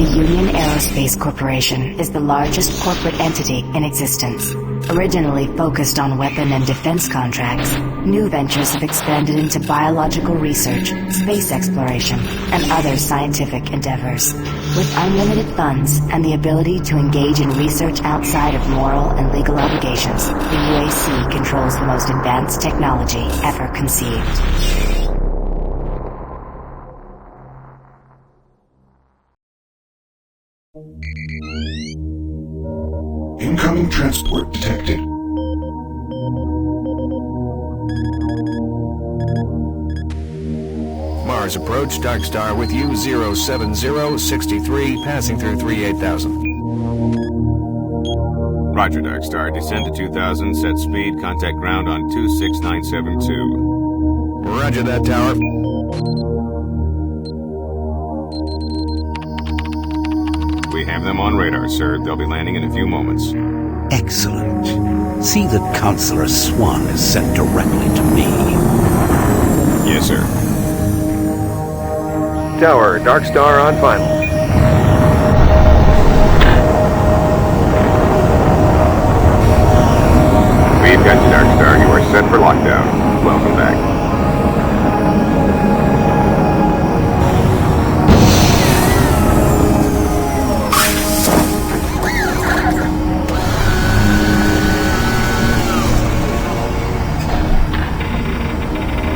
Union Aerospace Corporation is the largest corporate entity in existence. Originally focused on weapon and defense contracts, new ventures have expanded into biological research, space exploration, and other scientific endeavors. With unlimited funds and the ability to engage in research outside of moral and legal obligations, the UAC controls the most advanced technology ever conceived. Incoming transport detected. Mars approach, Dark Star with you, 07063, passing through 38000. Roger, Dark Star. Descend to 2000, set speed, contact ground on 26972. Roger that, tower. We have them on radar, sir. They'll be landing in a few moments. Excellent. See that Counselor Swan is sent directly to me. Yes, sir. Tower, Dark Star on final. We've got you, Dark Star. You are set for lockdown. Welcome back.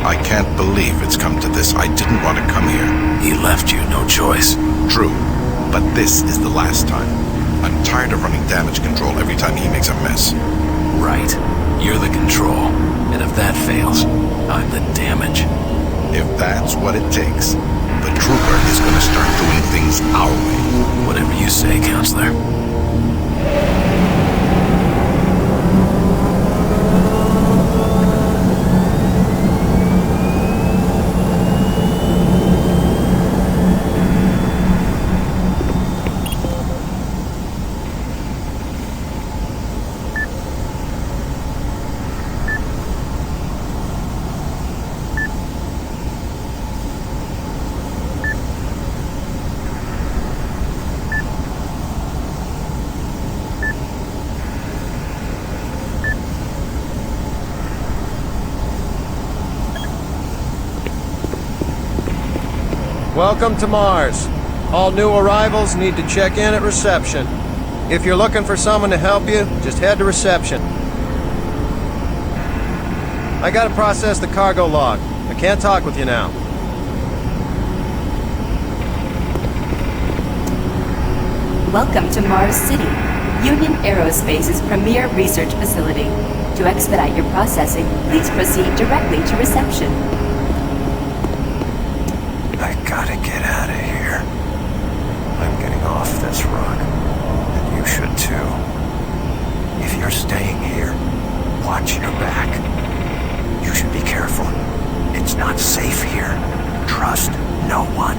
I can't believe it's come to this. I didn't want to come here. He left you no choice. True, but this is the last time. I'm tired of running damage control every time he makes a mess. Right. You're the control. And if that fails, I'm the damage. If that's what it takes, the trooper is going to start doing things our way. Whatever you say, Counselor. Welcome to Mars. All new arrivals need to check in at reception. If you're looking for someone to help you, just head to reception. I gotta process the cargo log. I can't talk with you now. Welcome to Mars City, Union Aerospace's premier research facility. To expedite your processing, please proceed directly to reception. I gotta get out of here. I'm getting off this rug. And you should too. If you're staying here, watch your back. You should be careful. It's not safe here. Trust no one.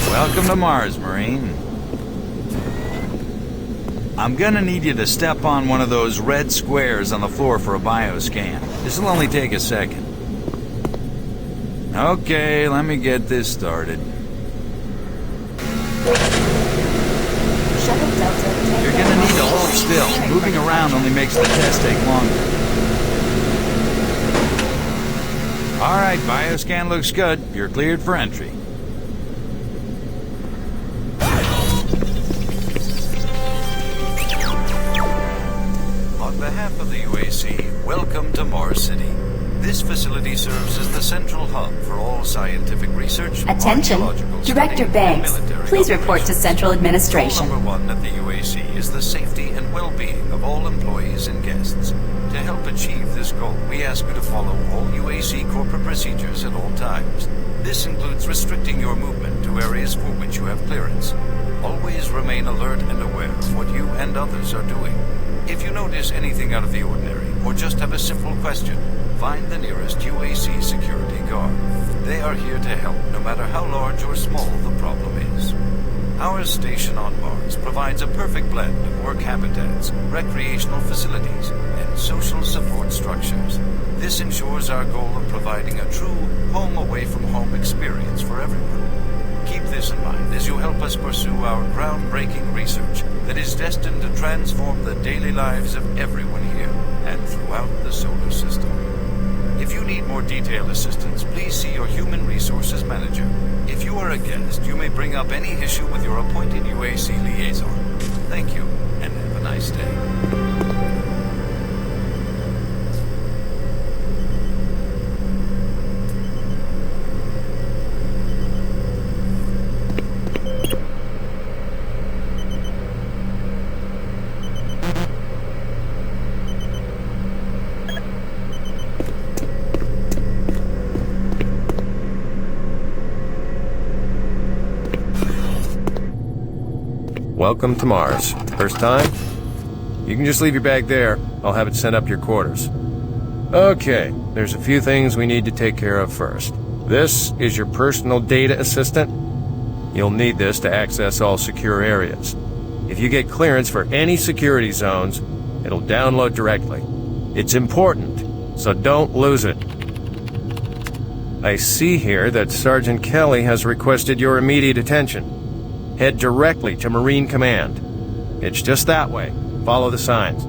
Welcome to Mars, Marine. I'm gonna need you to step on one of those red squares on the floor for a bioscan. This'll only take a second. Okay, let me get this started. Shuttle Delta. You're gonna need to hold still. Moving around only makes the test take longer. Alright, bioscan looks good. You're cleared for entry. behalf of the UAC, welcome to Mars City. This facility serves as the central hub for all scientific research, Attention, archaeological Director study, Banks, and military please report to operations. Central Administration. Goal number one at the UAC is the safety and well-being of all employees and guests. To help achieve this goal, we ask you to follow all UAC corporate procedures at all times. This includes restricting your movement to areas for which you have clearance. Always remain alert and aware of what you and others are doing. If you notice anything out of the ordinary, or just have a simple question, find the nearest UAC security guard. They are here to help, no matter how large or small the problem is. Our station on Mars provides a perfect blend of work habitats, recreational facilities, and social support structures. This ensures our goal of providing a true home-away-from-home experience for everyone. Keep this in mind as you help us pursue our groundbreaking research that is destined to transform the daily lives of everyone here and throughout the solar system. If you need more detailed assistance, please see your Human Resources Manager. If you are a guest, you may bring up any issue with your appointed UAC liaison. Thank you, and have a nice day. Welcome to Mars. First time? You can just leave your bag there. I'll have it sent up your quarters. Okay, there's a few things we need to take care of first. This is your personal data assistant. You'll need this to access all secure areas. If you get clearance for any security zones, it'll download directly. It's important, so don't lose it. I see here that Sergeant Kelly has requested your immediate attention. Head directly to Marine Command. It's just that way. Follow the signs.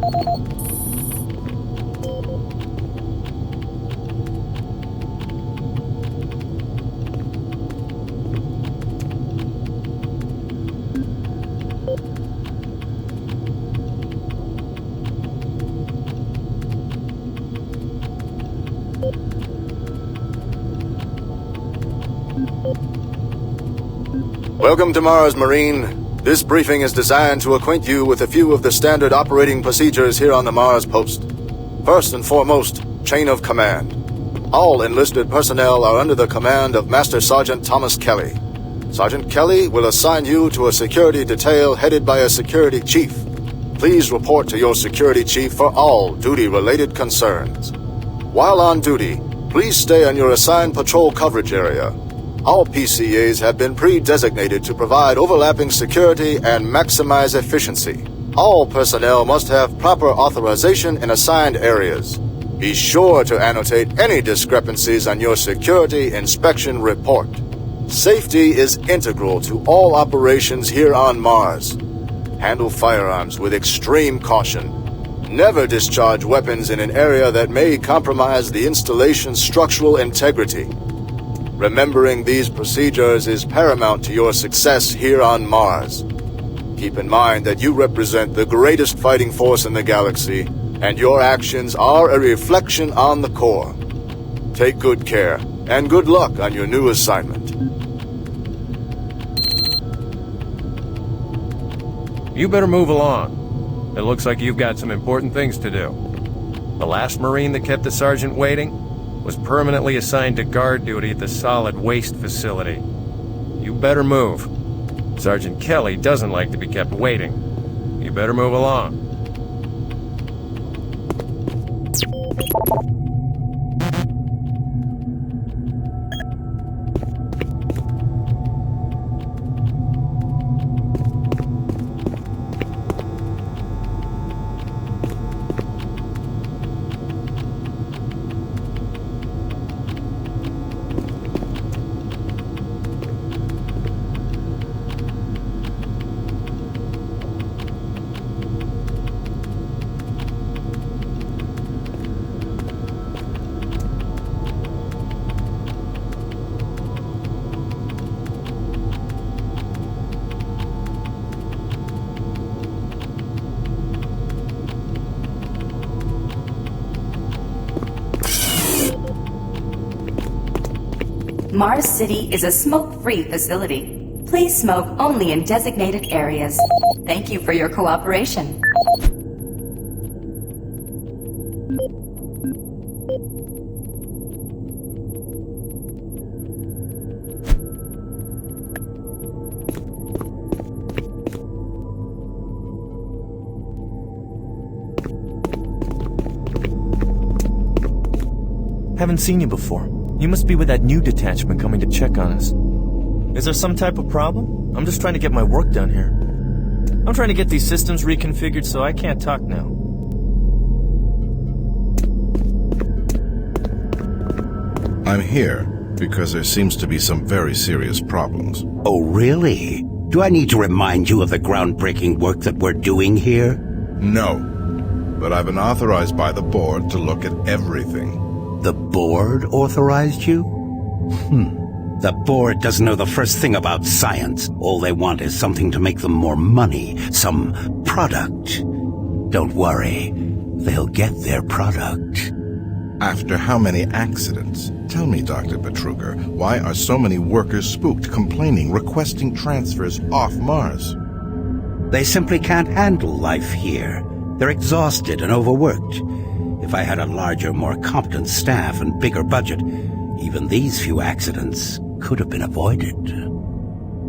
Welcome to Mars, Marine. This briefing is designed to acquaint you with a few of the standard operating procedures here on the Mars post. First and foremost, chain of command. All enlisted personnel are under the command of Master Sergeant Thomas Kelly. Sergeant Kelly will assign you to a security detail headed by a security chief. Please report to your security chief for all duty-related concerns. While on duty, please stay on your assigned patrol coverage area. All PCAs have been pre-designated to provide overlapping security and maximize efficiency. All personnel must have proper authorization in assigned areas. Be sure to annotate any discrepancies on your security inspection report. Safety is integral to all operations here on Mars. Handle firearms with extreme caution. Never discharge weapons in an area that may compromise the installation's structural integrity. Remembering these procedures is paramount to your success here on Mars. Keep in mind that you represent the greatest fighting force in the galaxy, and your actions are a reflection on the Corps. Take good care, and good luck on your new assignment. You better move along. It looks like you've got some important things to do. The last Marine that kept the sergeant waiting was permanently assigned to guard duty at the solid waste facility. You better move. Sergeant Kelly doesn't like to be kept waiting. You better move along. Mars City is a smoke-free facility. Please smoke only in designated areas. Thank you for your cooperation. Haven't seen you before. You must be with that new detachment coming to check on us. Is there some type of problem? I'm just trying to get my work done here. I'm trying to get these systems reconfigured so I can't talk now. I'm here because there seems to be some very serious problems. Oh, really? Do I need to remind you of the groundbreaking work that we're doing here? No, but I've been authorized by the board to look at everything. The board authorized you? The board doesn't know the first thing about science. All they want is something to make them more money, some product. Don't worry, they'll get their product. After how many accidents? Tell me, Dr. Betruger, why are so many workers spooked, complaining, requesting transfers off Mars? They simply can't handle life here. They're exhausted and overworked. If I had a larger, more competent staff and bigger budget, even these few accidents could have been avoided.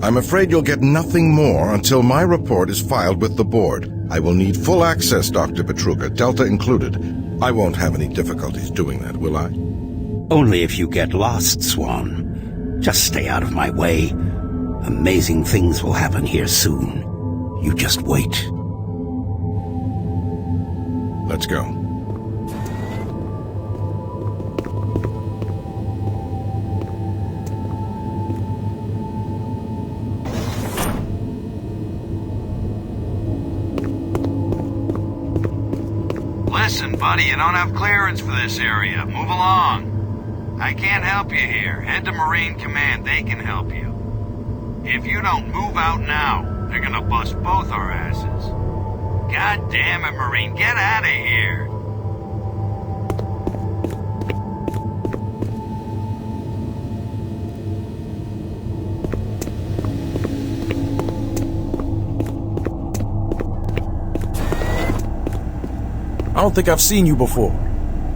I'm afraid you'll get nothing more until my report is filed with the board. I will need full access, Dr. Betruger, Delta included. I won't have any difficulties doing that, will I? Only if you get lost, Swan. Just stay out of my way. Amazing things will happen here soon. You just wait. Let's go. Listen, buddy, you don't have clearance for this area. Move along. I can't help you here. Head to Marine Command. They can help you. If you don't move out now, they're gonna bust both our asses. God damn it, Marine. Get out of here. I don't think I've seen you before.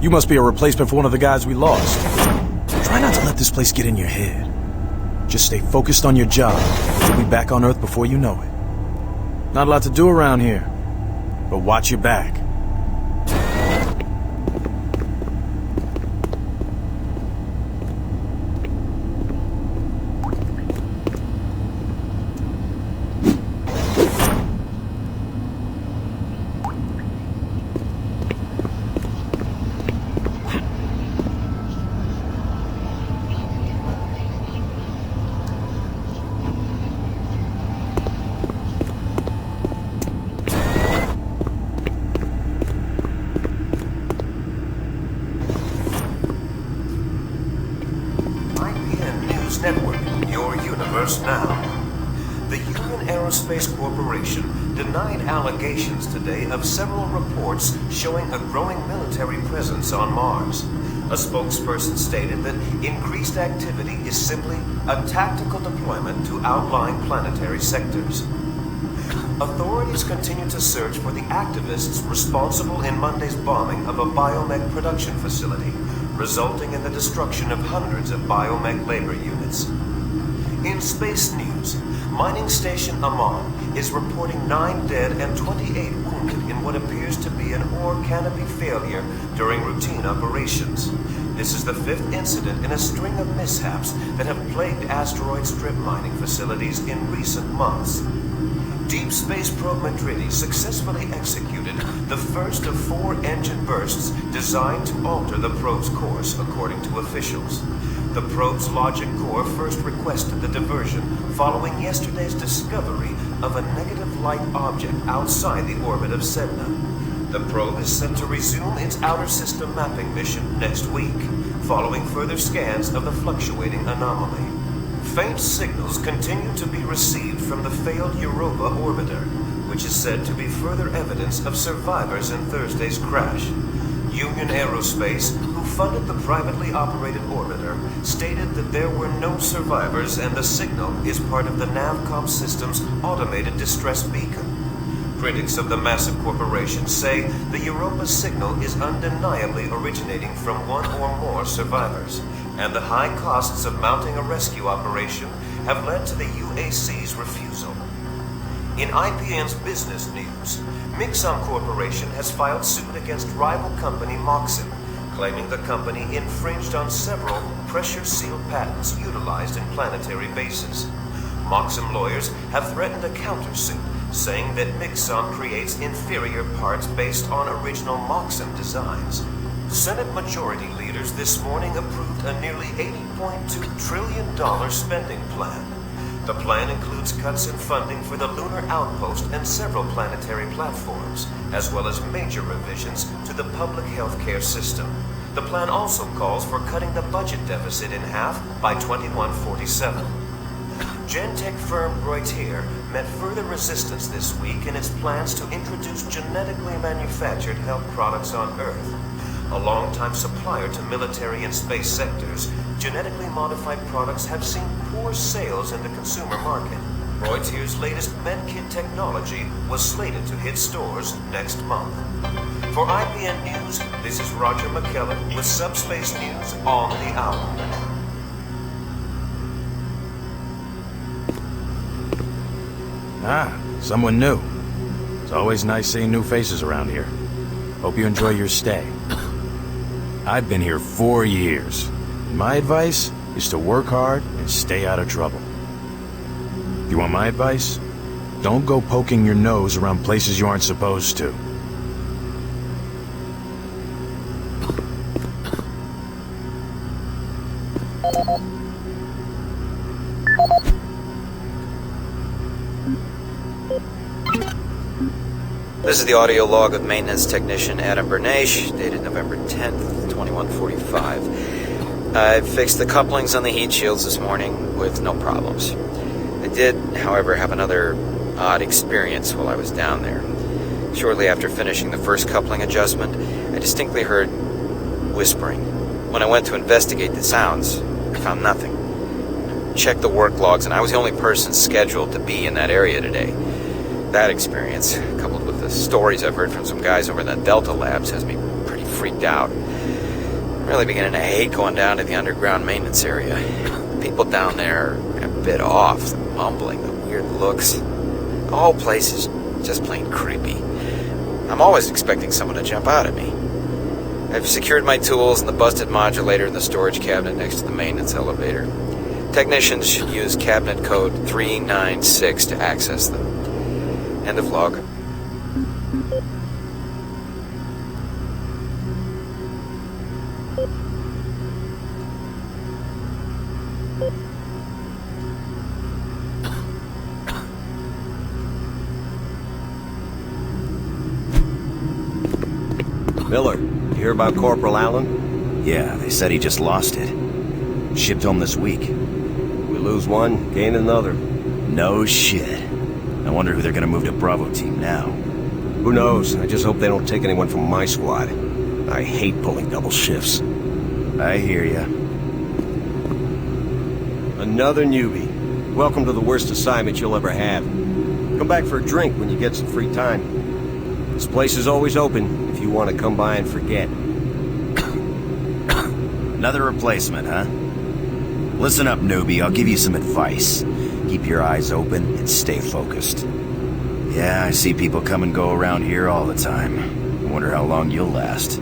You must be a replacement for one of the guys we lost. Try not to let this place get in your head. Just stay focused on your job. You'll be back on Earth before you know it. Not a lot to do around here, but watch your back. Network, your universe now. The UN Aerospace Corporation denied allegations today of several reports showing a growing military presence on Mars. A spokesperson stated that increased activity is simply a tactical deployment to outlying planetary sectors. Authorities continue to search for the activists responsible in Monday's bombing of a biomech production facility, resulting in the destruction of hundreds of biomech labor units. In space news, mining station Amman is reporting 9 dead and 28 wounded in what appears to be an ore canopy failure during routine operations. This is the 5th incident in a string of mishaps that have plagued asteroid strip mining facilities in recent months. Deep Space Probe Madridi successfully executed the first of 4 engine bursts designed to alter the probe's course, according to officials. The probe's logic core first requested the diversion following yesterday's discovery of a negative light object outside the orbit of Sedna. The probe is set to resume its outer system mapping mission next week, following further scans of the fluctuating anomaly. Faint signals continue to be received from the failed Europa orbiter, which is said to be further evidence of survivors in Thursday's crash. Union Aerospace, who who funded the privately operated orbiter, stated that there were no survivors and the signal is part of the NavCom system's automated distress beacon. Critics of the massive corporation say the Europa's signal is undeniably originating from one or more survivors, and the high costs of mounting a rescue operation have led to the UAC's refusal. In IPN's business news, Mixon Corporation has filed suit against rival company Moxon, claiming the company infringed on several pressure-sealed patents utilized in planetary bases. Moxon lawyers have threatened a countersuit, saying that Mixon creates inferior parts based on original Moxon designs. Senate Majority Leaders this morning approved a nearly $80.2 trillion spending plan. The plan includes cuts in funding for the lunar outpost and several planetary platforms, as well as major revisions to the public health care system. The plan also calls for cutting the budget deficit in half by 2147. Gentech firm Reuther met further resistance this week in its plans to introduce genetically manufactured health products on Earth. A longtime supplier to military and space sectors, genetically modified products have seen poor sales in the consumer market. Reuther's latest medkit technology was slated to hit stores next month. For IPN News, this is Roger McKellen with Subspace News on the Hour. Ah, someone new. It's always nice seeing new faces around here. Hope you enjoy your stay. I've been here 4 years. My advice is to work hard and stay out of trouble. You want my advice? Don't go poking your nose around places you aren't supposed to. This is the audio log of maintenance technician Adam Bernache, dated November 10th, 2145. I fixed the couplings on the heat shields this morning with no problems. I did, however, have another odd experience while I was down there. Shortly after finishing the first coupling adjustment, I distinctly heard whispering. When I went to investigate the sounds, I found nothing. I checked the work logs, and I was the only person scheduled to be in that area today. That experience, coupled with the stories I've heard from some guys over in the Delta Labs, has me pretty freaked out. I'm really beginning to hate going down to the underground maintenance area. The people down there are a bit off, the mumbling, the weird looks. The whole place is just plain creepy. I'm always expecting someone to jump out at me. I've secured my tools and the busted modulator in the storage cabinet next to the maintenance elevator. Technicians should use cabinet code 396 to access them. End of log. Miller, you hear about Corporal Allen? Yeah, they said he just lost it. Shipped home this week. We lose one, gain another. No shit. I wonder who they're gonna move to Bravo team now. Who knows? I just hope they don't take anyone from my squad. I hate pulling double shifts. I hear ya. Another newbie. Welcome to the worst assignment you'll ever have. Come back for a drink when you get some free time. This place is always open if you want to come by and forget. Another replacement, huh? Listen up, newbie. I'll give you some advice. Keep your eyes open and stay focused. Yeah, I see people come and go around here all the time. I wonder how long you'll last.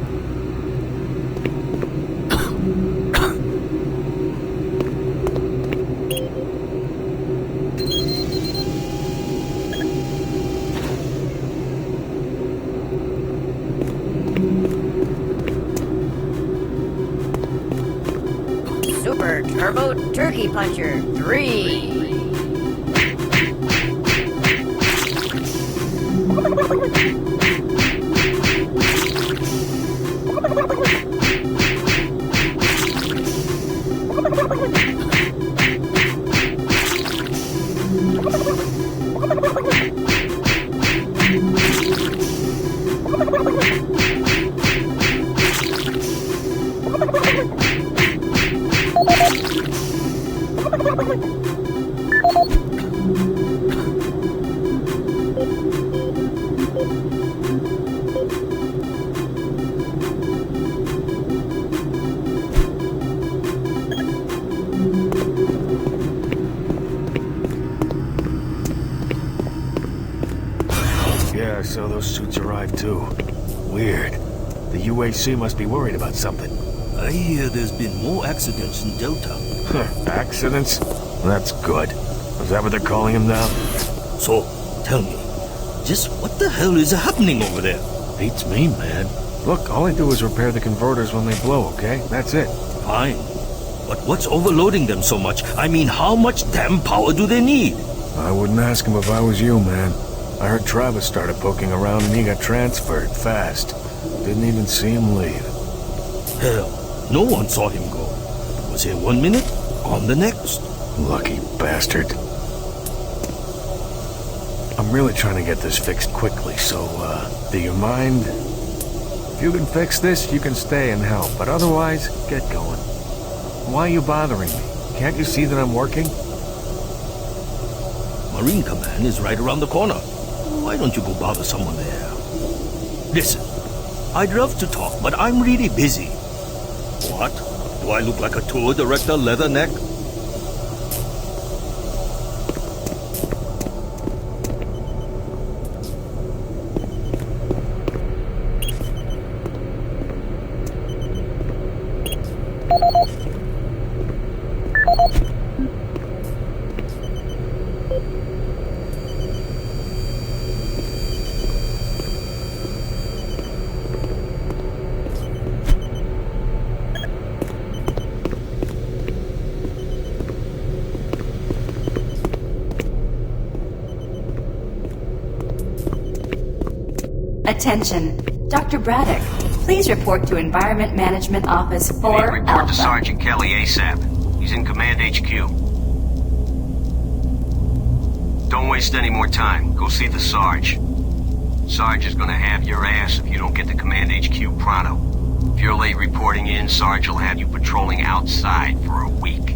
Super Turbo Turkey Puncher 3. too. Weird. The UAC must be worried about something. I hear there's been more accidents in Delta. Accidents? That's good. Is that what they're calling them now? So, tell me, just what the hell is happening over there? Beats me, man. Look, all I do is repair the converters when they blow, okay? That's it. Fine. But what's overloading them so much? I mean, how much damn power do they need? I wouldn't ask him if I was you, man. I heard Travis started poking around and he got transferred fast. Didn't even see him leave. Hell, no one saw him go. Was here 1 minute, on the next. Lucky bastard. I'm really trying to get this fixed quickly, so, do you mind? If you can fix this, you can stay and help, but otherwise, get going. Why are you bothering me? Can't you see that I'm working? Marine Command is right around the corner. Why don't you go bother someone there? Listen, I'd love to talk, but I'm really busy. What? Do I look like a tour director, leatherneck? Attention. Dr. Braddock, please report to Environment Management Office 4 Report Alpha. to Sergeant Kelly ASAP. He's in Command HQ. Don't waste any more time. Go see the Sarge. Sarge is gonna have your ass if you don't get to Command HQ pronto. If you're late reporting in, Sarge will have you patrolling outside for a week.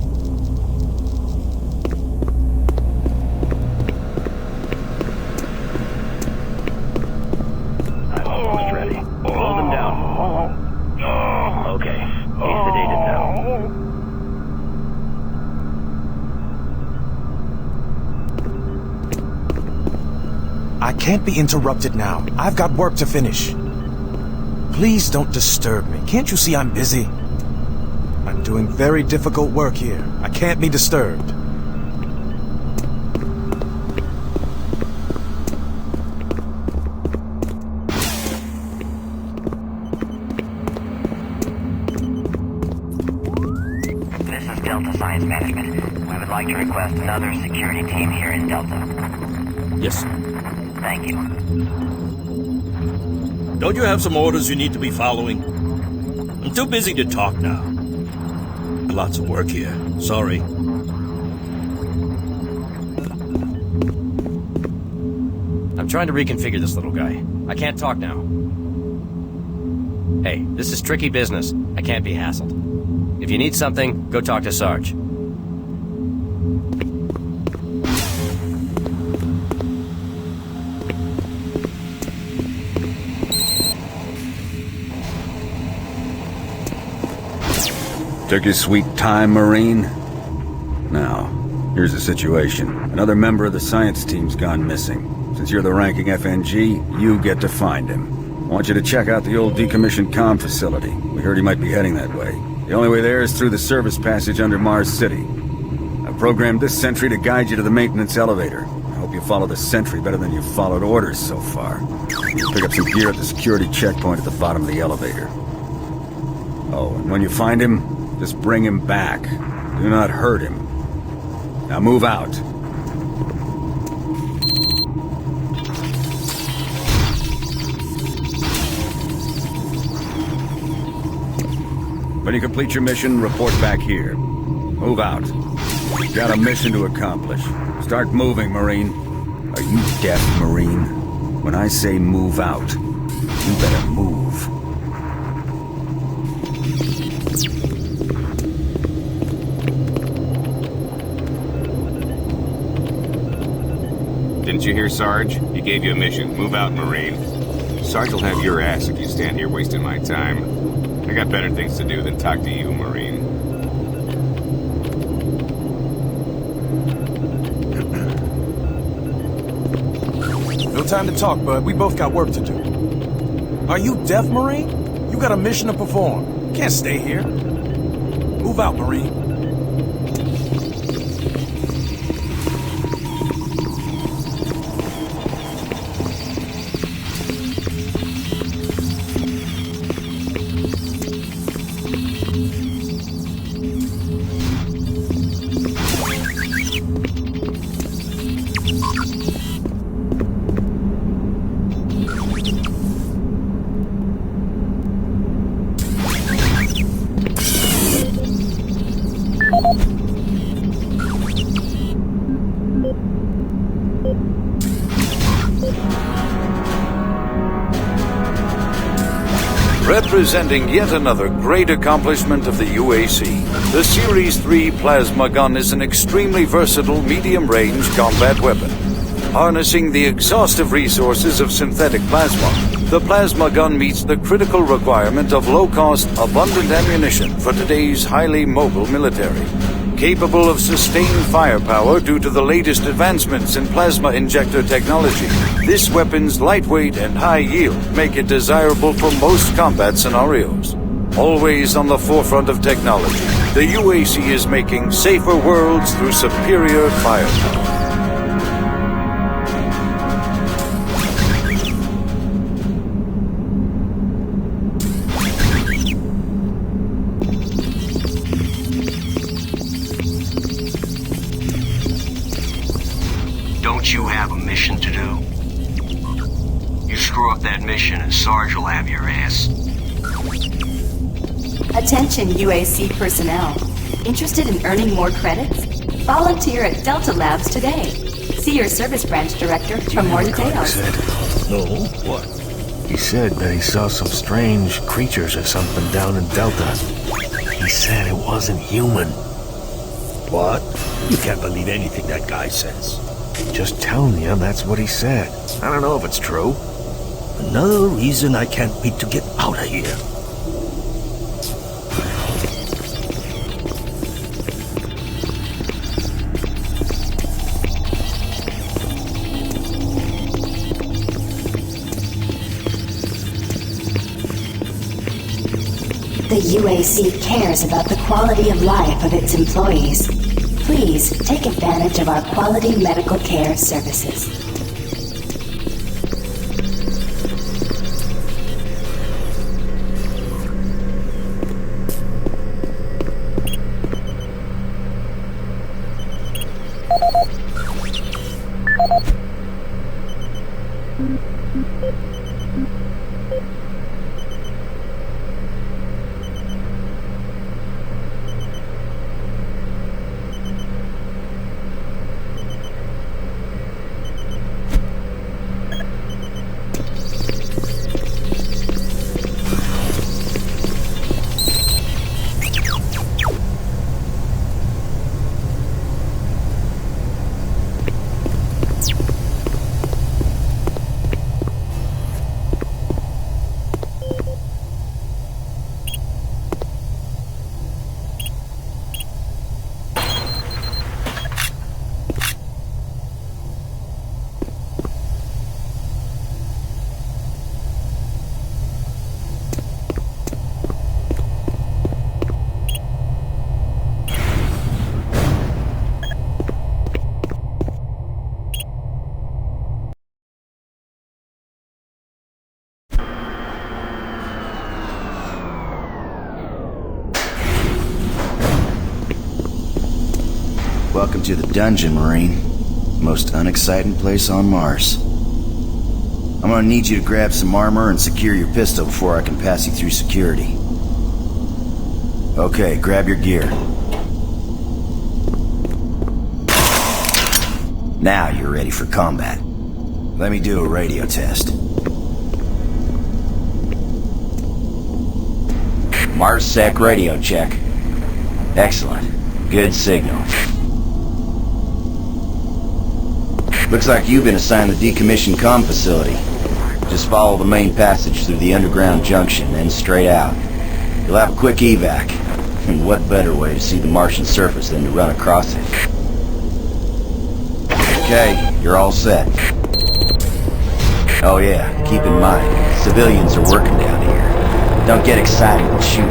I can't be interrupted now. I've got work to finish. Please don't disturb me. Can't you see I'm busy? I'm doing very difficult work here. I can't be disturbed. This is Delta Science Management. We would like to request another security team here in Delta. Yes. Thank you. Don't you have some orders you need to be following? I'm too busy to talk now. Lots of work here. Sorry. I'm trying to reconfigure this little guy. I can't talk now. Hey, this is tricky business. I can't be hassled. If you need something, go talk to Sarge. Took your sweet time, Marine? Now, here's the situation. Another member of the science team's gone missing. Since you're the ranking FNG, you get to find him. I want you to check out the old decommissioned comm facility. We heard he might be heading that way. The only way there is through the service passage under Mars City. I've programmed this sentry to guide you to the maintenance elevator. I hope you follow the sentry better than you've followed orders so far. Pick up some gear at the security checkpoint at the bottom of the elevator. Oh, and when you find him, just bring him back. Do not hurt him. Now move out. When you complete your mission, report back here. Move out. You've got a mission to accomplish. Start moving, Marine. Are you deaf, Marine? When I say move out, you better move. Didn't you hear, Sarge? He gave you a mission. Move out, Marine. Sarge will have your ass if you stand here wasting my time. I got better things to do than talk to you, Marine. No time to talk, bud. We both got work to do. Are you deaf, Marine? You got a mission to perform. You can't stay here. Move out, Marine. Representing yet another great accomplishment of the UAC, the Series 3 plasma gun is an extremely versatile medium-range combat weapon. Harnessing the exhaustive resources of synthetic plasma, the plasma gun meets the critical requirement of low-cost, abundant ammunition for today's highly mobile military. Capable of sustained firepower due to the latest advancements in plasma injector technology, this weapon's lightweight and high yield make it desirable for most combat scenarios. Always on the forefront of technology, the UAC is making safer worlds through superior firepower. Don't you have a mission to do? You screw up that mission and Sarge will have your ass. Attention UAC personnel. Interested in earning more credits? Volunteer at Delta Labs today. See your service branch director for more details. No, what? He said that he saw some strange creatures or something down in Delta. He said it wasn't human. What? You can't believe anything that guy says. Just telling you, that's what he said. I don't know if it's true. Another reason I can't wait to get out of here. The UAC cares about the quality of life of its employees. Please take advantage of our quality medical care services. Welcome to the dungeon, Marine. Most unexciting place on Mars. I'm gonna need you to grab some armor and secure your pistol before I can pass you through security. Okay, grab your gear. Now you're ready for combat. Let me do a radio test. MarsSec radio check. Excellent. Good signal. Looks like you've been assigned the decommissioned comm facility. Just follow the main passage through the underground junction, then straight out. You'll have a quick evac. And what better way to see the Martian surface than to run across it? Okay, you're all set. Oh yeah, keep in mind, civilians are working down here. Don't get excited and shoot it.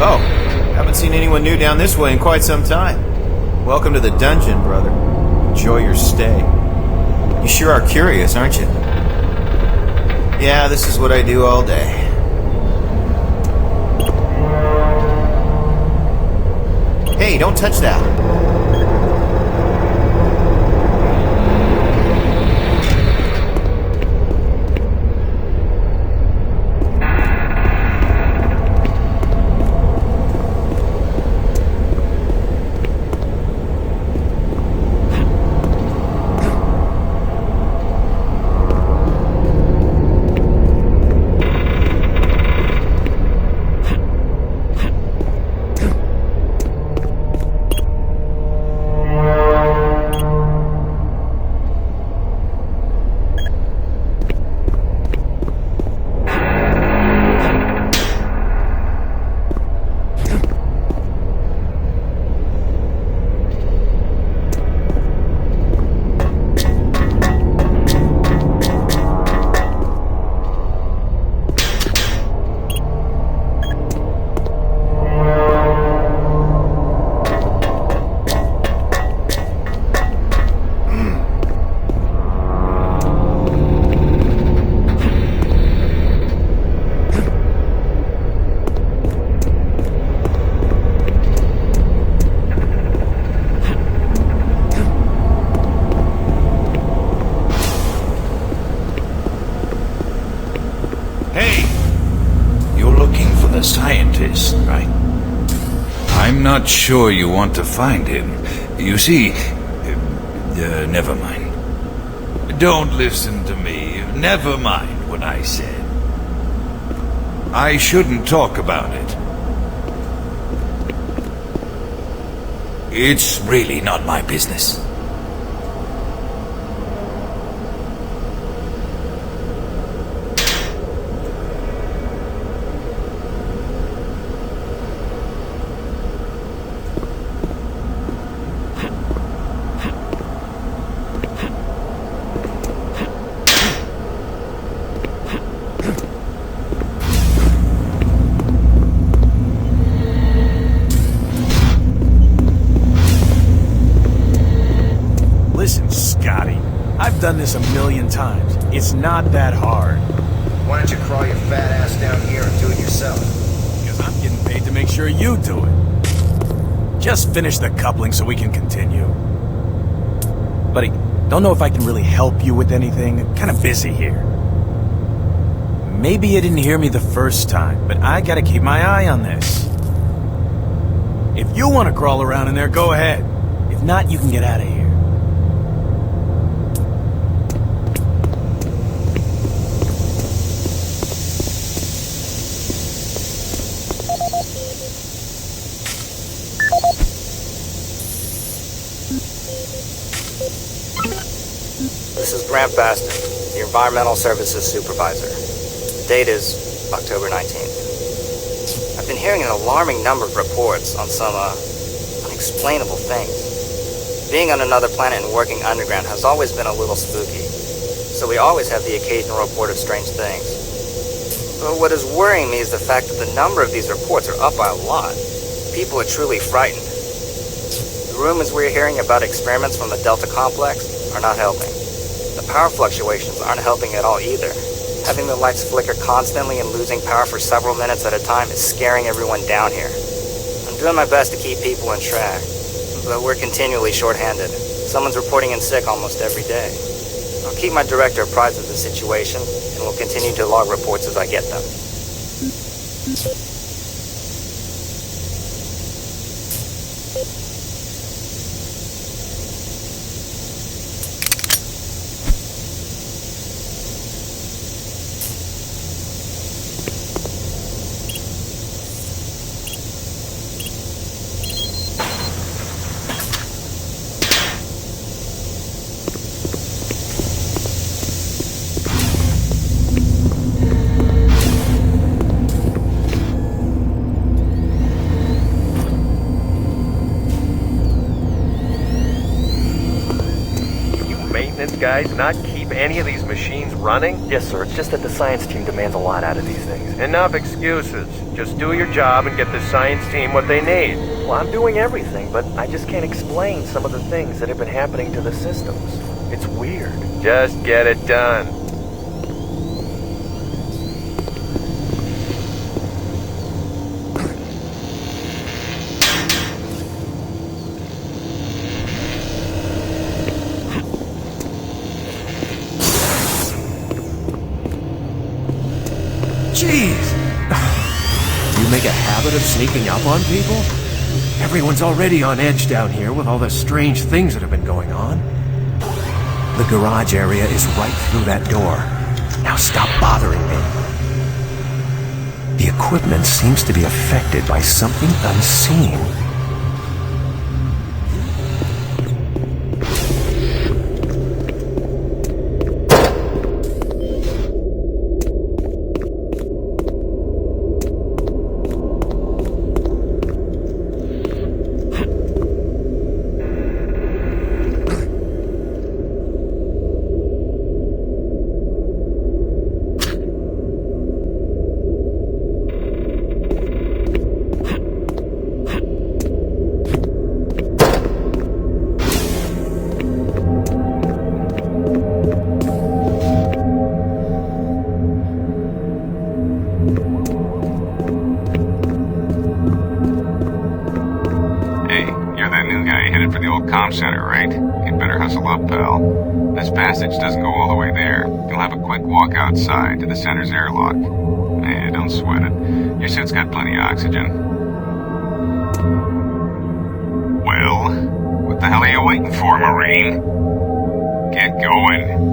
Oh, haven't seen anyone new down this way in quite some time. Welcome to the dungeon, brother. Enjoy your stay. You sure are curious, aren't you? Yeah, this is what I do all day. Hey, don't touch that. Scientist, right? I'm not sure you want to find him. You see, never mind. Don't listen to me. Never mind what I said. I shouldn't talk about it. It's really not my business. Done this a million times. It's not that hard. Why don't you crawl your fat ass down here and do it yourself? Because I'm getting paid to make sure you do it. Just finish the coupling so we can continue. Buddy, don't know if I can really help you with anything. I'm kind of busy here. Maybe you didn't hear me the first time, but I gotta keep my eye on this. If you want to crawl around in there, go ahead. If not, you can get out of here. This is Grant Baston, the Environmental Services Supervisor. Date is October 19th. I've been hearing an alarming number of reports on some, unexplainable things. Being on another planet and working underground has always been a little spooky, so we always have the occasional report of strange things. But what is worrying me is the fact that the number of these reports are up by a lot. People are truly frightened. The rumors we're hearing about experiments from the Delta Complex are not helping. The power fluctuations aren't helping at all either. Having the lights flicker constantly and losing power for several minutes at a time is scaring everyone down here. I'm doing my best to keep people in track, but we're continually short-handed. Someone's reporting in sick almost every day. I'll keep my director apprised of the situation, and will continue to log reports as I get them. guys not keep any of these machines running? Yes, sir. It's just that the science team demands a lot out of these things. Enough excuses. Just do your job and get the science team what they need. Well, I'm doing everything, but I just can't explain some of the things that have been happening to the systems. It's weird. Just get it done. Jeez! You make a habit of sneaking up on people? Everyone's already on edge down here with all the strange things that have been going on. The garage area is right through that door. Now stop bothering me. The equipment seems to be affected by something unseen. Center, right? You'd better hustle up, pal. This passage doesn't go all the way there. You'll have a quick walk outside to the center's airlock. Eh, don't sweat it. Your suit's got plenty of oxygen. Well, what the hell are you waiting for, Marine? Get going.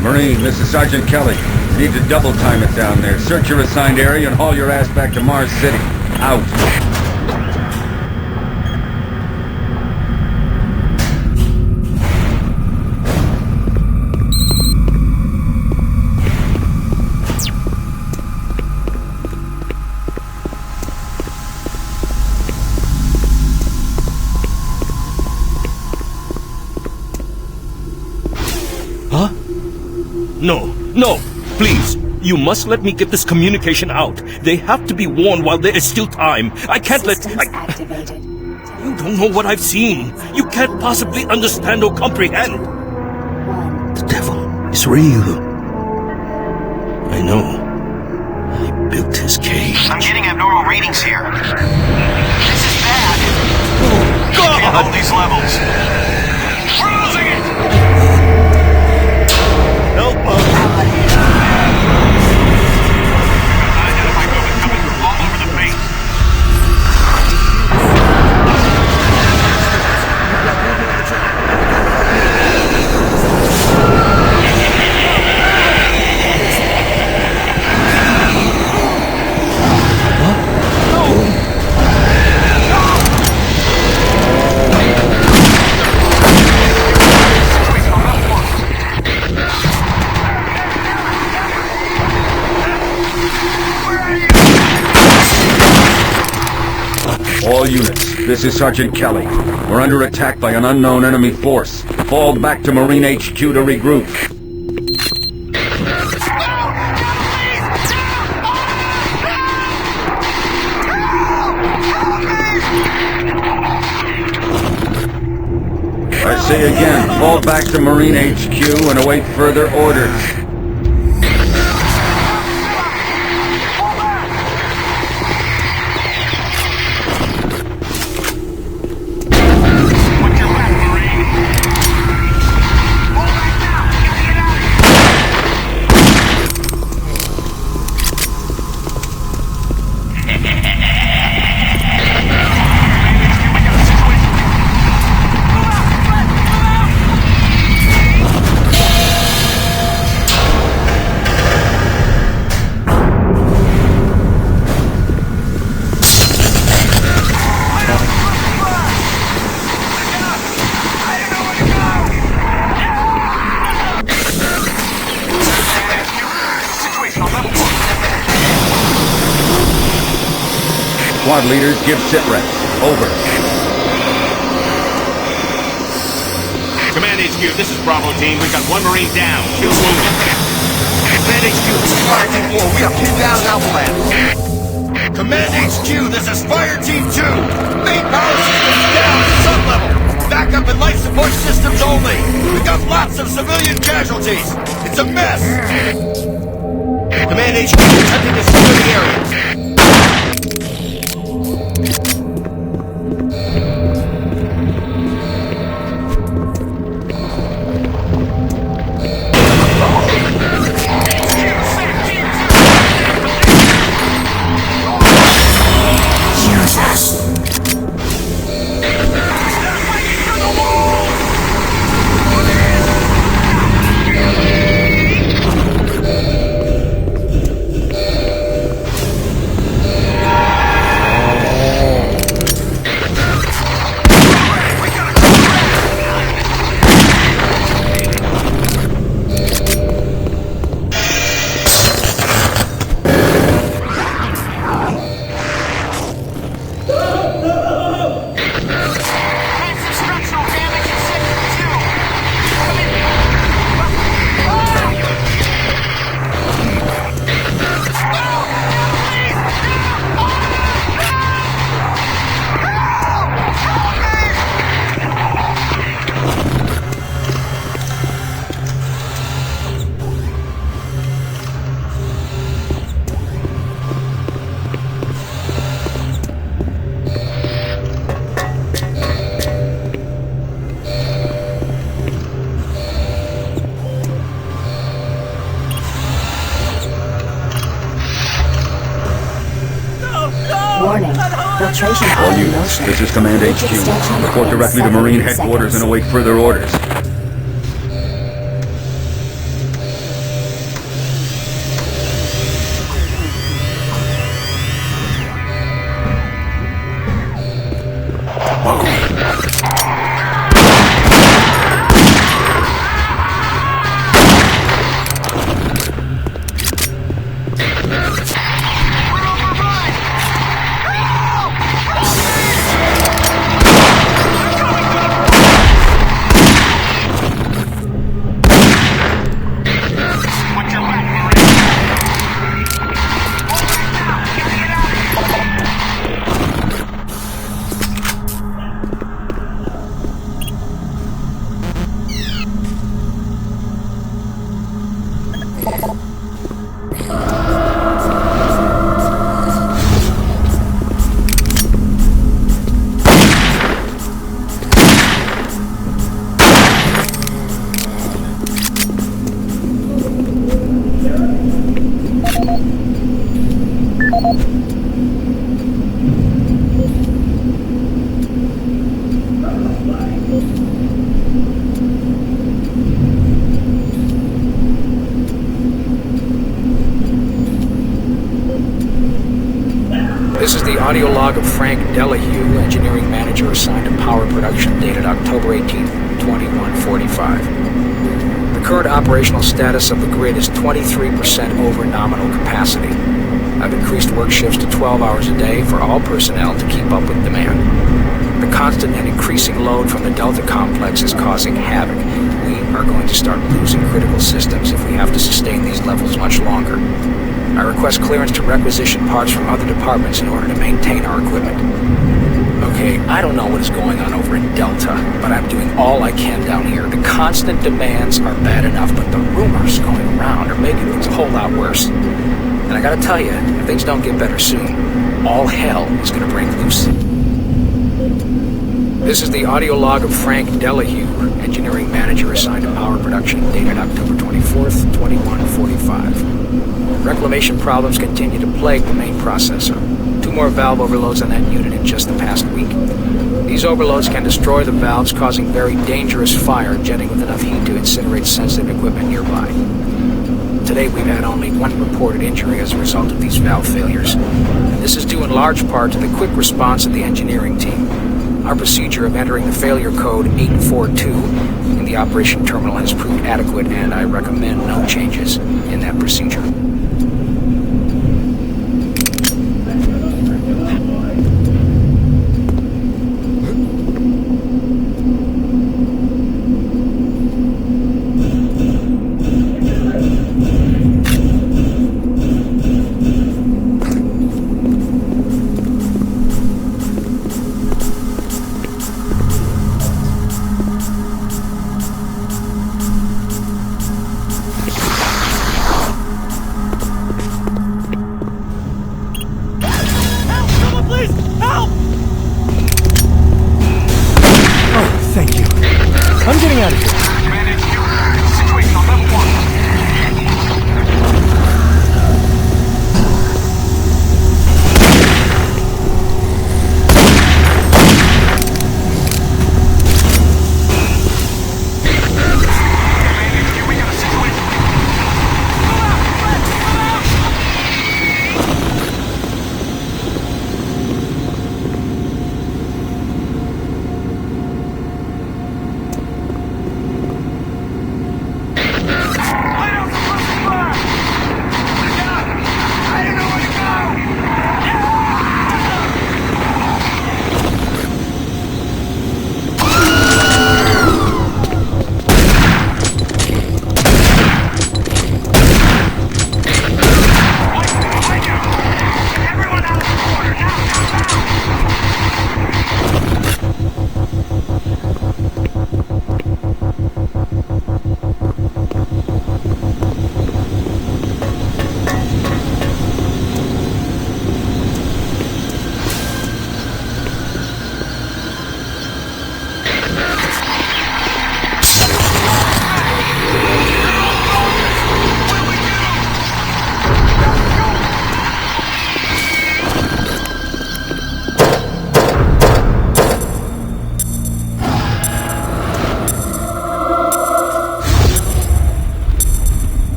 Marine, this is Sergeant Kelly. You need to double time it down there. Search your assigned area and haul your ass back to Mars City. Out. No, please. You must let me get this communication out. They have to be warned while there is still time. I can't Activated. You don't know what I've seen. You can't possibly understand or comprehend. The devil is real. I know. I built his cage. I'm getting abnormal readings here. This is bad. Oh, God! Can't hold these levels. We're losing it! Help us! All units, this is Sergeant Kelly. We're under attack by an unknown enemy force. Fall back to Marine HQ to regroup. I say again, fall back to Marine HQ and await further orders. Squad leaders, give sitrep. Over. Command HQ, this is Bravo team. We've got one Marine down. Shield wounded. Command HQ, this is Fire Team 4. We have pinned down Outland. Command HQ, this is Fire Team 2. Main power systems down to sub-level. Backup and life support systems only. We've got lots of civilian casualties. It's a mess. Command HQ, attempting to secure the area. All units, this is Command HQ. Report directly to Marine Headquarters and await further orders. This is the audio log of Frank Delahue, engineering manager assigned to power production, dated October 18th, 2145. The current operational status of the grid is 23% over nominal capacity. I've increased work shifts to 12 hours a day for all personnel to keep up with demand. The constant and increasing load from the Delta complex is causing havoc. We are going to start losing critical systems if we have to sustain these levels much longer. I request clearance to requisition parts from other departments in order to maintain our equipment. Okay, I don't know what is going on over in Delta, but I'm doing all I can down here. The constant demands are bad enough, but the rumors going around are making things a whole lot worse. And I gotta tell you, if things don't get better soon, all hell is gonna break loose. This is the audio log of Frank Delahue, engineering manager assigned to power production, dated October 24th, 2145. Reclamation problems continue to plague the main processor. 2 more valve overloads on that unit in just the past week. These overloads can destroy the valves, causing very dangerous fire, jetting with enough heat to incinerate sensitive equipment nearby. Today we've had only 1 reported injury as a result of these valve failures. And this is due in large part to the quick response of the engineering team. Our procedure of entering the failure code 842 in the operation terminal has proved adequate, and I recommend no changes in that procedure.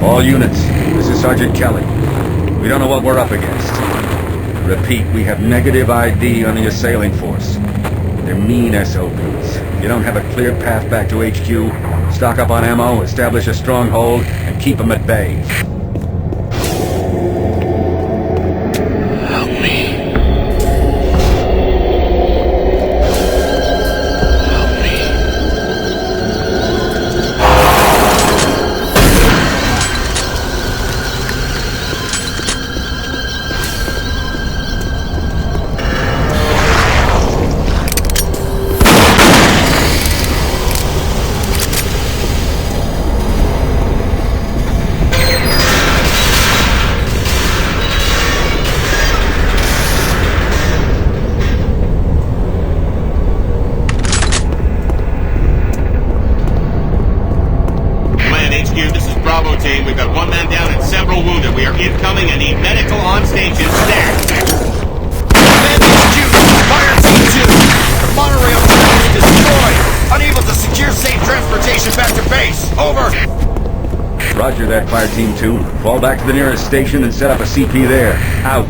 All units, this is Sergeant Kelly. We don't know what we're up against. Repeat, we have negative ID on the assailing force. They're mean SOBs. If you don't have a clear path back to HQ, stock up on ammo, establish a stronghold, and keep them at bay. Help me. We've got one man down and several wounded. We are incoming and need medical on station stat. Command HQ, fire team 2. The monorail track is destroyed. Unable to secure safe transportation back to base. Over. Roger that, Fire Team 2. Fall back to the nearest station and set up a CP there. Out.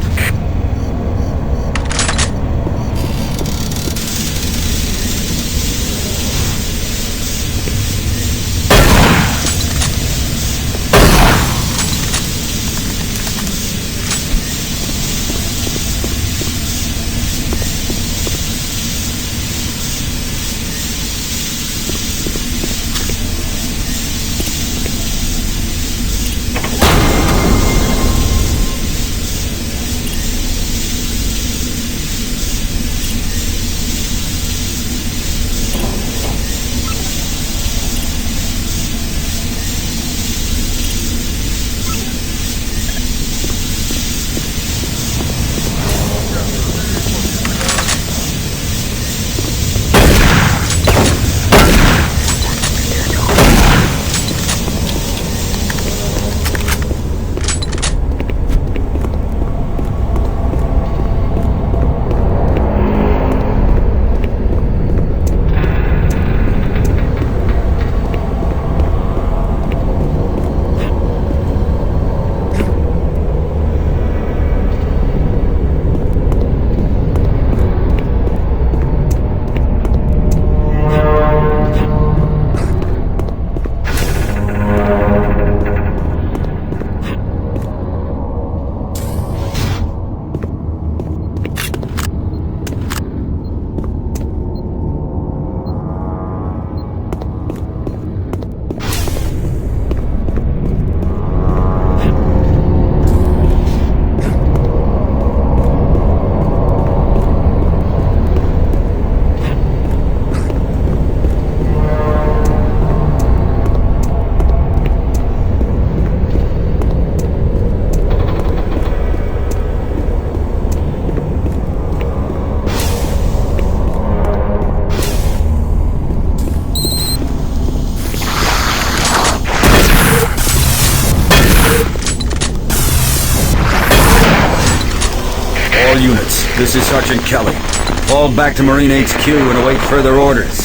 All units, this is Sergeant Kelly. Fall back to Marine HQ and await further orders.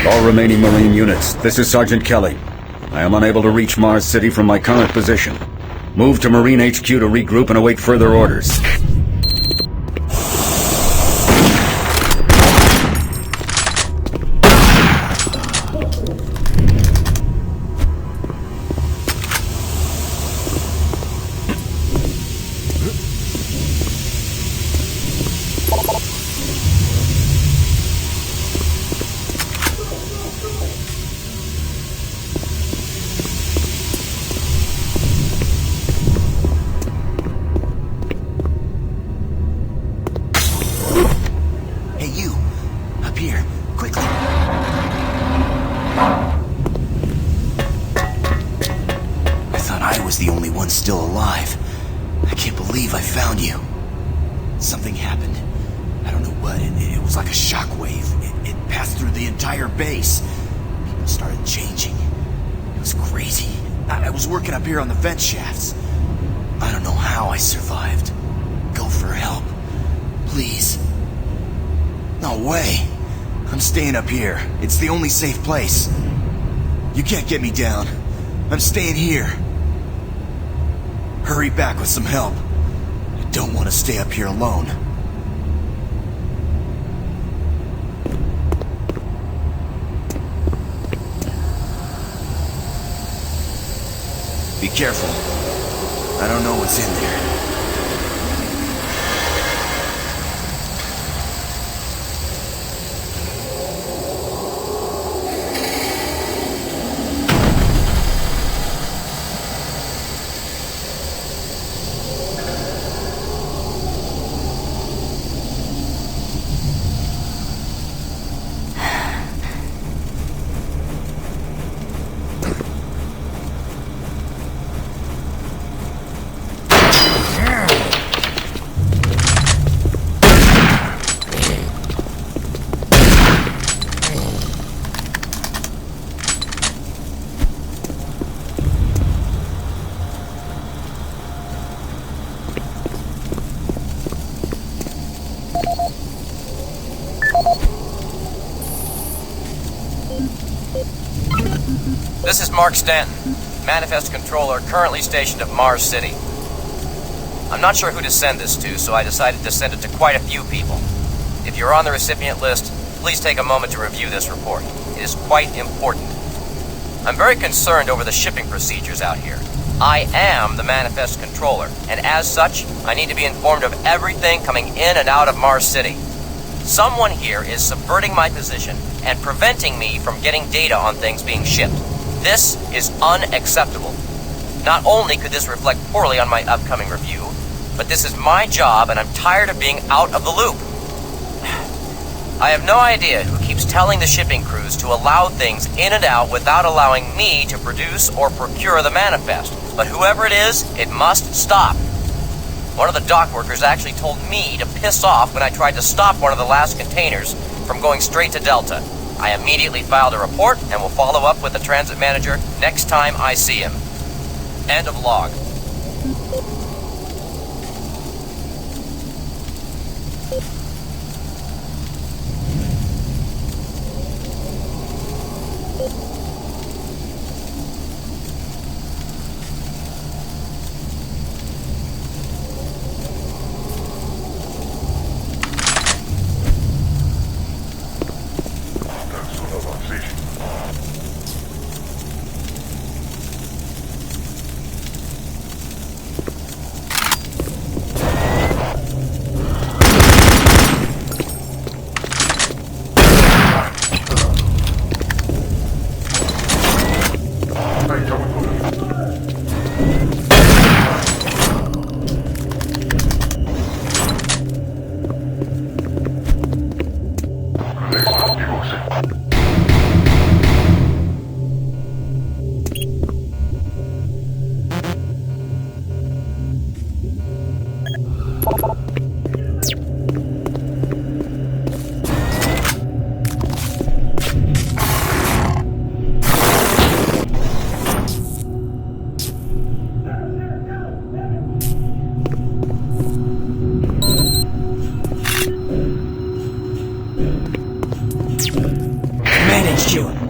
All remaining Marine units, this is Sergeant Kelly. I am unable to reach Mars City from my current position. Move to Marine HQ to regroup and await further orders. up here. Quickly. I thought I was the only one still alive. I can't believe I found you. Something happened. I don't know what. It was like a shockwave. It passed through the entire base. People started changing. It was crazy. I was working up here on the vent shafts. I don't know how I survived. Go for help. Please. No way. I'm staying up here. It's the only safe place. You can't get me down. I'm staying here. Hurry back with some help. I don't want to stay up here alone. Be careful. I don't know what's in there. This is Mark Stanton, Manifest Controller currently stationed at Mars City. I'm not sure who to send this to, so I decided to send it to quite a few people. If you're on the recipient list, please take a moment to review this report. It is quite important. I'm very concerned over the shipping procedures out here. I am the Manifest Controller, and as such, I need to be informed of everything coming in and out of Mars City. Someone here is subverting my position and preventing me from getting data on things being shipped. This is unacceptable. Not only could this reflect poorly on my upcoming review, but this is my job and I'm tired of being out of the loop. I have no idea who keeps telling the shipping crews to allow things in and out without allowing me to produce or procure the manifest, but whoever it is, it must stop. One of the dock workers actually told me to piss off when I tried to stop one of the last containers from going straight to Delta. I immediately filed a report and will follow up with the transit manager next time I see him. End of log.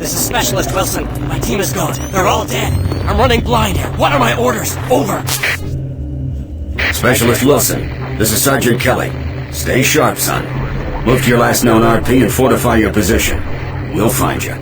This is Specialist Wilson. My team is gone. They're all dead. I'm running blind here. What are my orders? Over. Specialist Wilson, this is Sergeant Kelly. Stay sharp, son. Move to your last known RP and fortify your position. We'll find you.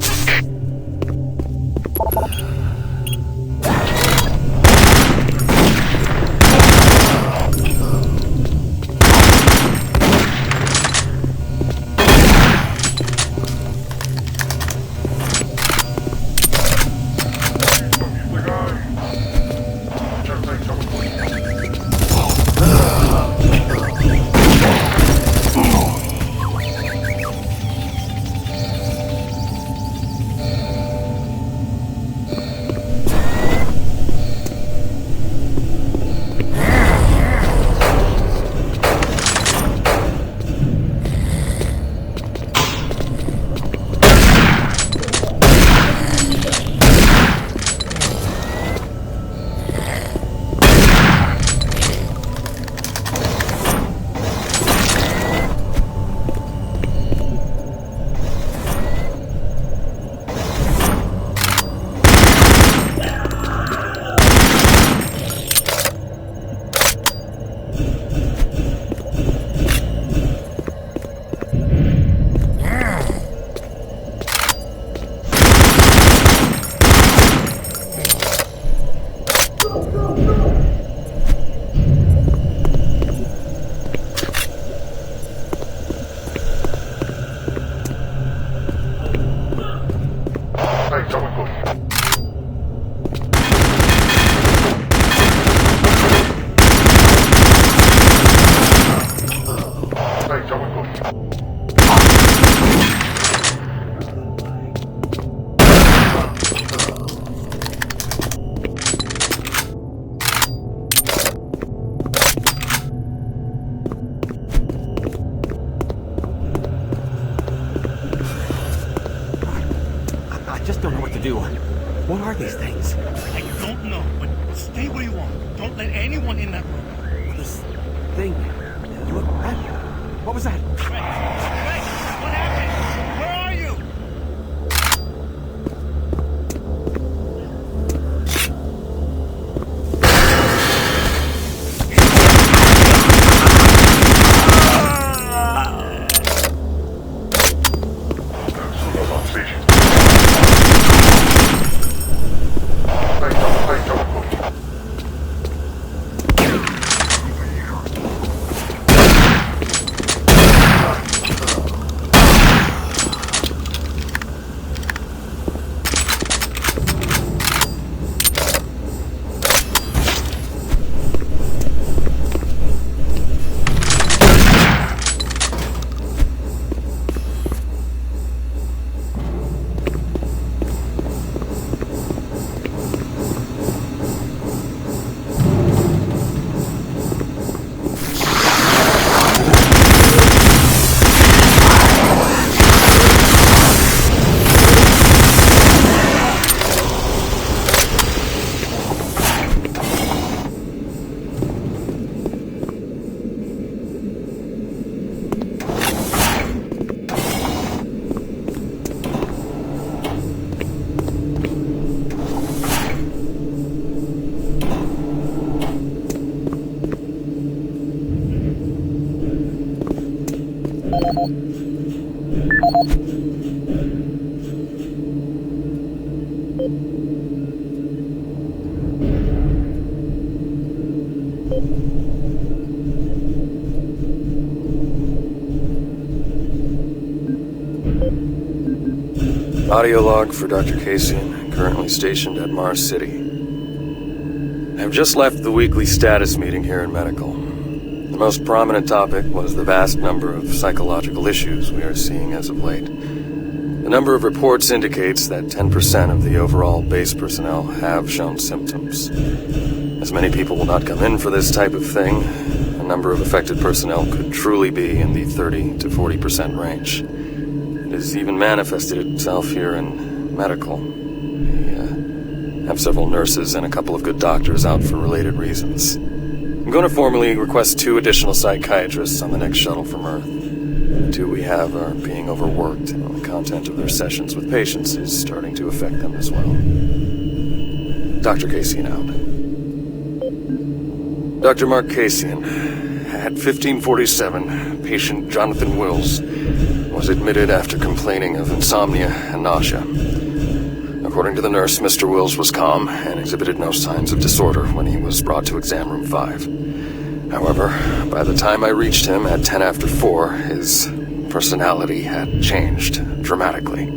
just don't know what to do. What are these things? I don't know, but stay where you are. Don't let anyone in that room. This thing... You look red. What was that? Rex, what happened? Where are you? Audio log for Dr. Cassian, currently stationed at Mars City. I have just left the weekly status meeting here in Medical. The most prominent topic was the vast number of psychological issues we are seeing as of late. The number of reports indicates that 10% of the overall base personnel have shown symptoms. As many people will not come in for this type of thing, the number of affected personnel could truly be in the 30 to 40% range. It has even manifested itself here in Medical. We have several nurses and a couple of good doctors out for related reasons. I'm going to formally request 2 additional psychiatrists on the next shuttle from Earth. The 2 we have are being overworked, and the content of their sessions with patients is starting to affect them as well. Dr. Cassian out. Dr. Mark Cassian, at 1547, patient Jonathan Wills was admitted after complaining of insomnia and nausea. According to the nurse, Mr. Wills was calm and exhibited no signs of disorder when he was brought to exam room 5. However, by the time I reached him at 10 after 4, his personality had changed dramatically.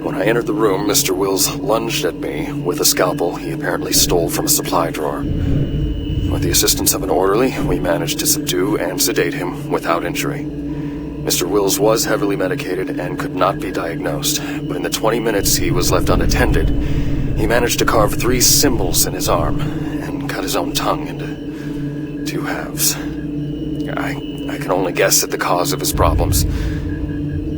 When I entered the room, Mr. Wills lunged at me with a scalpel he apparently stole from a supply drawer. With the assistance of an orderly, we managed to subdue and sedate him without injury. Mr. Wills was heavily medicated and could not be diagnosed, but in the 20 minutes he was left unattended, he managed to carve 3 symbols in his arm and cut his own tongue into 2 halves. I can only guess at the cause of his problems.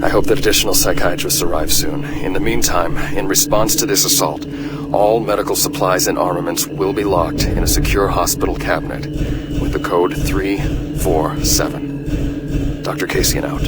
I hope that additional psychiatrists arrive soon. In the meantime, in response to this assault, all medical supplies and armaments will be locked in a secure hospital cabinet with the code 347. Dr. Cassian out.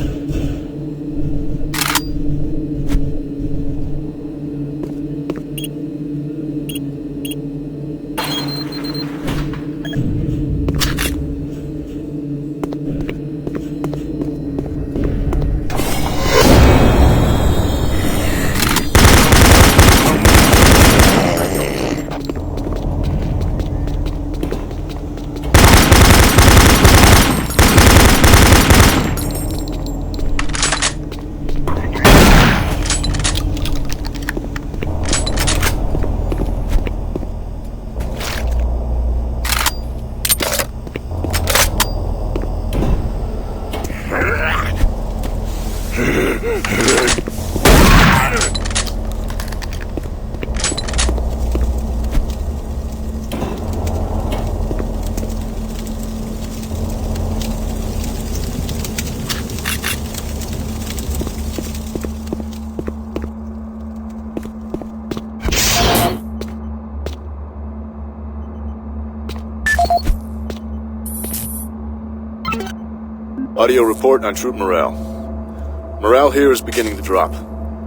Audio report on troop morale. Morale here is beginning to drop.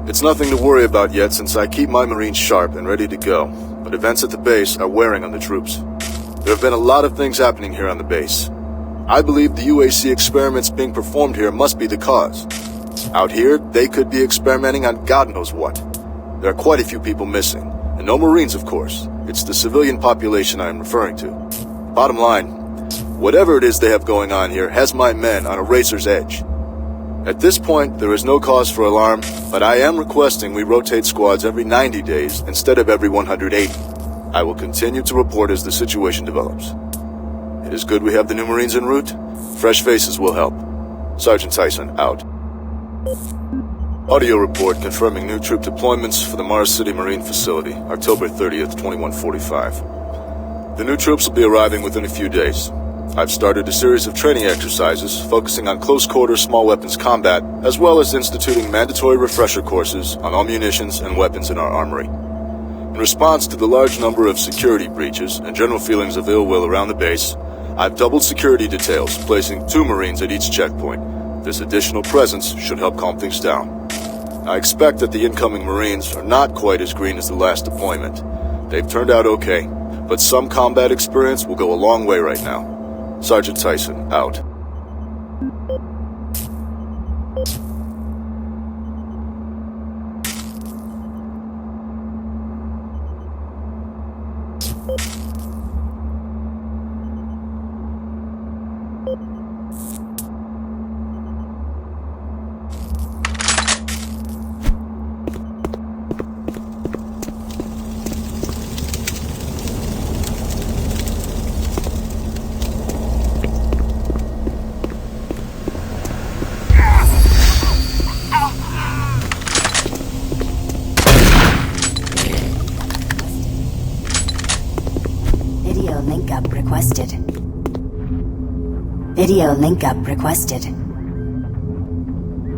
It's nothing to worry about yet since I keep my Marines sharp and ready to go, but events at the base are wearing on the troops. There have been a lot of things happening here on the base. I believe the UAC experiments being performed here must be the cause. Out here, they could be experimenting on God knows what. There are quite a few people missing, and no Marines, of course. It's the civilian population I am referring to. Bottom line, whatever it is they have going on here has my men on a razor's edge. At this point, there is no cause for alarm, but I am requesting we rotate squads every 90 days instead of every 180. I will continue to report as the situation develops. It is good we have the new Marines en route. Fresh faces will help. Sergeant Tyson, out. Audio report confirming new troop deployments for the Mars City Marine Facility, October 30th, 2145. The new troops will be arriving within a few days. I've started a series of training exercises focusing on close-quarter small weapons combat, as well as instituting mandatory refresher courses on all munitions and weapons in our armory. In response to the large number of security breaches and general feelings of ill will around the base, I've doubled security details, placing 2 Marines at each checkpoint. This additional presence should help calm things down. I expect that the incoming Marines are not quite as green as the last deployment. They've turned out okay, but some combat experience will go a long way right now. Sergeant Tyson, out. Video link up requested.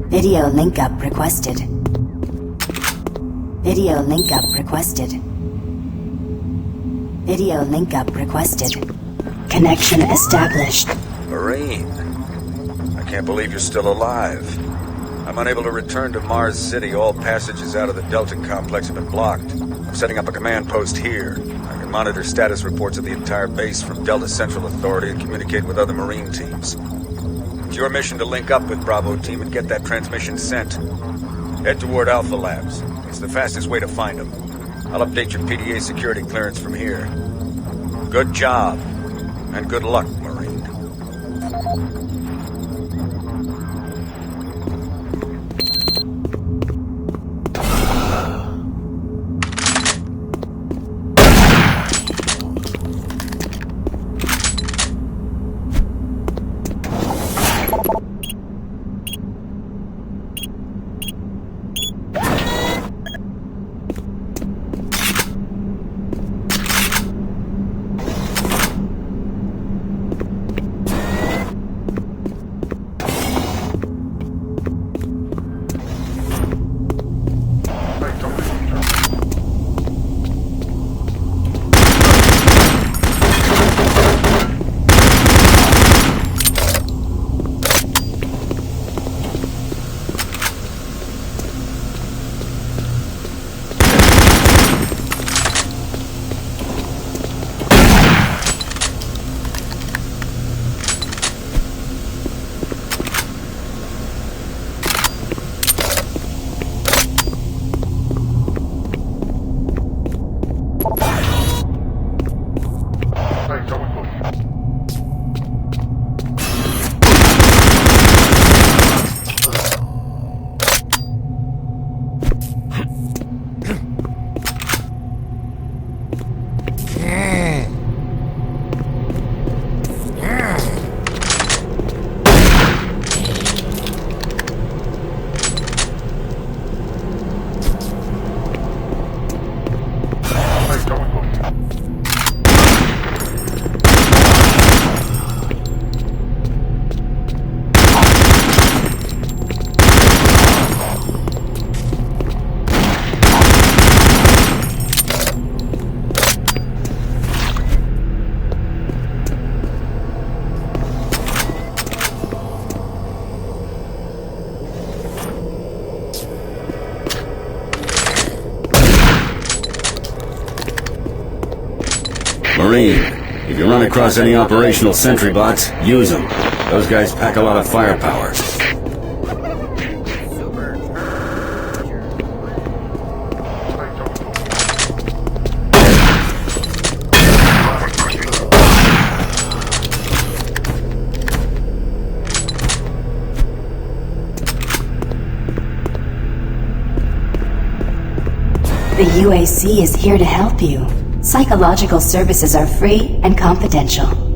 Video link up requested. Video link up requested. Video link up requested. Connection established. Marine, I can't believe you're still alive. I'm unable to return to Mars City. All passages out of the Delta complex have been blocked. I'm setting up a command post here. I can monitor status reports of the entire base from Delta Central Authority and communicate with other Marine teams. It's your mission to link up with Bravo Team and get that transmission sent. Head toward Alpha Labs. It's the fastest way to find them. I'll update your PDA security clearance from here. Good job, and good luck, Marine. Marine. If you run across any operational sentry bots, use them. Those guys pack a lot of firepower. The UAC is here to help you. Psychological services are free and confidential.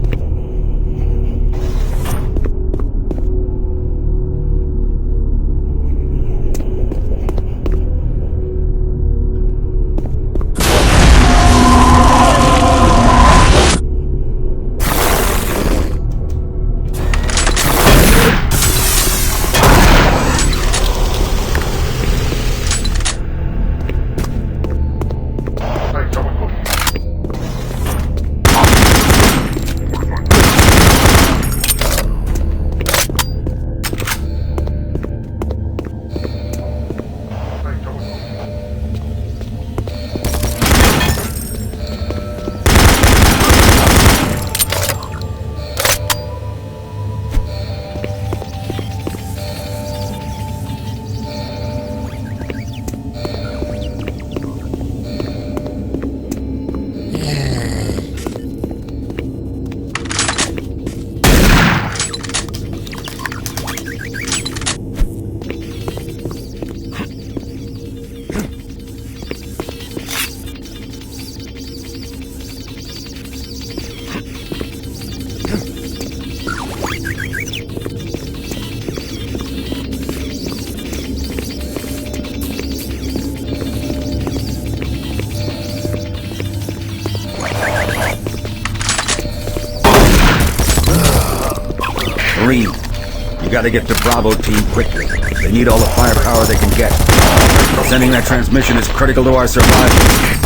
Marine, you gotta get to Bravo team quickly. They need all the firepower they can get. Sending that transmission is critical to our survival.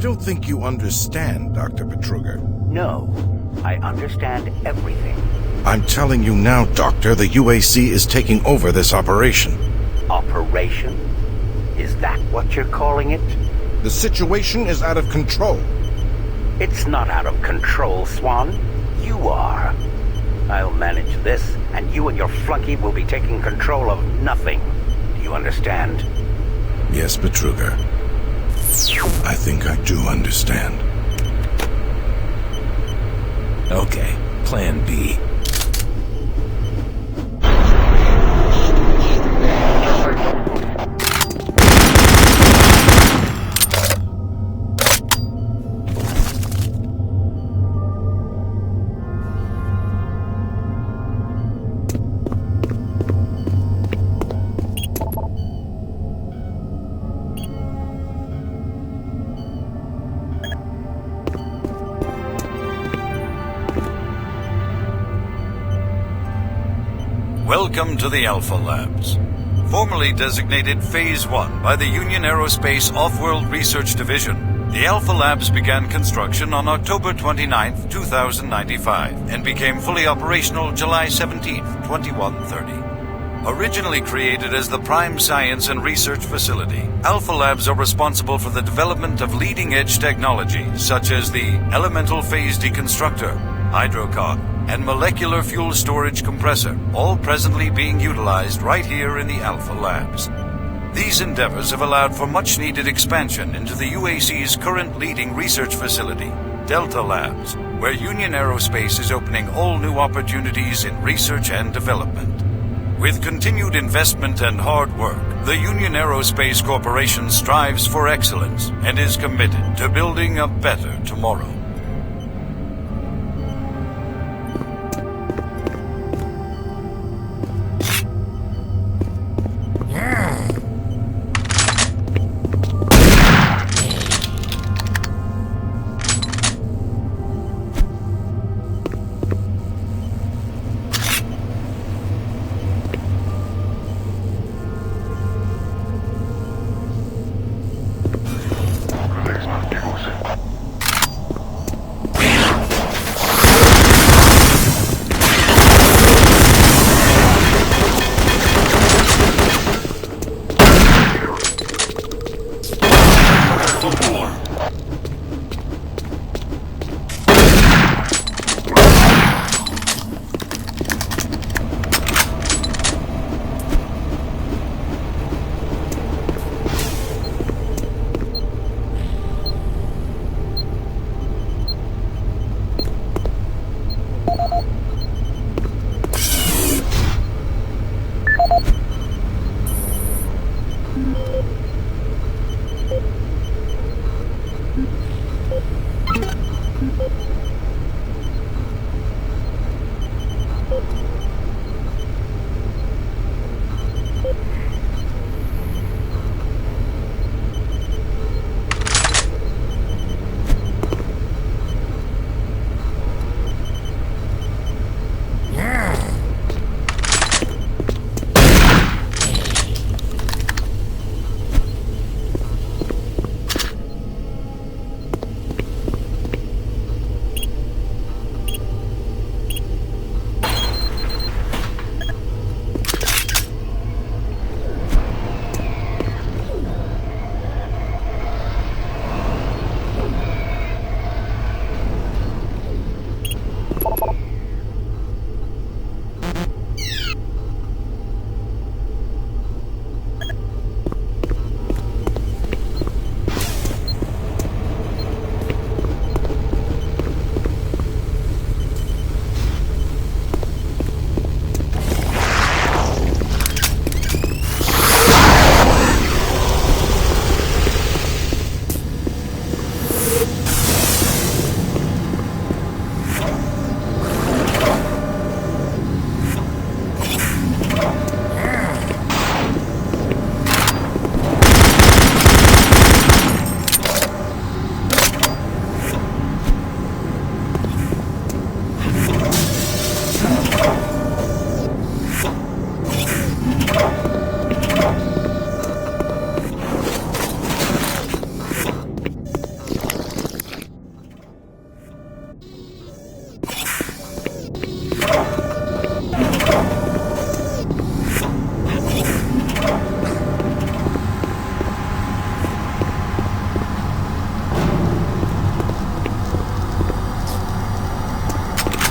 don't think you understand, Dr. Betruger. No, I understand everything. I'm telling you now, Doctor, the UAC is taking over this operation. Operation? Is that what you're calling it? The situation is out of control. It's not out of control, Swan. You are. I'll manage this, and you and your flunky will be taking control of nothing. Do you understand? Yes, Betruger. I think I do understand. Okay, Plan B. Welcome to the Alpha Labs. Formerly designated Phase 1 by the Union Aerospace Off-World Research Division, the Alpha Labs began construction on October 29, 2095, and became fully operational July 17, 2130. Originally created as the prime science and research facility, Alpha Labs are responsible for the development of leading-edge technology such as the elemental phase deconstructor, hydrocon, and molecular fuel storage compressor, all presently being utilized right here in the Alpha Labs. These endeavors have allowed for much-needed expansion into the UAC's current leading research facility, Delta Labs, where Union Aerospace is opening all new opportunities in research and development. With continued investment and hard work, the Union Aerospace Corporation strives for excellence and is committed to building a better tomorrow.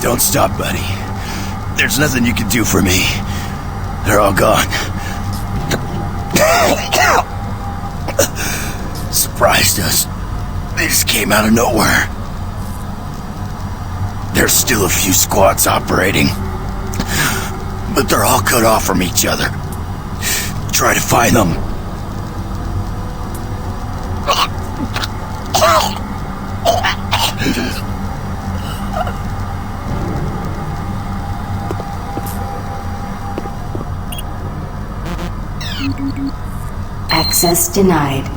Don't stop, buddy. There's nothing you can do for me. They're all gone. Surprised us. They just came out of nowhere. There's still a few squads operating, but they're all cut off from each other. Try to find them. Access denied.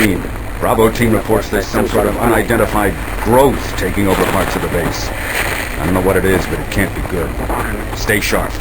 Marine. Bravo team reports there's some sort of unidentified growth taking over parts of the base. I don't know what it is, but it can't be good. Stay sharp.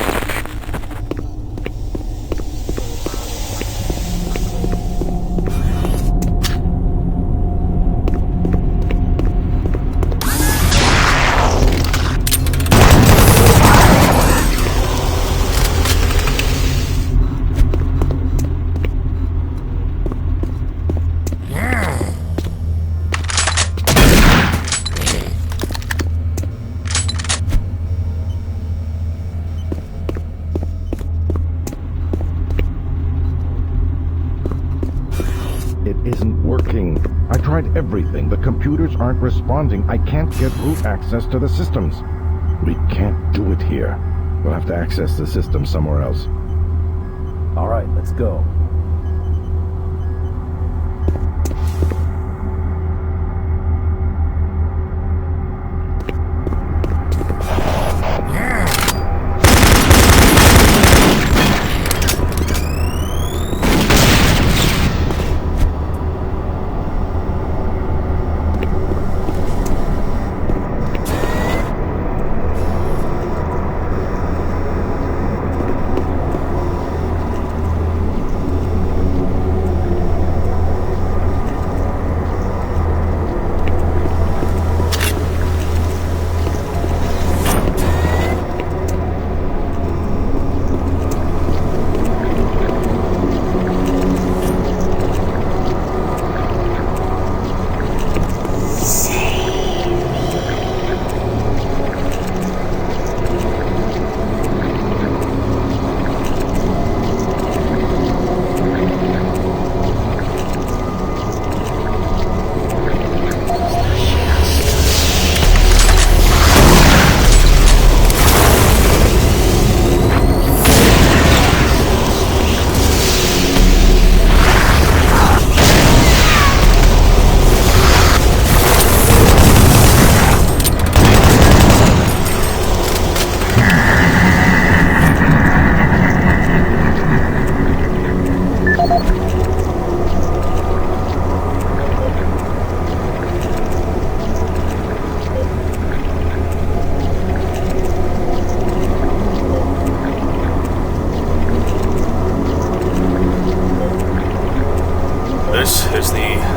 Everything. The computers aren't responding. I can't get root access to the systems. We can't do it here. We'll have to access the system somewhere else. All right, let's go.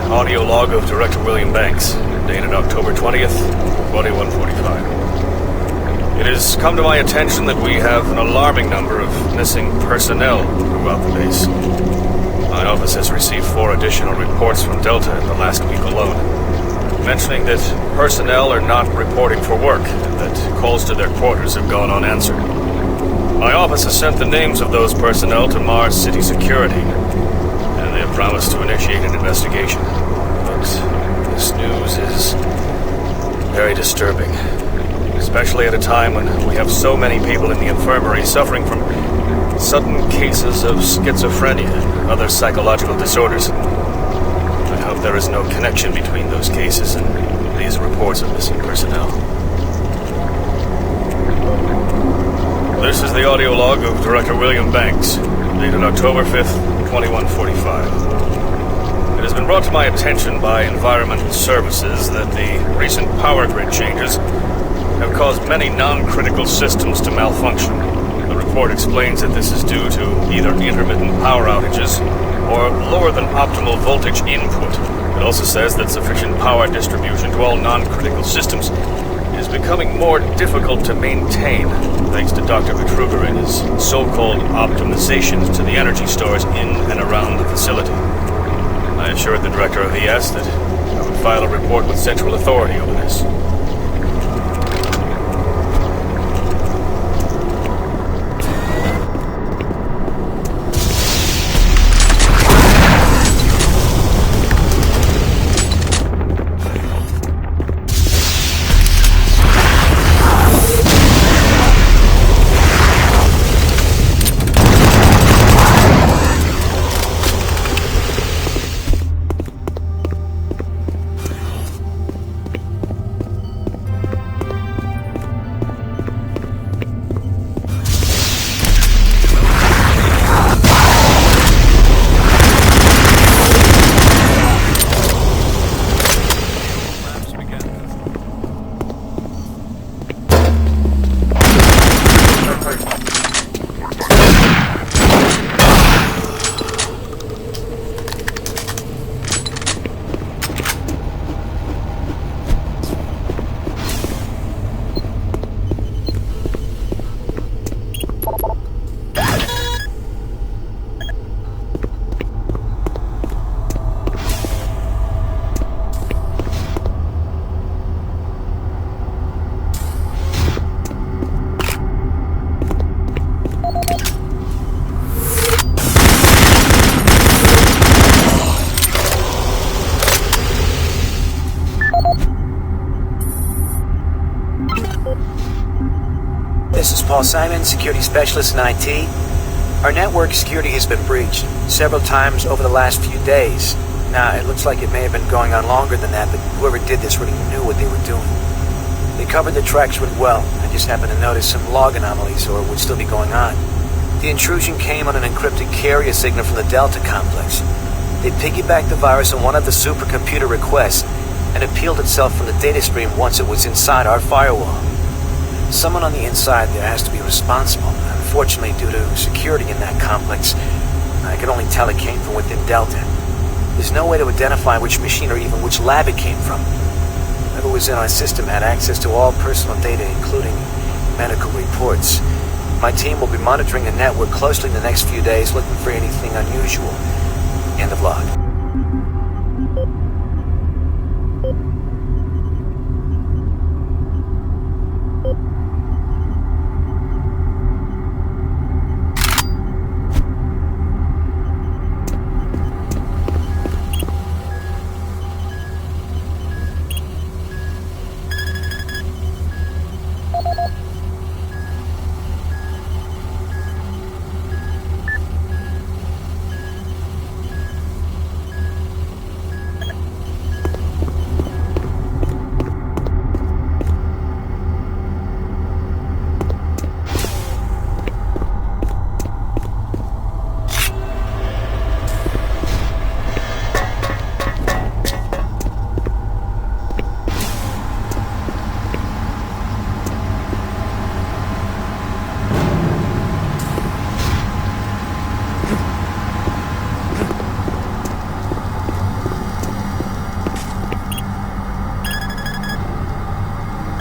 Audio log of Director William Banks, dated October 20th, 2145. It has come to my attention that we have an alarming number of missing personnel throughout the base. My office has received 4 additional reports from Delta in the last week alone, mentioning that personnel are not reporting for work and that calls to their quarters have gone unanswered. My office has sent the names of those personnel to Mars City Security, and they have promised to initiate an investigation. But this news is very disturbing, especially at a time when we have so many people in the infirmary suffering from sudden cases of schizophrenia and other psychological disorders. I hope there is no connection between those cases and these reports of missing personnel. This is the audio log of Director William Banks, dated October 5th, 2145. It has been brought to my attention by Environmental Services that the recent power grid changes have caused many non-critical systems to malfunction. The report explains that this is due to either intermittent power outages or lower than optimal voltage input. It also says that sufficient power distribution to all non-critical systems is becoming more difficult to maintain, thanks to Dr. Vitruger and his so-called optimizations to the energy stores in and around the facility. I assured the director of ES that I would file a report with Central Authority over this. Paul Simon, security specialist in IT. Our network security has been breached several times over the last few days. Now, it looks like it may have been going on longer than that, but whoever did this really knew what they were doing. They covered the tracks really well. I just happened to notice some log anomalies, or would still be going on. The intrusion came on an encrypted carrier signal from the Delta complex. They piggybacked the virus on one of the supercomputer requests and it peeled itself from the data stream once it was inside our firewall. Someone on the inside there has to be responsible. Unfortunately, due to security in that complex, I can only tell it came from within Delta. There's no way to identify which machine or even which lab it came from. Whoever was in our system had access to all personal data, including medical reports. My team will be monitoring the network closely in the next few days, looking for anything unusual. End of log.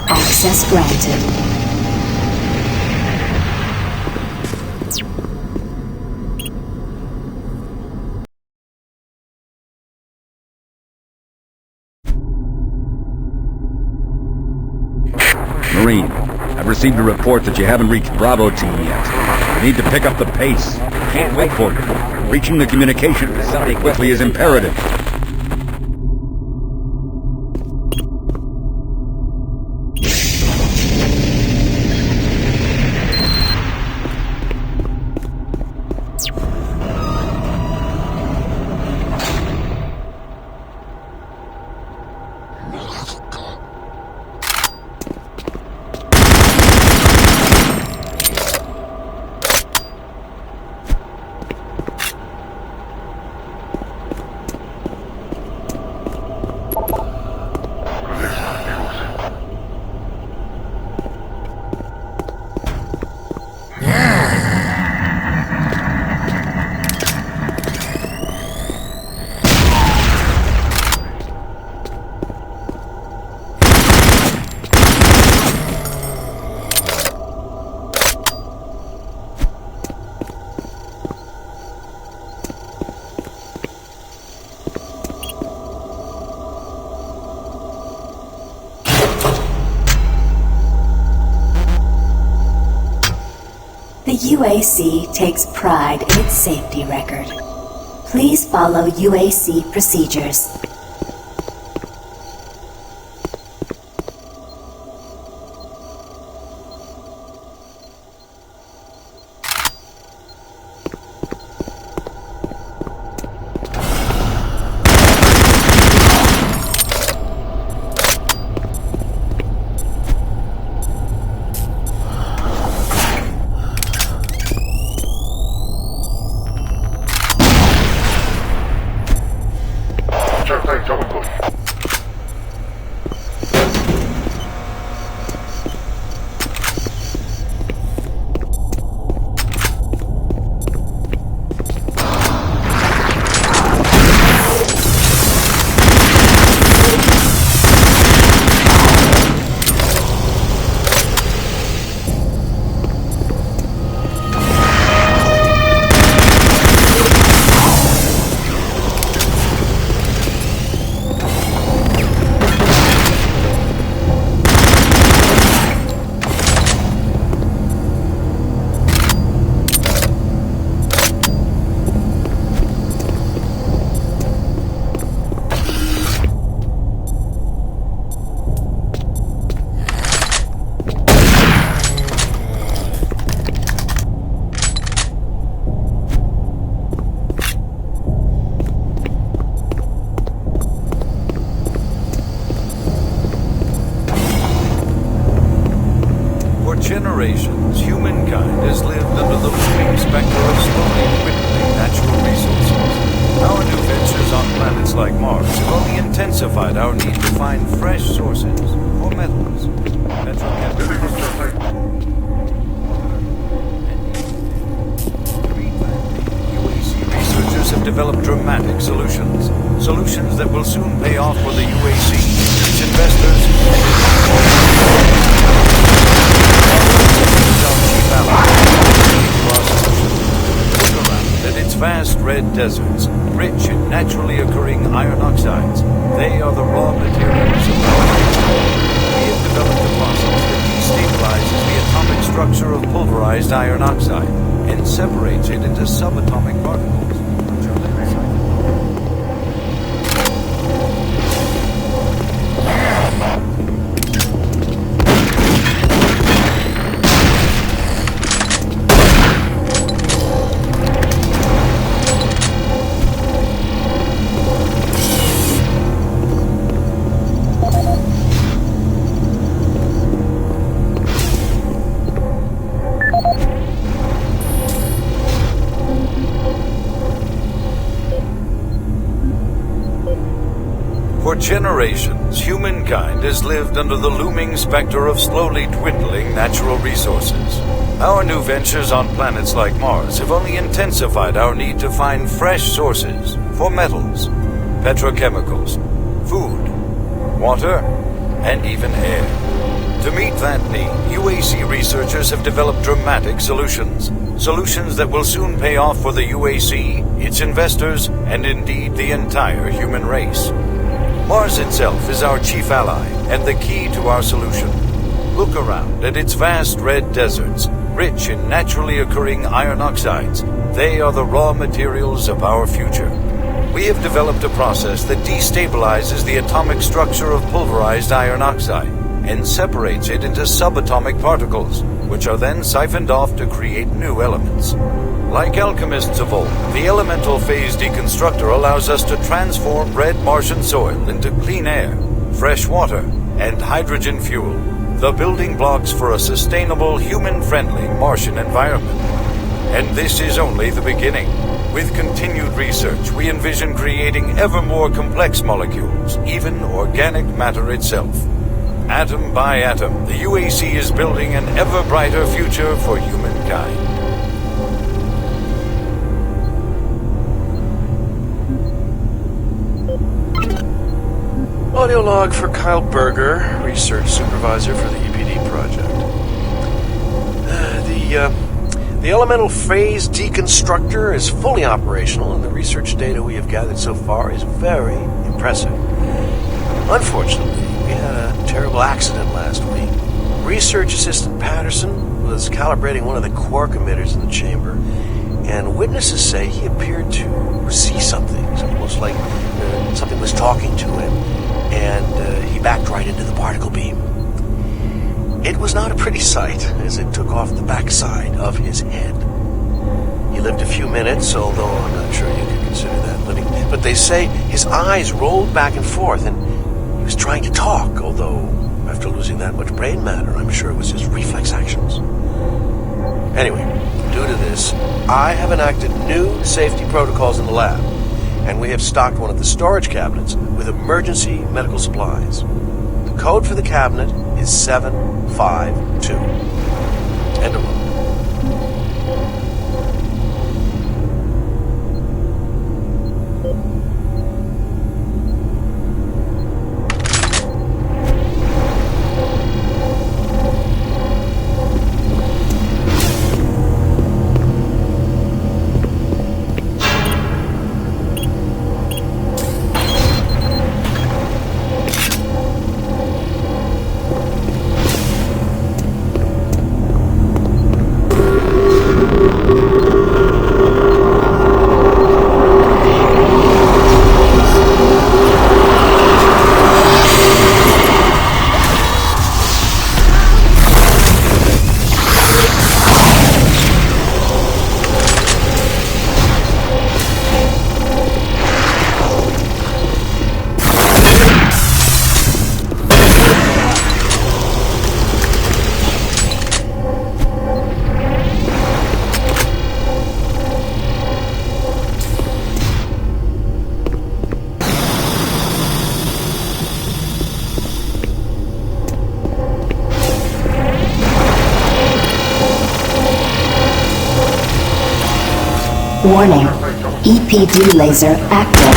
Access granted. Marine, I've received a report that you haven't reached Bravo team yet. You need to pick up the pace. Can't wait for you. Reaching the communication facility quickly is imperative. The UAC takes pride in its safety record. Please follow UAC procedures. generations, humankind has lived under the looming specter of slowly dwindling natural resources. Our new ventures on planets like Mars have only intensified our need to find fresh sources for metals, UAC researchers have developed dramatic solutions. Solutions that will soon pay off for the UAC, its investors, Look around at its vast red deserts, rich in naturally occurring iron oxides. They are the raw materials of our future. We have developed a process that destabilizes the atomic structure of pulverized iron oxide and separates it into subatomic particles. For generations, humankind has lived under the looming specter of slowly dwindling natural resources. Our new ventures on planets like Mars have only intensified our need to find fresh sources for metals, petrochemicals, food, water, and even air. To meet that need, UAC researchers have developed dramatic solutions. Solutions that will soon pay off for the UAC, its investors, and indeed the entire human race. Mars itself is our chief ally and the key to our solution. Look around at its vast red deserts, rich in naturally occurring iron oxides. They are the raw materials of our future. We have developed a process that destabilizes the atomic structure of pulverized iron oxide and separates it into subatomic particles, which are then siphoned off to create new elements. Like alchemists of old, the elemental phase deconstructor allows us to transform red Martian soil into clean air, fresh water, and hydrogen fuel, the building blocks for a sustainable, human-friendly Martian environment. And this is only the beginning. With continued research, we envision creating ever more complex molecules, even organic matter itself. Atom by atom, the UAC is building an ever brighter future for humankind. Audio log for Kyle Berger, research supervisor for the EPD project. The elemental phase deconstructor is fully operational, and the research data we have gathered so far is very impressive. Unfortunately, we had a terrible accident last week. Research assistant Patterson was calibrating one of the quark emitters in the chamber, and witnesses say he appeared to see something. It's almost like something was talking to him, and he backed right into the particle beam. It was not a pretty sight, as it took off the backside of his head. He lived a few minutes, although I'm not sure you could consider that living. But they say his eyes rolled back and forth, and he was trying to talk, although after losing that much brain matter, I'm sure it was his reflex actions. Anyway, due to this, I have enacted new safety protocols in the lab, and we have stocked one of the storage cabinets with emergency medical supplies. The code for the cabinet is 752. End of room. Warning. EPD laser active.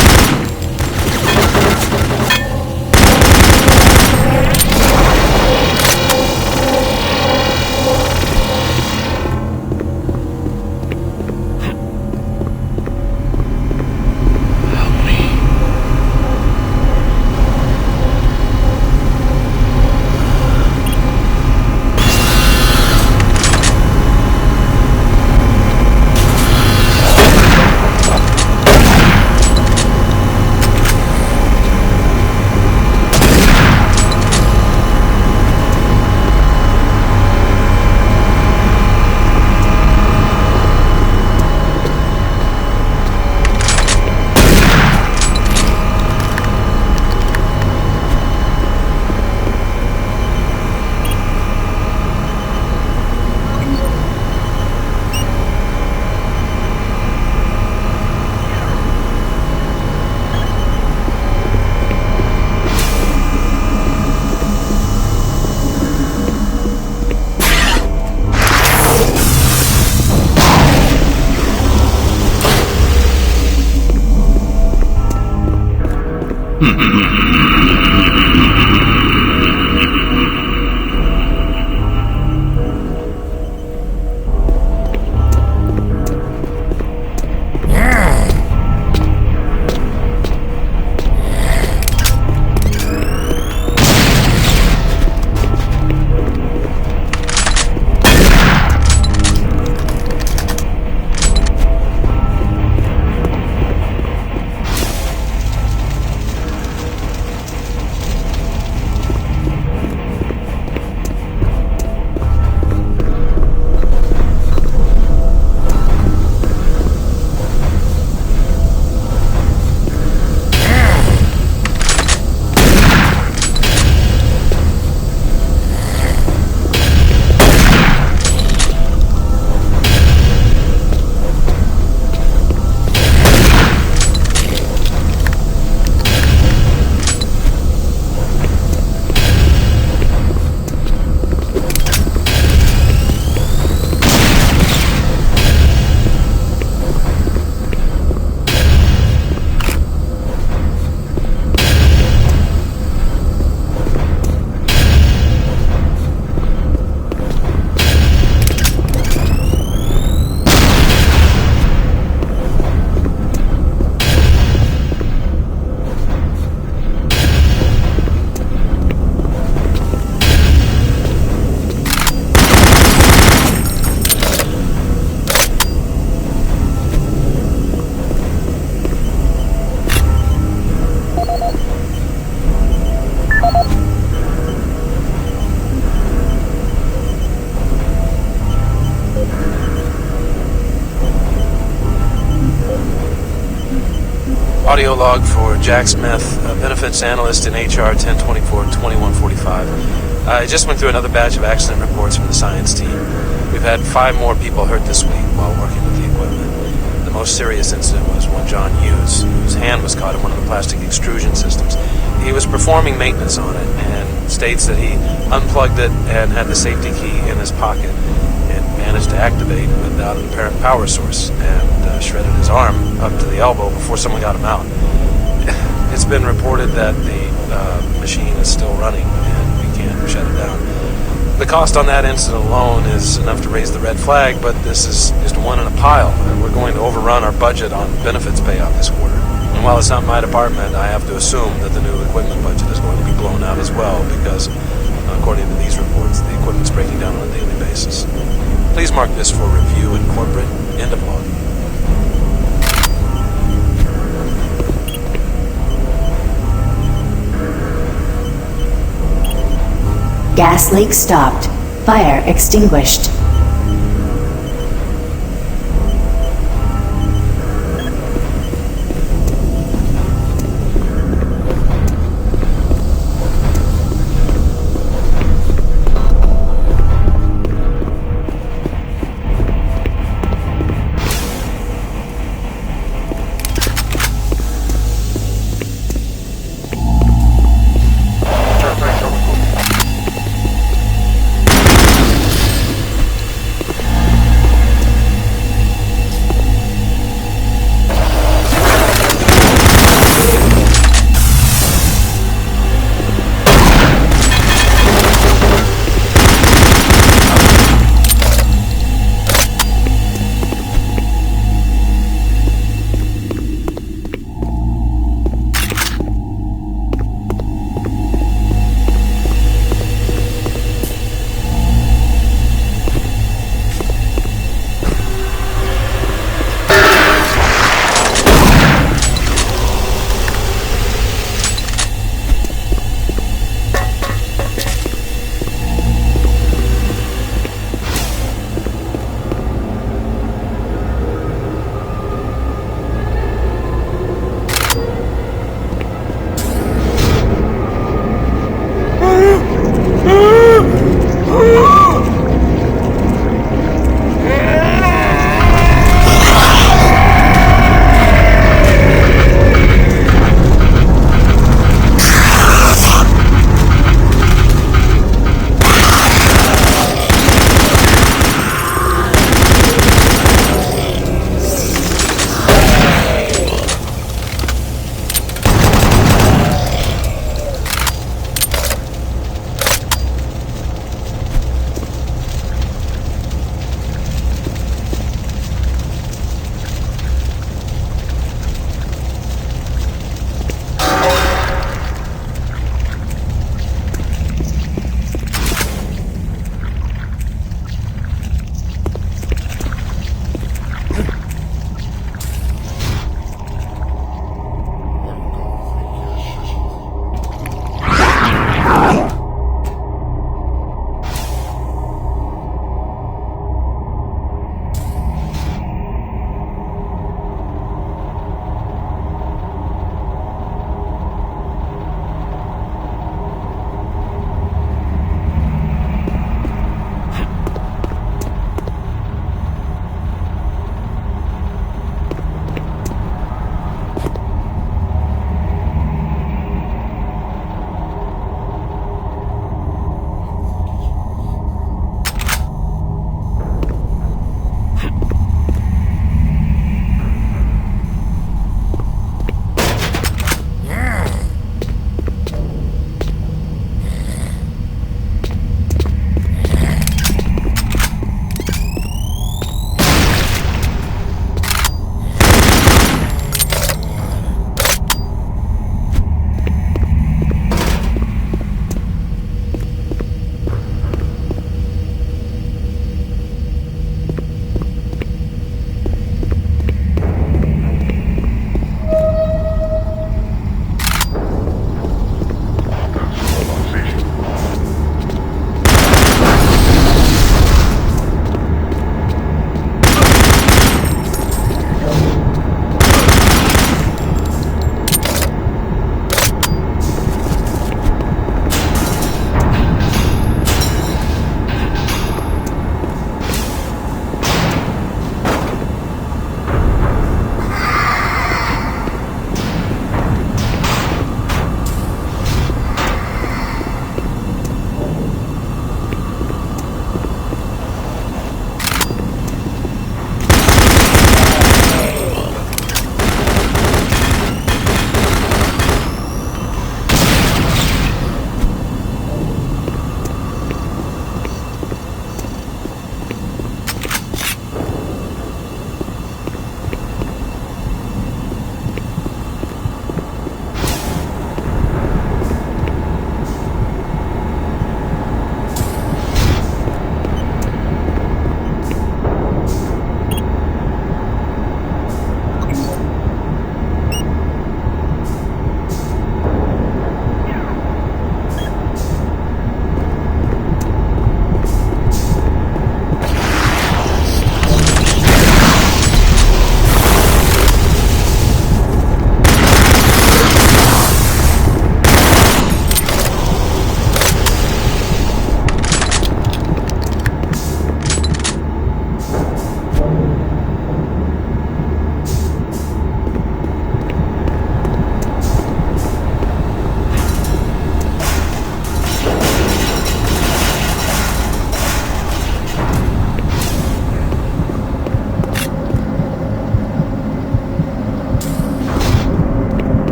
Audio log for Jack Smith, benefits analyst in HR 1024-2145. I just went through another batch of accident reports from the science team. We've had 5 more people hurt this week while working with the equipment. The most serious incident was one John Hughes, whose hand was caught in one of the plastic extrusion systems. He was performing maintenance on it and states that he unplugged it and had the safety key in his pocket and managed to activate without an apparent power source and shredded his arm up to the elbow before someone got him out. It's been reported that the machine is still running and we can't shut it down. The cost on that incident alone is enough to raise the red flag, but this is just one in a pile. We're going to overrun our budget on benefits payout this quarter. And while it's not my department, I have to assume that the new equipment budget is going to be blown out as well, because according to these reports, the equipment's breaking down on a daily basis. Please mark this for review in corporate. End of log. Gas leak stopped. Fire extinguished.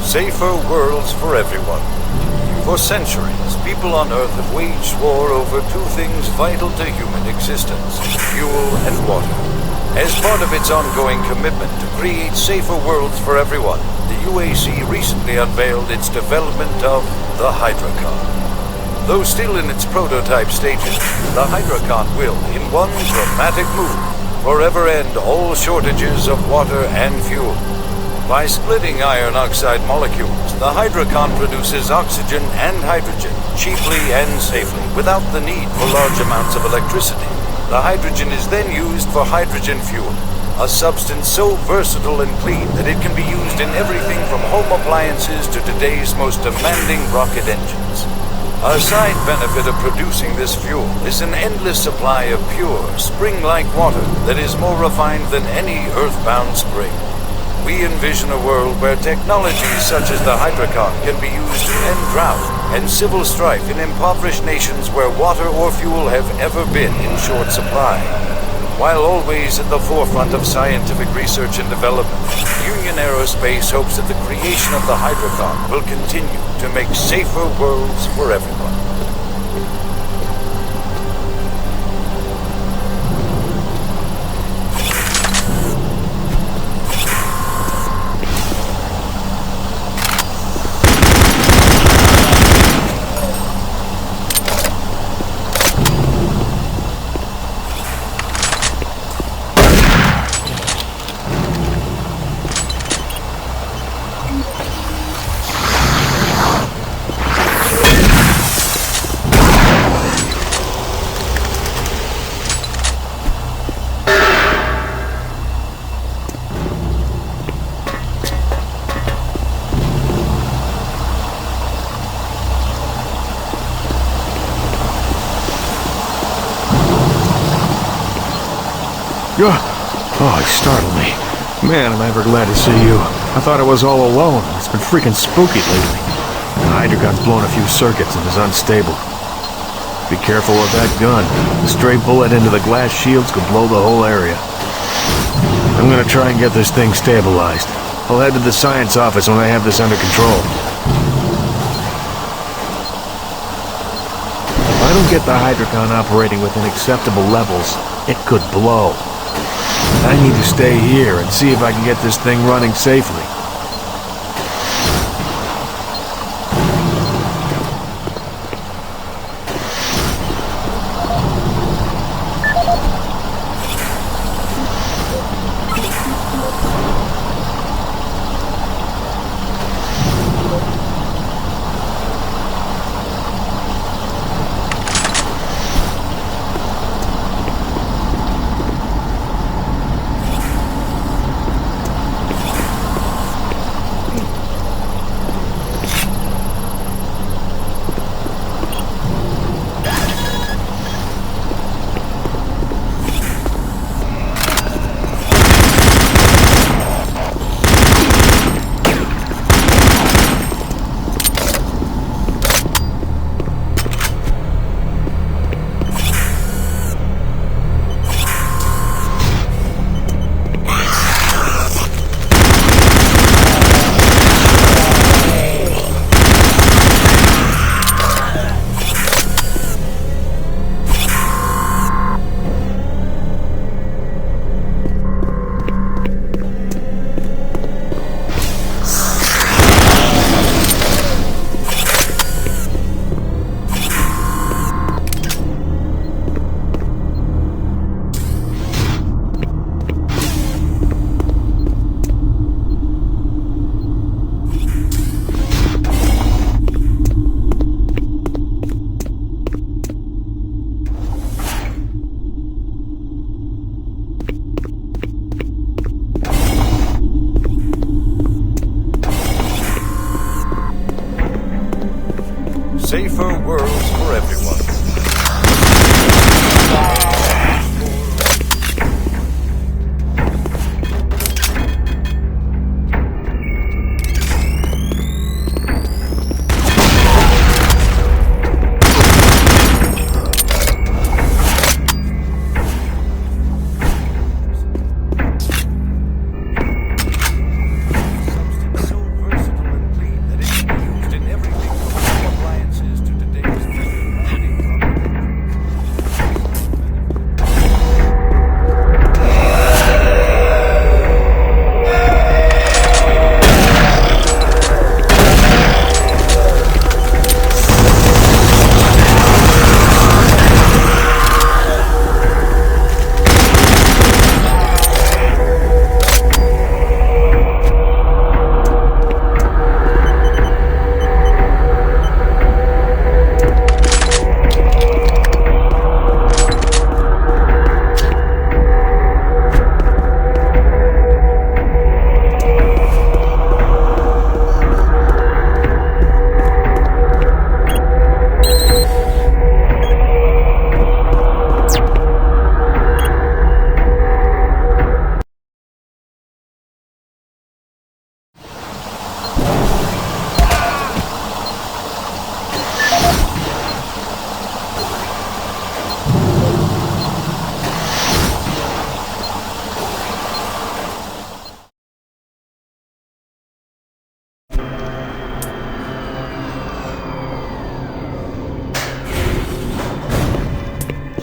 Safer worlds for everyone. For centuries, people on Earth have waged war over two things vital to human existence: fuel and water. As part of its ongoing commitment to create safer worlds for everyone, the UAC recently unveiled its development of the Hydrocon. Though still in its prototype stages, the Hydrocon will, in one dramatic move, forever end all shortages of water and fuel. By splitting iron oxide molecules, the Hydrocon produces oxygen and hydrogen cheaply and safely, without the need for large amounts of electricity. The hydrogen is then used for hydrogen fuel, a substance so versatile and clean that it can be used in everything from home appliances to today's most demanding rocket engines. A side benefit of producing this fuel is an endless supply of pure, spring-like water that is more refined than any earthbound spring. We envision a world where technologies such as the Hydrocon can be used to end drought and civil strife in impoverished nations where water or fuel have ever been in short supply. While always at the forefront of scientific research and development, Union Aerospace hopes that the creation of the Hydrocon will continue to make safer worlds for everyone. Oh, he startled me. Man, am I ever glad to see you. I thought I was all alone. It's been freaking spooky lately. The Hydrocon's blown a few circuits and is unstable. Be careful with that gun. A stray bullet into the glass shields could blow the whole area. I'm gonna try and get this thing stabilized. I'll head to the science office when I have this under control. If I don't get the Hydrocon operating within acceptable levels, it could blow. I need to stay here and see if I can get this thing running safely. Safer worlds for everyone. So versatile and clean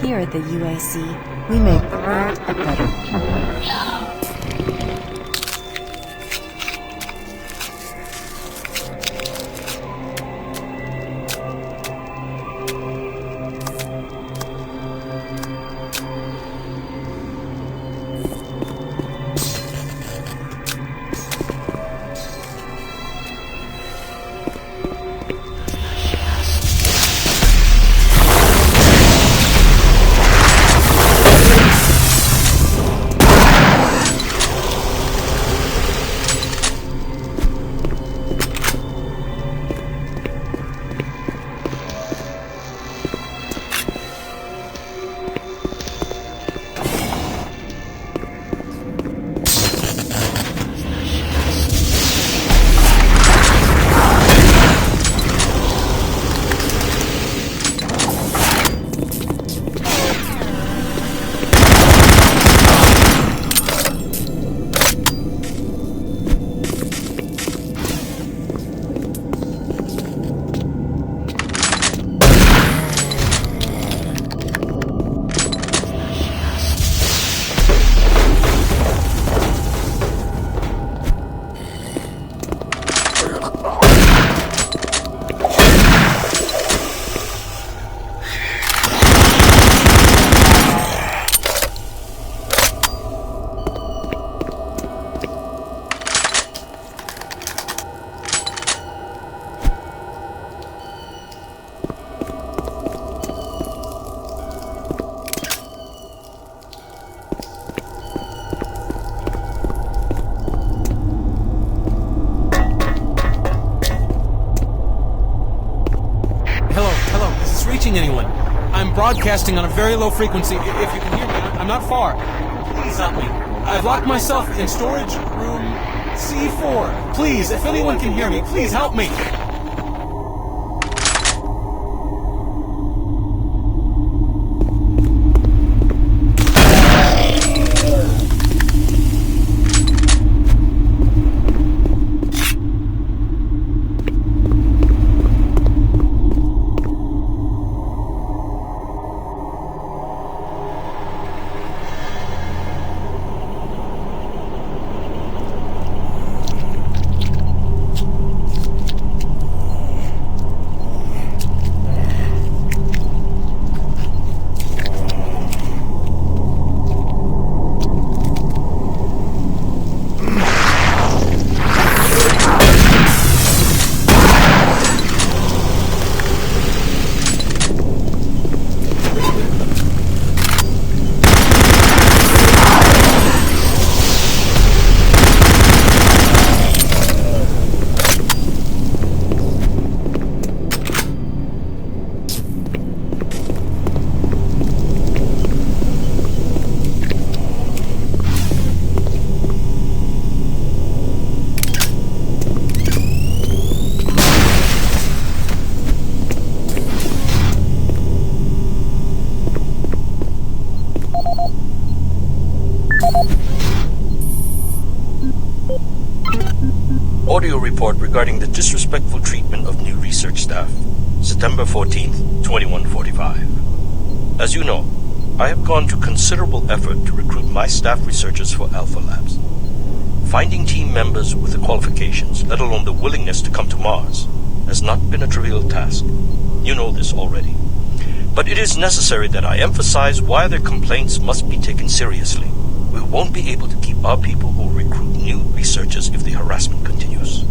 Here at the UAC, we make the world a better place. Anyone. I'm broadcasting on a very low frequency. If you can hear me, I'm not far. Please help me. I've locked myself in storage room C4. Please, if anyone can hear me, please help me. Audio report regarding the disrespectful treatment of new research staff. September 14th, 2145. As you know, I have gone to considerable effort to recruit my staff researchers for Alpha Labs. Finding team members with the qualifications, let alone the willingness to come to Mars, has not been a trivial task. You know this already. But it is necessary that I emphasize why their complaints must be taken seriously. We won't be able to keep our people who recruit new researchers if the harassment continues.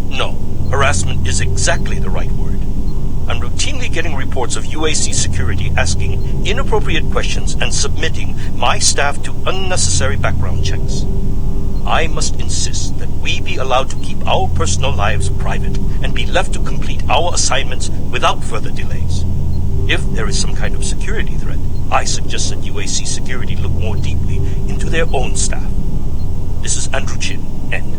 No, harassment is exactly the right word. I'm routinely getting reports of UAC security asking inappropriate questions and submitting my staff to unnecessary background checks. I must insist that we be allowed to keep our personal lives private and be left to complete our assignments without further delays. If there is some kind of security threat, I suggest that UAC security look more deeply into their own staff. This is Andrew Chin, end.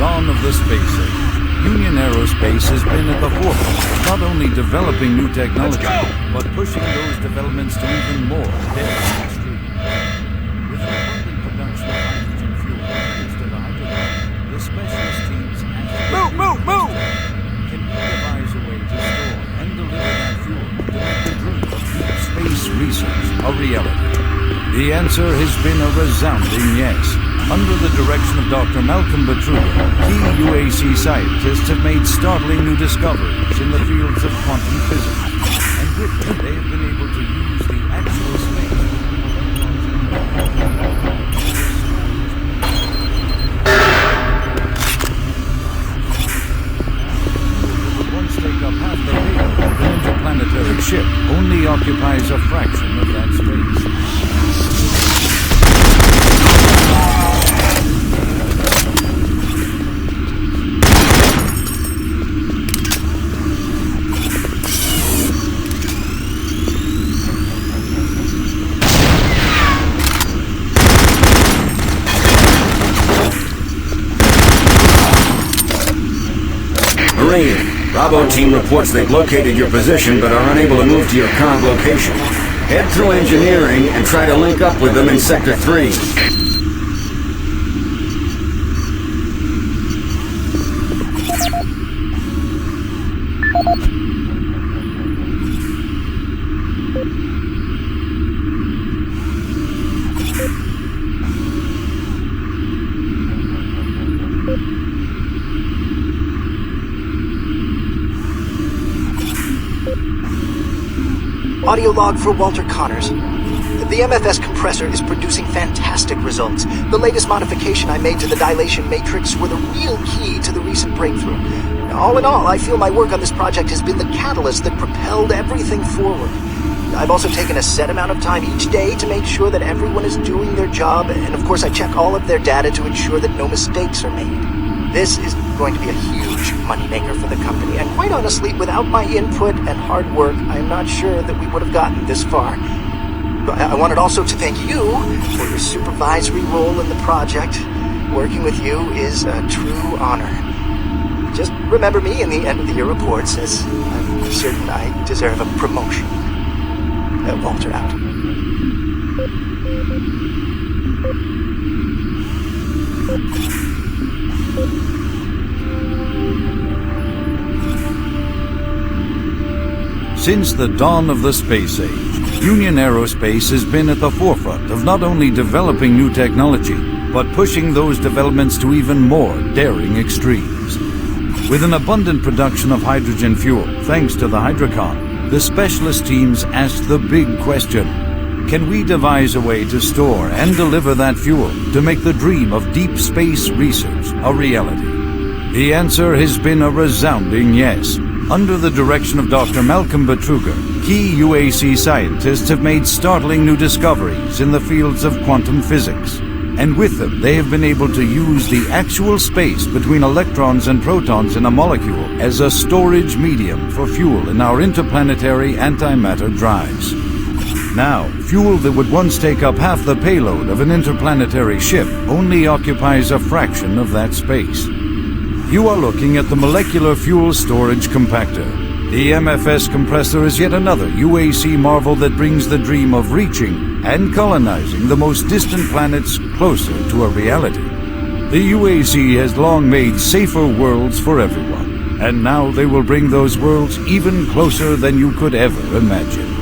dawn of the space age, Union Aerospace has been at the forefront, not only developing new technology, but pushing those developments to even more daring extremes. With an abundant production of hydrogen fuel thanks to the hydrogen, the specialist teams move! Can you devise a way to store and deliver that fuel to make the dream of deep space research a reality? The answer has been a resounding yes. Under the direction of Dr. Malcolm Betruger, key UAC scientists have made startling new discoveries in the fields of quantum physics, and with them they have been able to use the actual space. Once take up half the payload of an interplanetary ship, only occupies a fraction of that space. Bravo team reports they've located your position but are unable to move to your current location. Head through engineering and try to link up with them in Sector 3. Audio log for Walter Connors. The MFS compressor is producing fantastic results. The latest modification I made to the dilation matrix were the real key to the recent breakthrough. All in all, I feel my work on this project has been the catalyst that propelled everything forward. I've also taken a set amount of time each day to make sure that everyone is doing their job, and of course I check all of their data to ensure that no mistakes are made. This is going to be a huge moneymaker for the company, and quite honestly, without my input and hard work, I am not sure that we would have gotten this far. I wanted also to thank you for your supervisory role in the project. Working with you is a true honor. Just remember me in the end of the year reports, as I'm certain I deserve a promotion. Walter out. Since the dawn of the space age, Union Aerospace has been at the forefront of not only developing new technology, but pushing those developments to even more daring extremes. With an abundant production of hydrogen fuel, thanks to the Hydrocon, the specialist teams asked the big question: can we devise a way to store and deliver that fuel to make the dream of deep space research a reality? The answer has been a resounding yes. Under the direction of Dr. Malcolm Betruger, key UAC scientists have made startling new discoveries in the fields of quantum physics. And with them, they have been able to use the actual space between electrons and protons in a molecule as a storage medium for fuel in our interplanetary antimatter drives. Now, fuel that would once take up half the payload of an interplanetary ship only occupies a fraction of that space. You are looking at the Molecular Fuel Storage Compactor. The MFS compressor is yet another UAC marvel that brings the dream of reaching and colonizing the most distant planets closer to a reality. The UAC has long made safer worlds for everyone, and now they will bring those worlds even closer than you could ever imagine.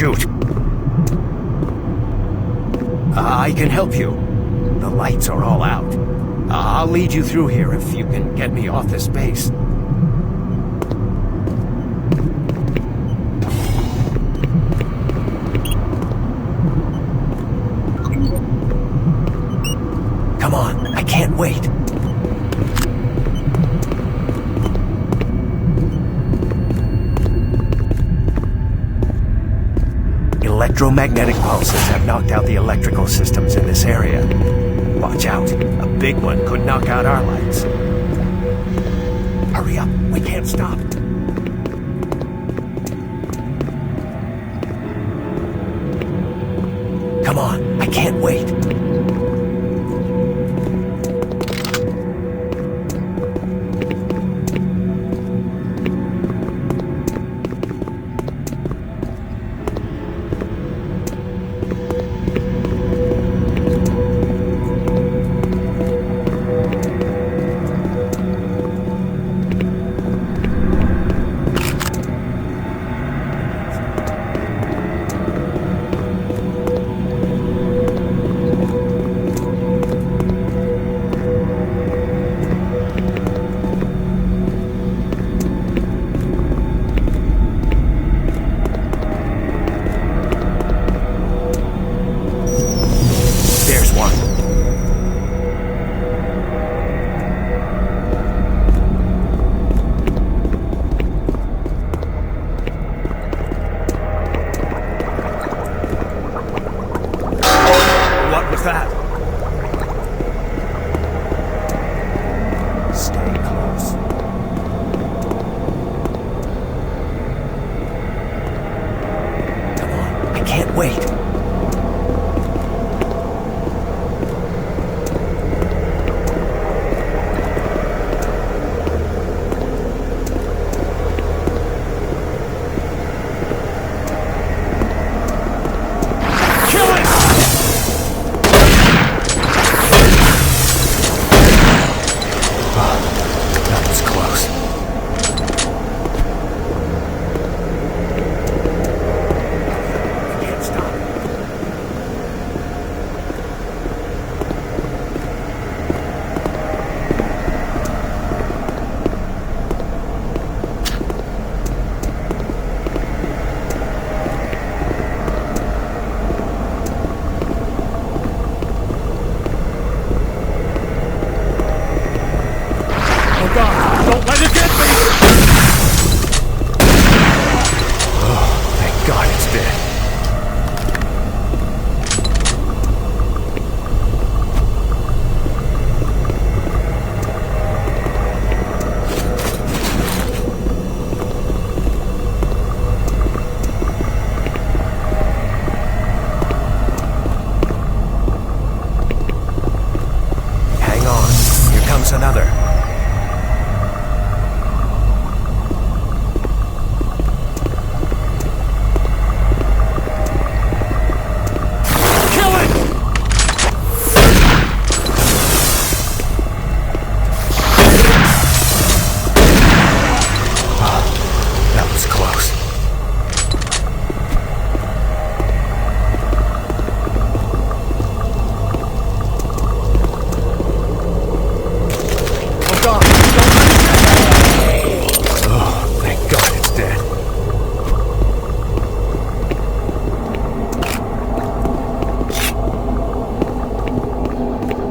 shoot. I can help you. The lights are all out. I'll lead you through here if you can get me off this base. Come on, I can't wait. Electromagnetic pulses have knocked out the electrical systems in this area. Watch out, a big one could knock out our lights. Hurry up, we can't stop. Come on, I can't wait.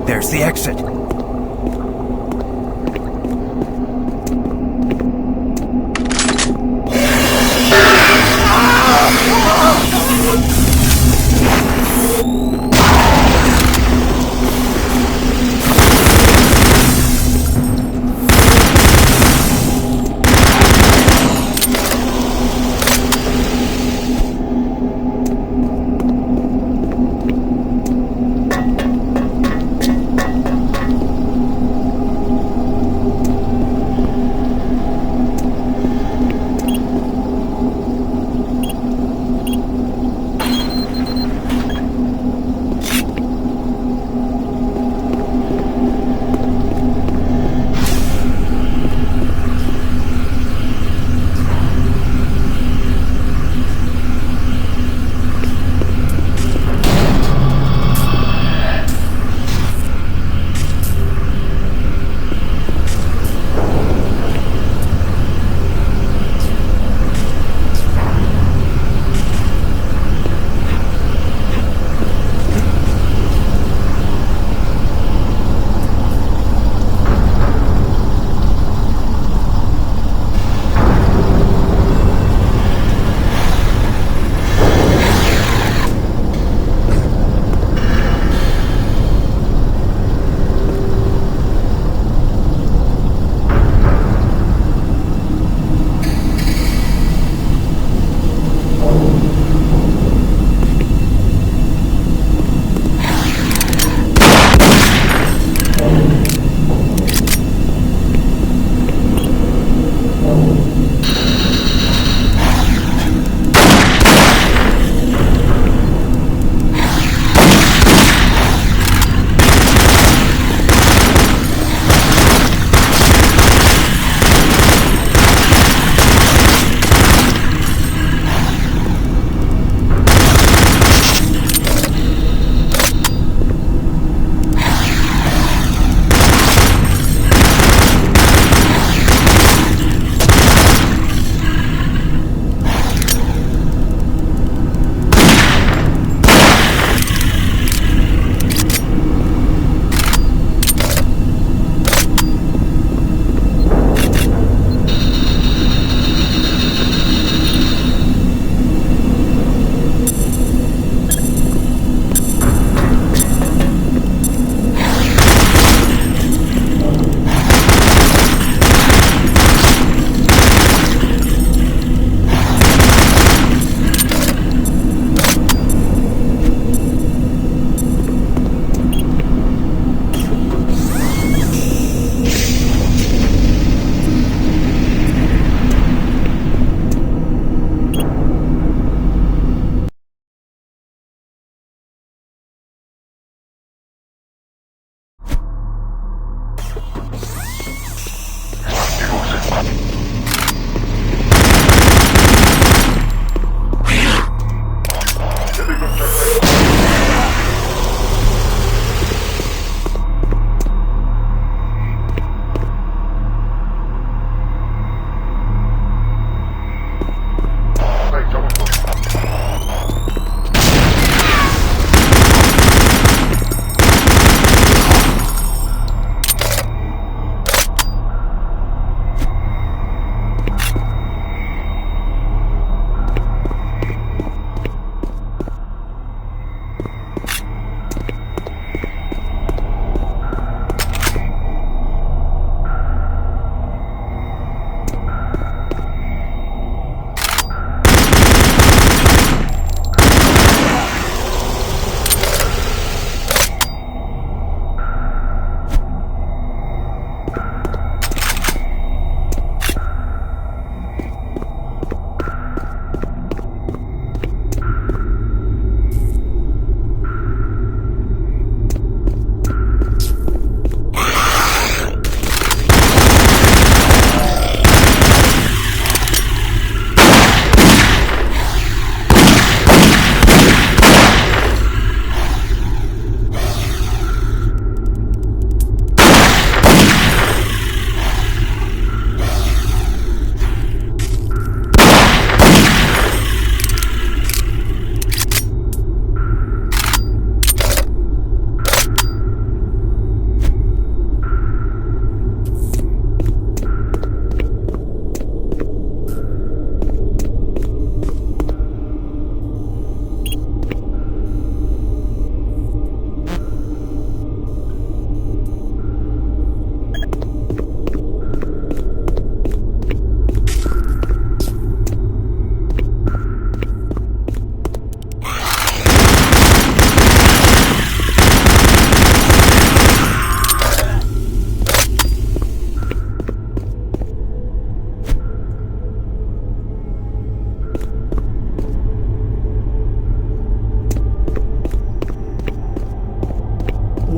There's the exit.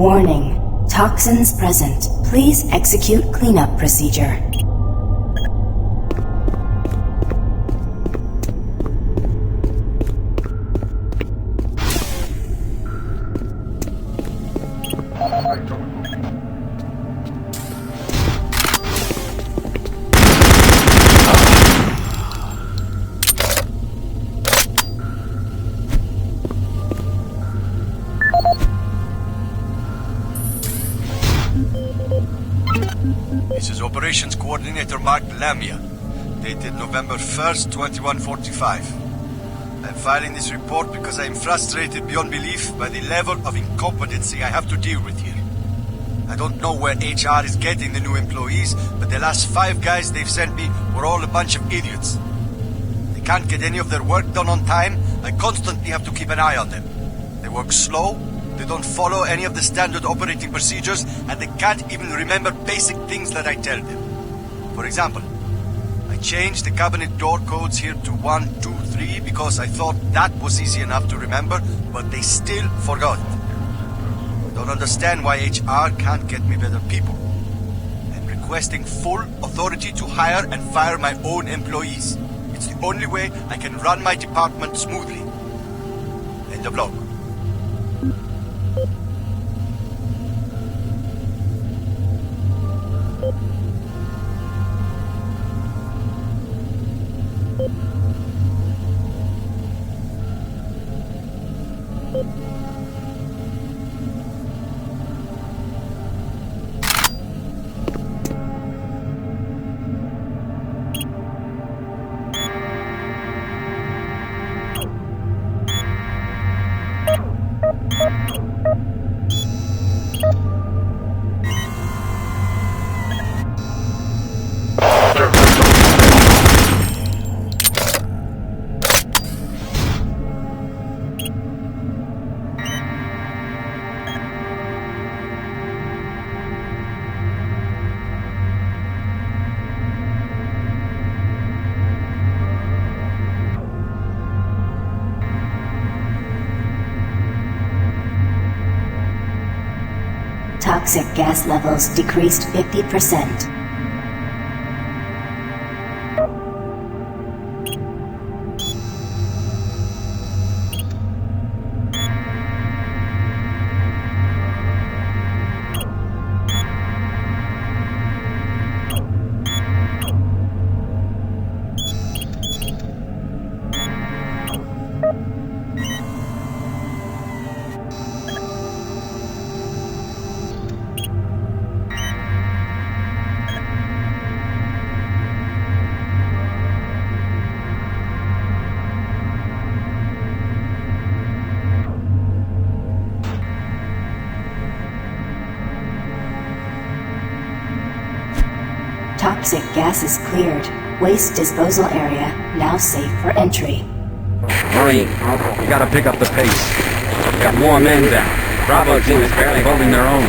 Warning. Toxins present. Please execute cleanup procedure. This is Operations Coordinator Mark Lamia, dated November 1st, 2145. I'm filing this report because I am frustrated beyond belief by the level of incompetency I have to deal with here. I don't know where HR is getting the new employees, but the last 5 guys they've sent me were all a bunch of idiots. They can't get any of their work done on time. I constantly have to keep an eye on them. They work slow, they don't follow any of the standard operating procedures, and they can't even remember basic things that I tell them. For example, I changed the cabinet door codes here to 1, 2, 3 because I thought that was easy enough to remember, but they still forgot it. I don't understand why HR can't get me better people. I'm requesting full authority to hire and fire my own employees. It's the only way I can run my department smoothly. End of log. Toxic gas levels decreased 50%. Toxic gases cleared. Waste disposal area now safe for entry. Marine, you gotta pick up the pace. We got more men down. Bravo team is barely holding their own.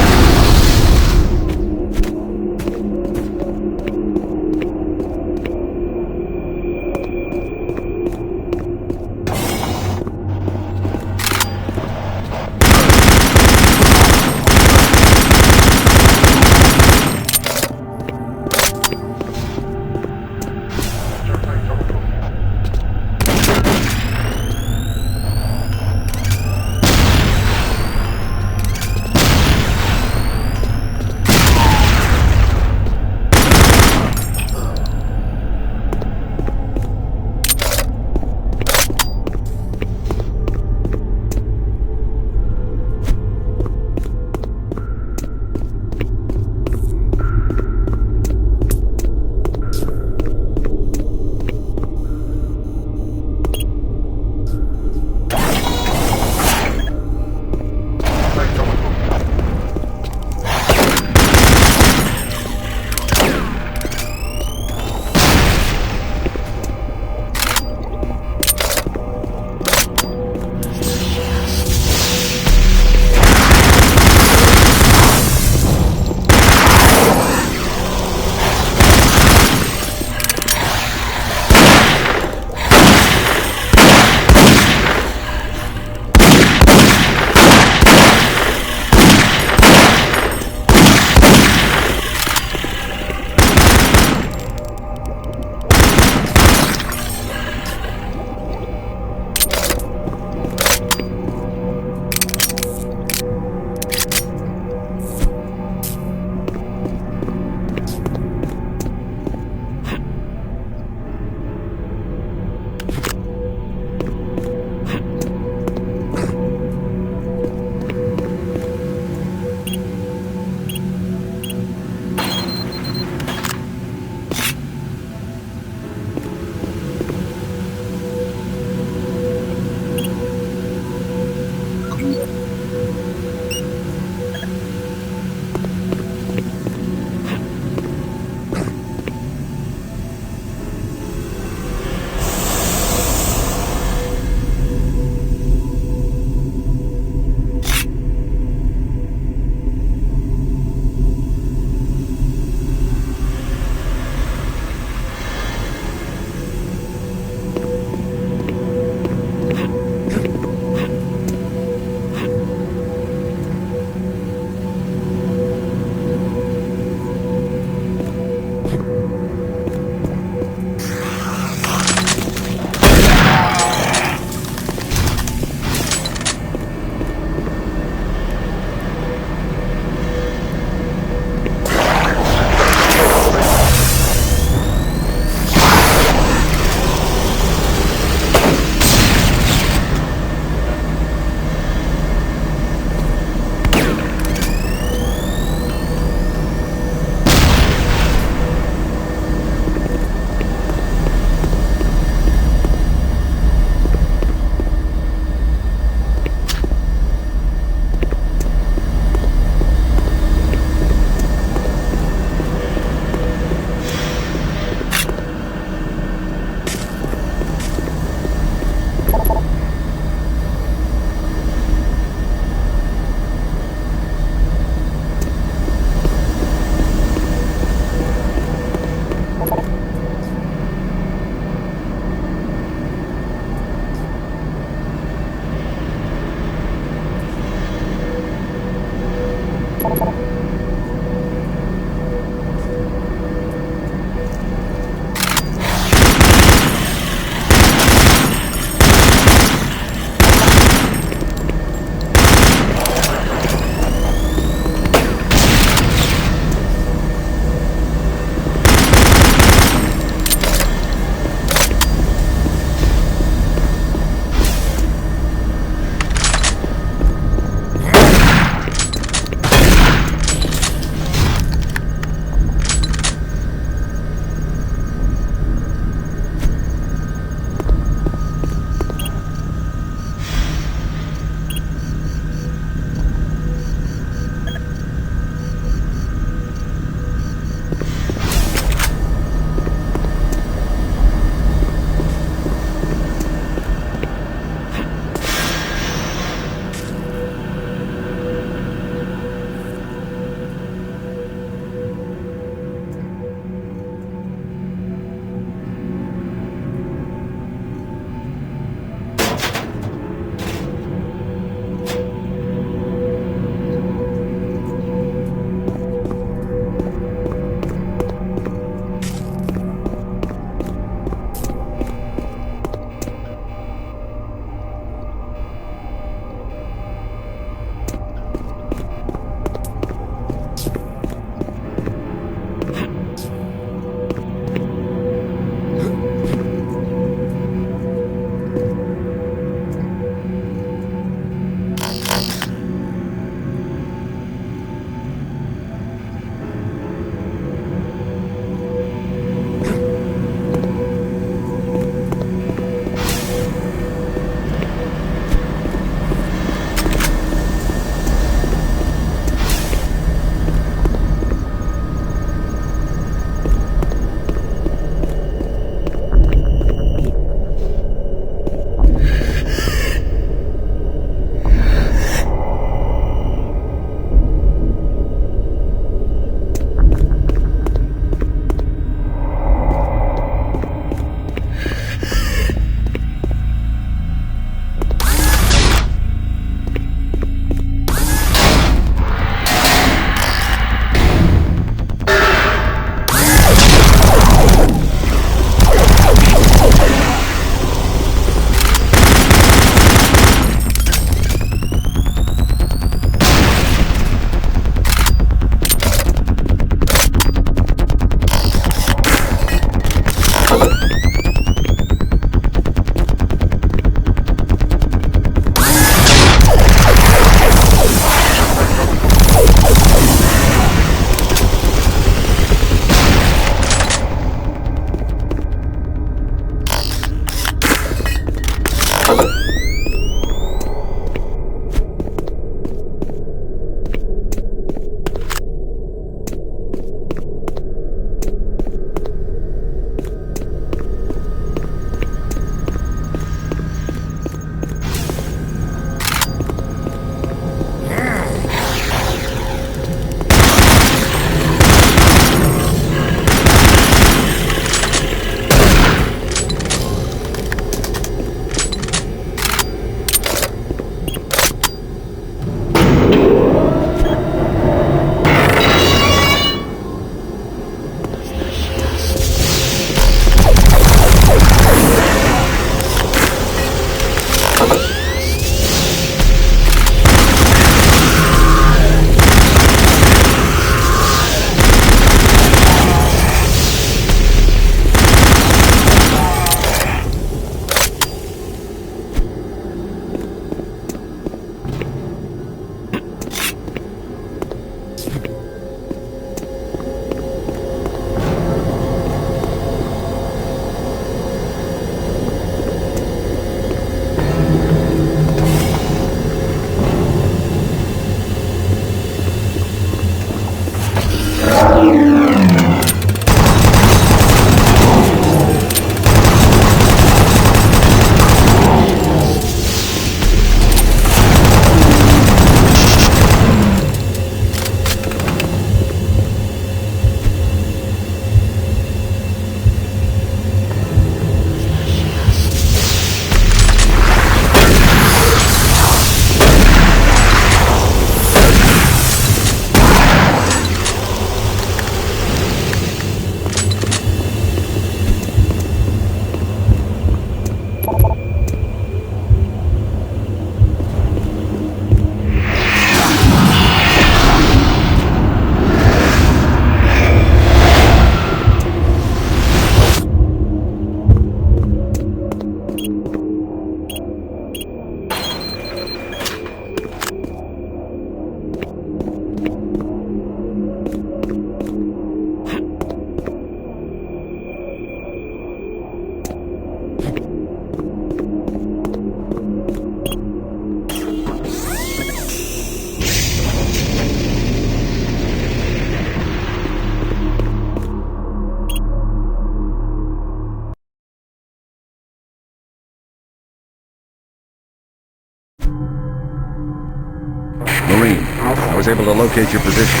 Marine, I was able to locate your position.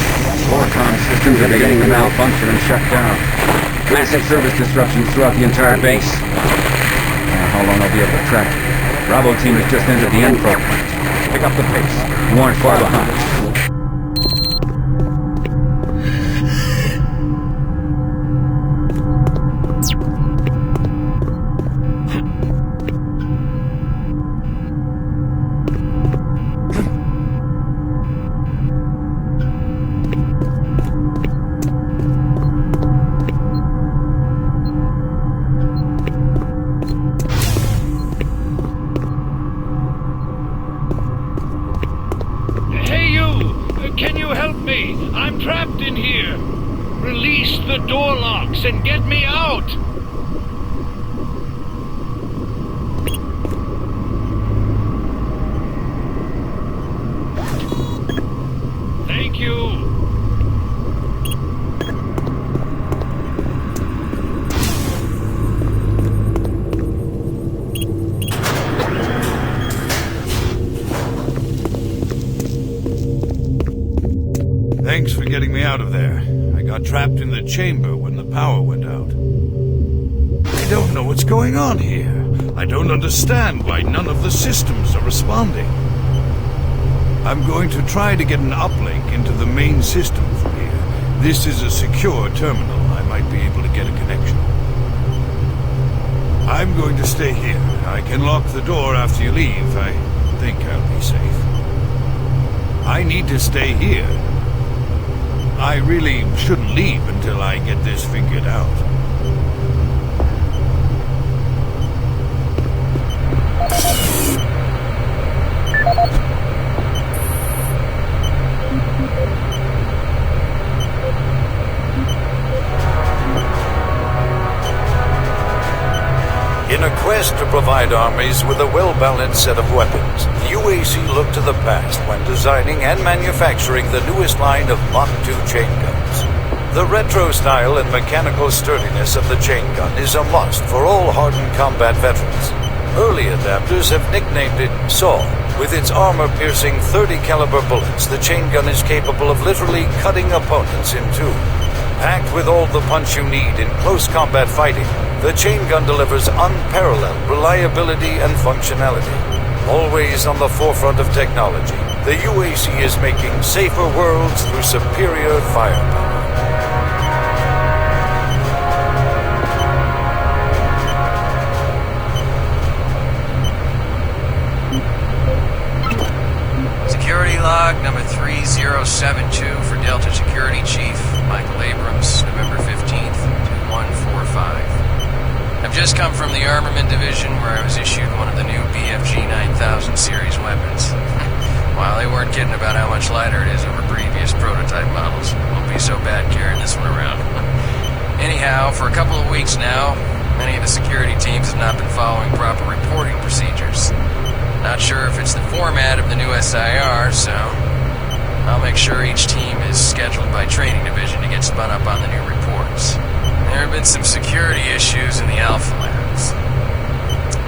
Forecom systems are beginning to malfunction and shut down. Massive service disruptions throughout the entire base. I don't know how long I'll be able to track you. Bravo team has just entered the Enpro Plant. Pick up the pace. You aren't far behind. And get me out! Thank you! Thanks for getting me out of there. I got trapped in the chamber when the power went out. I don't know what's going on here. I don't understand why none of the systems are responding. I'm going to try to get an uplink into the main system from here. This is a secure terminal. I might be able to get a connection. I'm going to stay here. I can lock the door after you leave. I think I'll be safe. I need to stay here. I really shouldn't leave until I get this figured out. In a quest to provide armies with a well-balanced set of weapons, the UAC looked to the past when designing and manufacturing the newest line of Mach 2 chain guns. The retro style and mechanical sturdiness of the chain gun is a must for all hardened combat veterans. Early adapters have nicknamed it SAW. With its armor-piercing 30-caliber bullets, the chain gun is capable of literally cutting opponents in two. Packed with all the punch you need in close combat fighting, the chain gun delivers unparalleled reliability and functionality. Always on the forefront of technology, the UAC is making safer worlds through superior firepower. Security log number 3072 for Delta Security Chief Michael Abrams, November 15th, 2145. I've just come from the Armament Division where I was issued one of the new BFG 9000 series weapons. While they weren't kidding about how much lighter it is over previous prototype models, won't be so bad carrying this one around. Anyhow, for a couple of weeks now, many of the security teams have not been following proper reporting procedures. Not sure if it's the format of the new SIR, so I'll make sure each team is scheduled by training division to get spun up on the new reports. There have been some security issues in the Alpha Labs.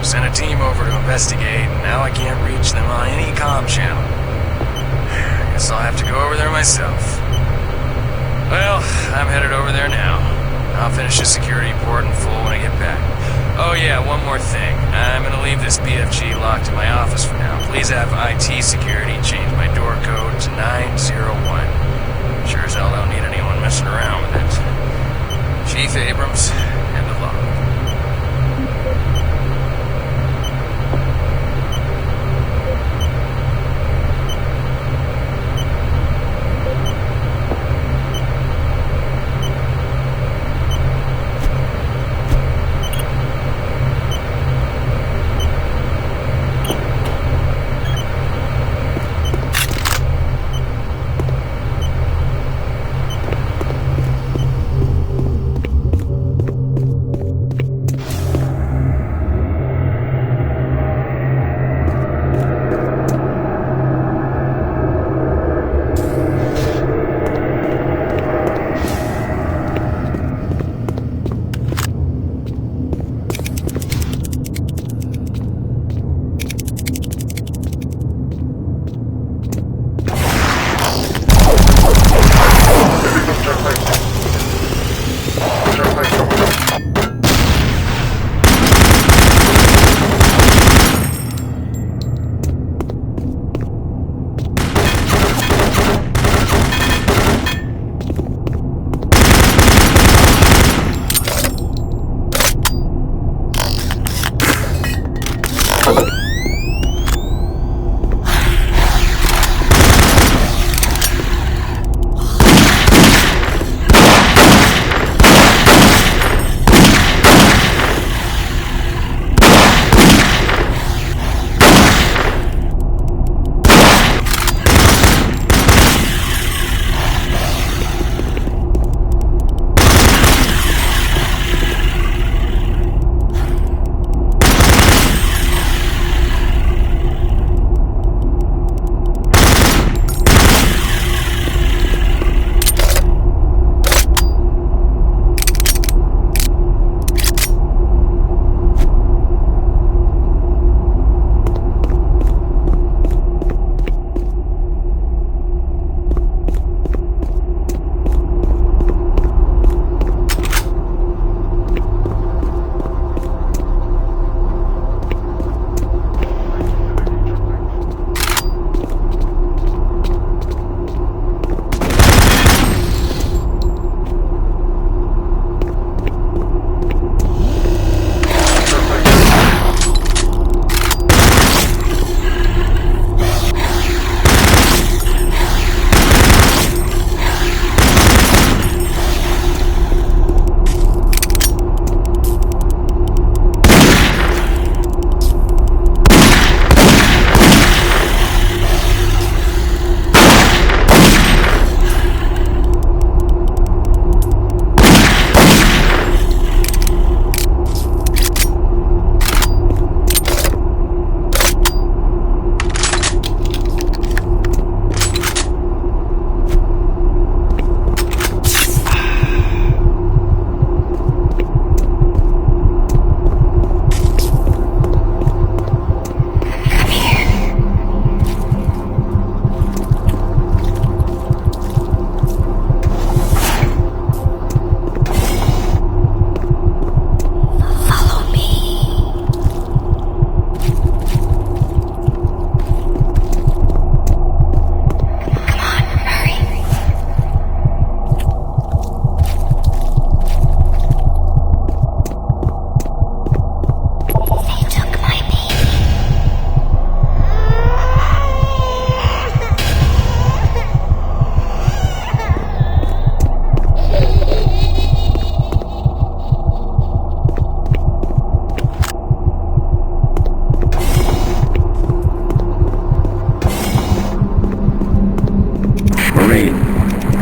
Sent a team over to investigate, and now I can't reach them on any comm channel. I guess I'll have to go over there myself. Well, I'm headed over there now. I'll finish the security report in full when I get back. Oh yeah, one more thing. I'm gonna leave this BFG locked in my office for now. Please have IT security change my door code to 901. Sure as hell don't need anyone messing around with it. Chief Abrams, end of log.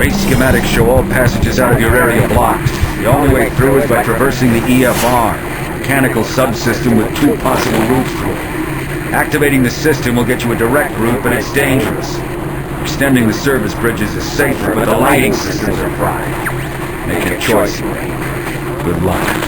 Base schematics show all passages out of your area blocked. The only way through is by traversing the EFR, mechanical subsystem with 2 possible routes through it. Activating the system will get you a direct route, but it's dangerous. Extending the service bridges is safer, but the lighting systems are fried. Make your choice, Marine. Good luck.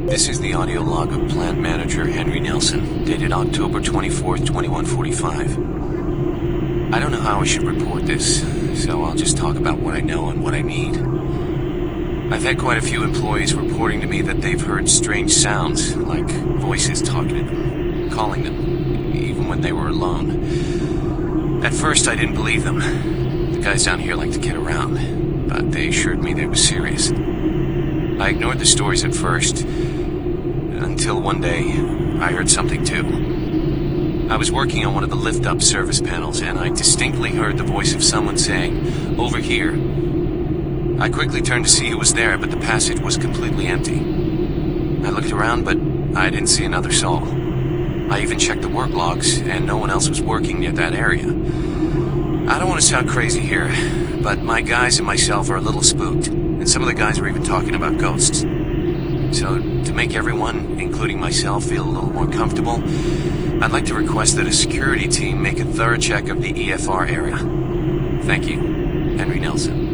This is the audio log of Plant Manager Henry Nelson, dated October 24th, 2145. I don't know how I should report this, so I'll just talk about what I know and what I need. I've had quite a few employees reporting to me that they've heard strange sounds, like voices talking to them, calling them, even when they were alone. At first, I didn't believe them. The guys down here like to kid around, but they assured me they were serious. I ignored the stories at first, until one day, I heard something too. I was working on one of the lift-up service panels, and I distinctly heard the voice of someone saying, "Over here." I quickly turned to see who was there, but the passage was completely empty. I looked around, but I didn't see another soul. I even checked the work logs, and no one else was working near that area. I don't want to sound crazy here, but my guys and myself are a little spooked, and some of the guys were even talking about ghosts. So, to make everyone, including myself, feel a little more comfortable, I'd like to request that a security team make a thorough check of the EFR area. Thank you. Henry Nelson.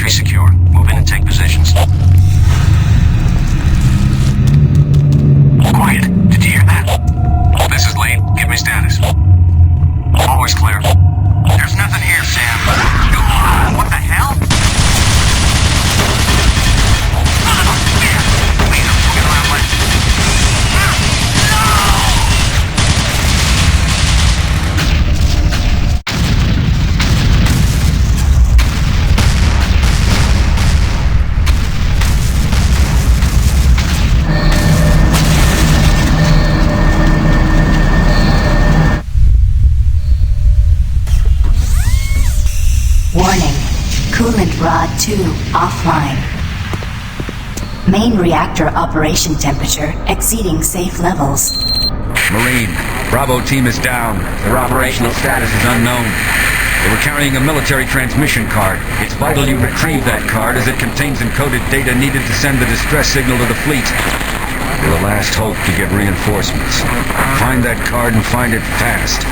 Entry secure. Move in and take positions. Quiet. Did you hear that? This is Lee. Give me status. Always clear. There's nothing here, Sam. Go on. What the hell? Warning. Coolant rod 2 offline. Main reactor operation temperature exceeding safe levels. Marine, Bravo team is down. Their operational status is unknown. They were carrying a military transmission card. It's vital you retrieve that card as it contains encoded data needed to send the distress signal to the fleet. You're the last hope to get reinforcements. Find that card and find it fast.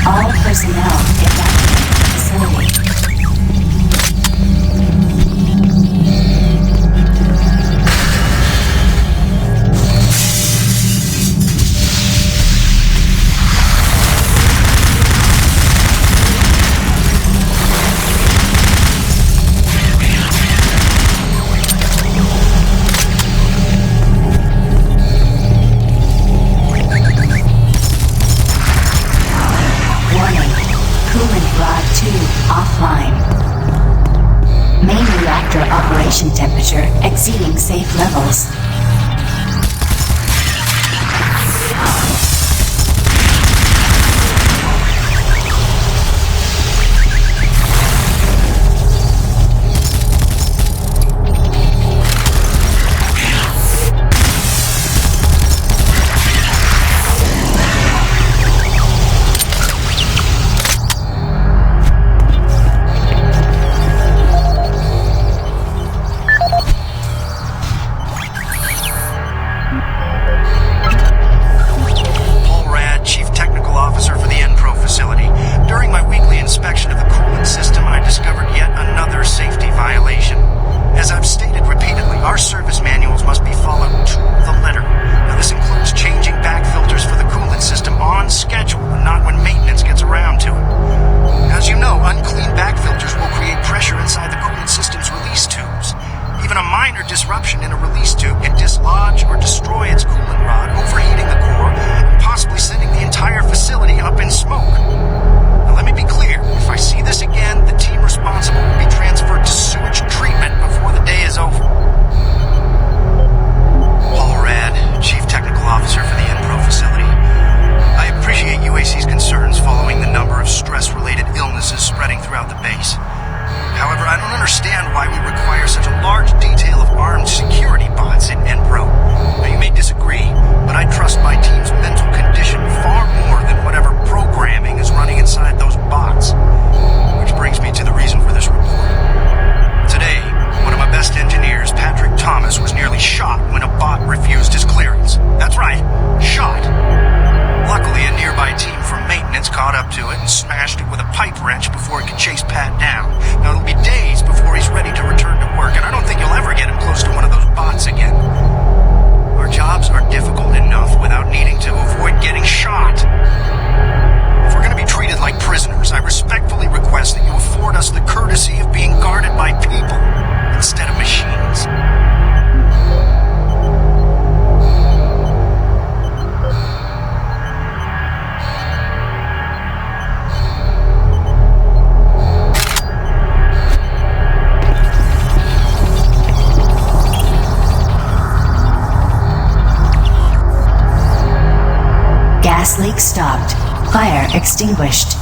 All personnel evacuate the facility. Operation temperature exceeding safe levels. That you afford Gas leak stopped. Fire extinguished.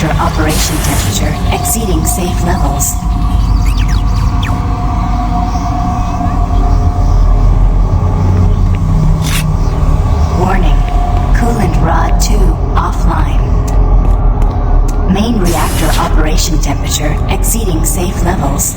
Operation temperature exceeding safe levels. Warning, coolant rod 2 offline. Main reactor operation temperature exceeding safe levels.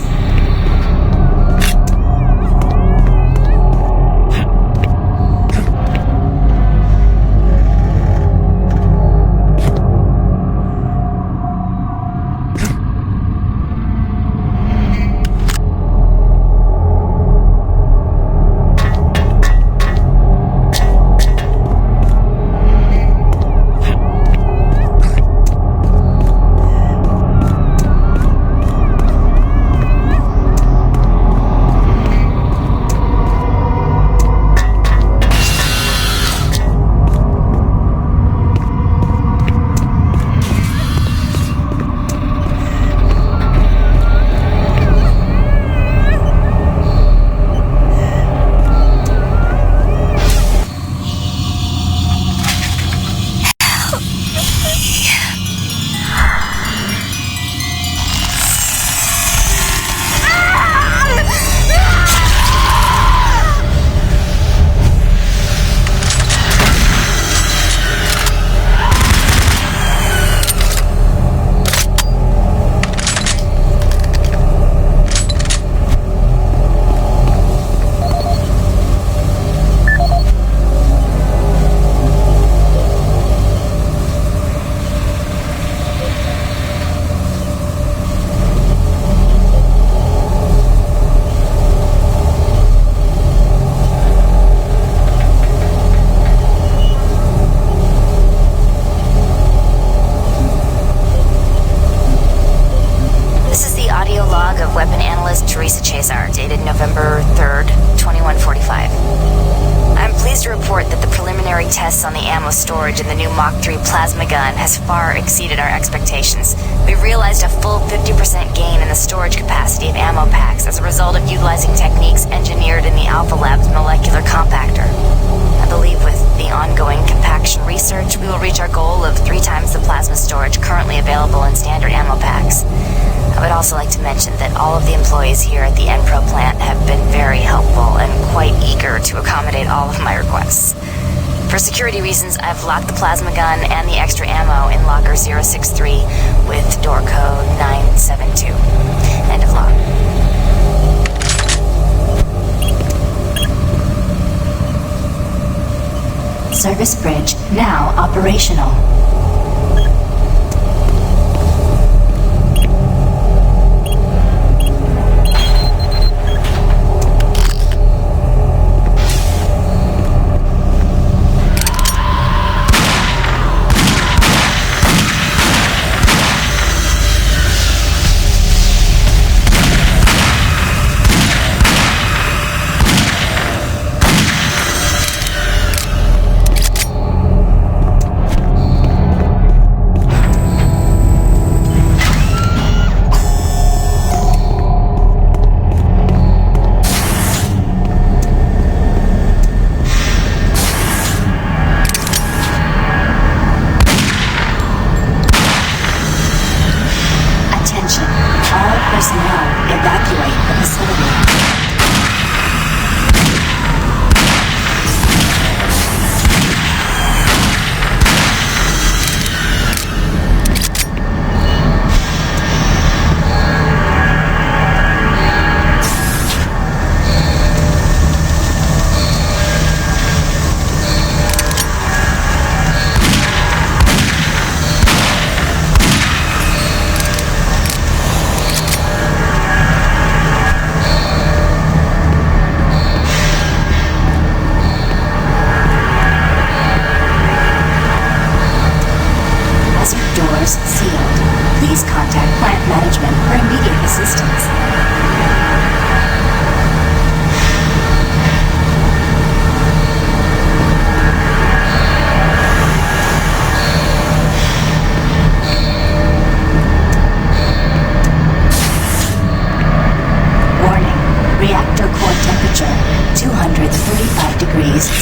Dated November 3rd, 2145. I'm pleased to report that the preliminary tests on the ammo storage in the new Mach 3 plasma gun has far exceeded our expectations. We've realized a full 50% gain in the storage capacity of ammo packs as a result of utilizing techniques engineered in the Alpha Lab's molecular compactor. I believe with the ongoing compaction research, we will reach our goal of 3 times the plasma storage currently available in standard ammo packs. I would also like to mention that all of the employees here at the Enpro Plant have been very helpful and quite eager to accommodate all of my requests. For security reasons, I've locked the plasma gun and the extra ammo in locker 063 with door code 972. End of lock. Service bridge now operational.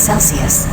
Celsius.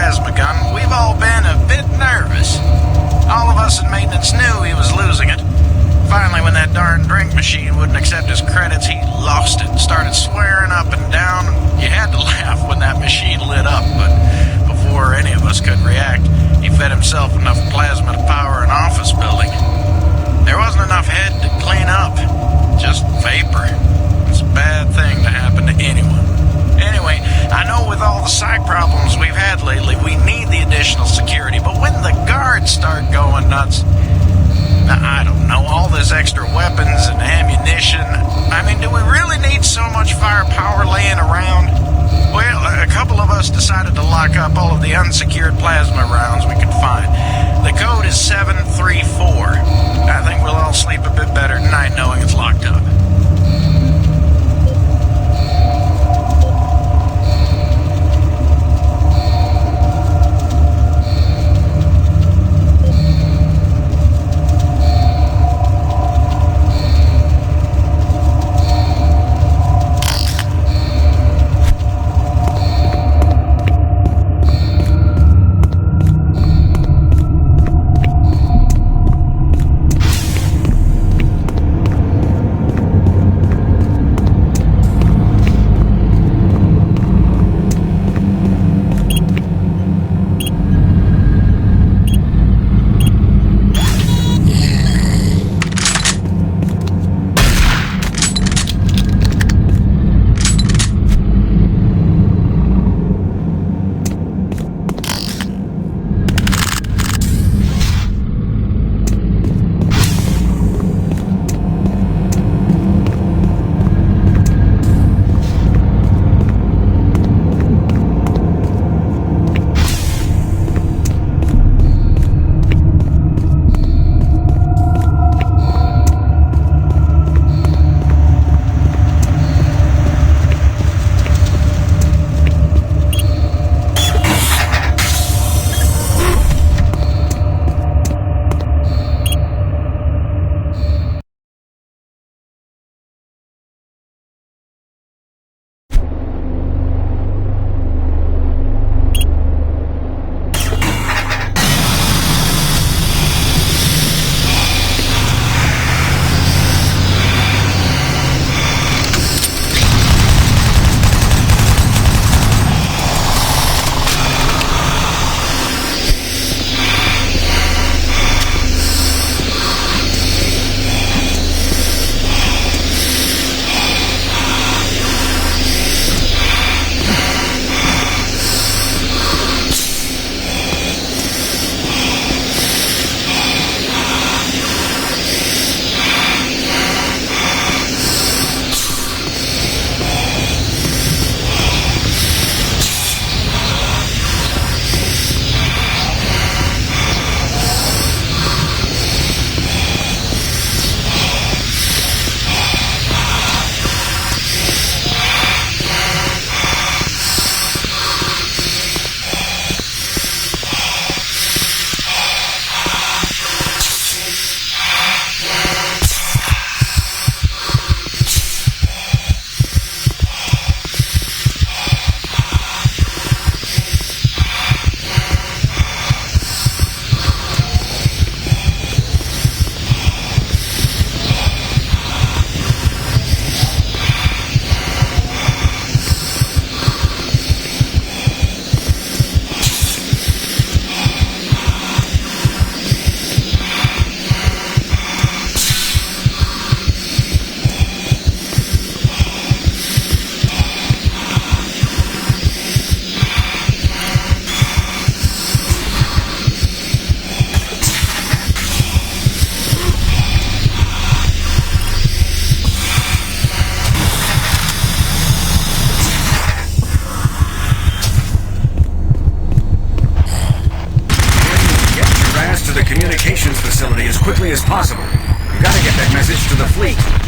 plasma gun, we've all been a bit nervous. All of us in maintenance knew he was losing it. Finally, when that darn drink machine wouldn't accept his credits, he lost it and started swearing up and down. You had to laugh when that machine lit up, but before any of us could react, he fed himself enough plasma to power an office building. There wasn't enough head to clean up, just vapor. It's a bad thing to happen to anyone. Anyway, I know with all the side problems we've had lately, we need the additional security, but when the guards start going nuts, I don't know, all this extra weapons and ammunition, I mean, do we really need so much firepower laying around? Well, a couple of us decided to lock up all of the unsecured plasma rounds we could find. The code is 734. I think we'll all sleep a bit better tonight knowing it's locked up. quickly as possible. You gotta get that message to the fleet.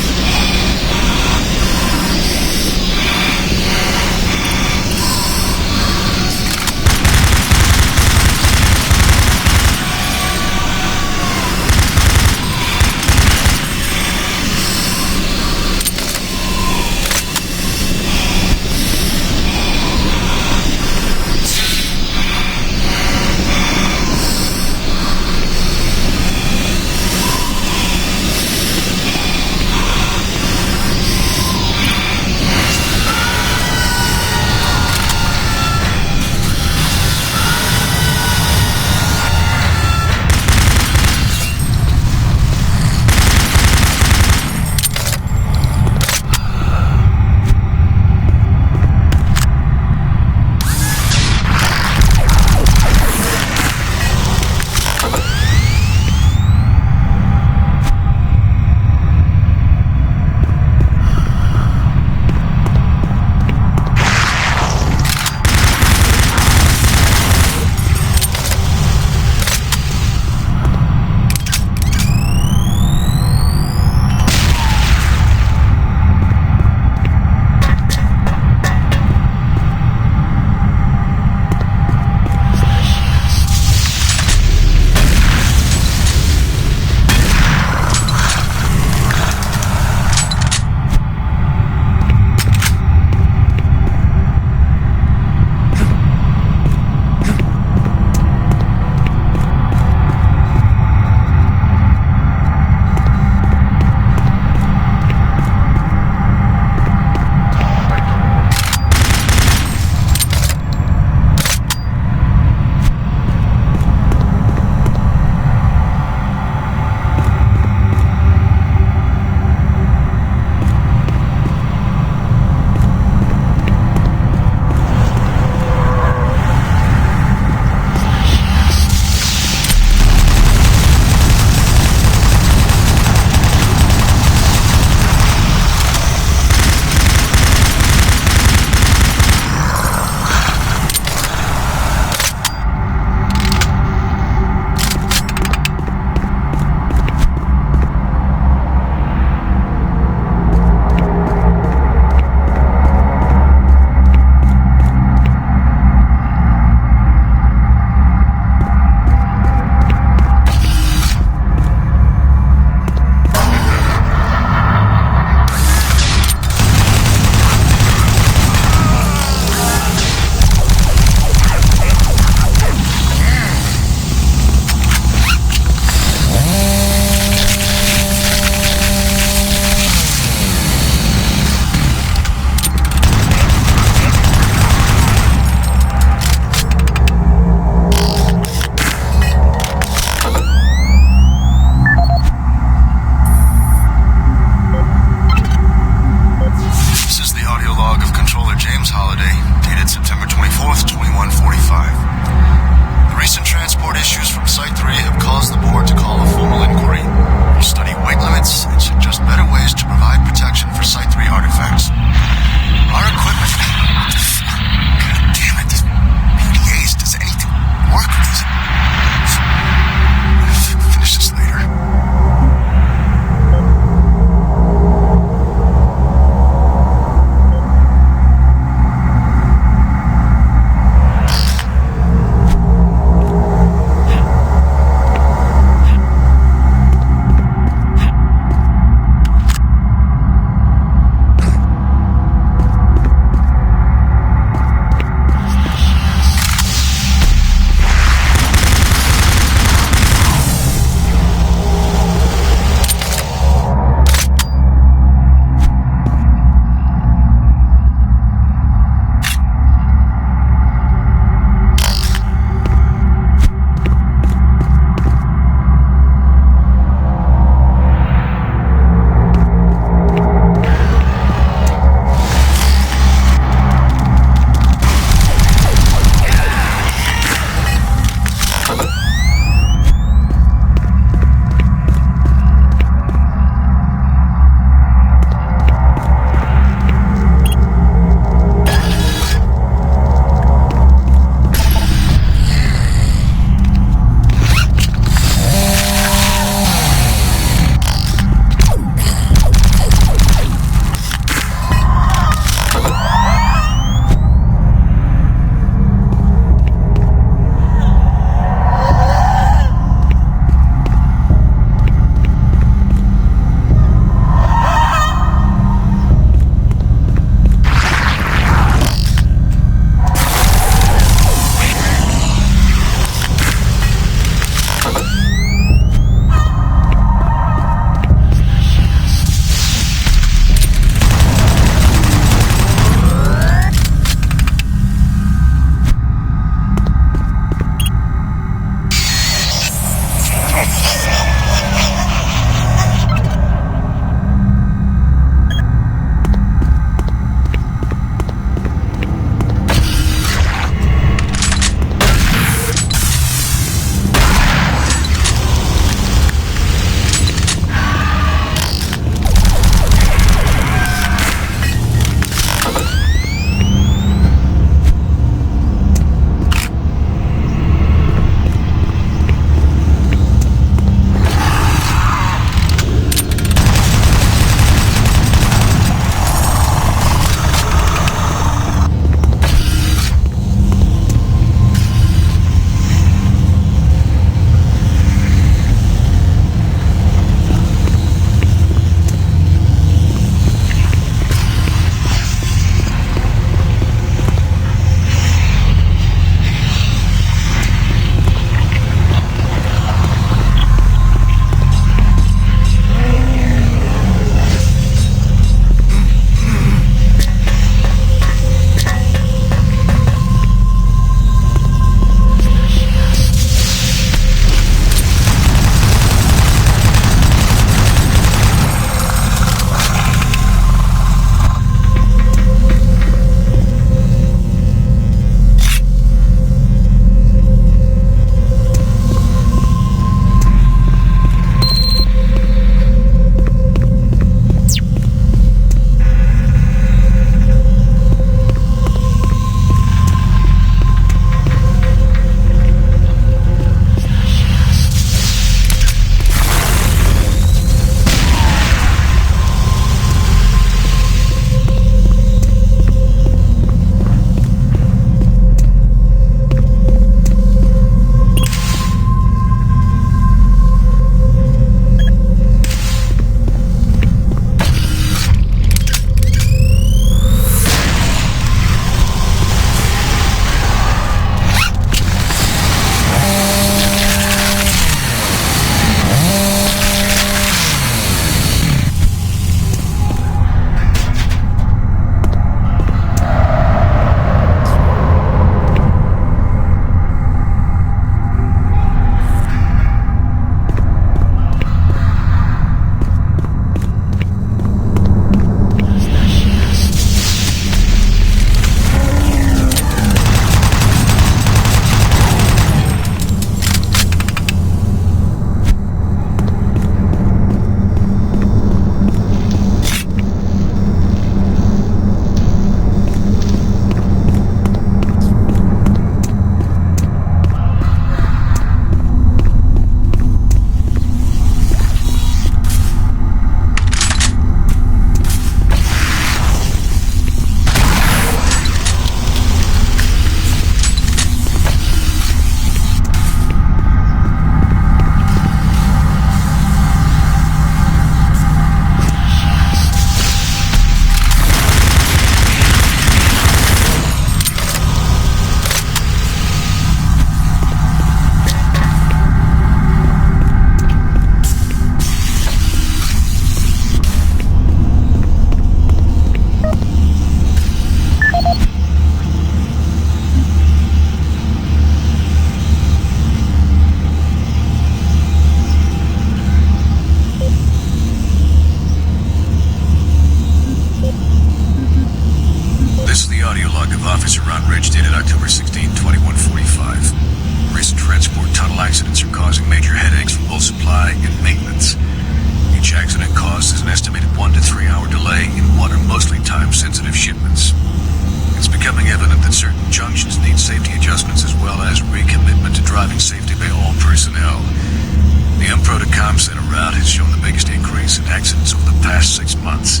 past 6 months.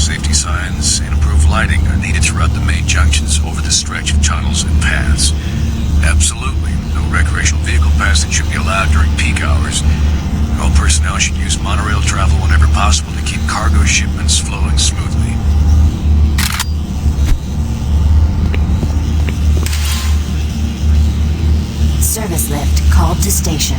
Safety signs and improved lighting are needed throughout the main junctions over the stretch of tunnels and paths. Absolutely, no recreational vehicle passing should be allowed during peak hours. All personnel should use monorail travel whenever possible to keep cargo shipments flowing smoothly. Service lift called to station.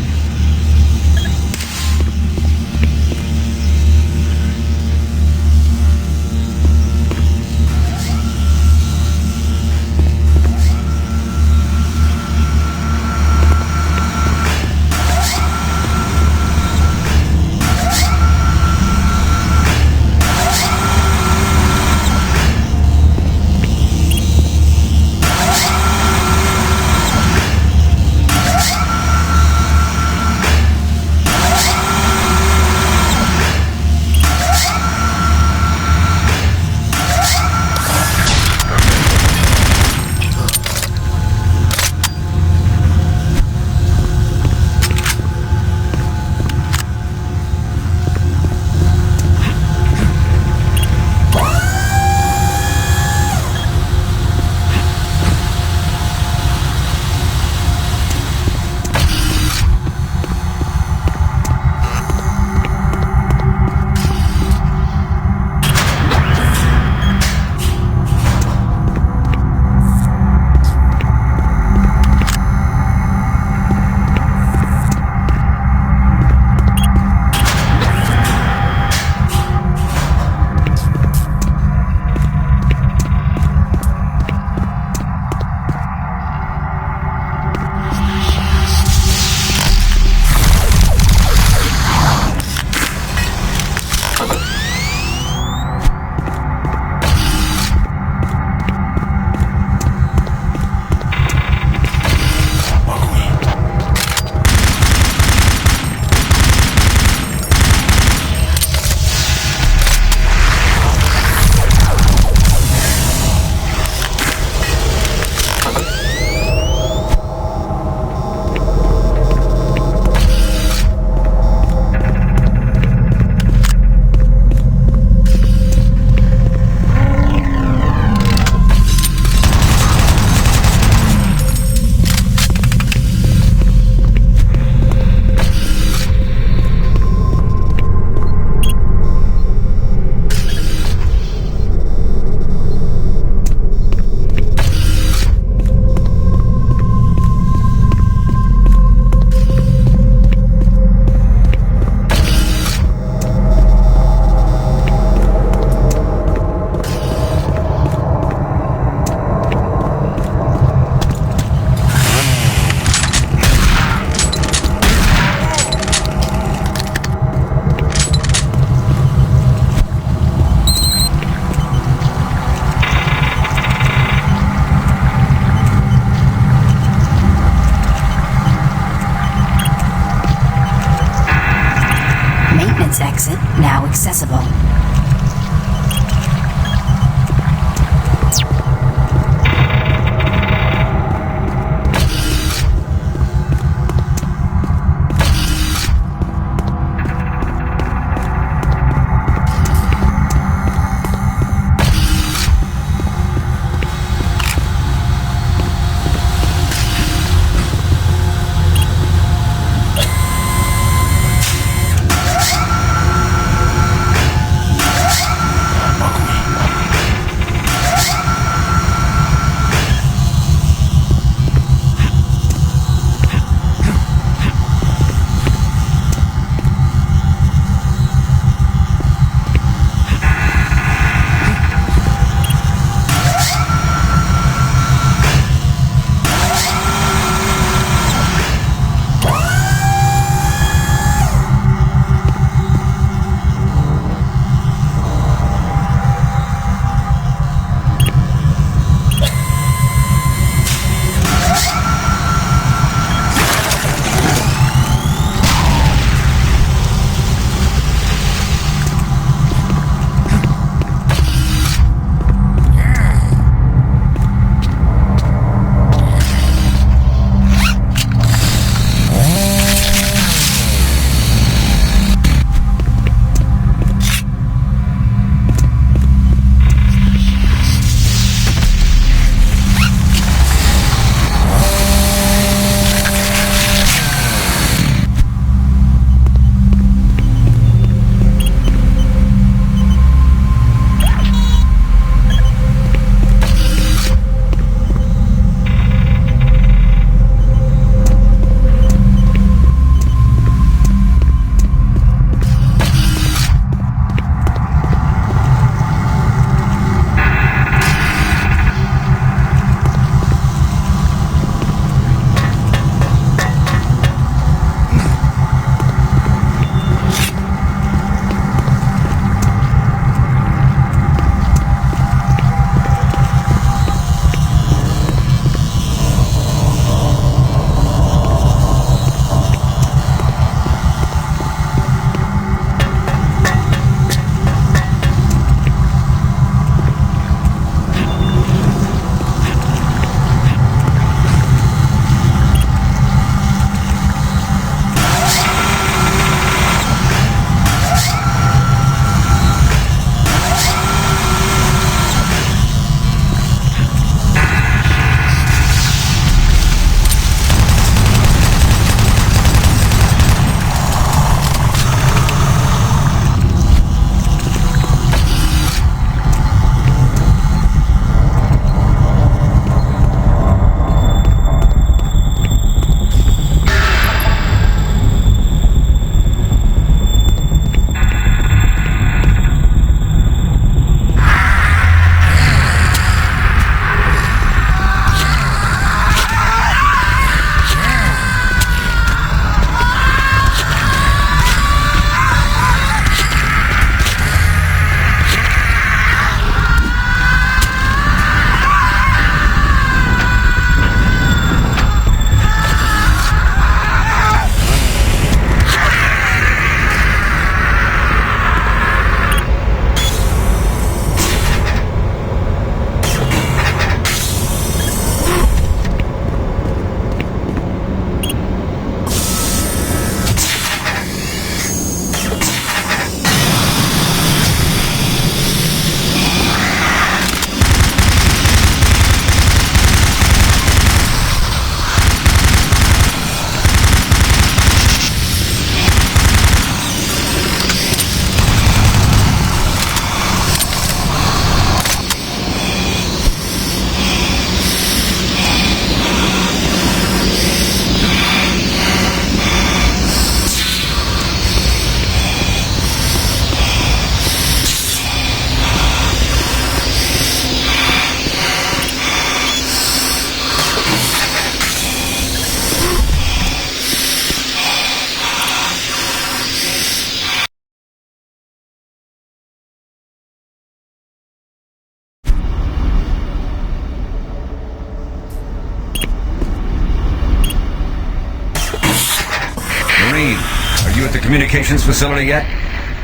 communications facility yet?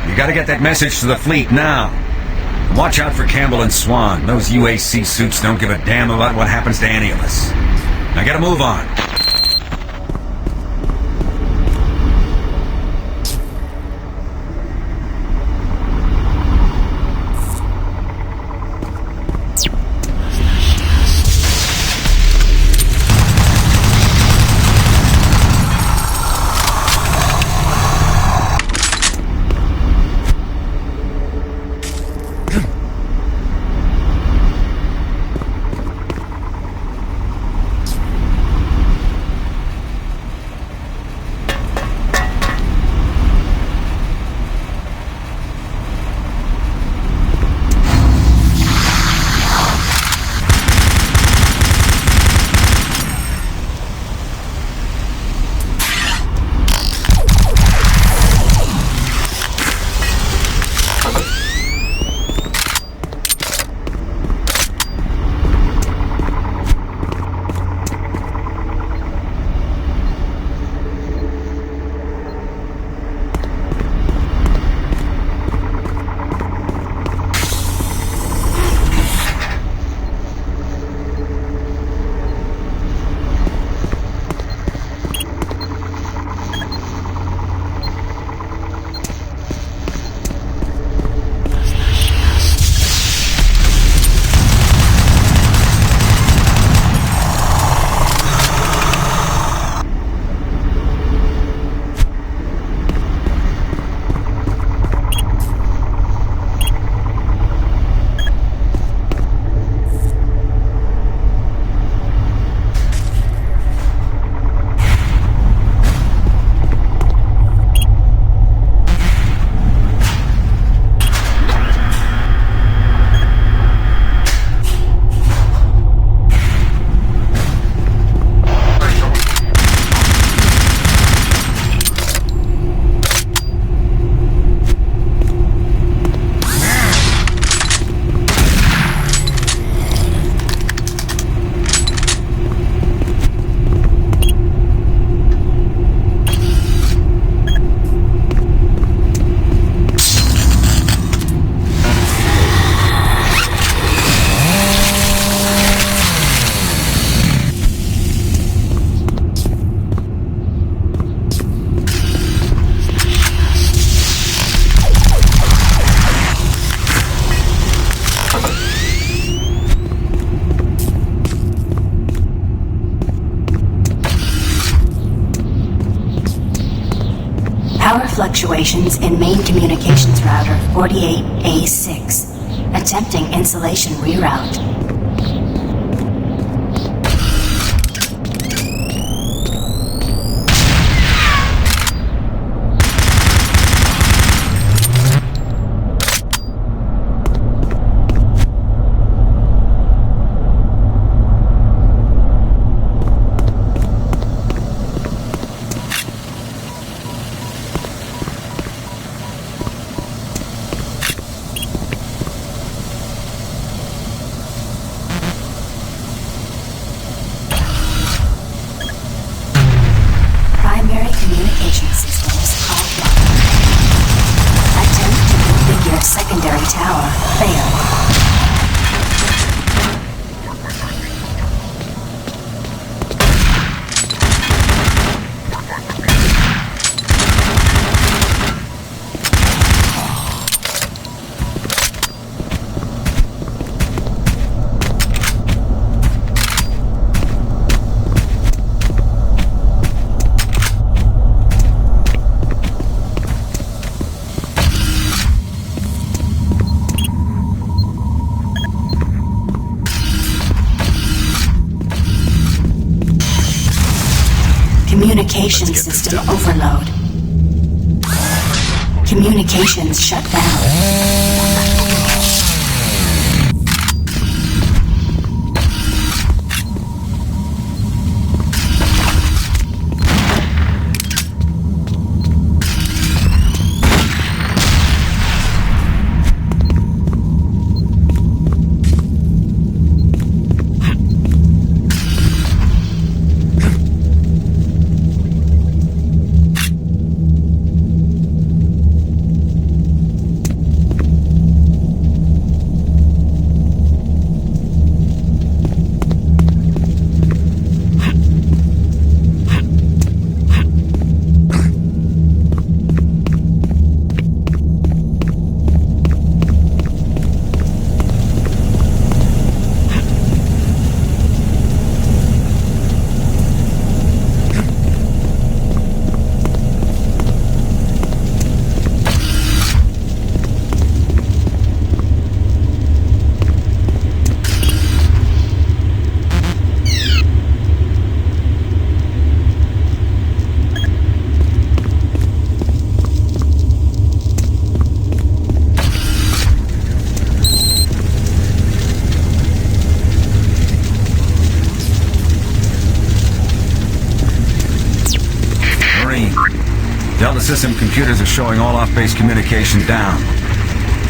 You gotta get that message to the fleet now. Watch out for Campbell and Swan. Those UAC suits don't give a damn about what happens to any of us. Now get a move on. Fluctuations in main communications router 48A6. Attempting insulation reroute. Secondary tower failed. Communication system overload. Communications shut down. system computers are showing all off-base communication down.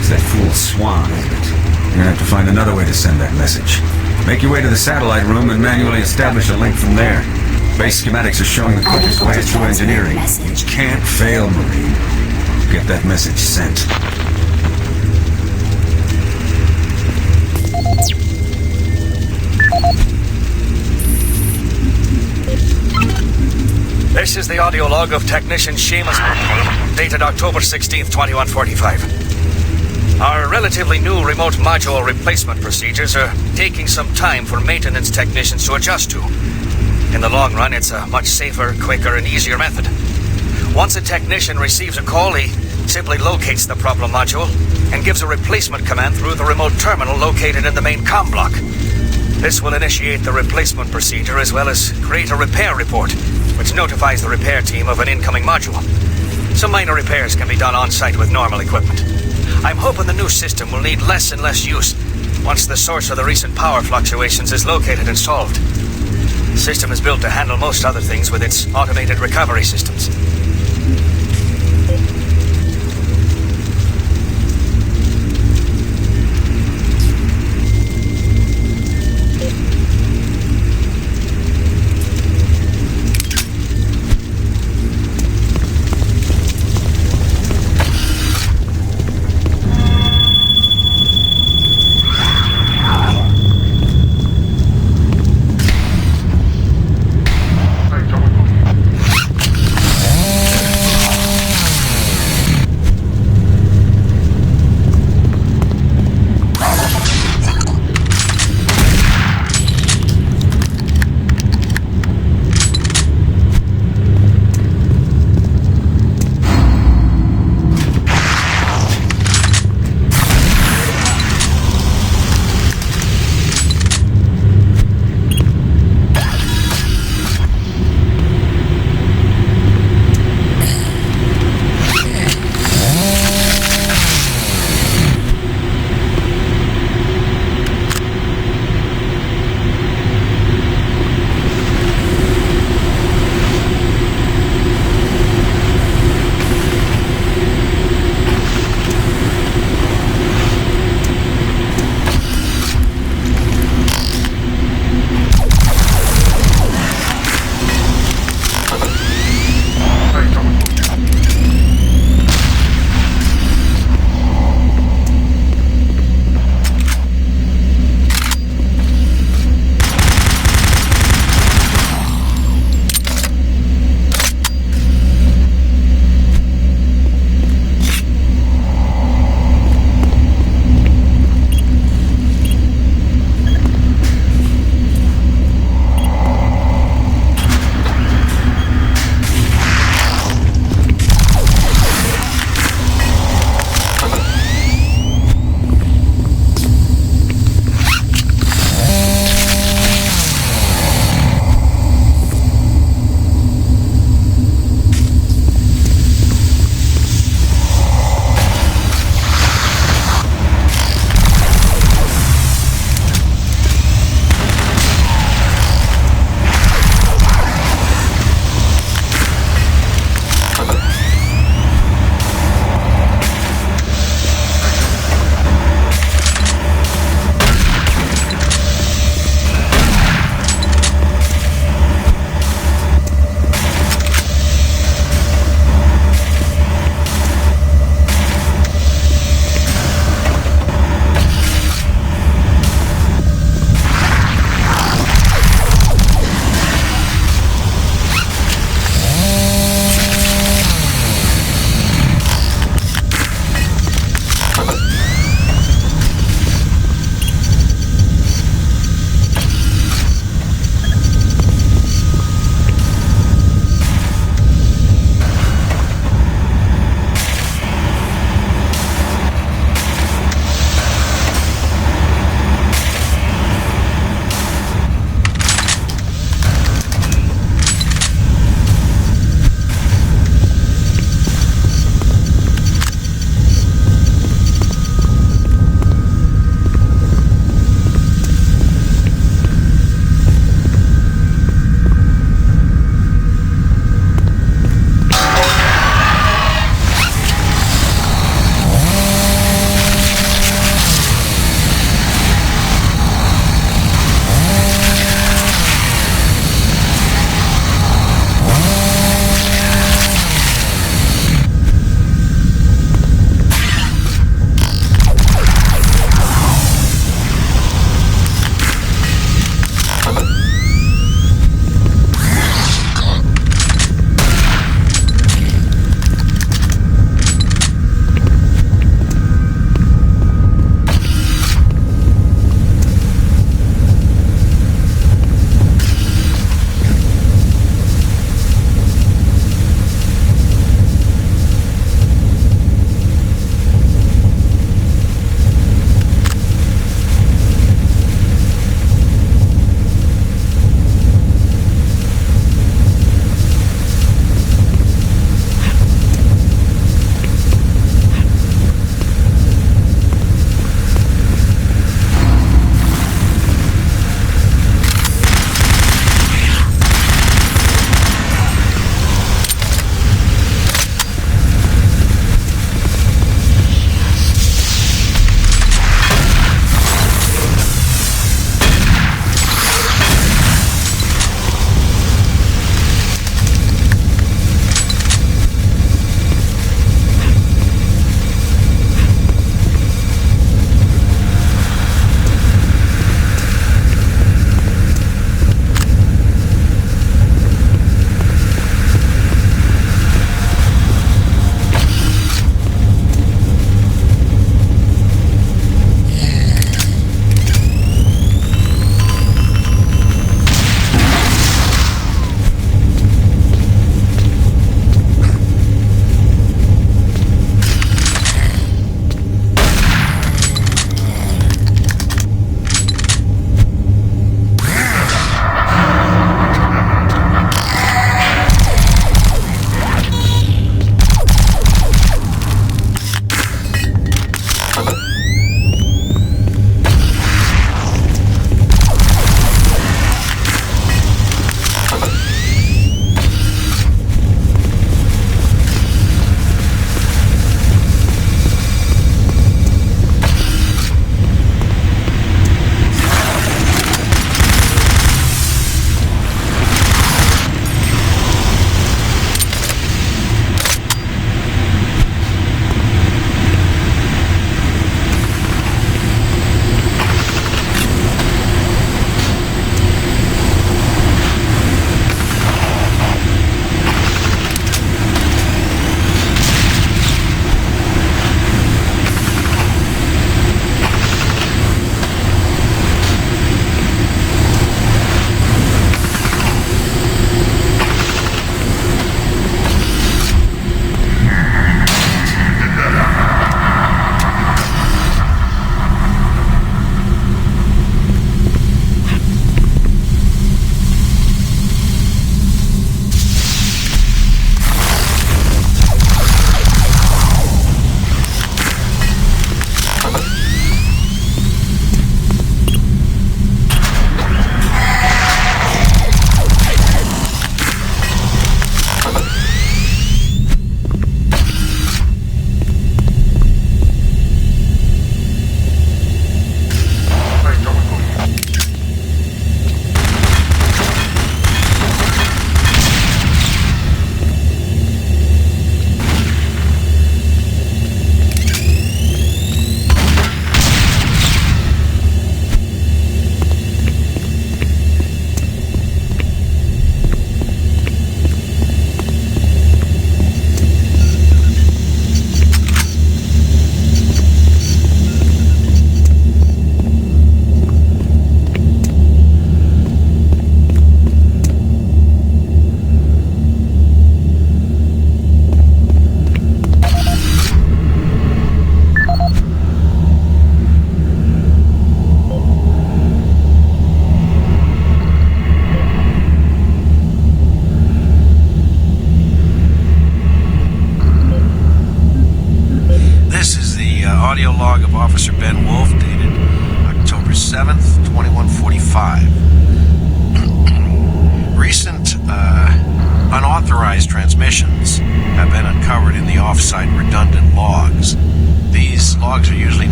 It's that fool Swan. You're gonna have to find another way to send that message. Make your way to the satellite room and manually establish a link from there. Base schematics are showing the quickest way through engineering. You can't fail, Marine. Get that message sent. This is the audio log of Technician Seamus, dated October 16th, 2145. Our relatively new remote module replacement procedures are taking some time for maintenance technicians to adjust to. In the long run, it's a much safer, quicker, and easier method. Once a technician receives a call, he simply locates the problem module and gives a replacement command through the remote terminal located in the main comm block. This will initiate the replacement procedure as well as create a repair report, which notifies the repair team of an incoming module. Some minor repairs can be done on-site with normal equipment. I'm hoping the new system will need less and less use once the source of the recent power fluctuations is located and solved. The system is built to handle most other things with its automated recovery systems.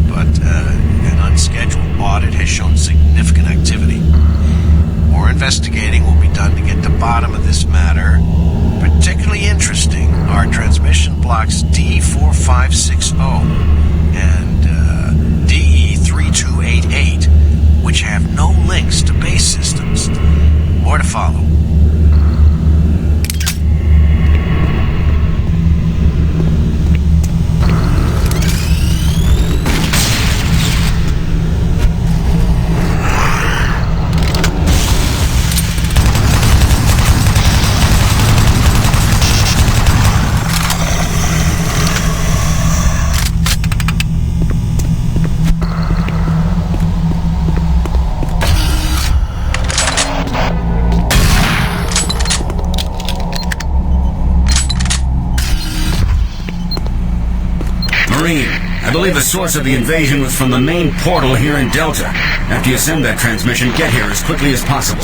but an unscheduled audit has shown significant activity. More investigating will be done to get to the bottom of this matter. Particularly interesting are transmission blocks D4560 and DE3288, which have no links to base systems. More to follow. I believe the source of the invasion was from the main portal here in Delta. After you send that transmission, get here as quickly as possible.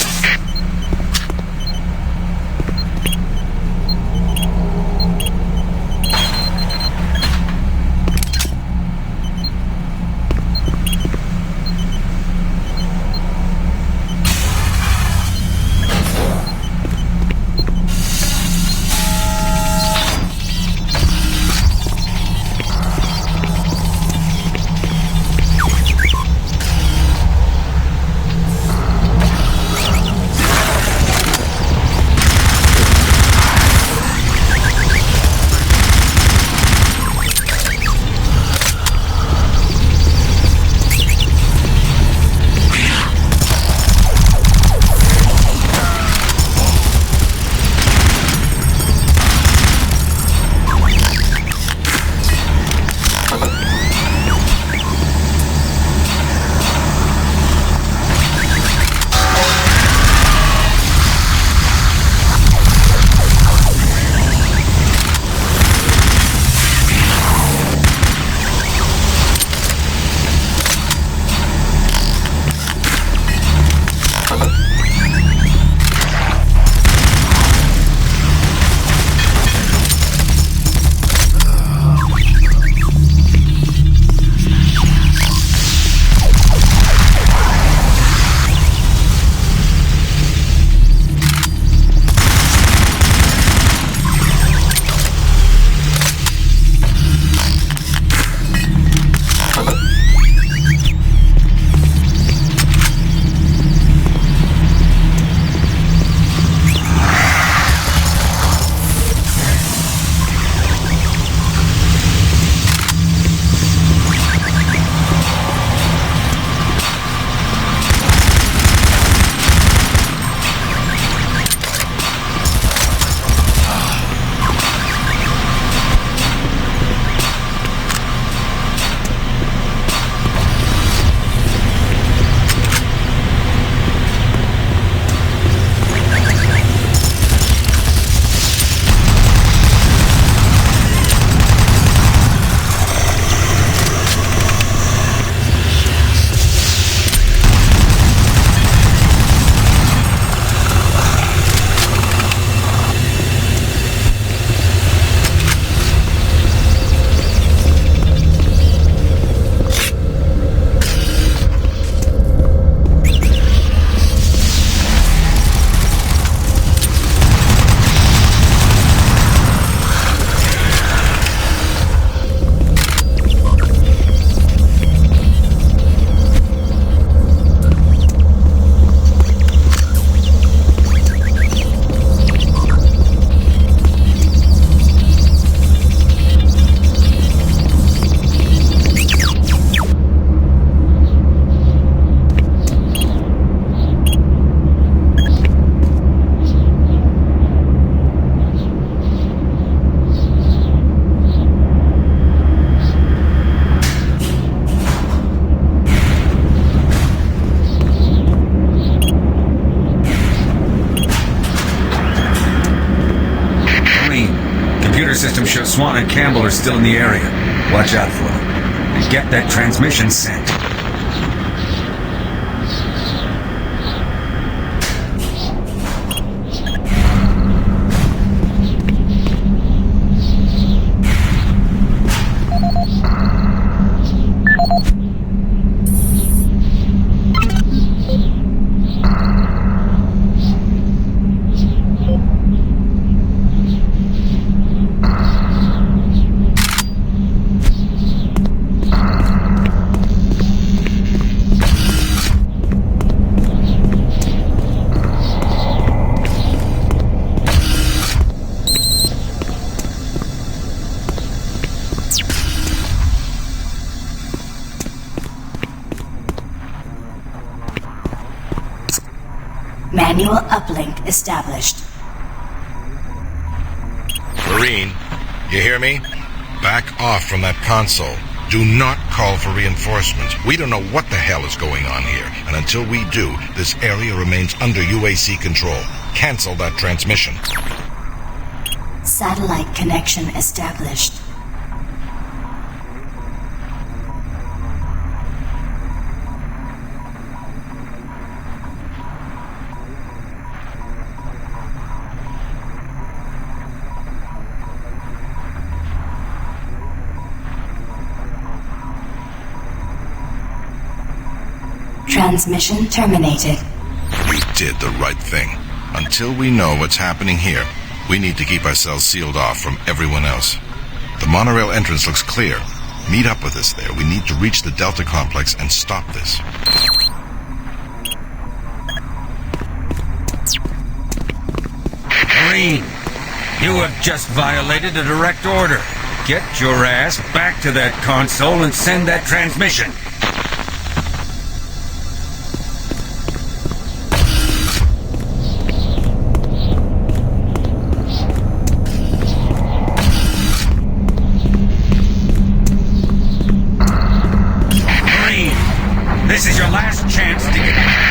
system shows Swan and Campbell are still in the area. Watch out for them. And get that transmission sent. Manual uplink established. Marine, you hear me? Back off from that console. Do not call for reinforcements. We don't know what the hell is going on here, and until we do, this area remains under UAC control. Cancel that transmission. Satellite connection established. Transmission terminated. We did the right thing. Until we know what's happening here, we need to keep ourselves sealed off from everyone else. The monorail entrance looks clear. Meet up with us there. We need to reach the Delta complex and stop this. Marine, you have just violated a direct order. Get your ass back to that console and send that transmission. This is your last chance to get...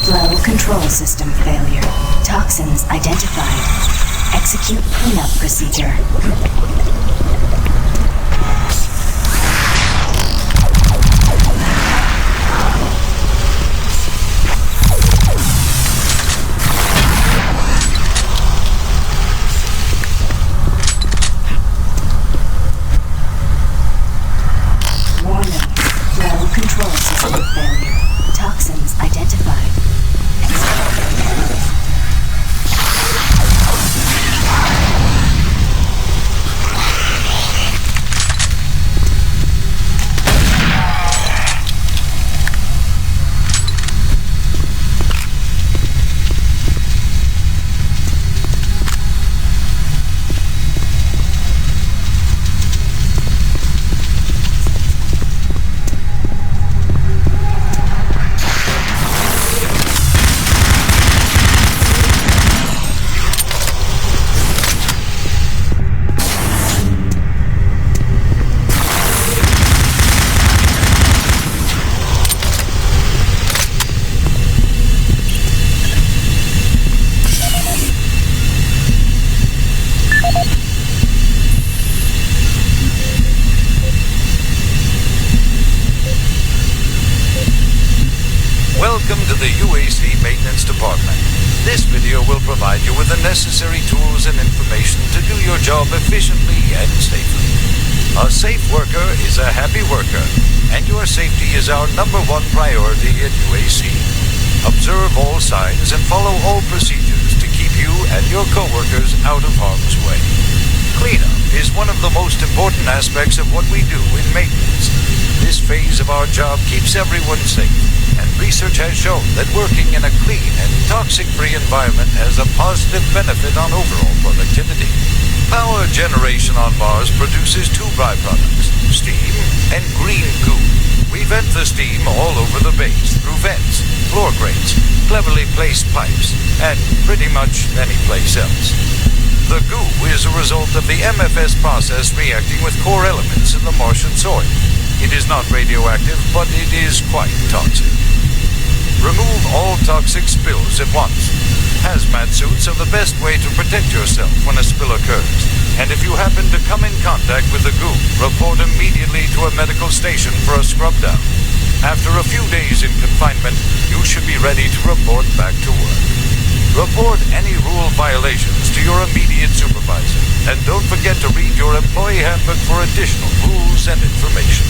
Flow control system failure. Toxins identified. Execute cleanup procedure. Control system failure. Toxins identified. Welcome to the UAC Maintenance Department. This video will provide you with the necessary tools and information to do your job efficiently and safely. A safe worker is a happy worker, and your safety is our #1 priority at UAC. Observe all signs and follow all procedures to keep you and your coworkers out of harm's way. Cleanup is one of the most important aspects of what we do in maintenance. This phase of our job keeps everyone safe, and research has shown that working in a clean and toxic-free environment has a positive benefit on overall productivity. Power generation on Mars produces two byproducts, steam and green goo. We vent the steam all over the base through vents, floor grates, cleverly placed pipes, and pretty much any place else. The goo is a result of the MFS process reacting with core elements in the Martian soil. It is not radioactive, but it is quite toxic. Remove all toxic spills at once. Hazmat suits are the best way to protect yourself when a spill occurs. And if you happen to come in contact with the goo, report immediately to a medical station for a scrub down. After a few days in confinement, you should be ready to report back to work. Report any rule violations to your immediate supervisor. And don't forget to read your employee handbook for additional rules and information.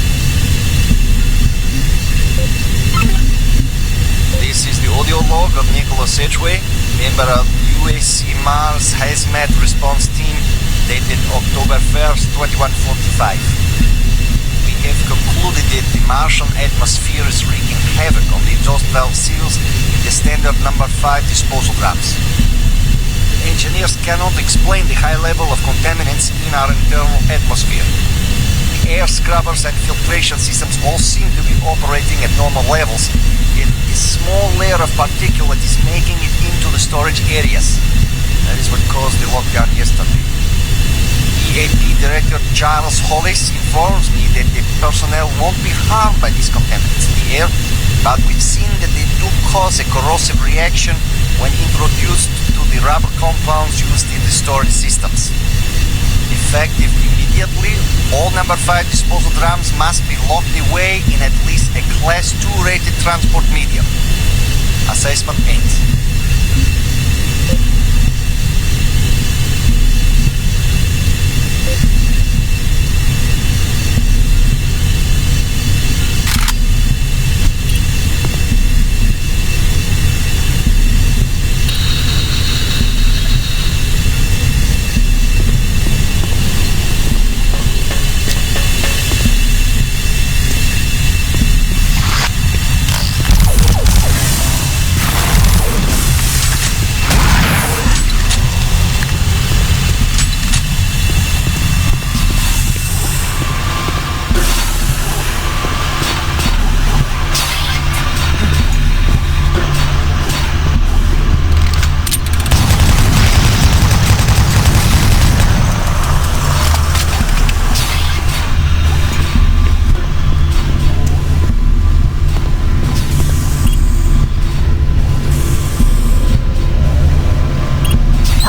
This is the audio log of Nicholas Edgway, member of UAC Mars Hazmat Response Team, dated October 1st, 2145. We have concluded that the Martian atmosphere is wreaking havoc on the exhaust valve seals in the standard number 5 disposal drums. Engineers cannot explain the high level of contaminants in our internal atmosphere. The air scrubbers and filtration systems all seem to be operating at normal levels, yet a small layer of particulate is making it into the storage areas. That is what caused the lockdown yesterday. EAP Director Charles Hollis informs me that the personnel won't be harmed by these contaminants in the air, but we've seen that they do cause a corrosive reaction when introduced to the rubber compounds used in the storage systems. Effective immediately, all number 5 disposal drums must be locked away in at least a Class 2 rated transport medium. Assessment ends.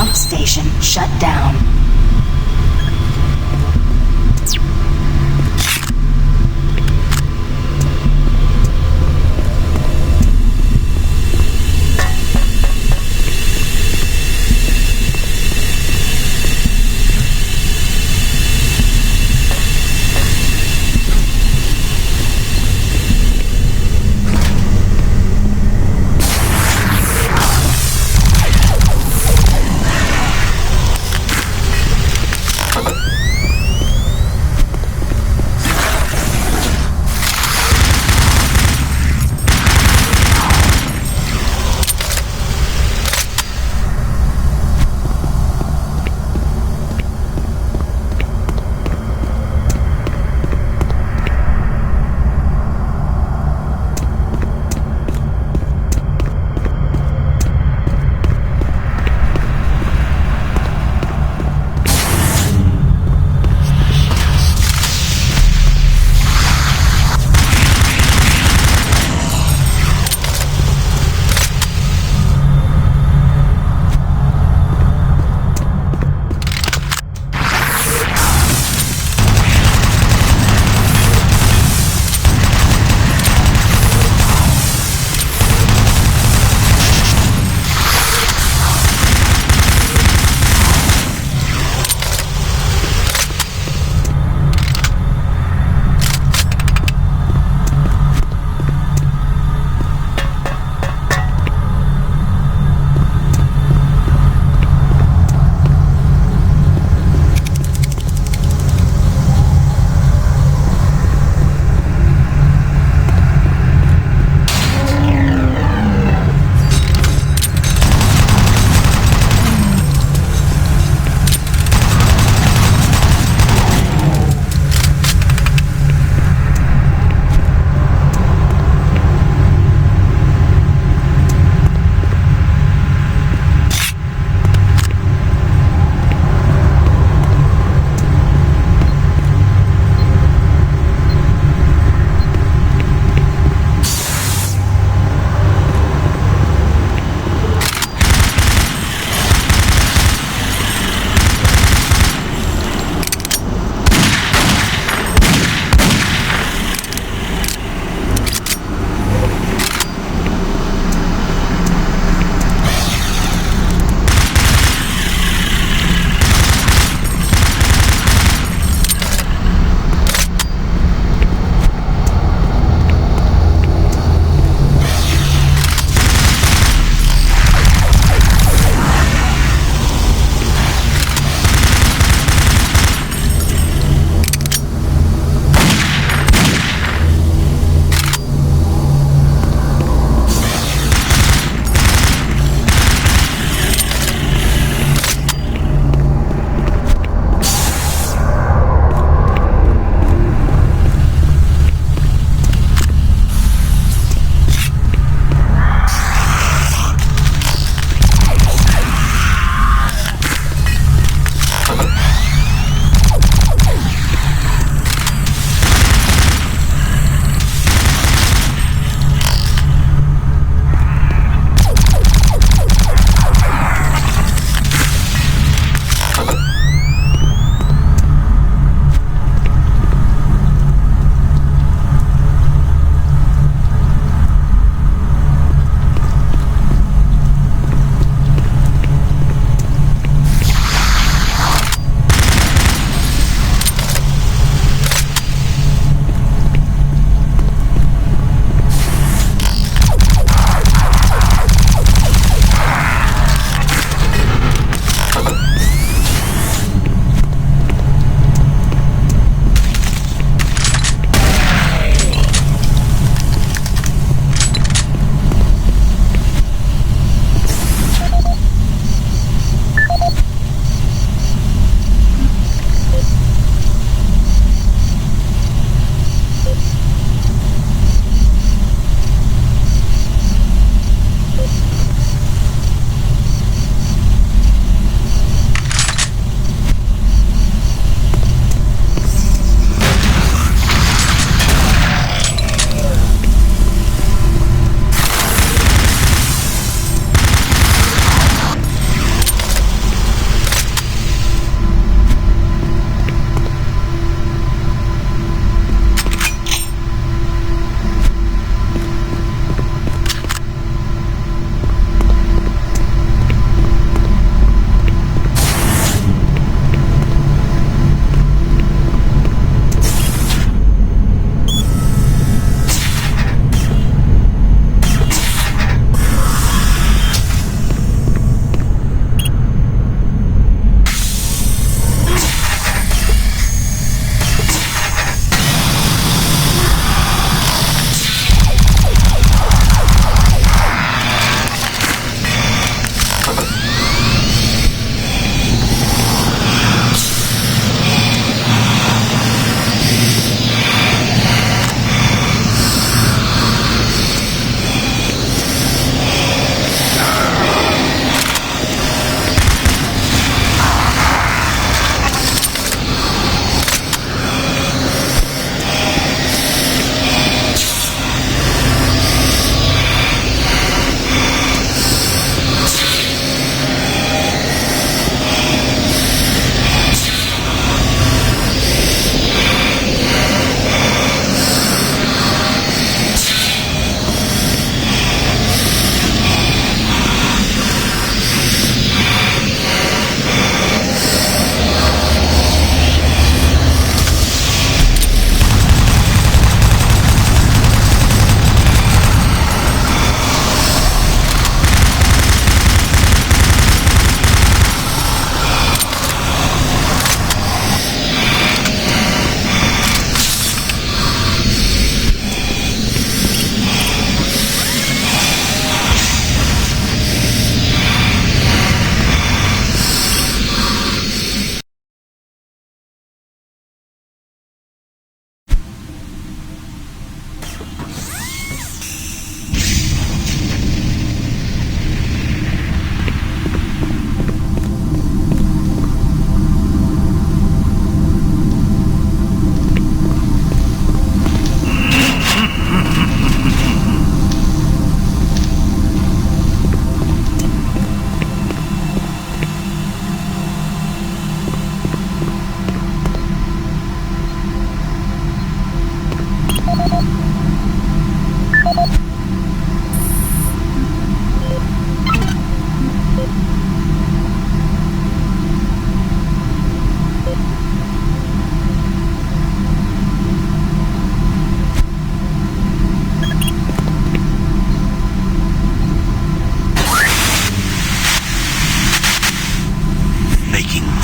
Pump station shut down.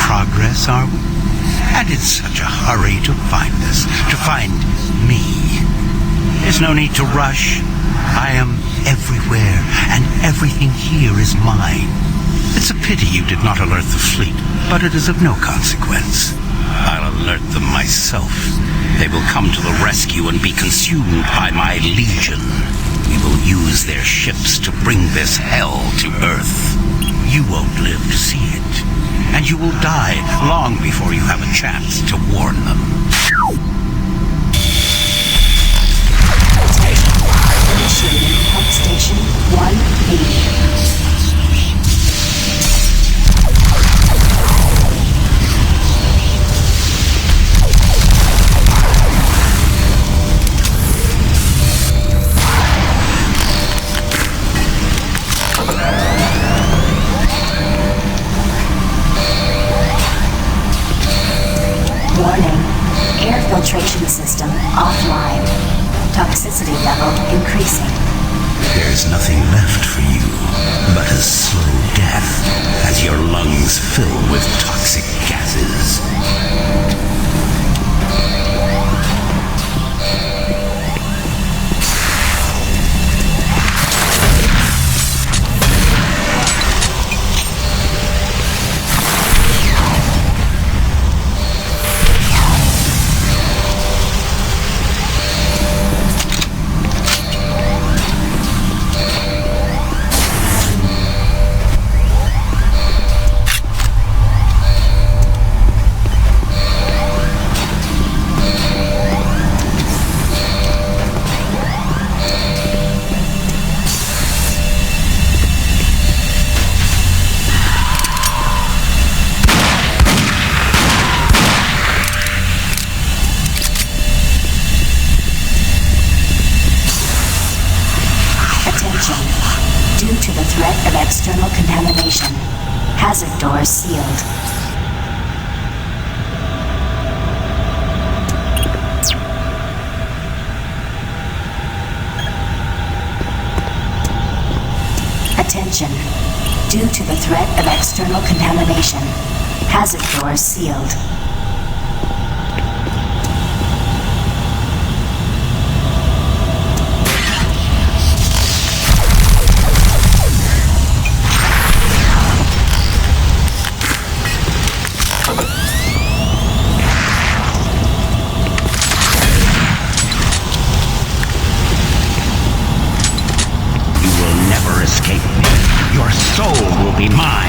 progress, are we? And in such a hurry to find us, to find me. There's no need to rush. I am everywhere, and everything here is mine. It's a pity you did not alert the fleet, but it is of no consequence. I'll alert them myself. They will come to the rescue and be consumed by my legion. We will use their ships to bring this hell to Earth. You won't live to see it, and you will die long before you have a chance to warn them. Initiating pump station 1B. Warning, air filtration system offline. Toxicity level increasing. There's nothing left for you but a slow death as your lungs fill with toxic gases. Due to the threat of external contamination, hazard doors sealed. Attention. Due to the threat of external contamination, hazard doors sealed. Escape me. Your soul will be mine.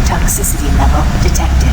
Toxicity level detected.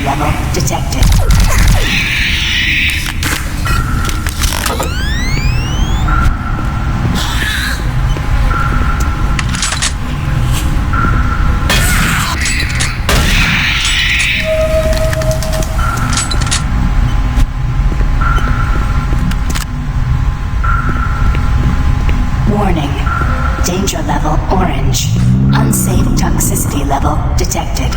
level detected. Warning. Danger level orange. Unsafe toxicity level detected.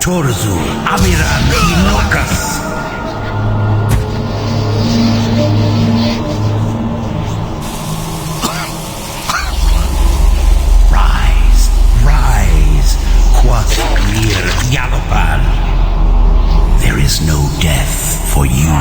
Torzu, Amiran, Inokas. Rise, rise, Quathir Yalopal. There is no death for you.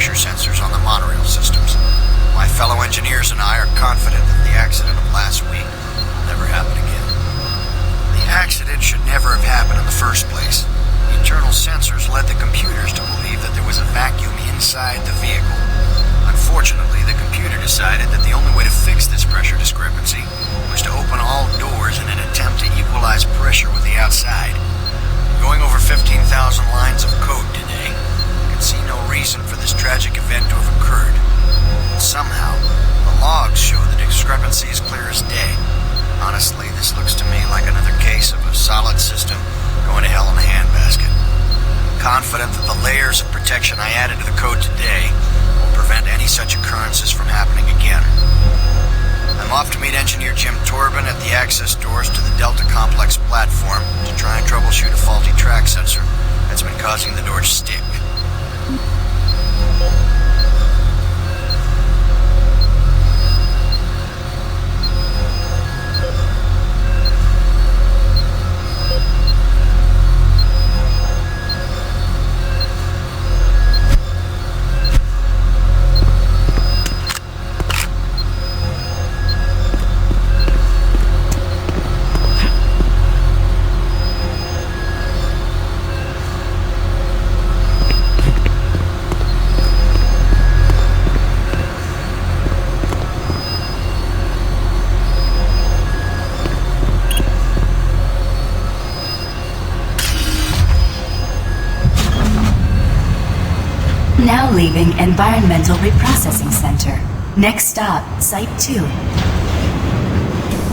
pressure sensors on the monorail systems. My fellow engineers and I are confident that the accident of last week will never happen again. The accident should never have happened in the first place. The internal sensors led the computers to believe that there was a vacuum inside the vehicle. Unfortunately, the computer decided that the only way to fix this pressure discrepancy was to open all doors in an attempt to equalize pressure with the outside. Going over 15,000 lines of code today, I can see no reason for this tragic event to have occurred. Somehow, the logs show the discrepancy is clear as day. Honestly, this looks to me like another case of a solid system going to hell in a handbasket. I'm confident that the layers of protection I added to the code today will prevent any such occurrences from happening again. I'm off to meet engineer Jim Torben at the access doors to the Delta Complex platform to try and troubleshoot a faulty track sensor that's been causing the door to stick. Now leaving Environmental Reprocessing Center. Next stop, Site 2.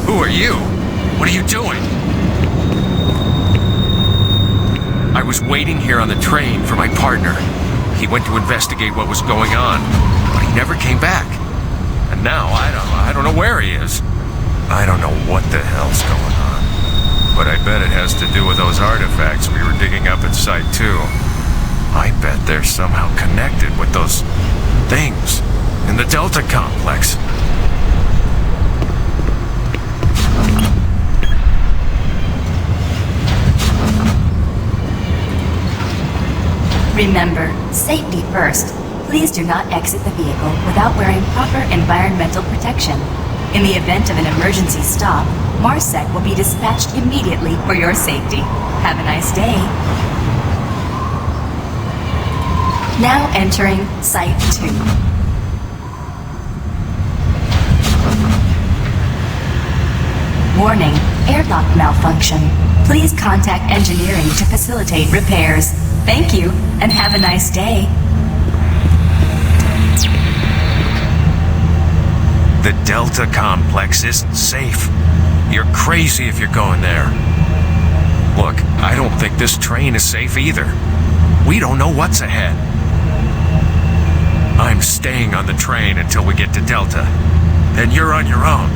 Who are you? What are you doing? I was waiting here on the train for my partner. He went to investigate what was going on, but he never came back. And now I don't know where he is. I don't know what the hell's going on. But I bet it has to do with those artifacts we were digging up at Site 2. I bet they're somehow connected with those things in the Delta Complex. Remember, safety first. Please do not exit the vehicle without wearing proper environmental protection. In the event of an emergency stop, MARSEC will be dispatched immediately for your safety. Have a nice day. Now entering Site 2. Warning, airlock malfunction. Please contact engineering to facilitate repairs. Thank you, and have a nice day. The Delta Complex isn't safe. You're crazy if you're going there. Look, I don't think this train is safe either. We don't know what's ahead. I'm staying on the train until we get to Delta. Then you're on your own.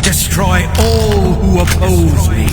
Destroy all who oppose me.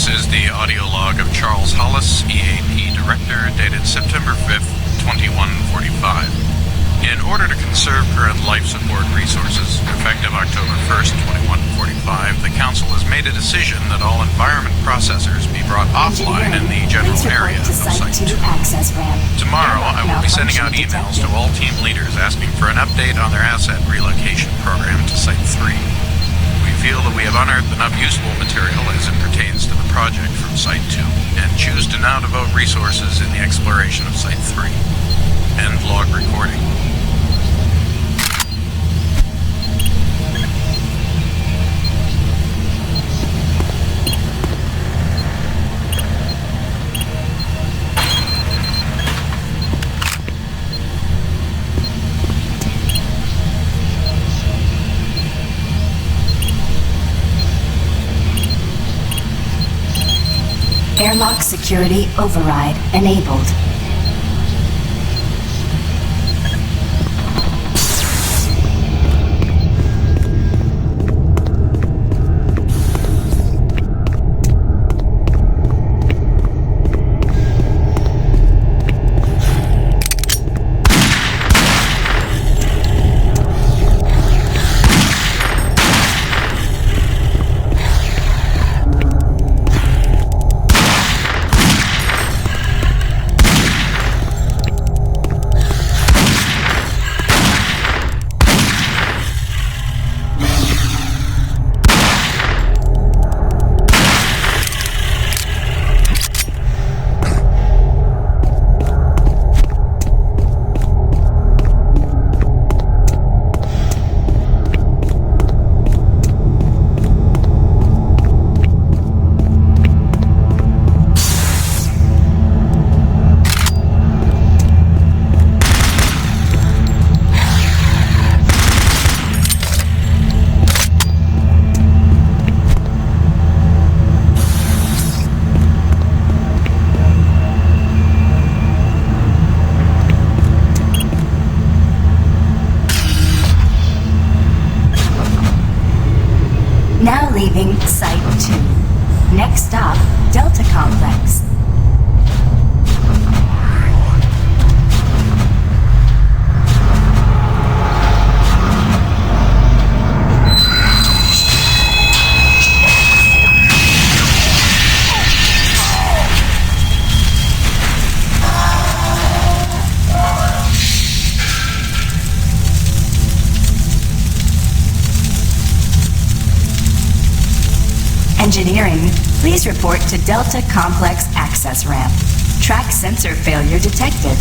This is the audio log of Charles Hollis, EAP Director, dated September 5th, 2145. In order to conserve current life support resources, effective October 1st, 2145, the Council has made a decision that all environment processors be brought offline in the general area of Site 2. Tomorrow, I will be sending out emails to all team leaders asking for an update on their asset relocation program to Site 3. We feel that we have unearthed enough useful material as it pertains to the project from Site 2, and choose to now devote resources in the exploration of Site 3. End log recording. Airlock security override enabled. Now leaving Site 2. Next stop, Delta Complex. Engineering, please report to Delta Complex access ramp. Track sensor failure detected.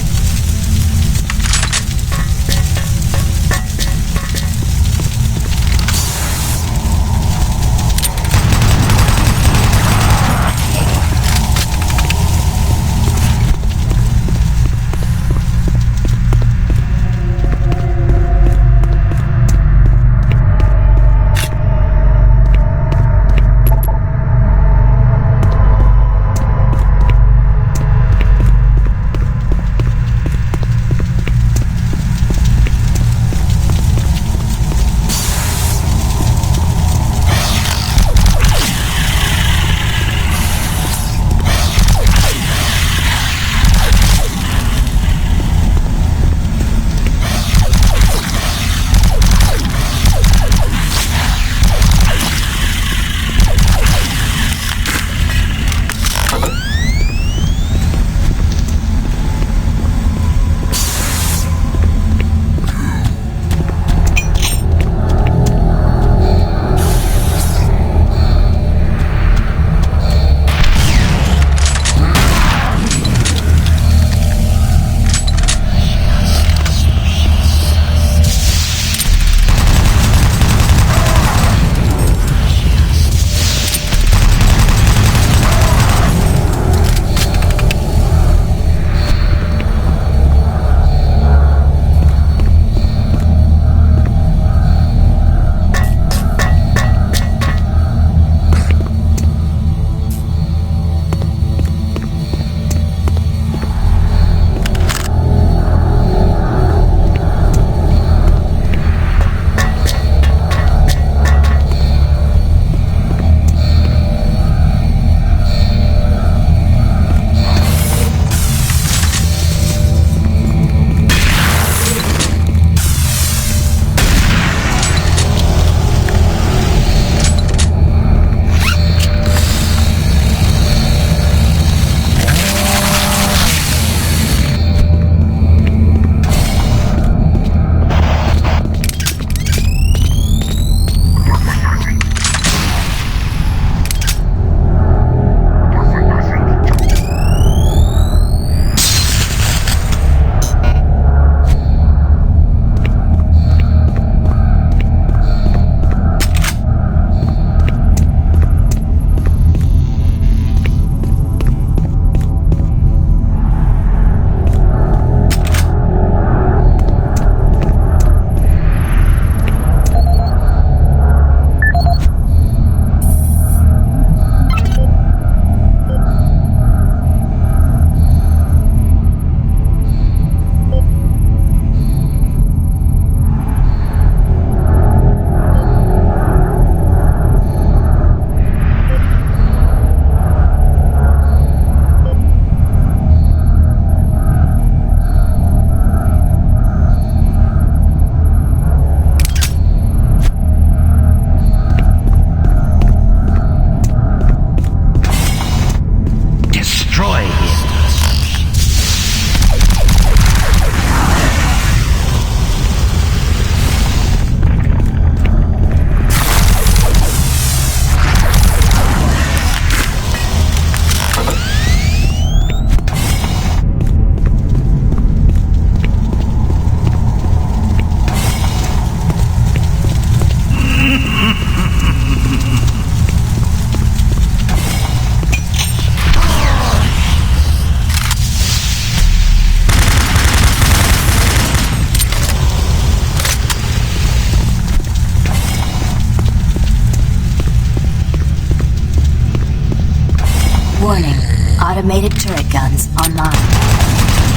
Automated turret guns online.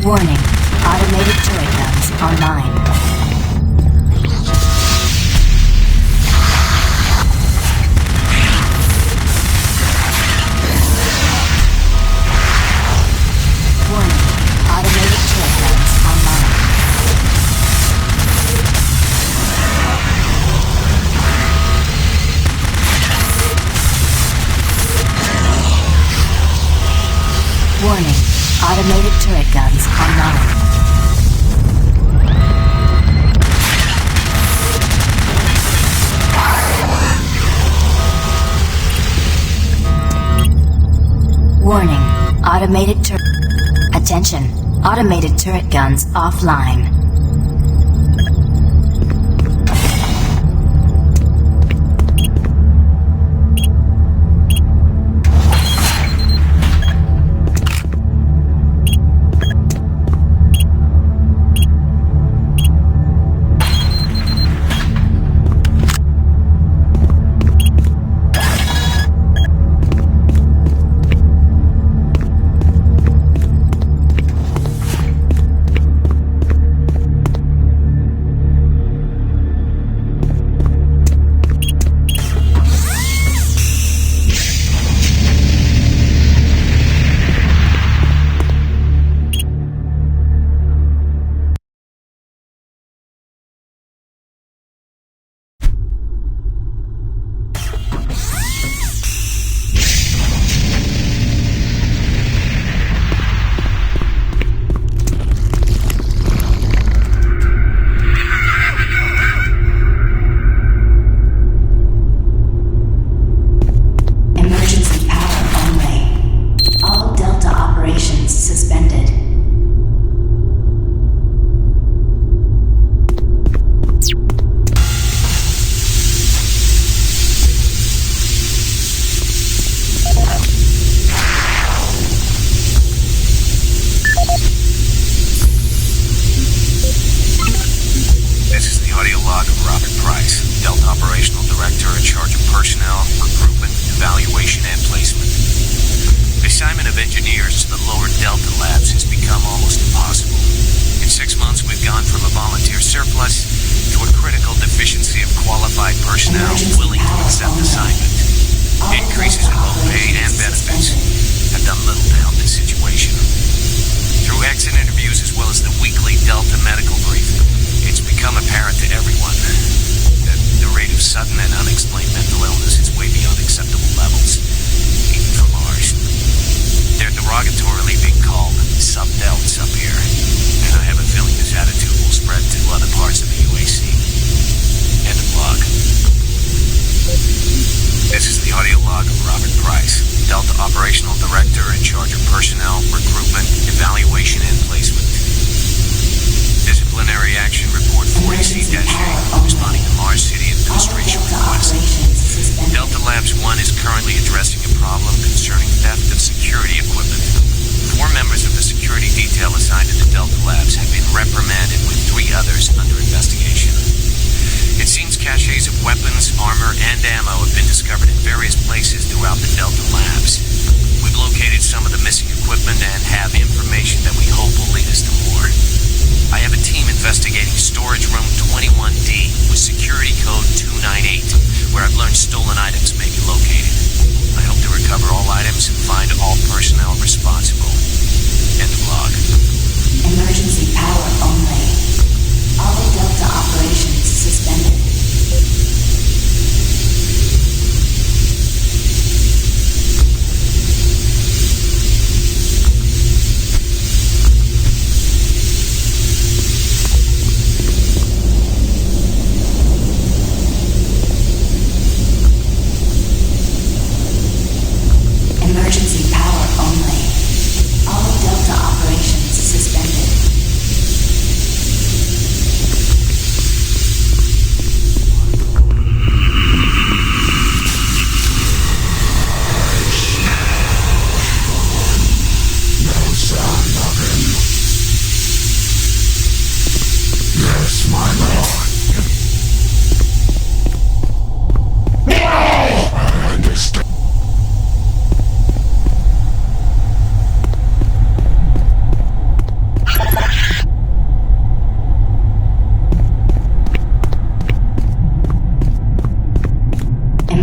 Warning. Automated turret guns online. Warning. Automated turret guns online. Warning. Automated turret guns online. Warning. Automated turret... Attention. Automated turret guns offline.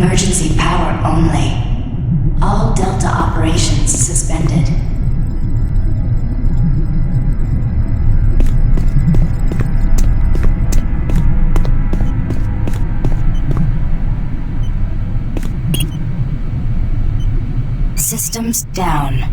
Emergency power only. All Delta operations suspended. Systems down.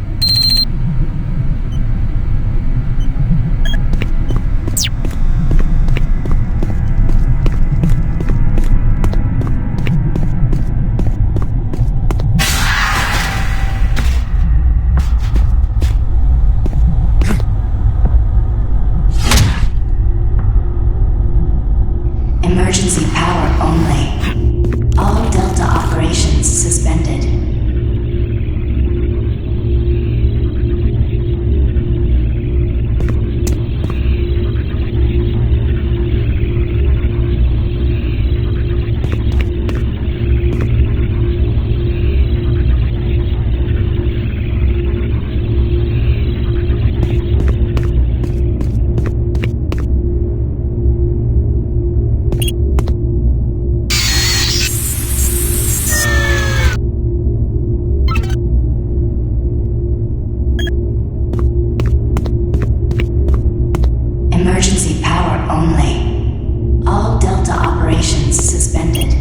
Emergency power only. All Delta operations suspended. Emergency power only. All Delta operations suspended.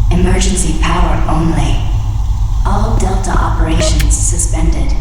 Emergency power only. All Delta operations suspended.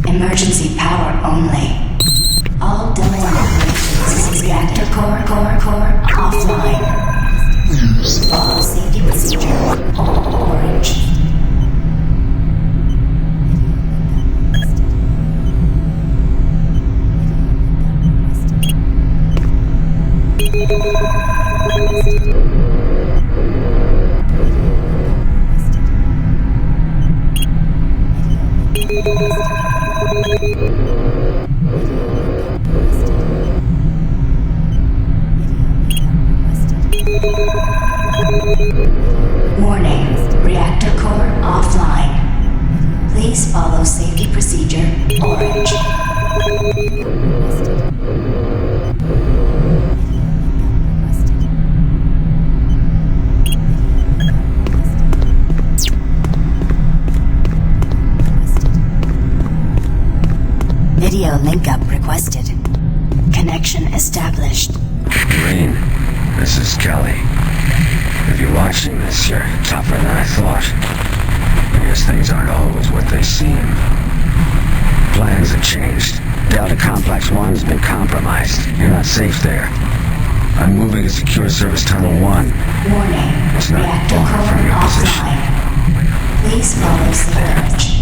Emergency power only. All Delta operations reactor core offline. Follow safety procedure. Orange. Warning, reactor core offline. Please follow safety procedure. Orange. Video link up requested. Connection established. Green, this is Kelly. If you're watching this, you're tougher than I thought. I guess things aren't always what they seem. Plans have changed. Delta Complex 1's been compromised. You're not safe there. I'm moving to Secure Service Tunnel 1. Warning, It's not reactor far core from your position. offline. Please follow surge.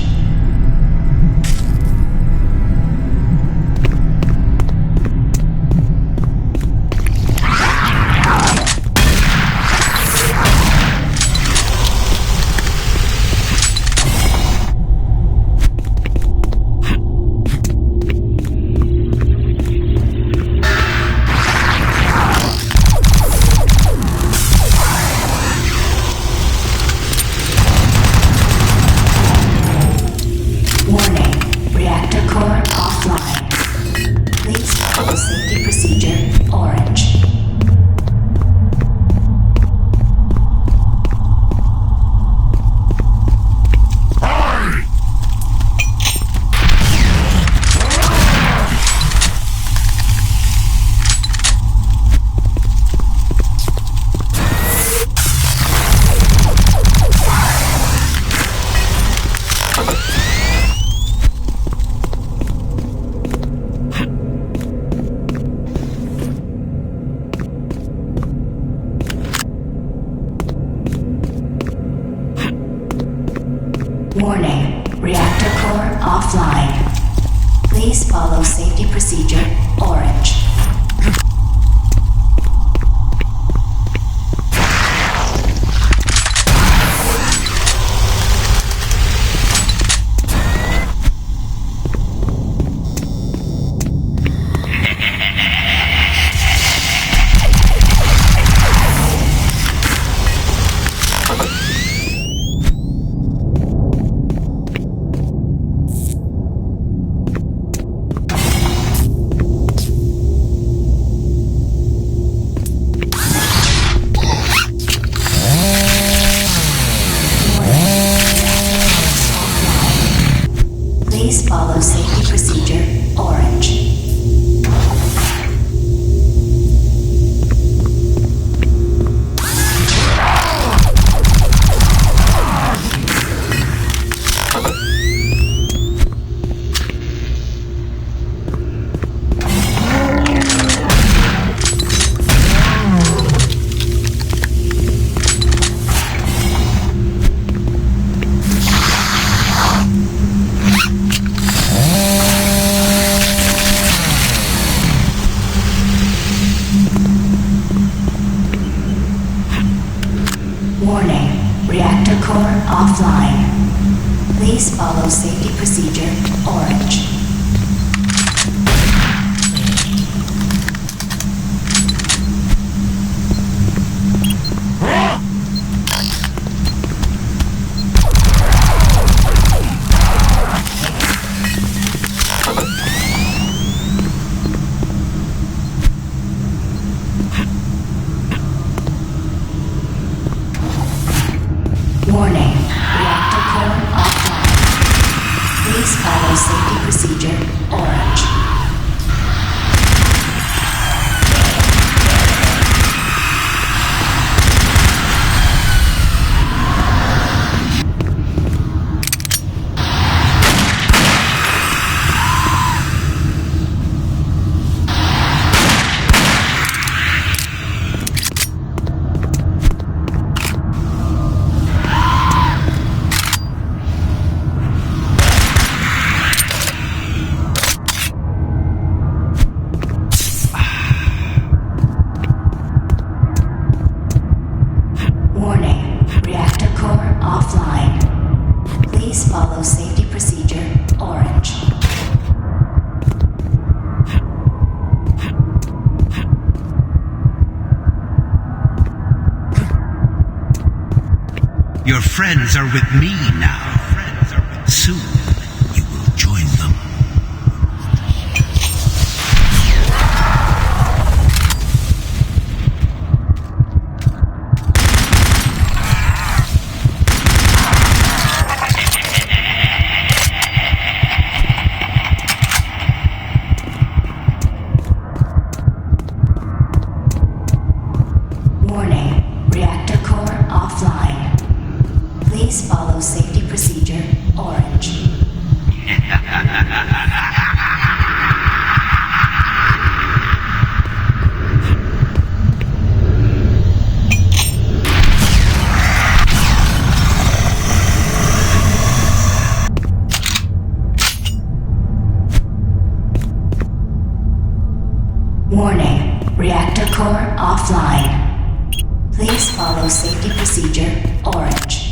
Warning, reactor core offline. Please follow safety procedure orange. Please follow safety procedure orange. Warning, reactor core offline. Please follow safety procedure orange. Warning, reactor core offline. Please follow safety procedure orange. Warning, reactor core offline. Please follow safety procedure orange. Your friends are with me now. Soon, you will join them. Warning, reactor core offline. Please follow safety procedure orange. Warning, reactor core offline. Please follow safety procedure orange.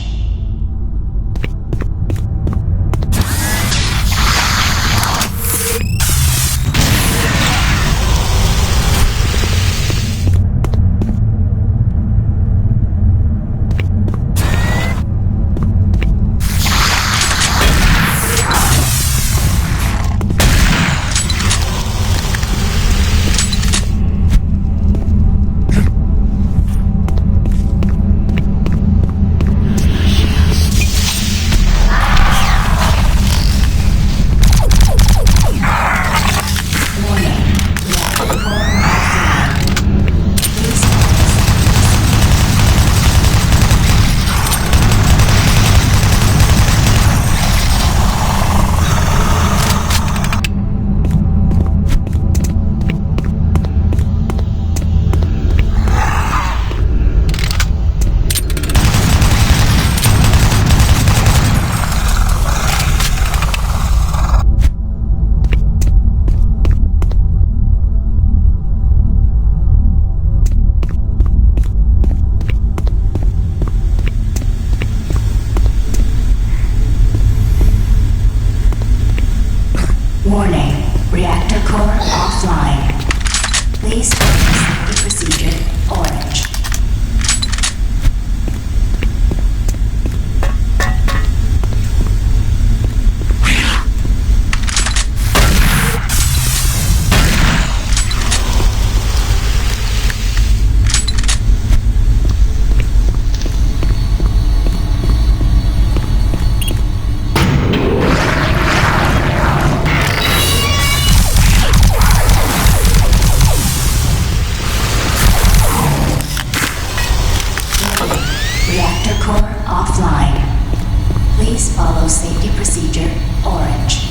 core offline. Please follow safety procedure orange. Safety procedure orange.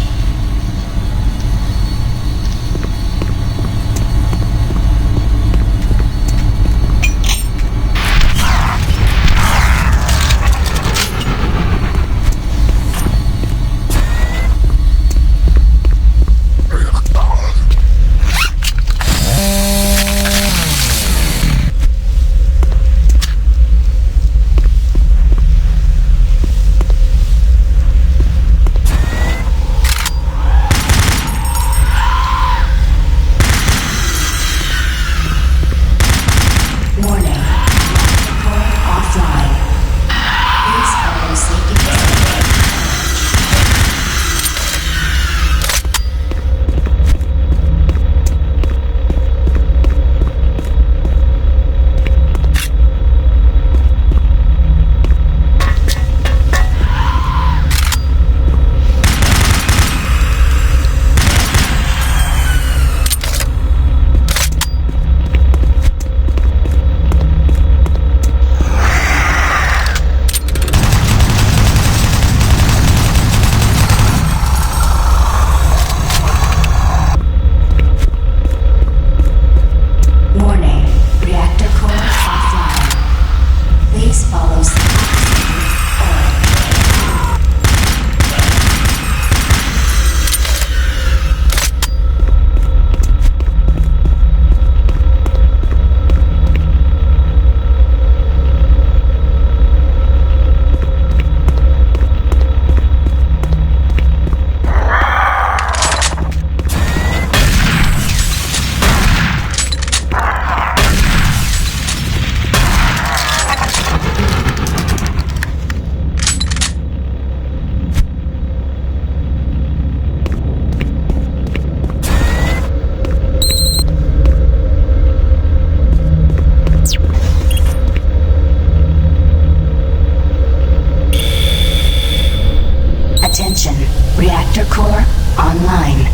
Reactor core online.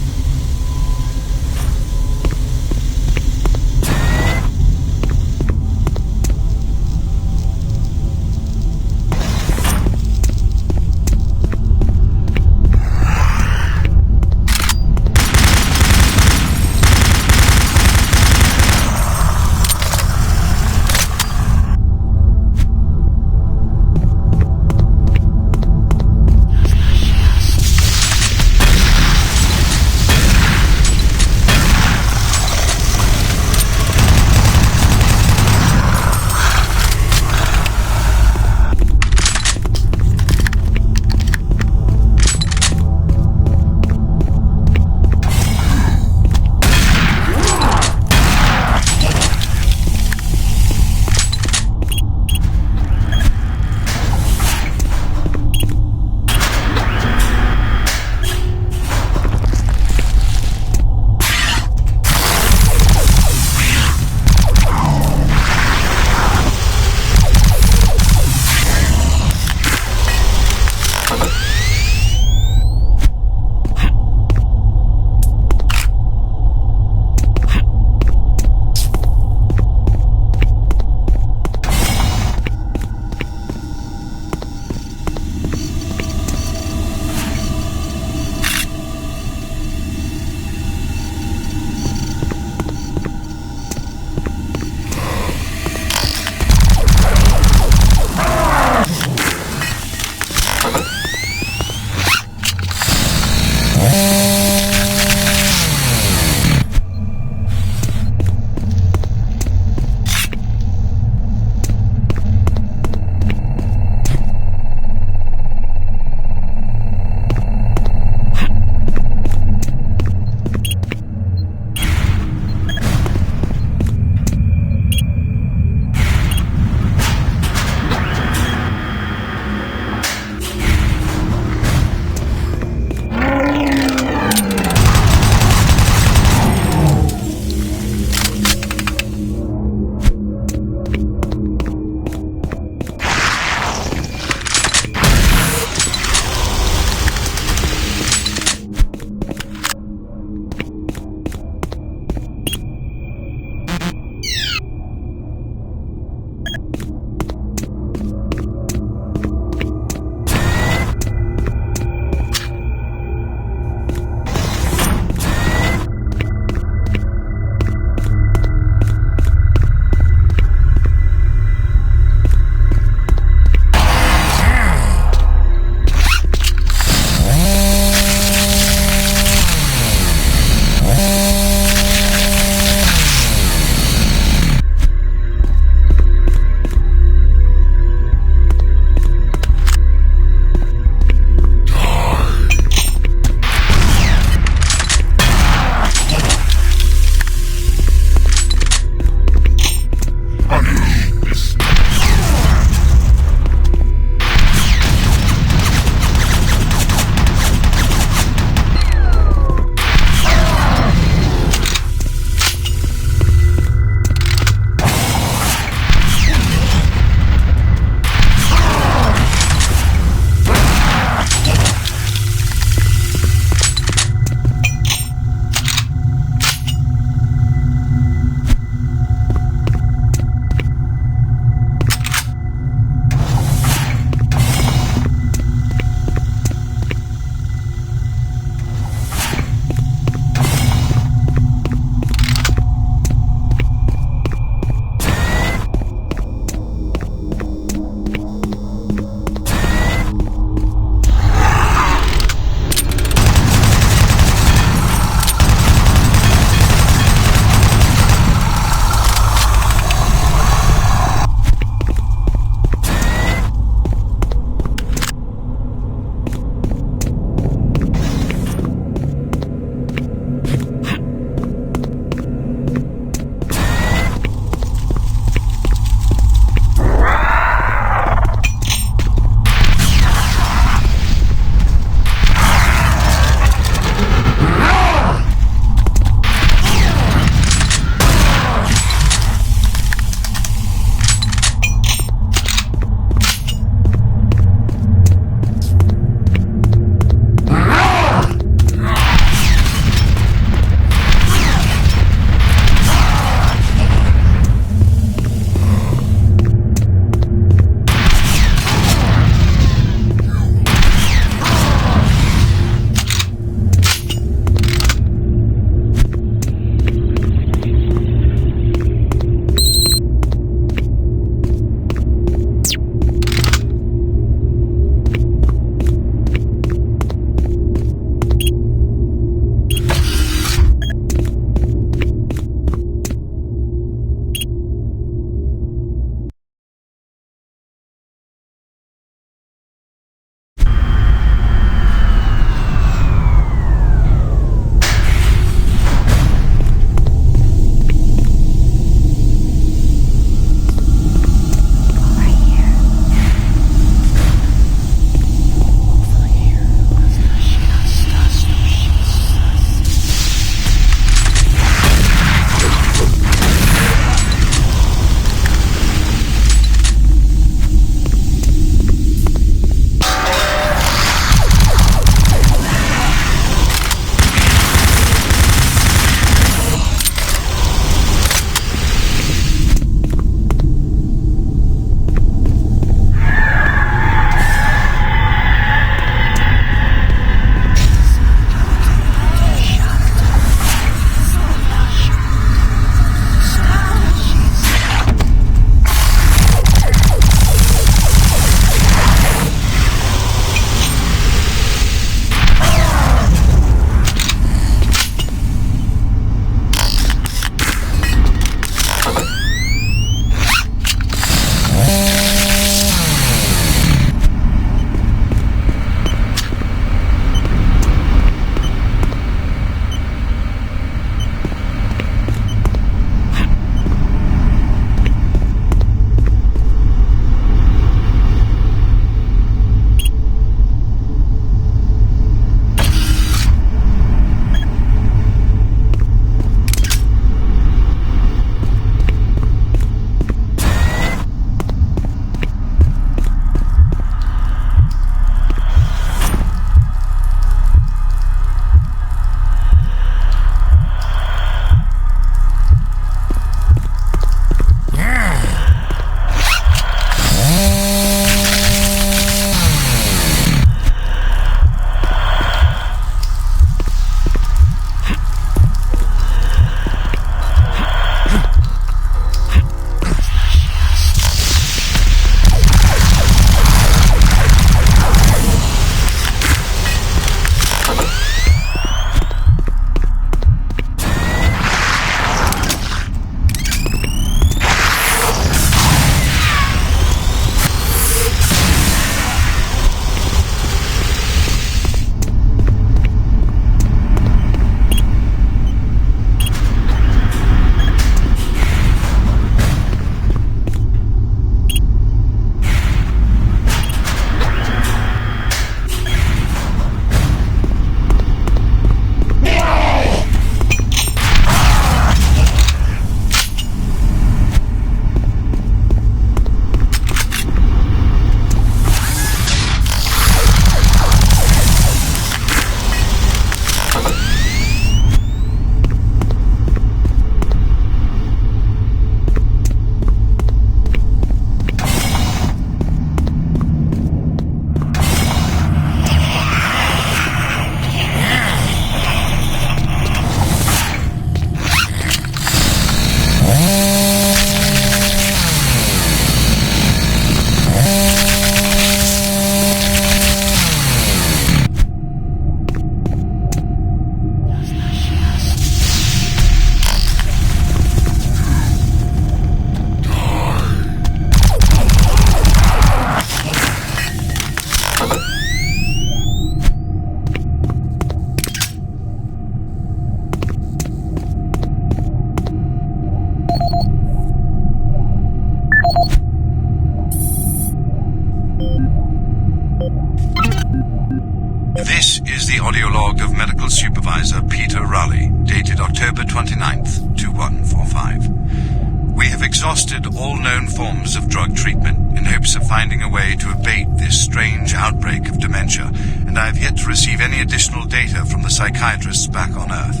Medical Supervisor Peter Raleigh, dated October 29th, 2145. We have exhausted all known forms of drug treatment in hopes of finding a way to abate this strange outbreak of dementia, and I have yet to receive any additional data from the psychiatrists back on Earth.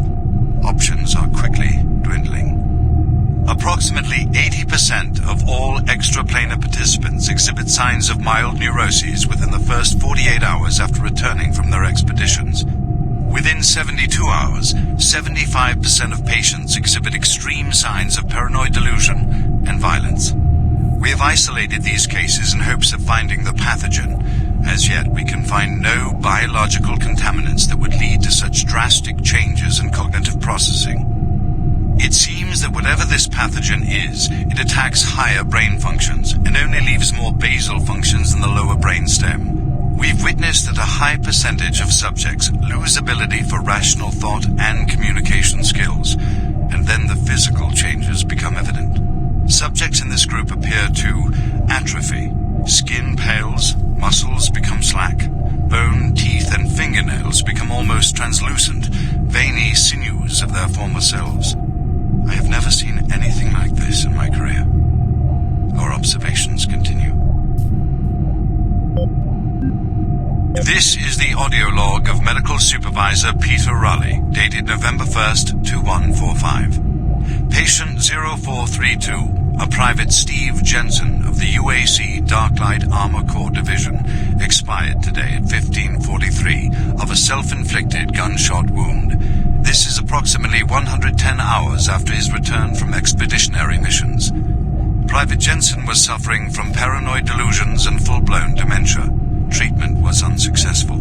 Options are quickly dwindling. Approximately 80% of all extraplanar participants exhibit signs of mild neuroses within the first 48 hours after returning from their expeditions. Within 72 hours, 75% of patients exhibit extreme signs of paranoid delusion and violence. We have isolated these cases in hopes of finding the pathogen. As yet, we can find no biological contaminants that would lead to such drastic changes in cognitive processing. It seems that whatever this pathogen is, it attacks higher brain functions and only leaves more basal functions in the lower brainstem. We've witnessed that a high percentage of subjects lose ability for rational thought and communication skills, and then the physical changes become evident. Subjects in this group appear to atrophy. Skin pales, muscles become slack, bone, teeth, and fingernails become almost translucent, veiny sinews of their former selves. I have never seen anything like this in my career. Our observations continue. This is the audio log of Medical Supervisor Peter Raleigh, dated November 1st, 2145. Patient 0432, a Private Steve Jensen of the UAC Darklight Armor Corps Division, expired today at 15:43 of a self-inflicted gunshot wound. This is approximately 110 hours after his return from expeditionary missions. Private Jensen was suffering from paranoid delusions and full-blown dementia. Treatment was unsuccessful.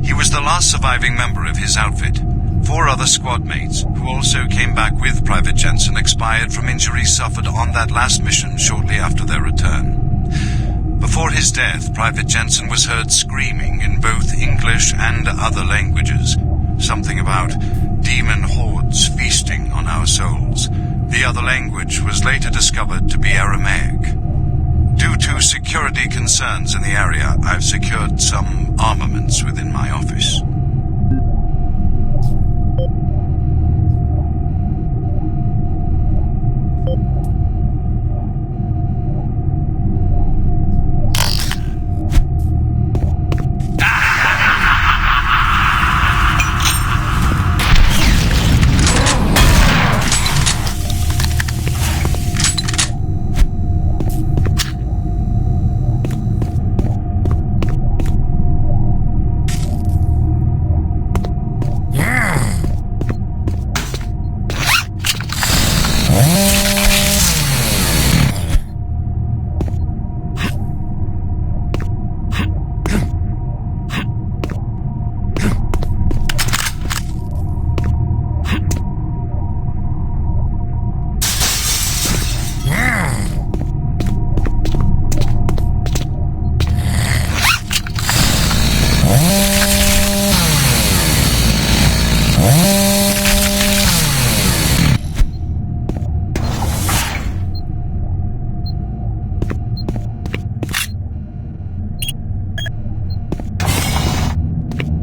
He was the last surviving member of his outfit. 4 other squad mates, who also came back with Private Jensen, expired from injuries suffered on that last mission shortly after their return. Before his death, Private Jensen was heard screaming in both English and other languages. Something about demon hordes feasting on our souls. The other language was later discovered to be Aramaic. Due to security concerns in the area, I've secured some armaments within my office.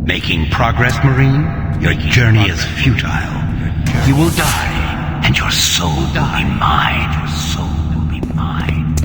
Making progress, Marine? Your journey is futile. You will die, and your soul will be mine. Your soul will be mine.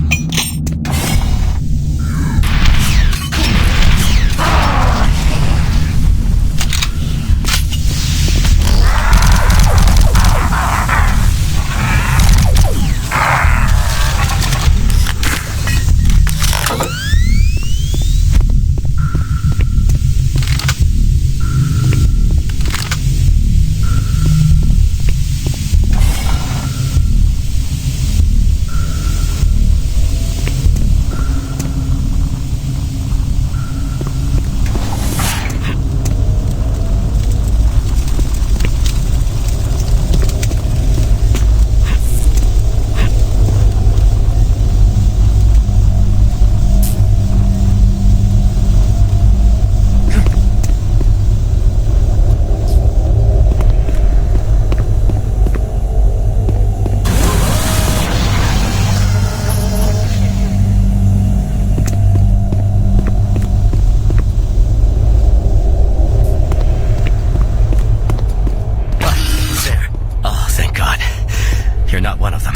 one of them.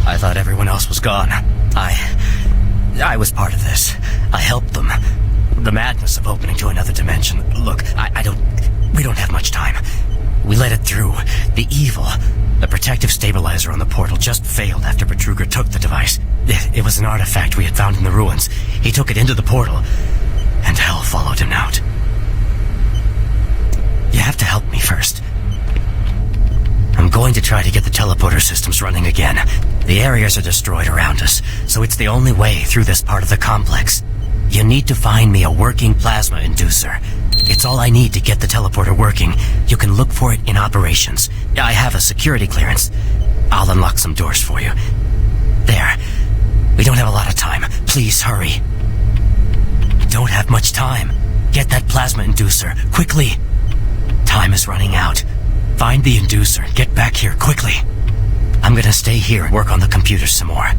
I thought everyone else was gone. I was part of this. I helped them. The madness of opening to another dimension. Look, we don't have much time. We let it through. The evil, the protective stabilizer on the portal just failed after Betruger took the device. It was an artifact we had found in the ruins. He took it into the portal, and hell followed him out. You have to help me first. I'm going to try to get the teleporter systems running again. The areas are destroyed around us, so it's the only way through this part of the complex. You need to find me a working plasma inducer. It's all I need to get the teleporter working. You can look for it in operations. I have a security clearance. I'll unlock some doors for you. There. We don't have a lot of time. Please hurry. Don't have much time. Get that plasma inducer, quickly. Time is running out. Find the inducer. Get back here, quickly. I'm gonna stay here and work on the computer some more.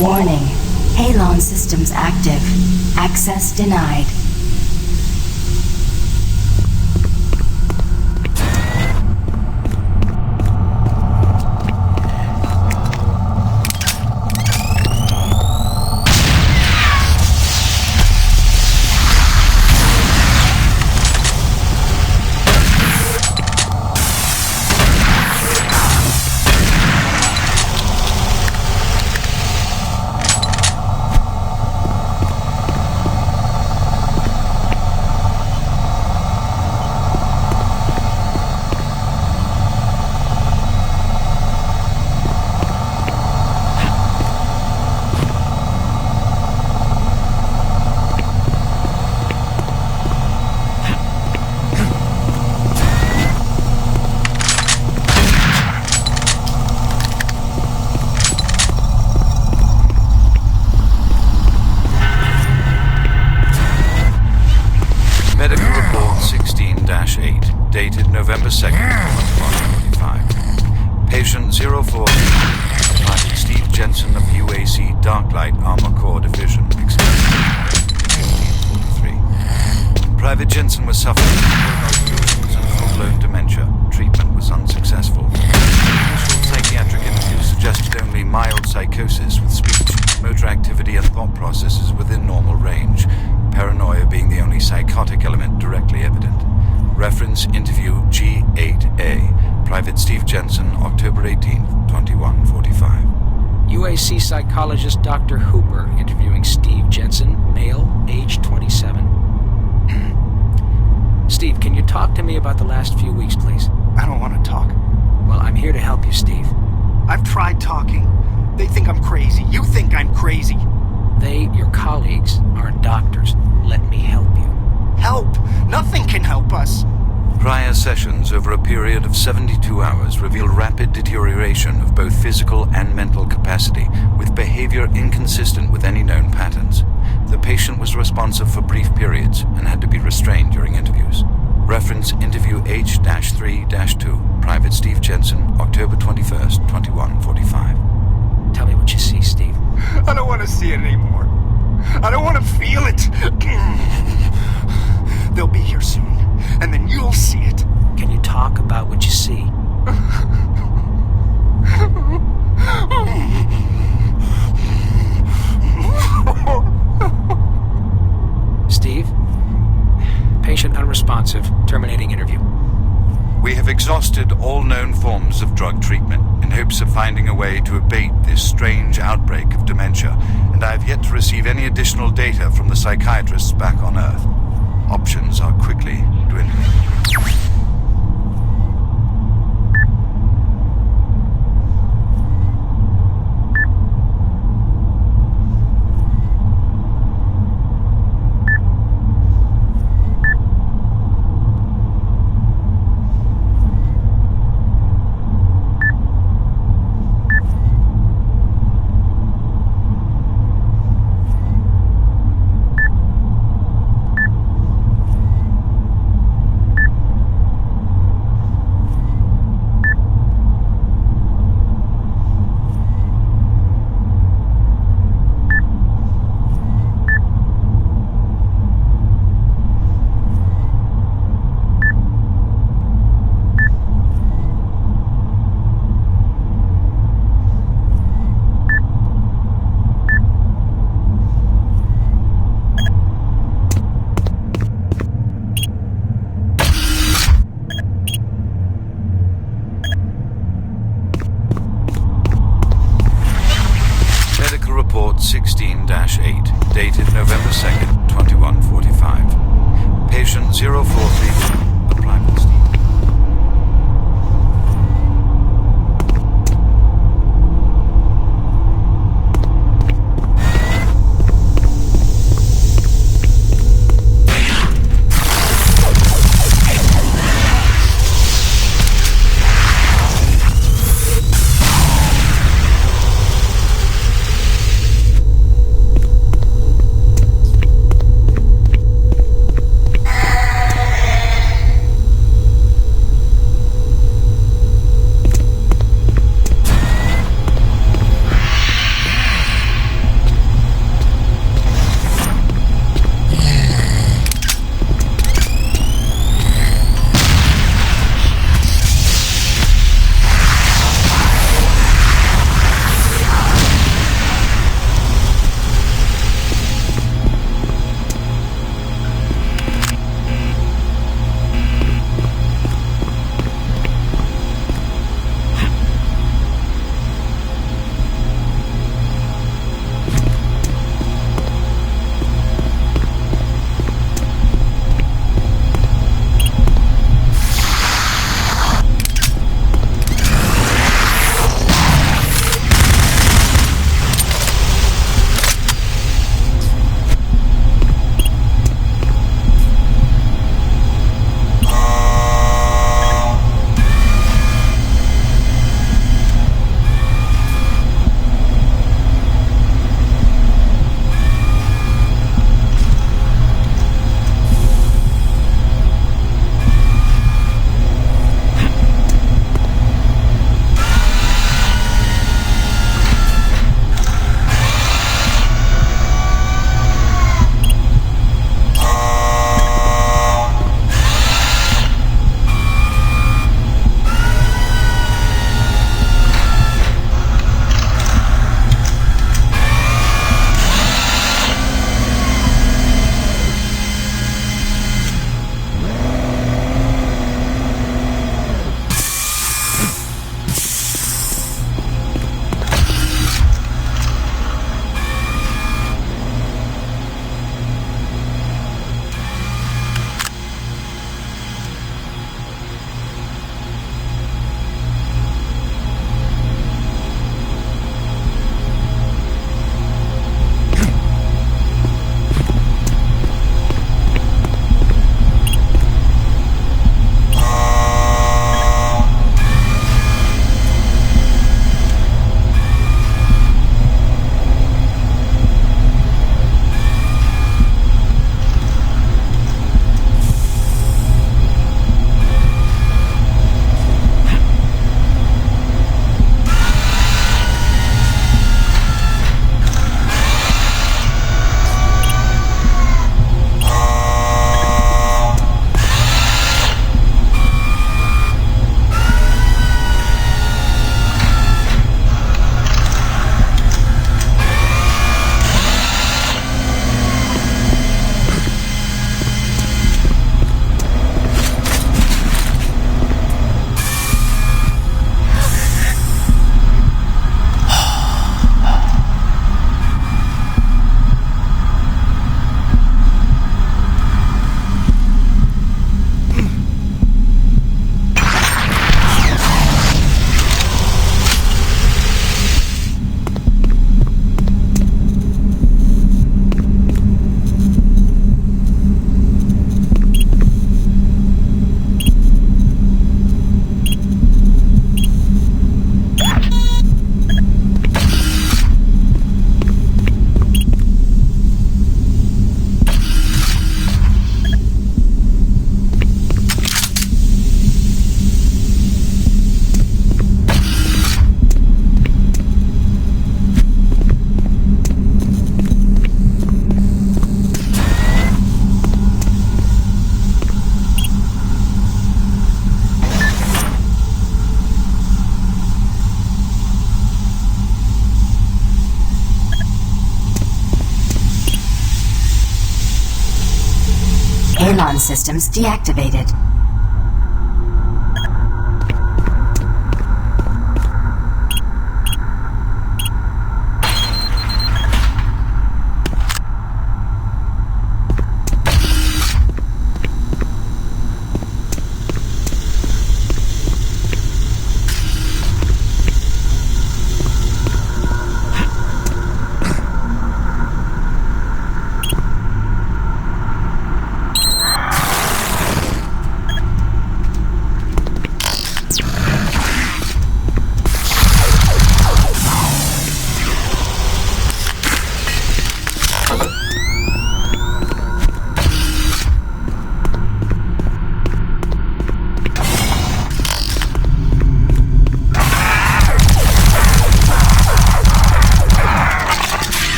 Warning. Halon systems active. Access denied. Dated November 2nd, 2145. Patient 04, Private Steve Jensen of UAC Darklight Armor Corps Division, Excavation, 1843. Private Jensen was suffering from delusions and full-blown dementia. Treatment was unsuccessful. Initial psychiatric interviews suggested only mild psychosis with speech, motor activity, and thought processes within normal range. Paranoia being the only psychotic element directly evident. Reference interview G8A. Private Steve Jensen, October 18th, 2145. UAC psychologist Dr. Hooper interviewing Steve Jensen, male, age 27. Steve, can you talk to me about the last few weeks, please? I don't want to talk. Well, I'm here to help you, Steve. I've tried talking. They think I'm crazy. You think I'm crazy. They, your colleagues, aren't doctors. Let me help you. Help? Nothing can help us. Prior sessions over a period of 72 hours revealed rapid deterioration of both physical and mental capacity, with behavior inconsistent with any known patterns. The patient was responsive for brief periods and had to be restrained during interviews. Reference interview H-3-2, Private Steve Jensen, October 21st, 2145. Tell me what you see, Steve. I don't want to see it anymore. I don't want to feel it. They'll be here soon, and then you'll see it. Can you talk about what you see? Steve? Patient unresponsive. Terminating interview. We have exhausted all known forms of drug treatment in hopes of finding a way to abate this strange outbreak of dementia, and I have yet to receive any additional data from the psychiatrists back on Earth. Options are quickly dwindling. Report 16-8, dated November 2nd, 2145. Patient 043, a private Steve. xenon systems deactivated.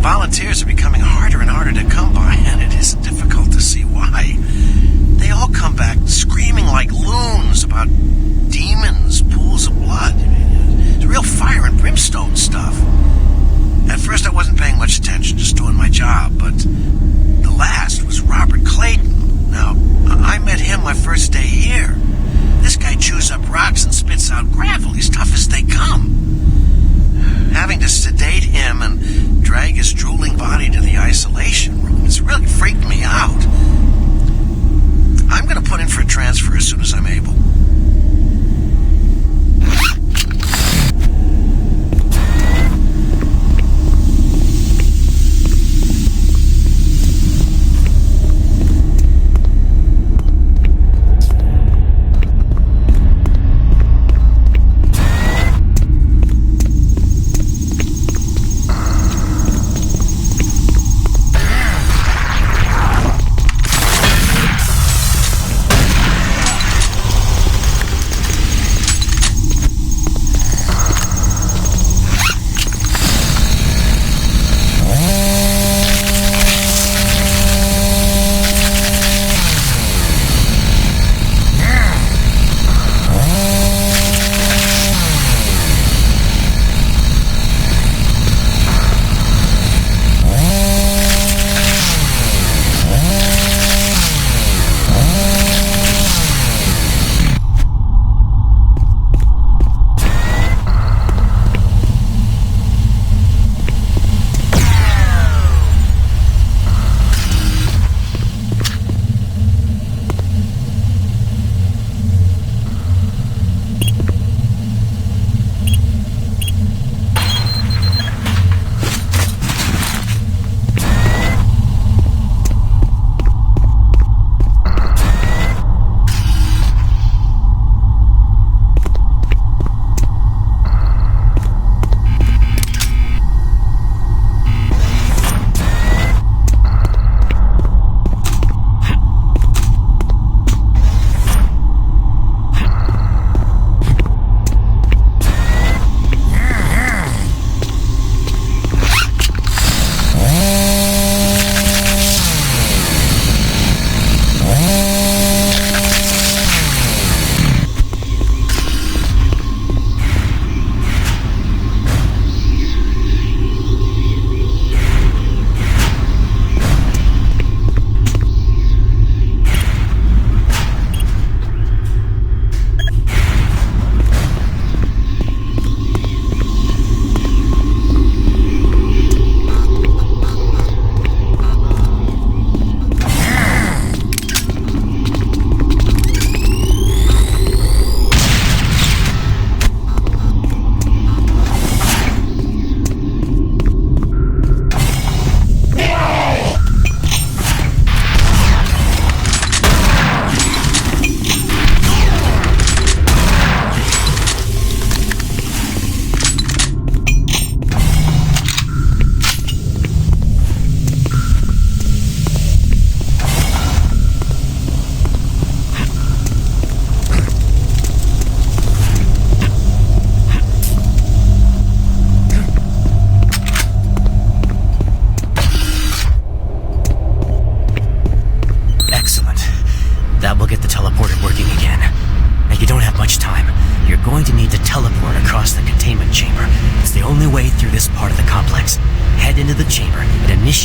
Volunteers are becoming harder and harder to come by, and it is difficult to see why. They all come back screaming like loons about demons, pools of blood. It's real fire and brimstone stuff. At first I wasn't paying much attention, just doing my job, but the last was Robert Clayton. Now, I met him my first day here. This guy chews up rocks and spits out gravel. He's tough as they come. Having to sedate him and drag his drooling body to the isolation room.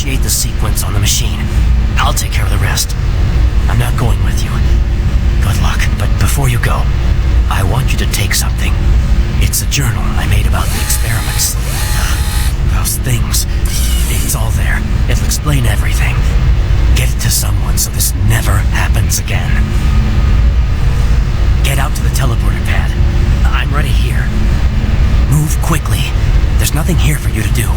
Initiate the sequence on the machine. I'll take care of the rest. I'm not going with you. Good luck, but before you go, I want you to take something. It's a journal I made about the experiments. Those things. It's all there. It'll explain everything. Get it to someone so this never happens again. Get out to the teleporter pad. I'm ready here. Move quickly. There's nothing here for you to do.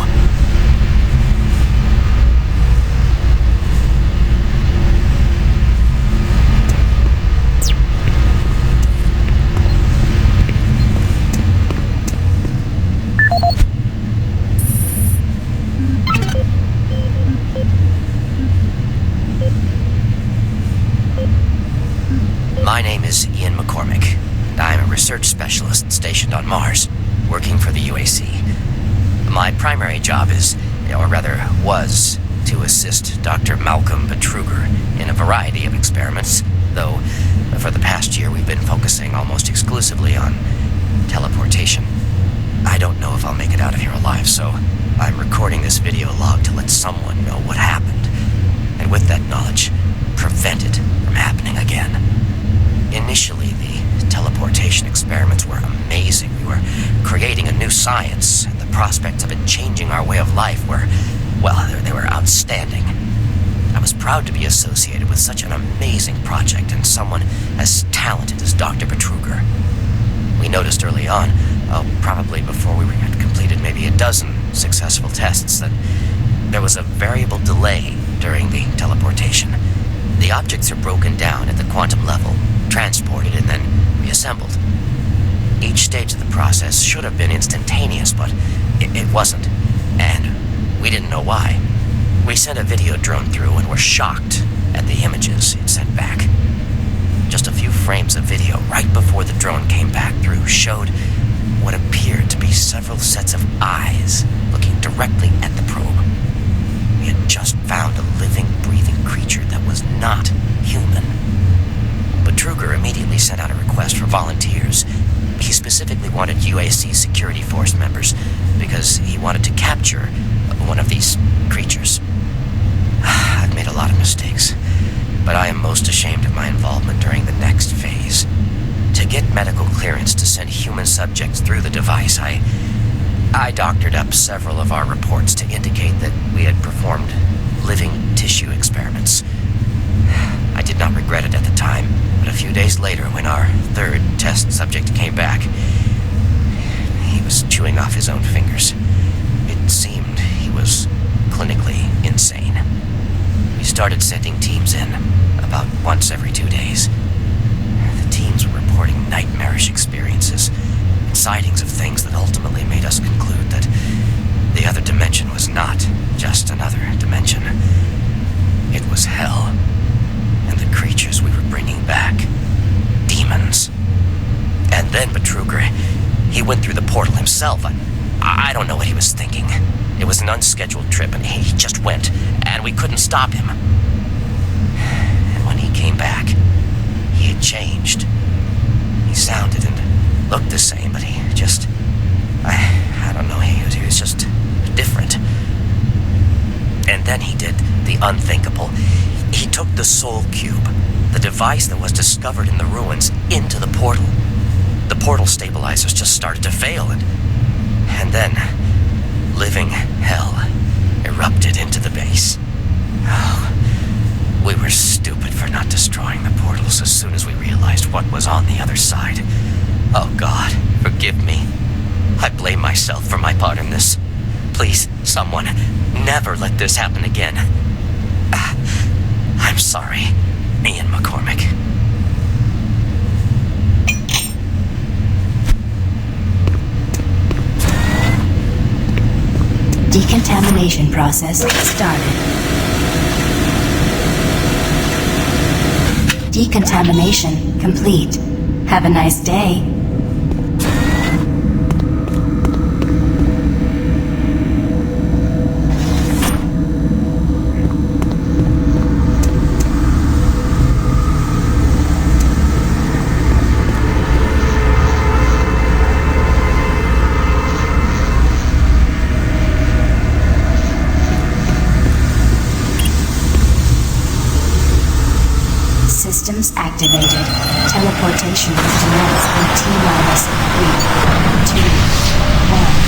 My name is Ian McCormick, and I'm a research specialist stationed on Mars, working for the UAC. My primary job is, or rather was, to assist Dr. Malcolm Betruger in a variety of experiments, though for the past year we've been focusing almost exclusively on teleportation. I don't know if I'll make it out of here alive, so I'm recording this video log to let someone know what happened, and with that knowledge, prevent it from happening again. Initially, the teleportation experiments were amazing. We were creating a new science, and the prospects of it changing our way of life were, well, they were outstanding. I was proud to be associated with such an amazing project and someone as talented as Dr. Betruger. We noticed early on, probably before we had completed maybe a dozen successful tests, that there was a variable delay during the teleportation. The objects are broken down at the quantum level, transported, and then reassembled. Each stage of the process should have been instantaneous, but it wasn't, and we didn't know why. We sent a video drone through and were shocked at the images it sent back. Just a few frames of video right before the drone came back through showed what appeared to be several sets of eyes looking directly at the probe. We had just found a living, breathing creature that was not human. Betruger immediately sent out a request for volunteers. He specifically wanted UAC security force members because he wanted to capture one of these creatures. I've made a lot of mistakes, but I am most ashamed of my involvement during the next phase. To get medical clearance to send human subjects through the device, I doctored up several of our reports to indicate that we had performed living tissue experiments. I did not regret it at the time, but a few days later, when our third test subject came back, he was chewing off his own fingers. It seemed he was clinically insane. We started sending teams in, about once every 2 days. The teams were reporting nightmarish experiences, sightings of things that ultimately made us conclude that the other dimension was not just another dimension. It was hell. And the creatures we were bringing back, demons. And then Betruger, he went through the portal himself. I don't know what he was thinking. It was an unscheduled trip, and he just went, and we couldn't stop him. And when he came back, he had changed. He sounded and looked the same, but he just... I don't know, he was just different. And then he did the unthinkable. He took the Soul Cube, the device that was discovered in the ruins, into the portal. The portal stabilizers just started to fail, and then living hell erupted into the base. Oh, we were stupid for not destroying the portals as soon as we realized what was on the other side. Oh God, forgive me. I blame myself for my part in this. Please, someone, never let this happen again. I'm sorry, Ian McCormick. Decontamination process started. Decontamination complete. Have a nice day. systems activated. Teleportation will commence in T-minus 3, 2, 1.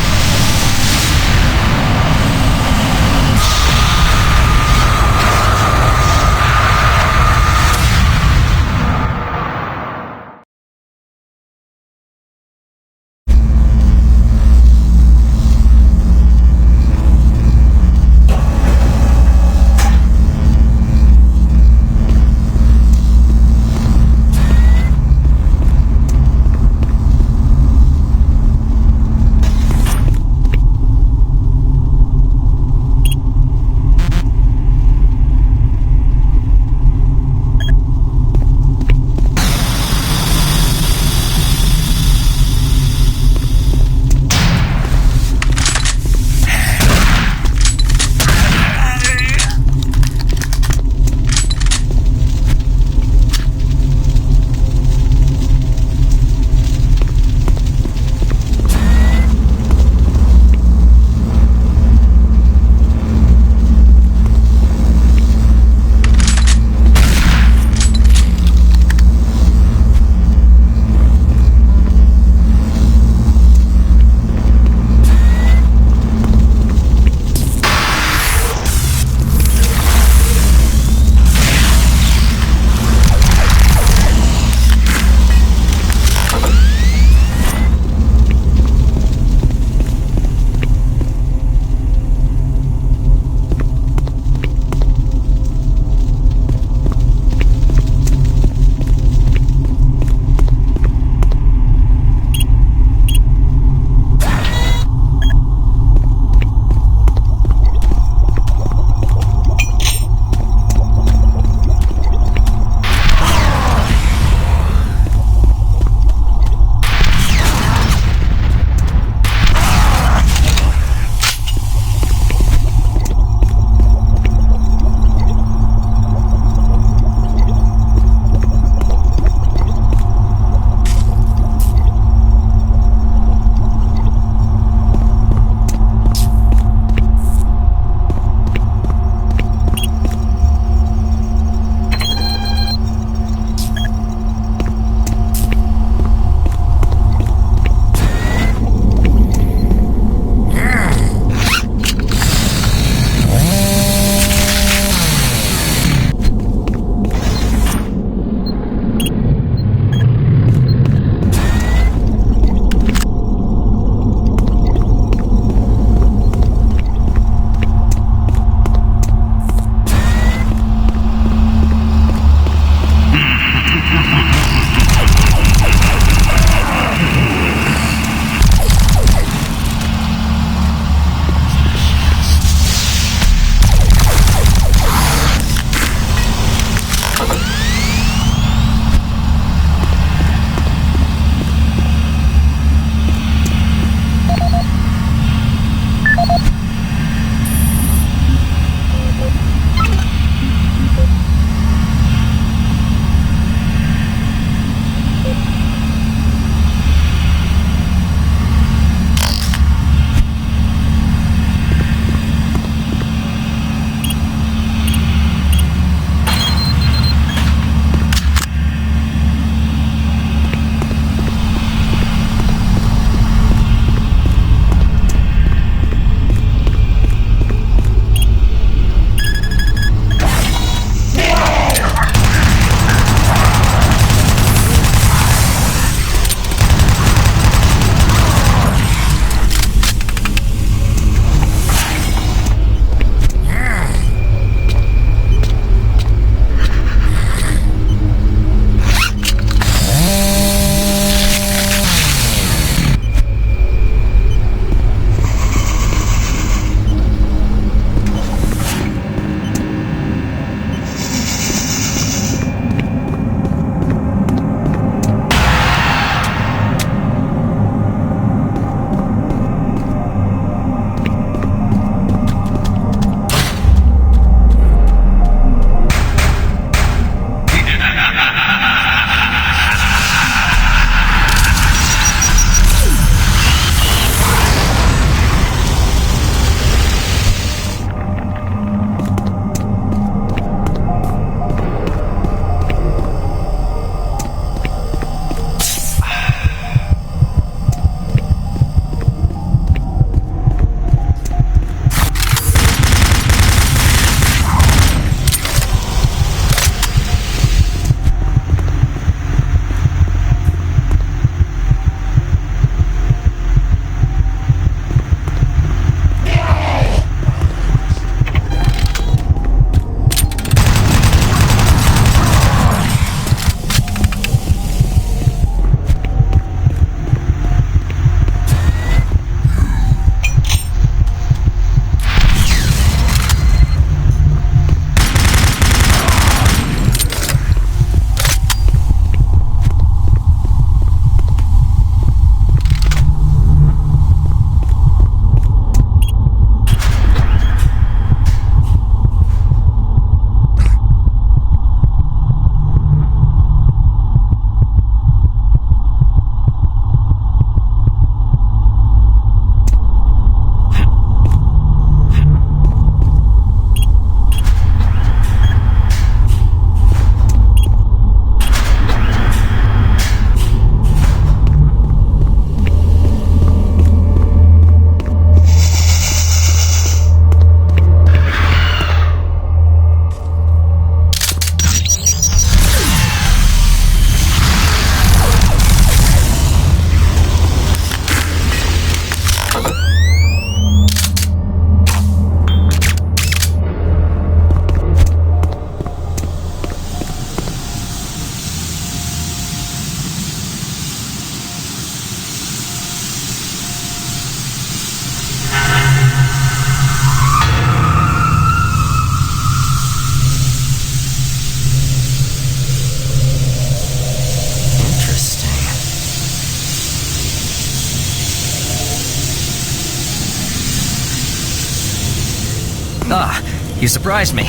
You surprised me.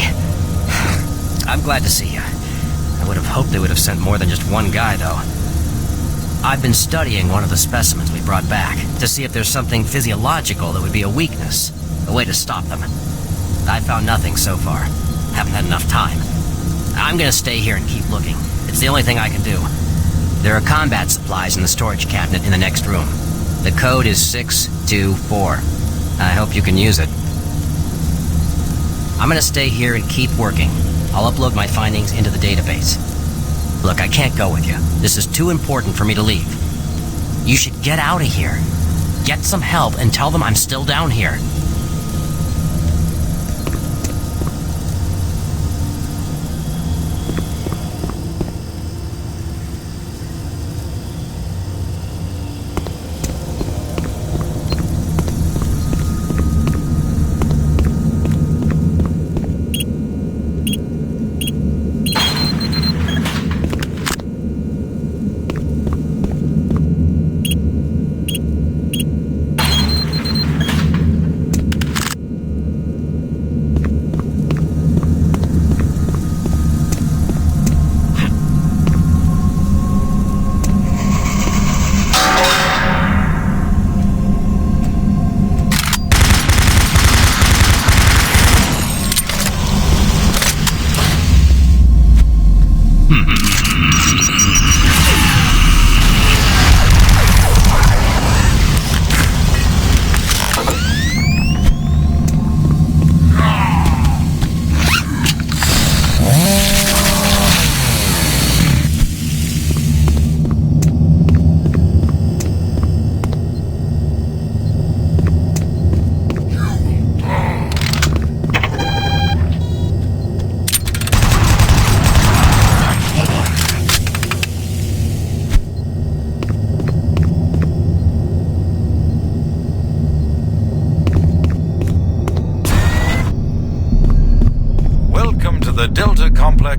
I'm glad to see you. I would have hoped they would have sent more than just one guy, though. I've been studying one of the specimens we brought back to see if there's something physiological that would be a weakness, a way to stop them. I found nothing so far. Haven't had enough time. I'm gonna stay here and keep looking. It's the only thing I can do. There are combat supplies in the storage cabinet in the next room. The code is 624. I hope you can use it. I'm gonna stay here and keep working. I'll upload my findings into the database. Look, I can't go with you. This is too important for me to leave. You should get out of here. Get some help and tell them I'm still down here.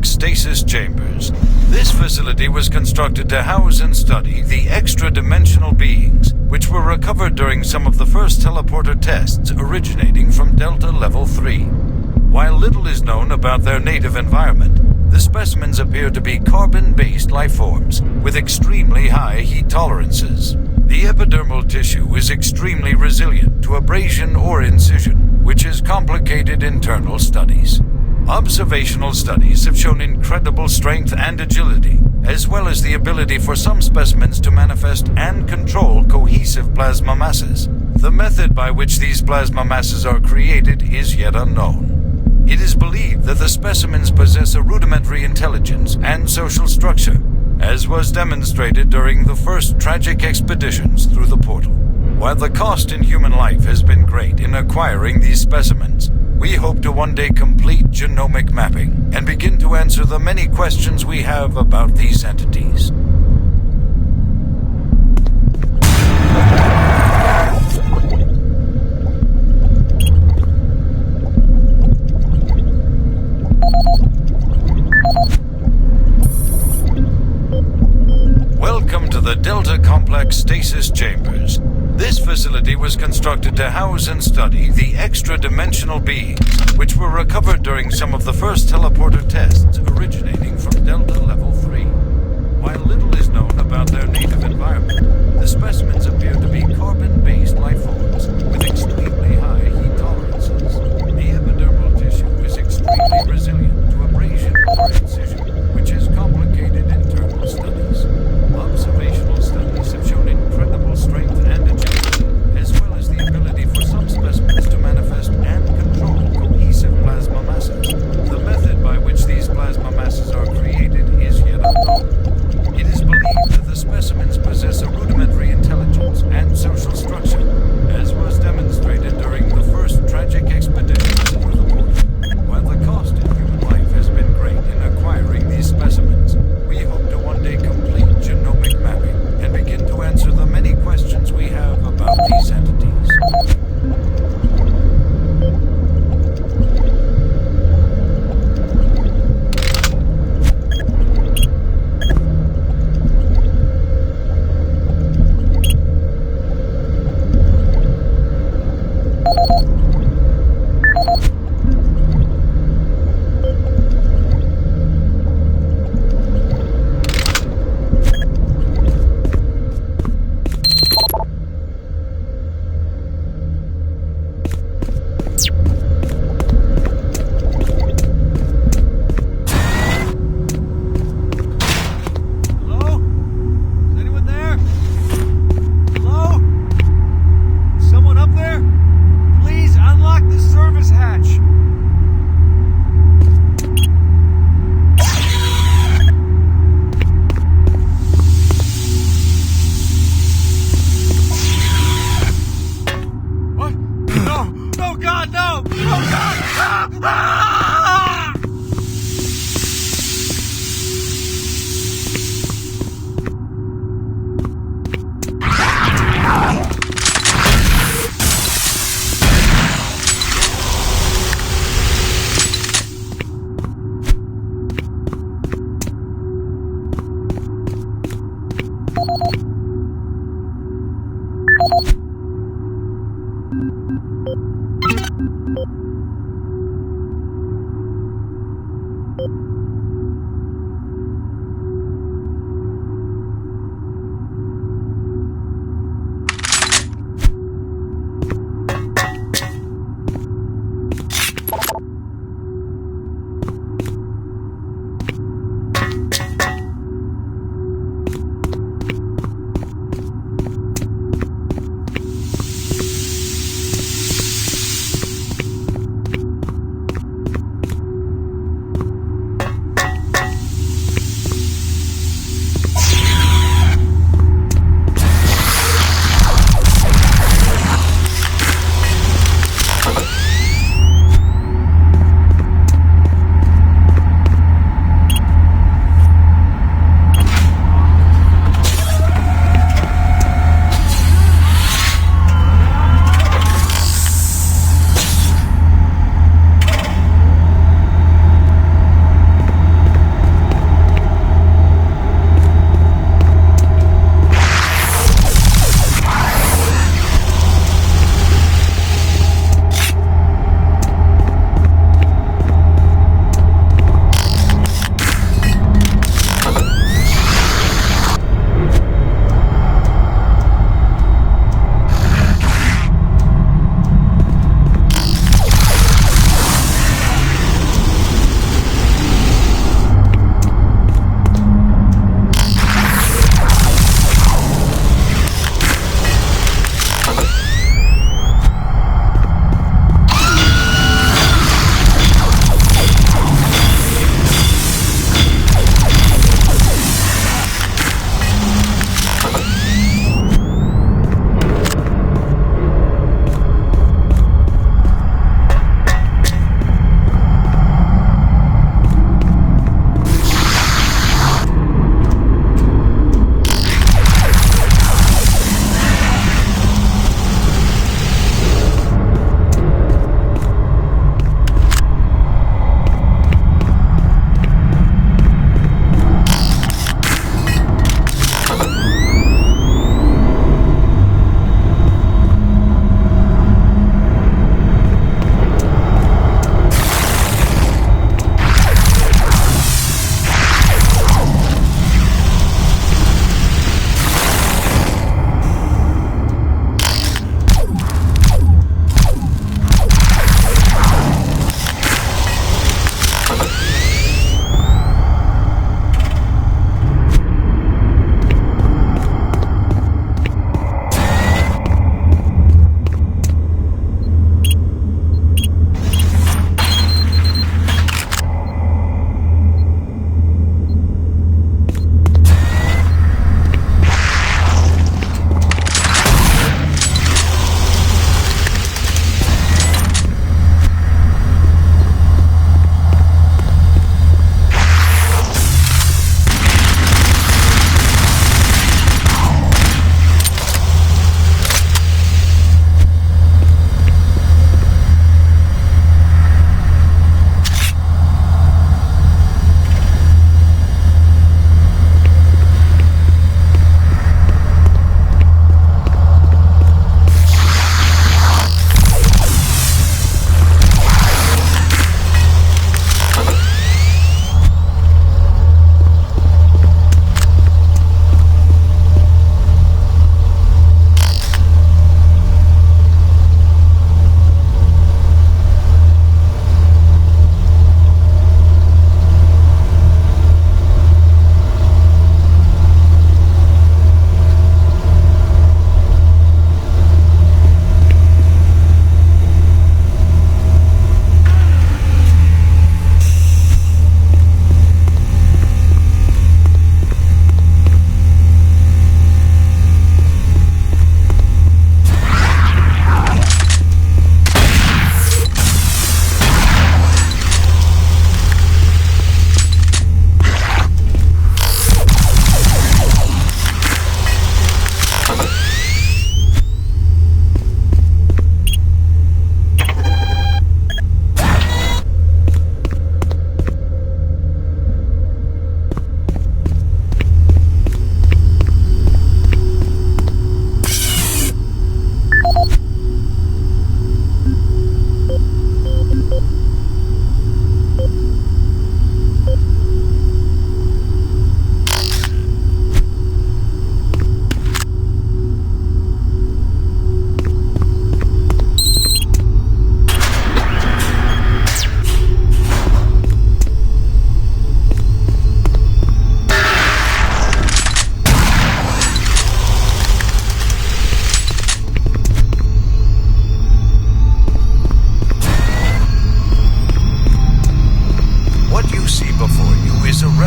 Stasis chambers. This facility was constructed to house and study the extra-dimensional beings, which were recovered during some of the first teleporter tests originating from Delta Level 3. While little is known about their native environment, the specimens appear to be carbon-based lifeforms with extremely high heat tolerances. The epidermal tissue is extremely resilient to abrasion or incision, which is complicated internal studies. Observational studies have shown incredible strength and agility, as well as the ability for some specimens to manifest and control cohesive plasma masses. The method by which these plasma masses are created is yet unknown. It is believed that the specimens possess a rudimentary intelligence and social structure, as was demonstrated during the first tragic expeditions through the portal. While the cost in human life has been great in acquiring these specimens, we hope to one day complete genomic mapping and begin to answer the many questions we have about these entities. Welcome to the Delta Complex Stasis Chambers. This facility was constructed to house and study the extra-dimensional beings, which were recovered during some of the first teleporter tests originating from Delta Level 3. While little is known about their native environment, the specimens appear to be carbon-based lifeforms with extremely high heat tolerances. The epidermal tissue is extremely resilient to abrasion or incision, which is complicated internal studies. Observational studies have shown incredible strength and agility, as well as the ability for some specimens to manifest and control cohesive plasma masses. The method by which these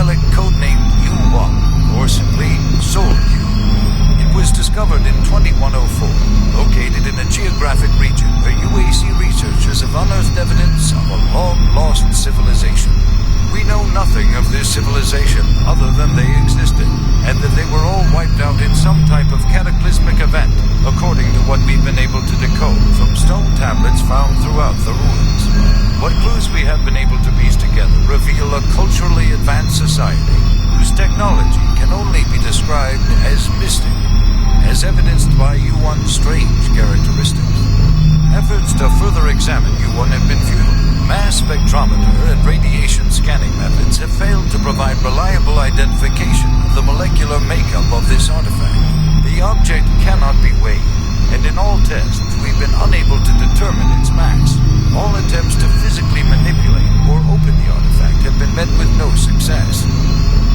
relic codenamed U1, or simply Soul Cube. It was discovered in 2104, located in a geographic region where UAC researchers have unearthed evidence of a long-lost civilization. We know nothing of this civilization other than they existed, and that they were all wiped out in some type of cataclysmic event, according to what we've been able to decode from stone tablets found throughout the ruins. What clues we have been able to piece together reveal a culturally advanced society whose technology can only be described as mystic, as evidenced by U1's strange characteristics. Efforts to further examine U1 have been futile. Mass spectrometer and radiation scanning methods have failed to provide reliable identification of the molecular makeup of this artifact. The object cannot be weighed, and in all tests we've been unable to determine its mass. All attempts to physically manipulate or open the artifact have been met with no success.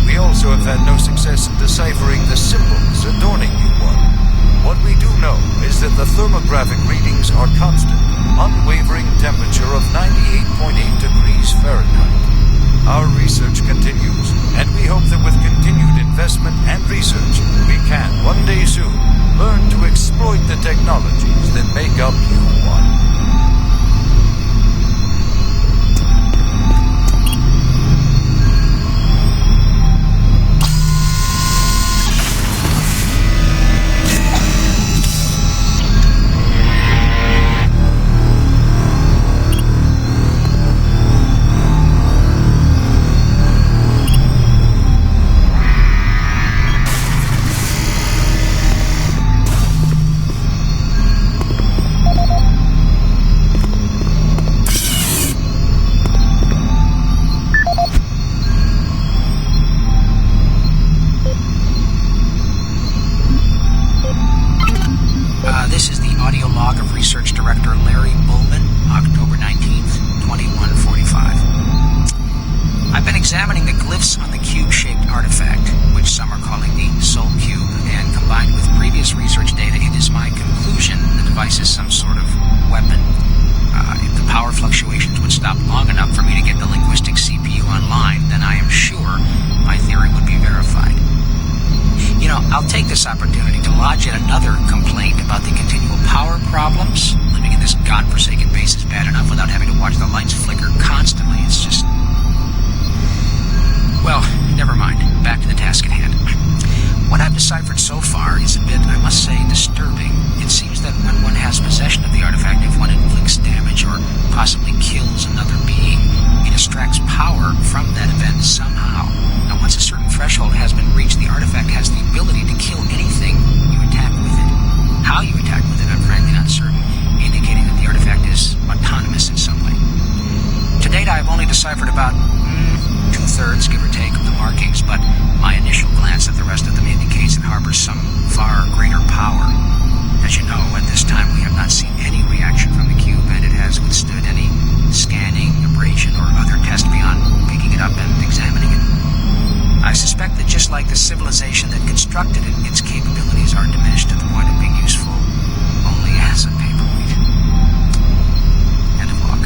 We also have had no success in deciphering the symbols adorning U1. What we do know is that the thermographic readings are constant, unwavering temperature of 98.8 degrees Fahrenheit. Our research continues, and we hope that with continued investment and research, we can, one day soon, learn to exploit the technologies that make up U1. This is the audio log of Research Director Larry Bowman, October 19th, 2145. I've been examining the glyphs on the cube-shaped artifact, which some are calling the Soul Cube, and combined with previous research data, it is my conclusion the device is some sort of weapon. If the power fluctuations would stop long enough for me to get the linguistic CPU online, then I am sure my theory would be verified. You know, I'll take this opportunity to lodge yet another complaint about the continual power problems. Living in this godforsaken base is bad enough without having to watch the lights flicker constantly. It's just... Well, never mind. Back to the task at hand. What I've deciphered so far is a bit, I must say, disturbing. It seems that when one has possession of the artifact, if one inflicts damage or possibly kills another being, it extracts power from that event somehow. Now, once a certain threshold has been reached, the artifact has the ability to kill anything you attack with it. How you attack with it, I'm frankly not certain, indicating that the artifact is autonomous in some way. To date, I've only deciphered about two-thirds, give or take, of the markings, but my initial glance at the rest of them indicates it harbors some far greater power. As you know, at this time we have not seen any reaction from the cube, and it has withstood any scanning, abrasion, or other test beyond picking it up and examining it. I suspect that just like the civilization that constructed it, its capabilities are diminished to the point of being useful only as a paperweight. End of log.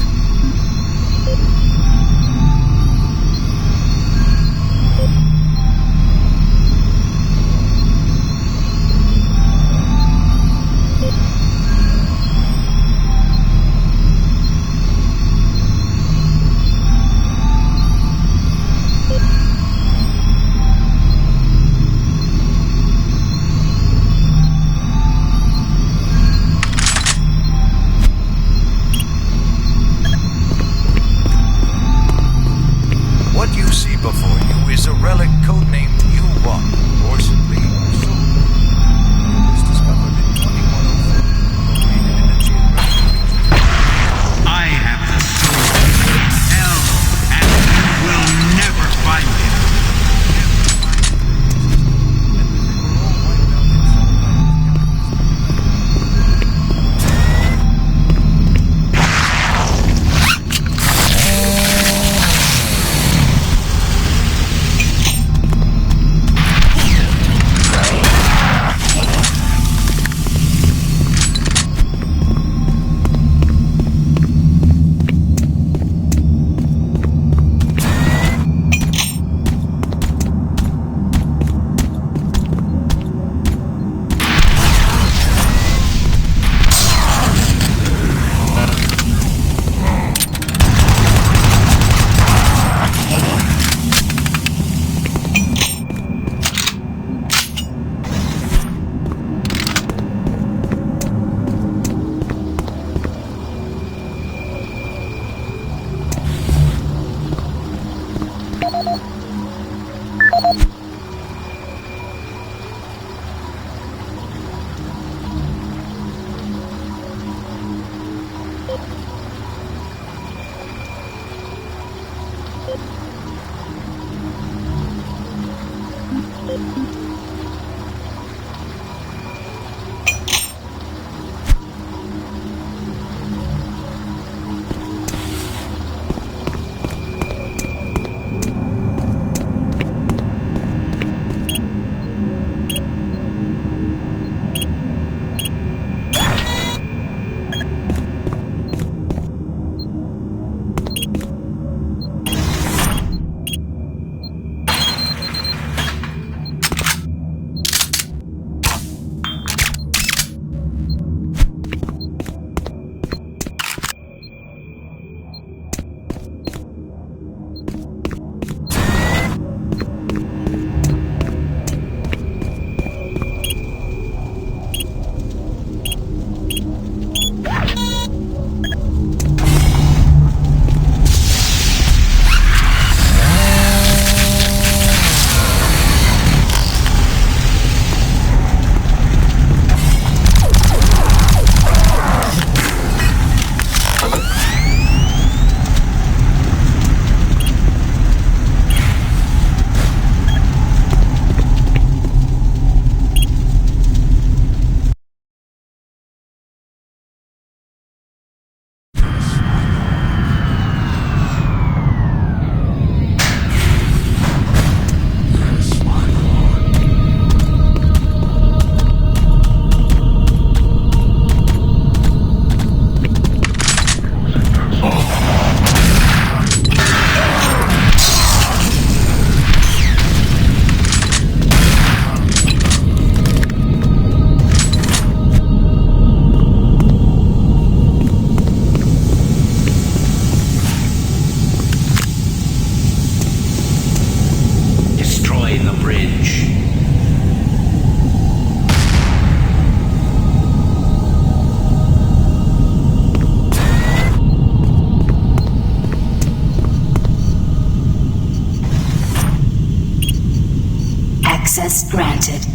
Access granted.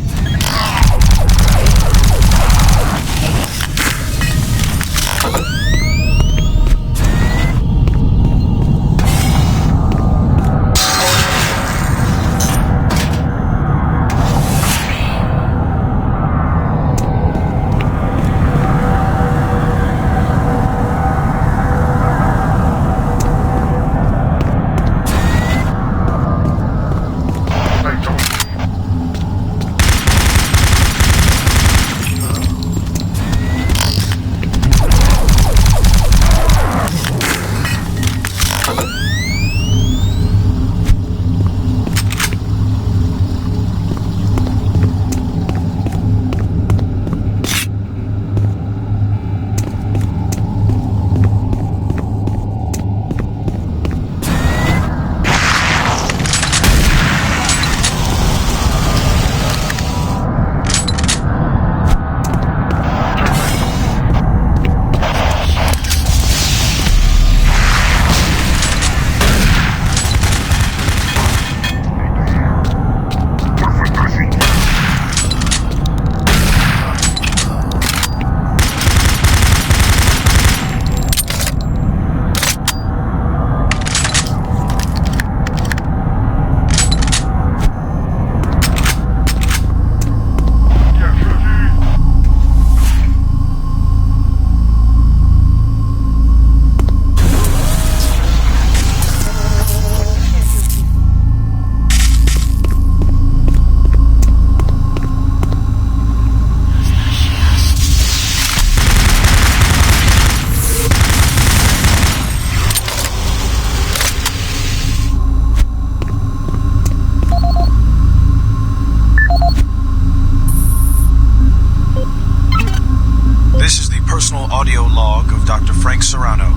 audio log of Dr. Frank Serrano,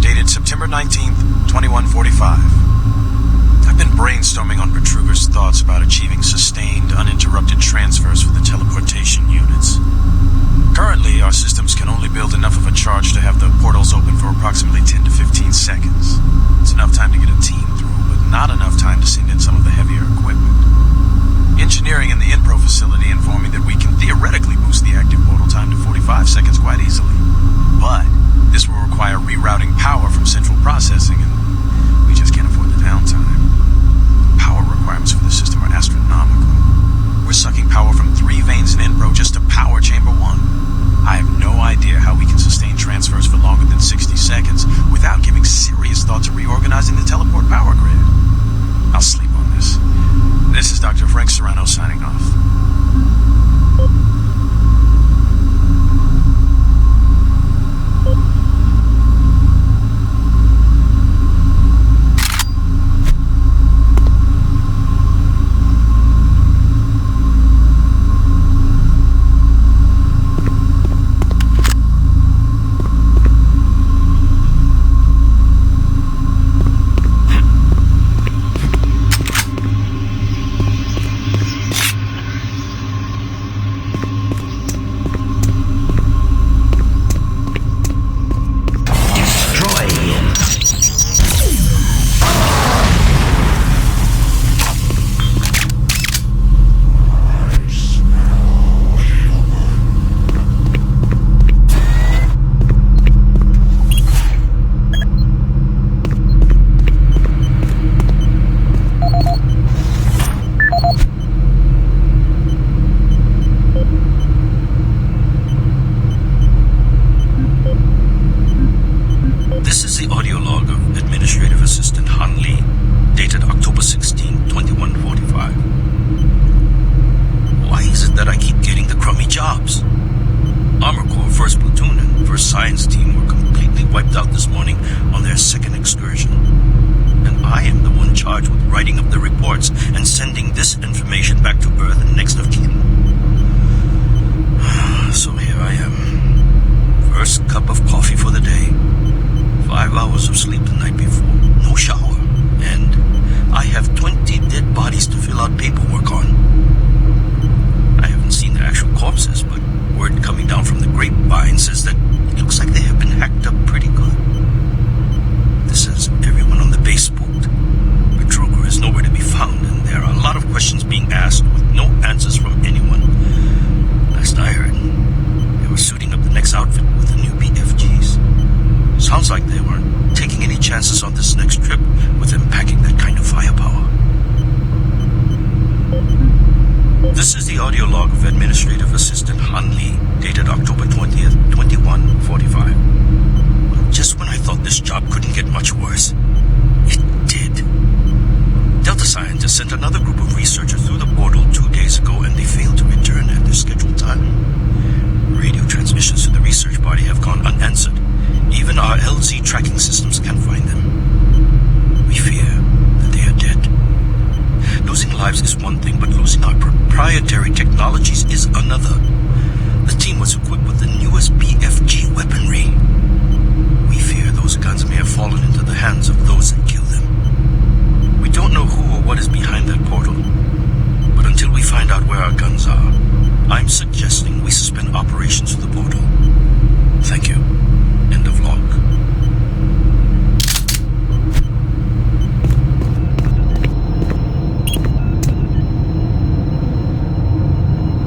dated September 19th, 2145. I've been brainstorming on Betruger's thoughts about achieving sustained, uninterrupted transfers for the teleportation units. Currently, our systems can only build enough of a charge to have the portals open for approximately 10 to 15 seconds. It's enough time to get a team through, but not enough time to missing in some of the heavier equipment. Engineering in the Enpro facility informed me that we can theoretically boost the active portal time to 45 seconds quite easily. But this will require rerouting power from central processing, and we just can't afford the downtime. The power requirements for the system are astronomical. We're sucking power from 3 veins in Enpro just to power Chamber 1. I have no idea how we can sustain transfers for longer than 60 seconds without giving serious thought to reorganizing the teleport power grid. I'll sleep on this. This is Dr. Frank Serrano signing off.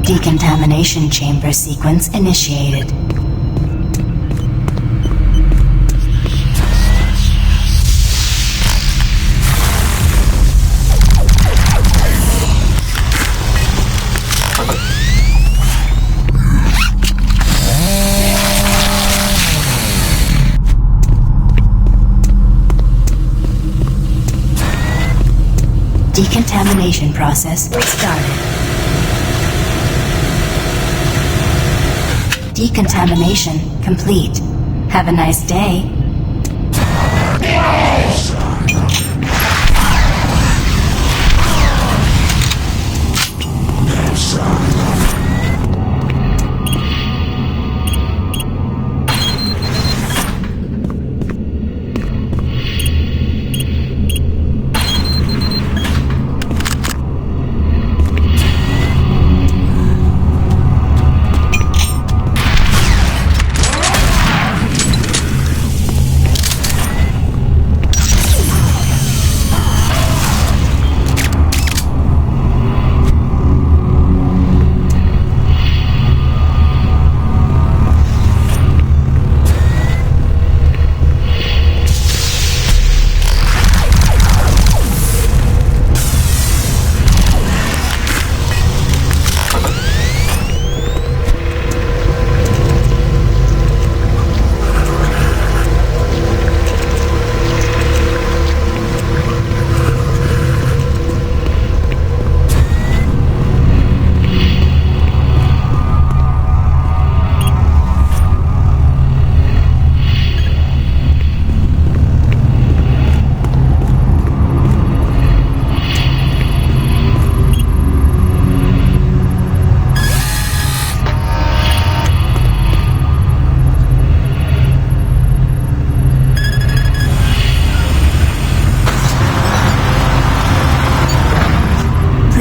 Decontamination chamber sequence initiated. Decontamination process started. Decontamination complete. Have a nice day.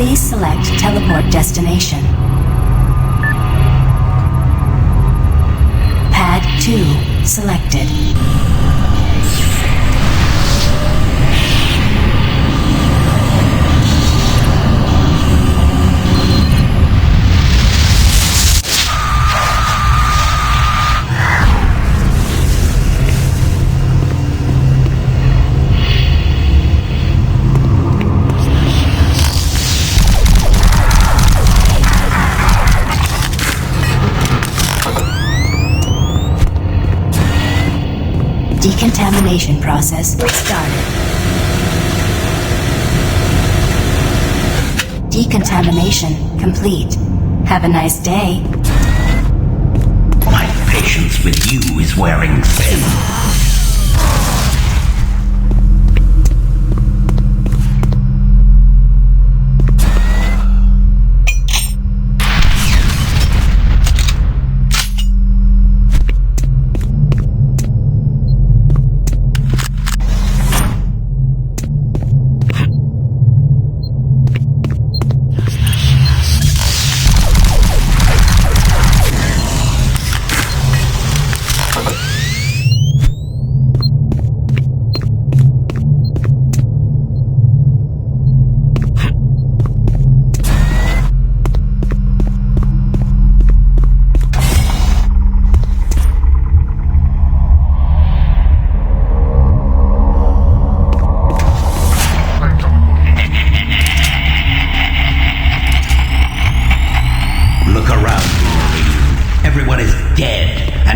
Please select teleport destination. Pad 2 selected. Decontamination process started. Decontamination complete. Have a nice day. My patience with you is wearing thin.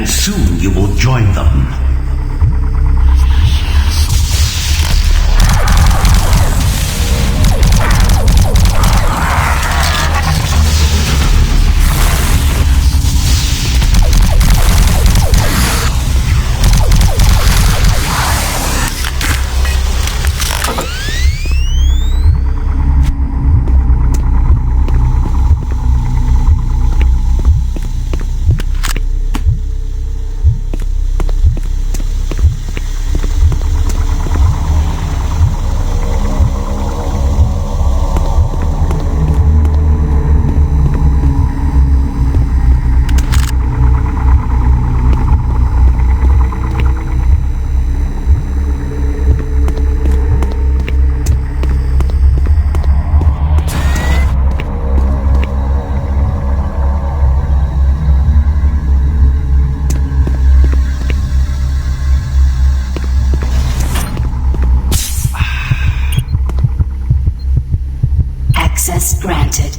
Soon you will join them. Access granted.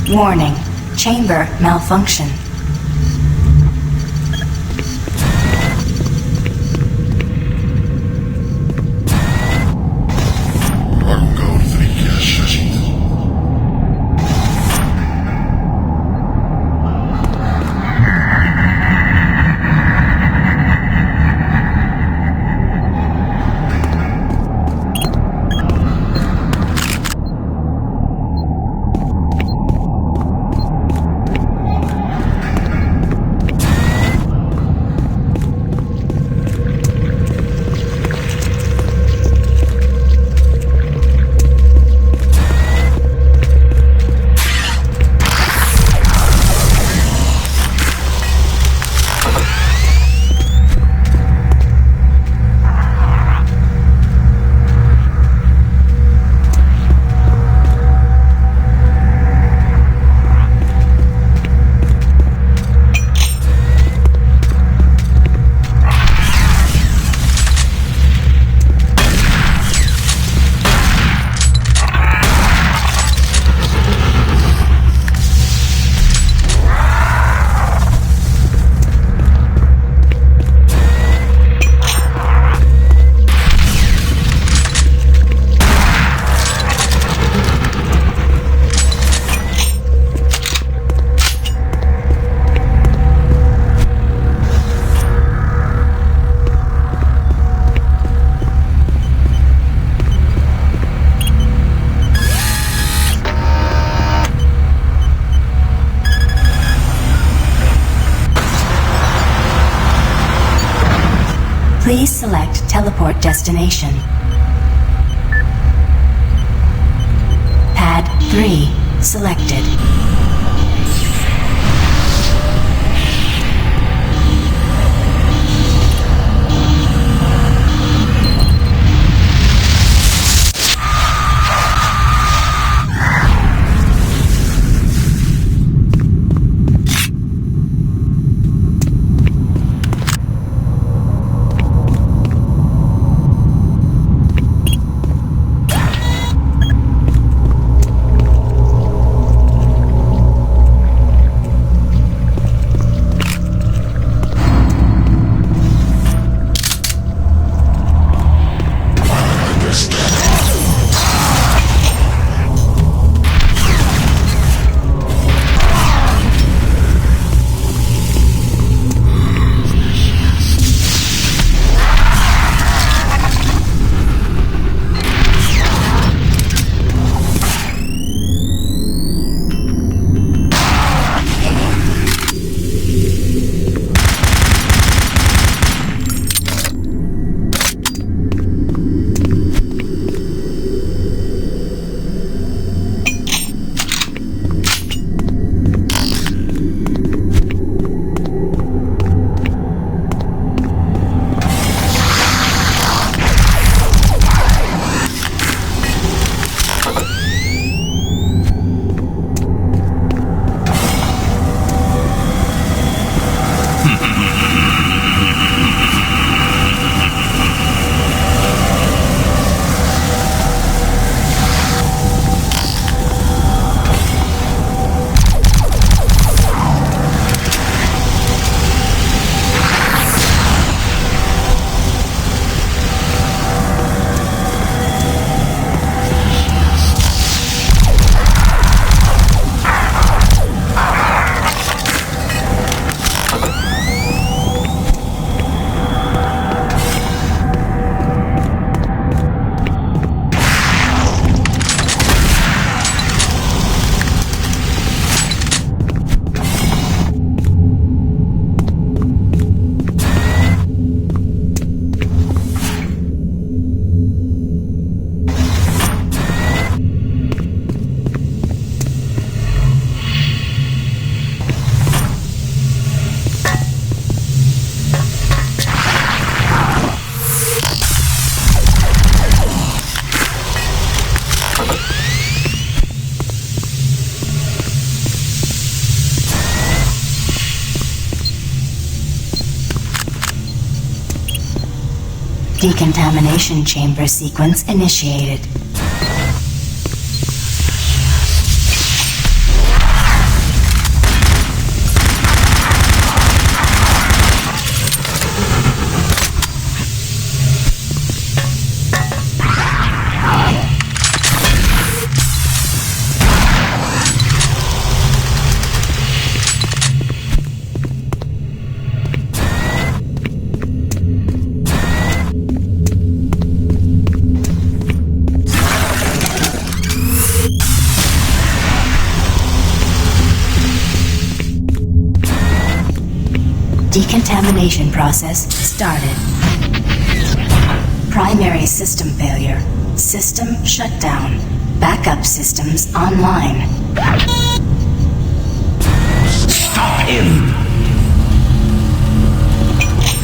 Warning, chamber malfunction. Please select teleport destination. Pad 3 selected. Decontamination chamber sequence initiated. Decontamination process started. Primary system failure. System shut down. Backup systems online. Stop him!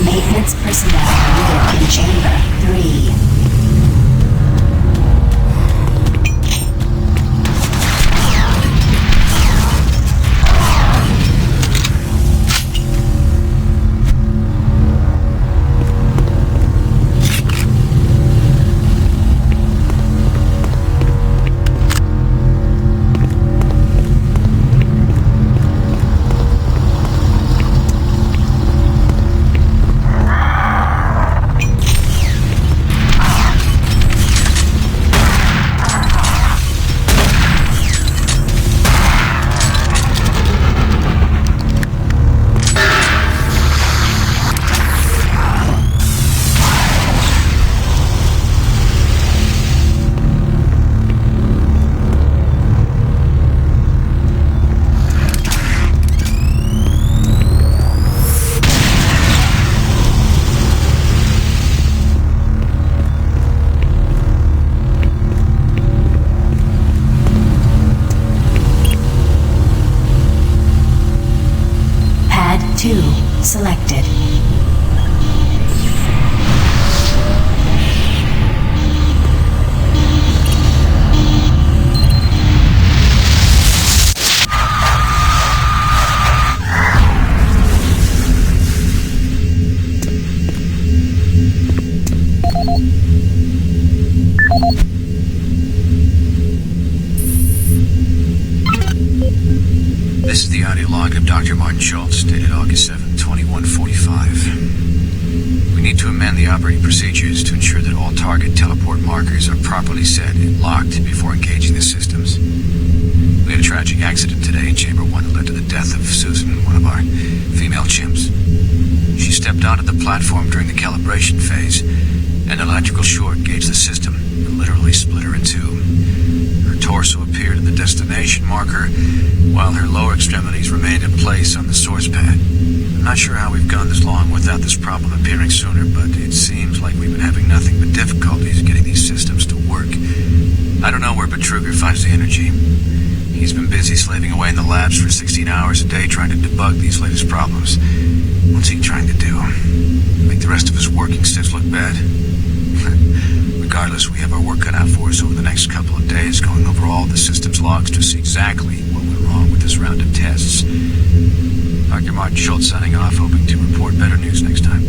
Maintenance personnel needed in Chamber 3. Selected. This is the audio log of Dr. Martin Schultz, dated August 7, 2145. We need to amend the operating procedures to ensure that all target teleport markers are properly set and locked before engaging the systems. We had a tragic accident today in Chamber 1 that led to the death of Susan, one of our female chimps. She stepped onto the platform during the calibration phase, and an electrical short gauged the system and literally split her in two. Her torso appeared at the destination marker, while her lower extremities remained in place on the source pad. I'm not sure how we've gone this long without this problem appearing sooner, but it seems like we've been having nothing but difficulties getting these systems to work. I don't know where Betruger finds the energy. He's been busy slaving away in the labs for 16 hours a day trying to debug these latest problems. What's he trying to do? Make the rest of his working sets look bad? Regardless, we have our work cut out for us over the next couple of days, going over all the system's logs to see exactly what went wrong with this round of tests. Dr. Martin Schultz signing off, hoping to report better news next time.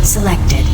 Selected.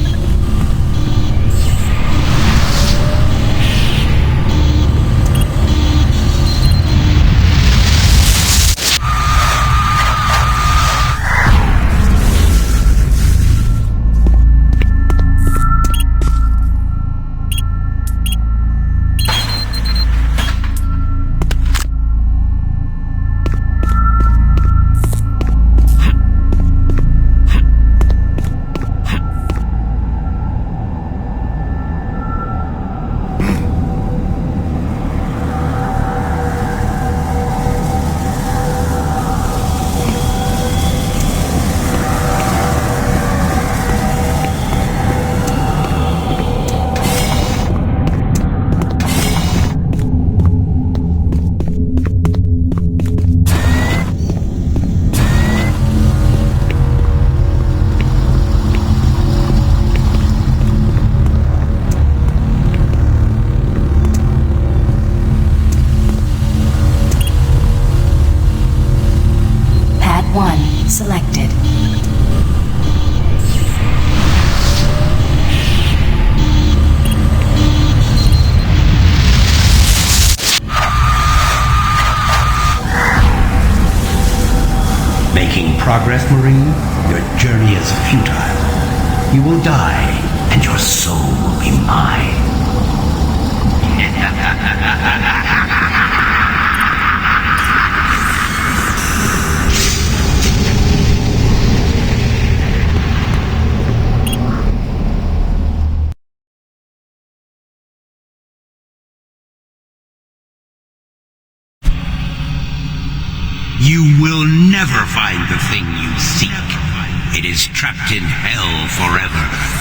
Selected. making progress, Marine? Your journey is futile. You will die, and your soul will be mine. You will never find the thing you seek. It is trapped in hell forever.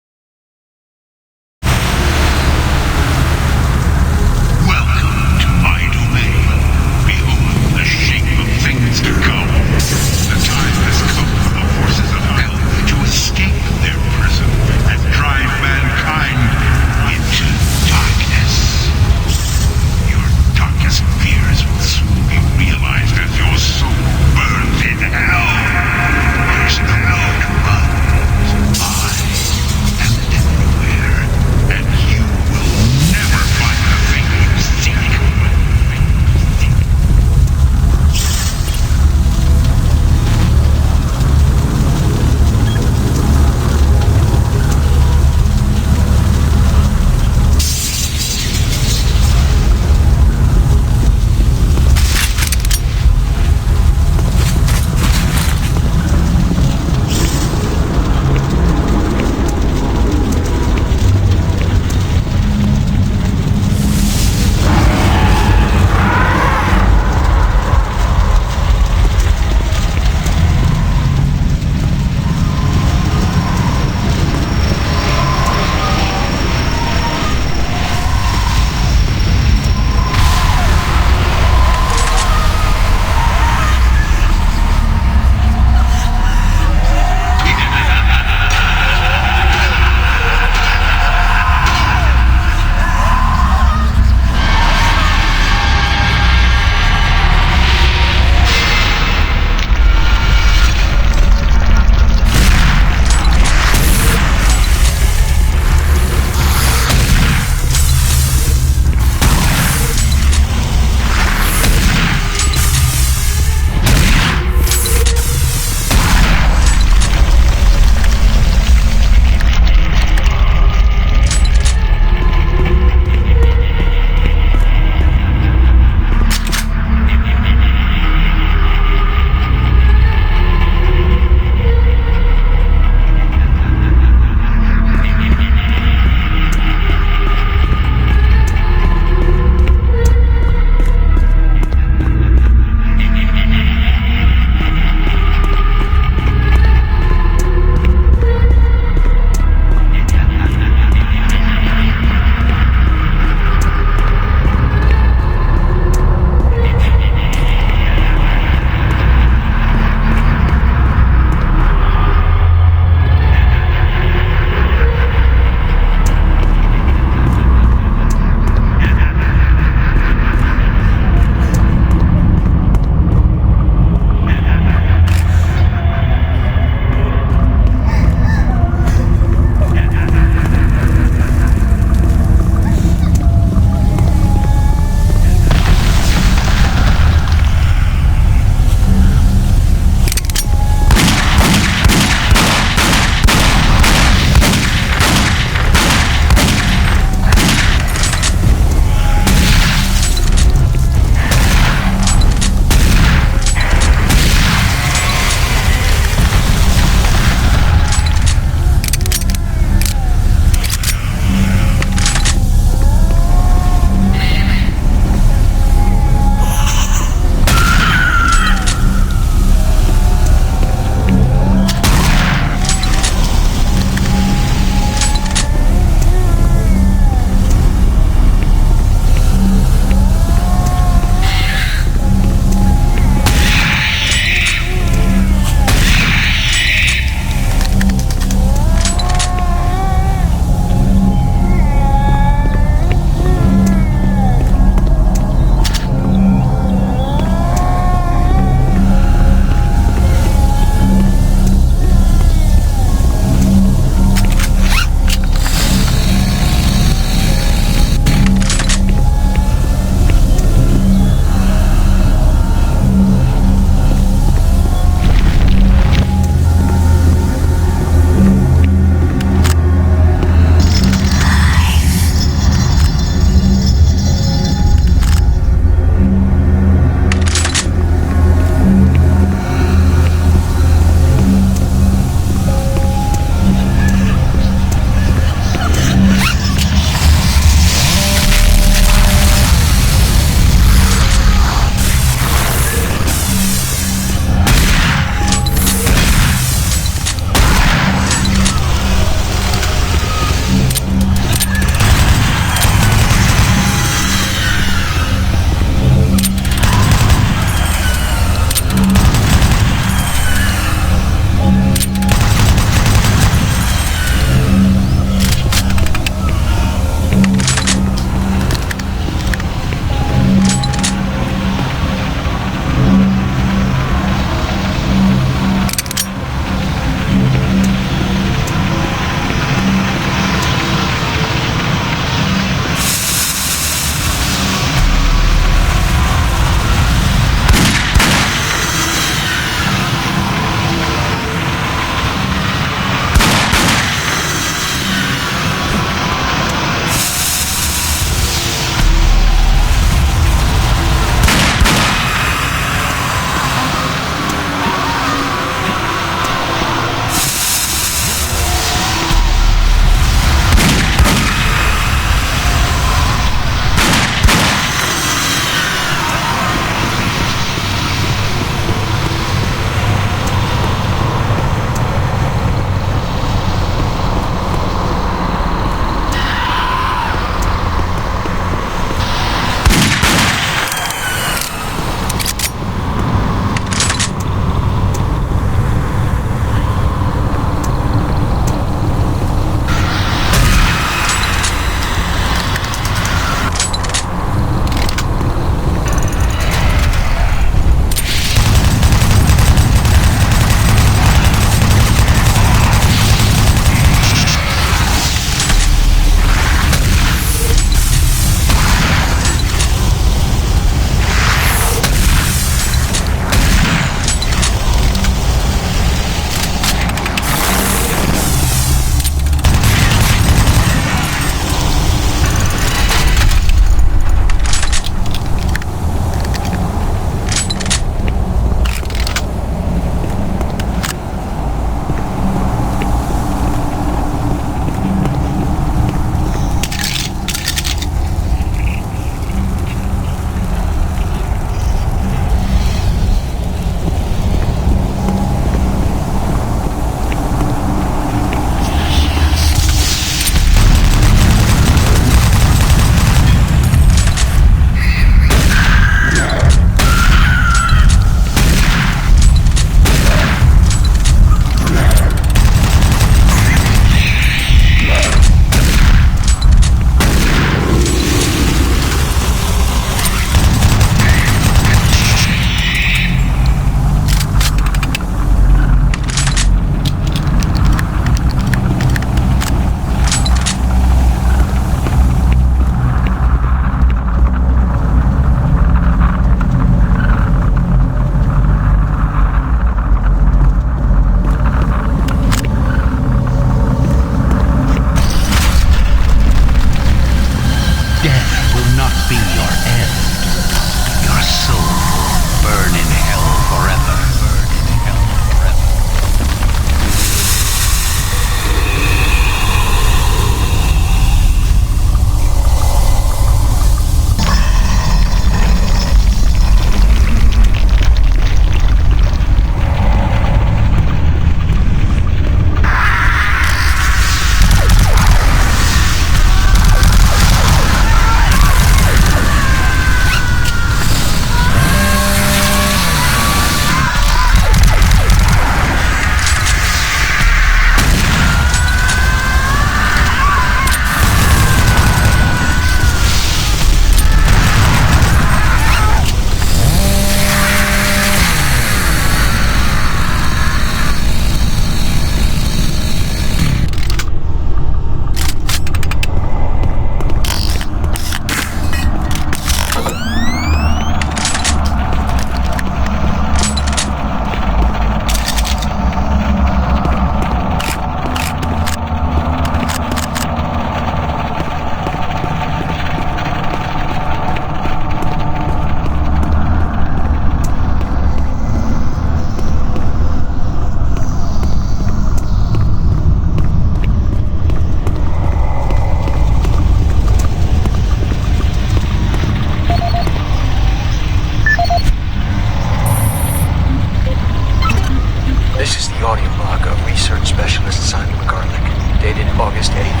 of Research Specialist Simon McGarlick, dated August 8th,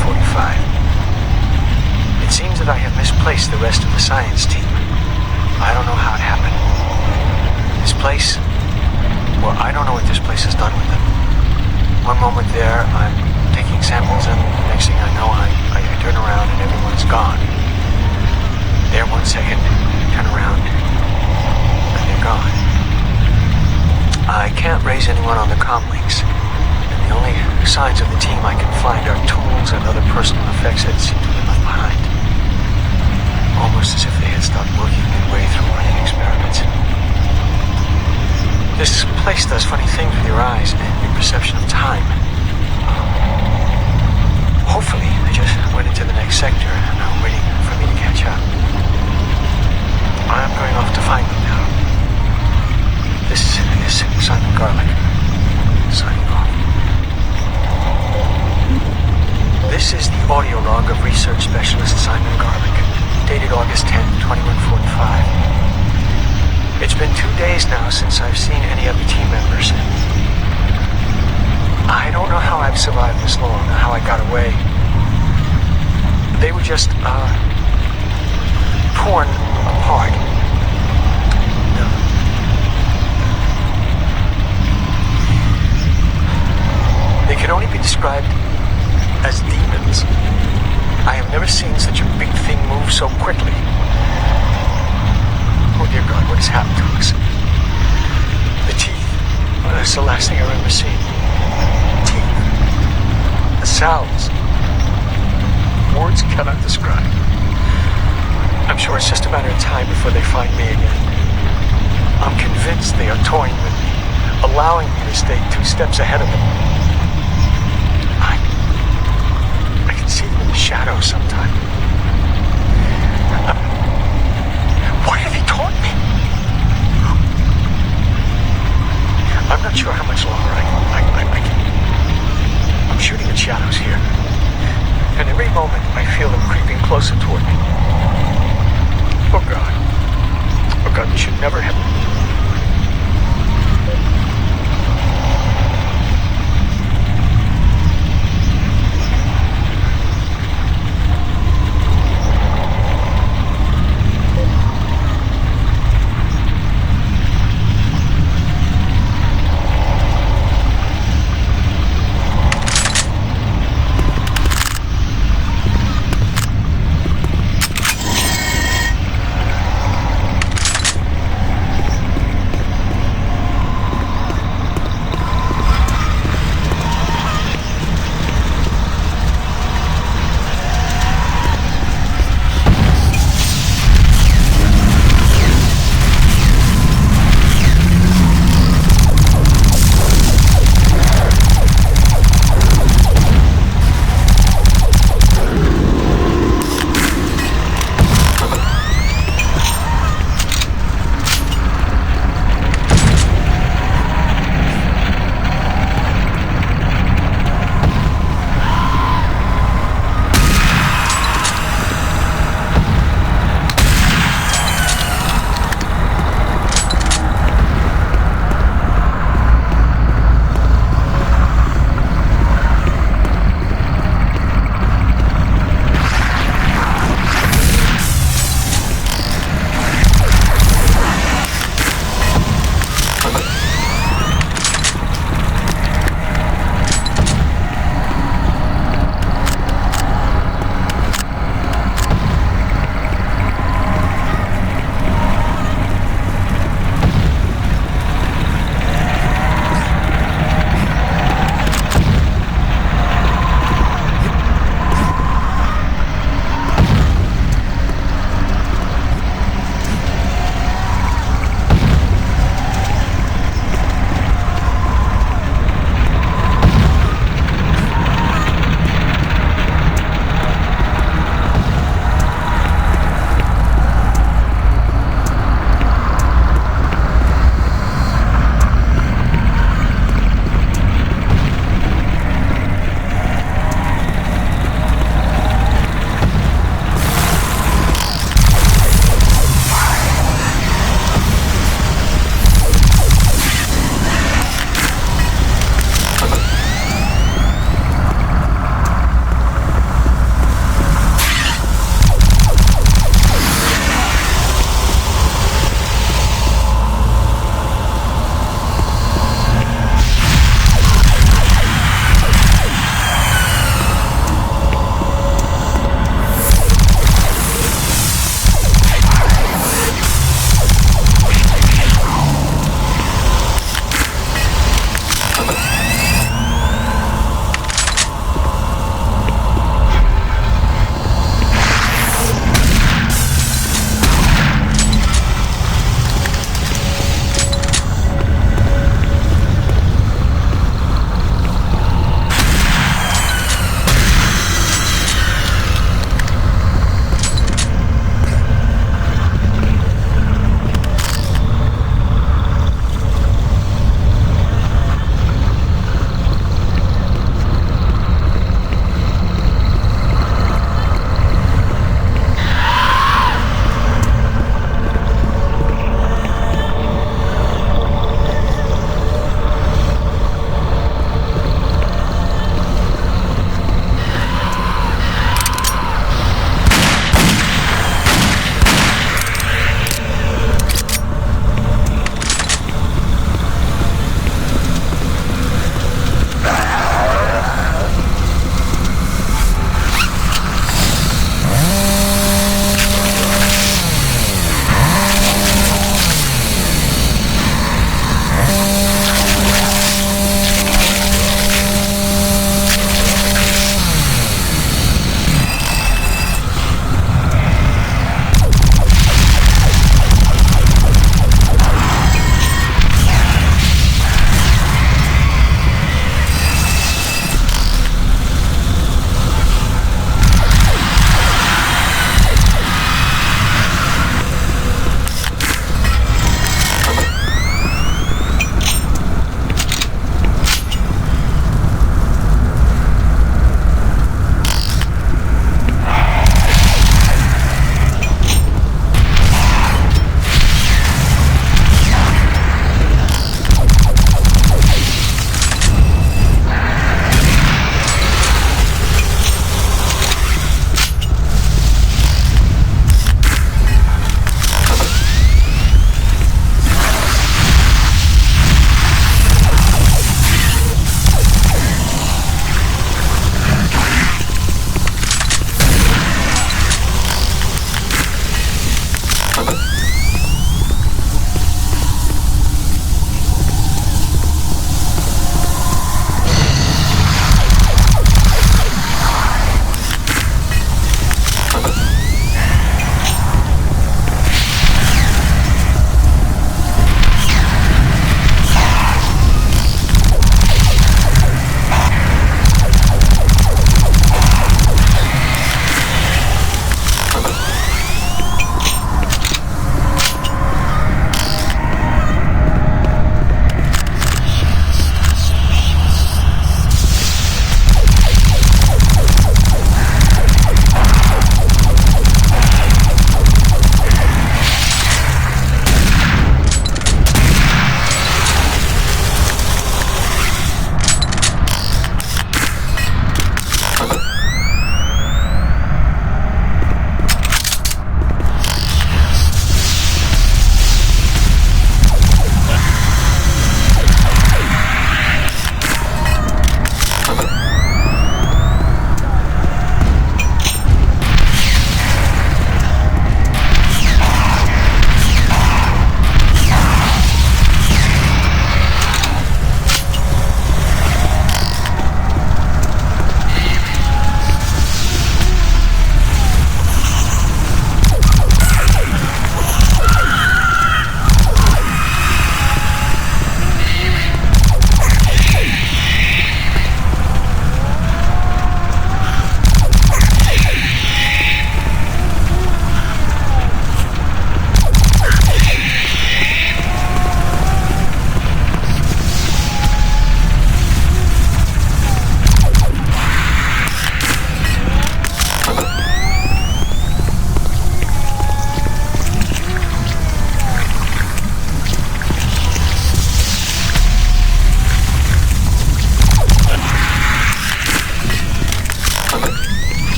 2145. It seems that I have misplaced the rest of the science team. I don't know how it happened. This place... Well, I don't know what this place has done with them. One moment there, I'm taking samples, and the next thing I know, I turn around and everyone's gone. There 1 second, turn around, and they're gone. I can't raise anyone on the comm links, and the only signs of the team I can find are tools and other personal effects that seem to be left behind. Almost as if they had stopped working midway through running experiments. This place does funny things with your eyes and your perception of time. Hopefully, they just went into the next sector and are waiting for me to catch up. I'm going off to find them now. This is Simon Garlick, signing off. This is the audio log of Research Specialist Simon Garlick, dated August 10, 2145. It's been 2 days now since I've seen any of the team members. I don't know how I've survived this long, or how I got away. They were just, torn apart. They can only be described as demons. I have never seen such a big thing move so quickly. Oh dear God, what has happened to us? The teeth. Well, that's the last thing I remember seeing. Teeth. The sounds. Words cannot describe. I'm sure it's just a matter of time before they find me again. I'm convinced they are toying with me, allowing me to stay 2 steps ahead of them. I can see them in the shadows sometimes. Why have they taught me? I'm not sure how much longer I can. I'm shooting at shadows here. And every moment I feel them creeping closer toward me. Oh God. Oh God, you should never have...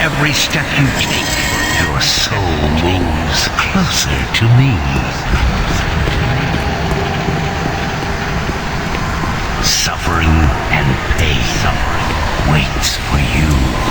every step you take, your soul moves closer to me. Suffering and pain waits for you.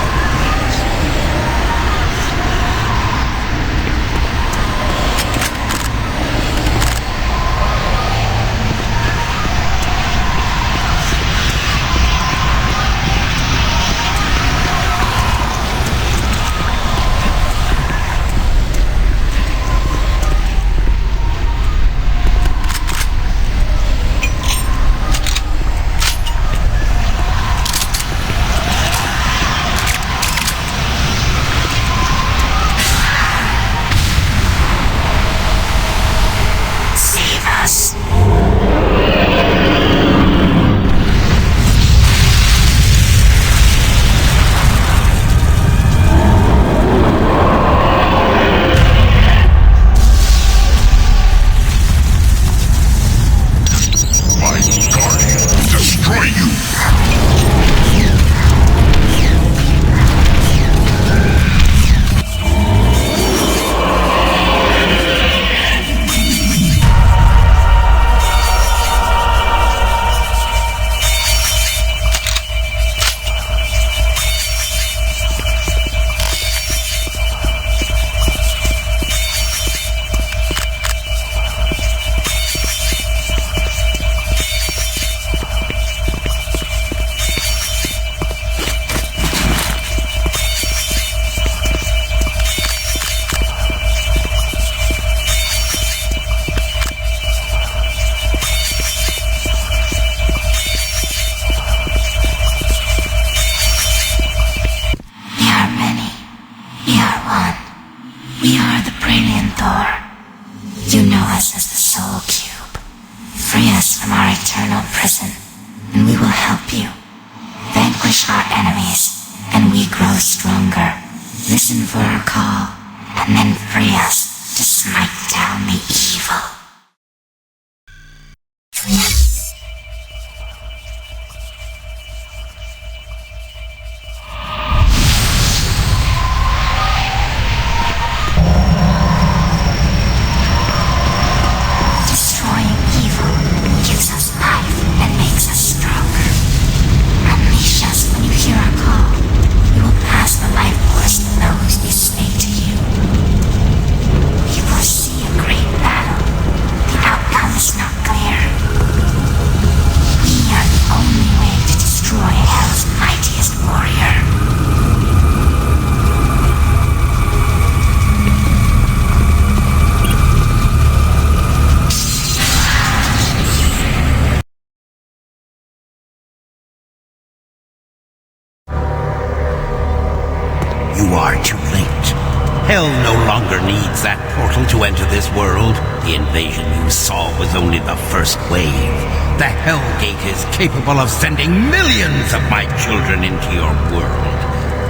Hell no longer needs that portal to enter this world. The invasion you saw was only the first wave. The Hell Gate is capable of sending millions of my children into your world.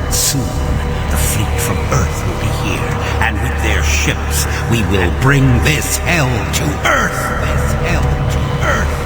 Soon, the fleet from Earth will be here, and with their ships, we will bring this hell to Earth. This hell to Earth.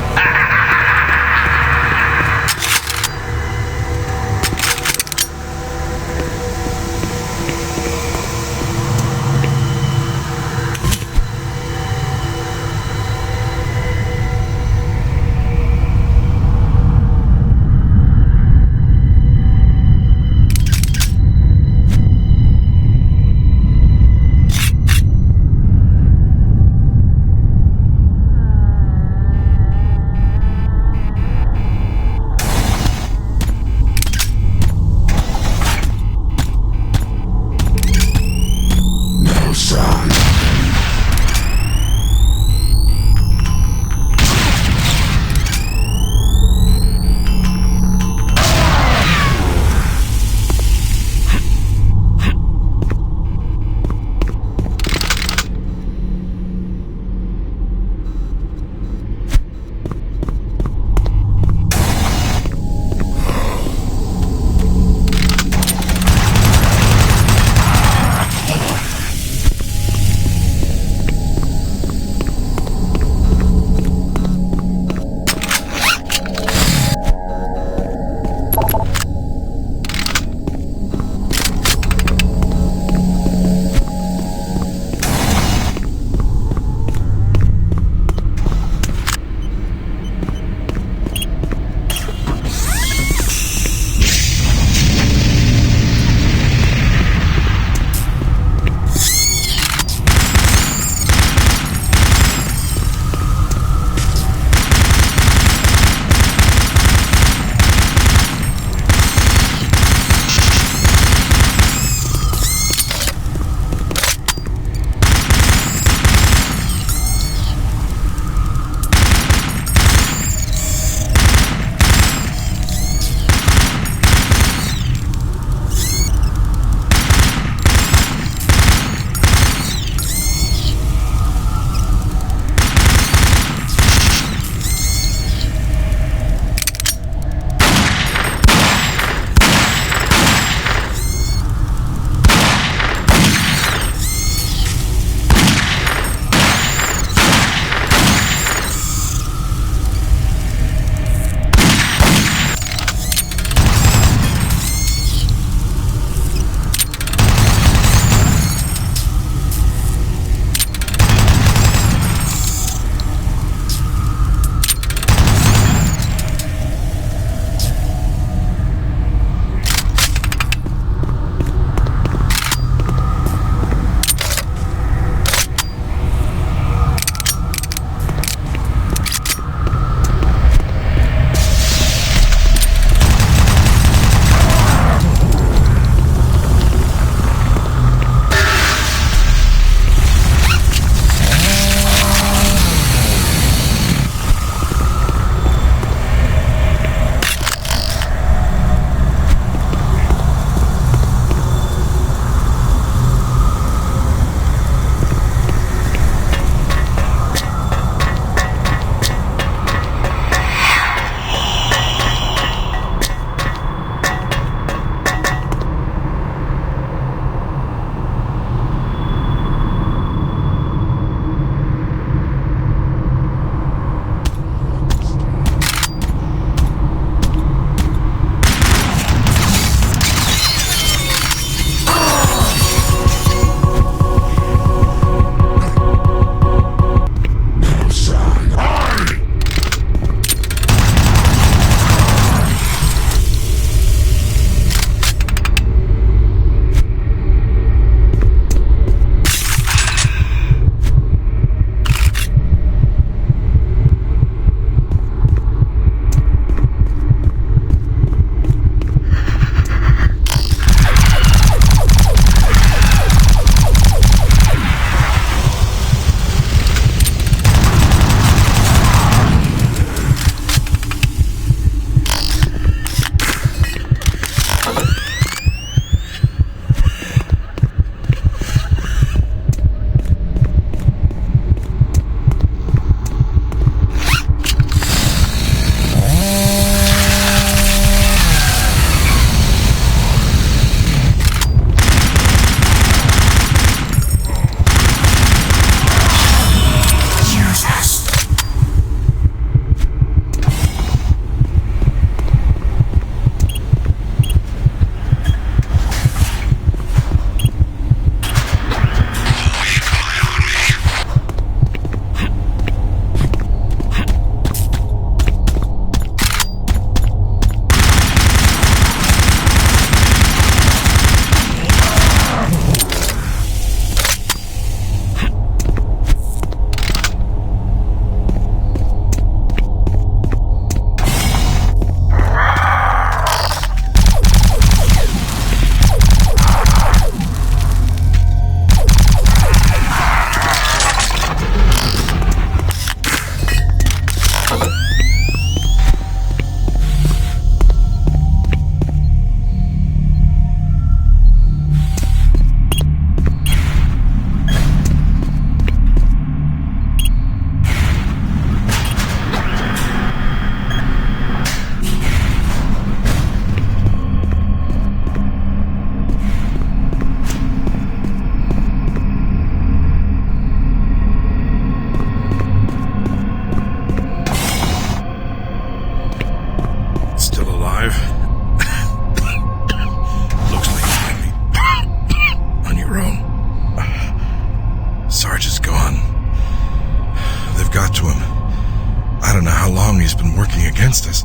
how long he's been working against us.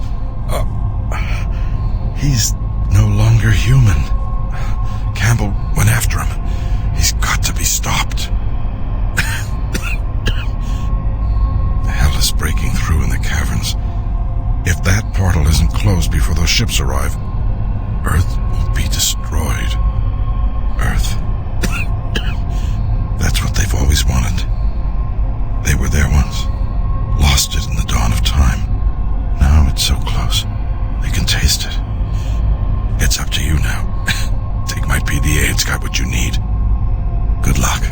He's no longer human. Campbell went after him. He's got to be stopped. Hell is breaking through in the caverns. If that portal isn't closed before those ships arrive, Earth will be destroyed. Earth. That's what they've always wanted. They were there once, lost it in the dawn of time. Now it's so close, they can taste it. It's up to you now. Take my PDA, it's got what you need. Good luck.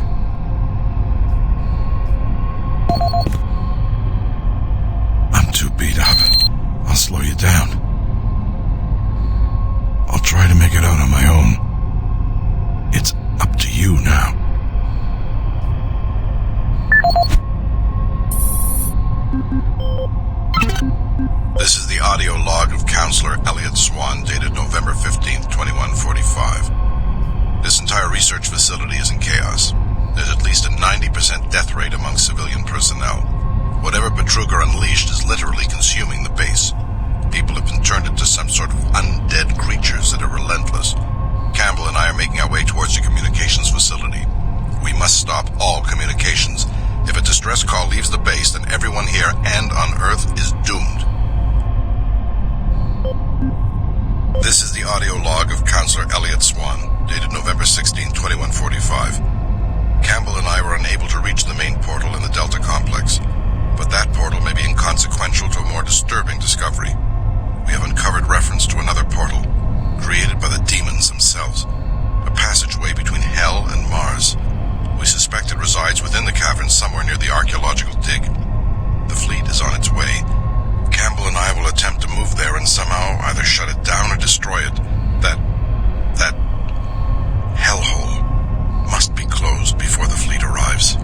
I'm too beat up. I'll slow you down. I'll try to make it out on my own. It's up to you now. This is the audio log of Counselor Elliot Swan, dated November 15th, 2145. This entire research facility is in chaos. There's at least a 90% death rate among civilian personnel. Whatever Betruger unleashed is literally consuming the base. People have been turned into some sort of undead creatures that are relentless. Campbell and I are making our way towards the communications facility. We must stop all communications. If a distress call leaves the base, then everyone here and on Earth is doomed. This is the audio log of Counselor Elliot Swan, dated November 16, 2145. Campbell and I were unable to reach the main portal in the Delta Complex, but that portal may be inconsequential to a more disturbing discovery. We have uncovered reference to another portal, created by the demons themselves, a passageway between Hell and Mars. We suspect it resides within the caverns somewhere near the archaeological dig. The fleet is on its way. Campbell and I will attempt to move there and somehow either shut it down or destroy it. That hellhole must be closed before the fleet arrives.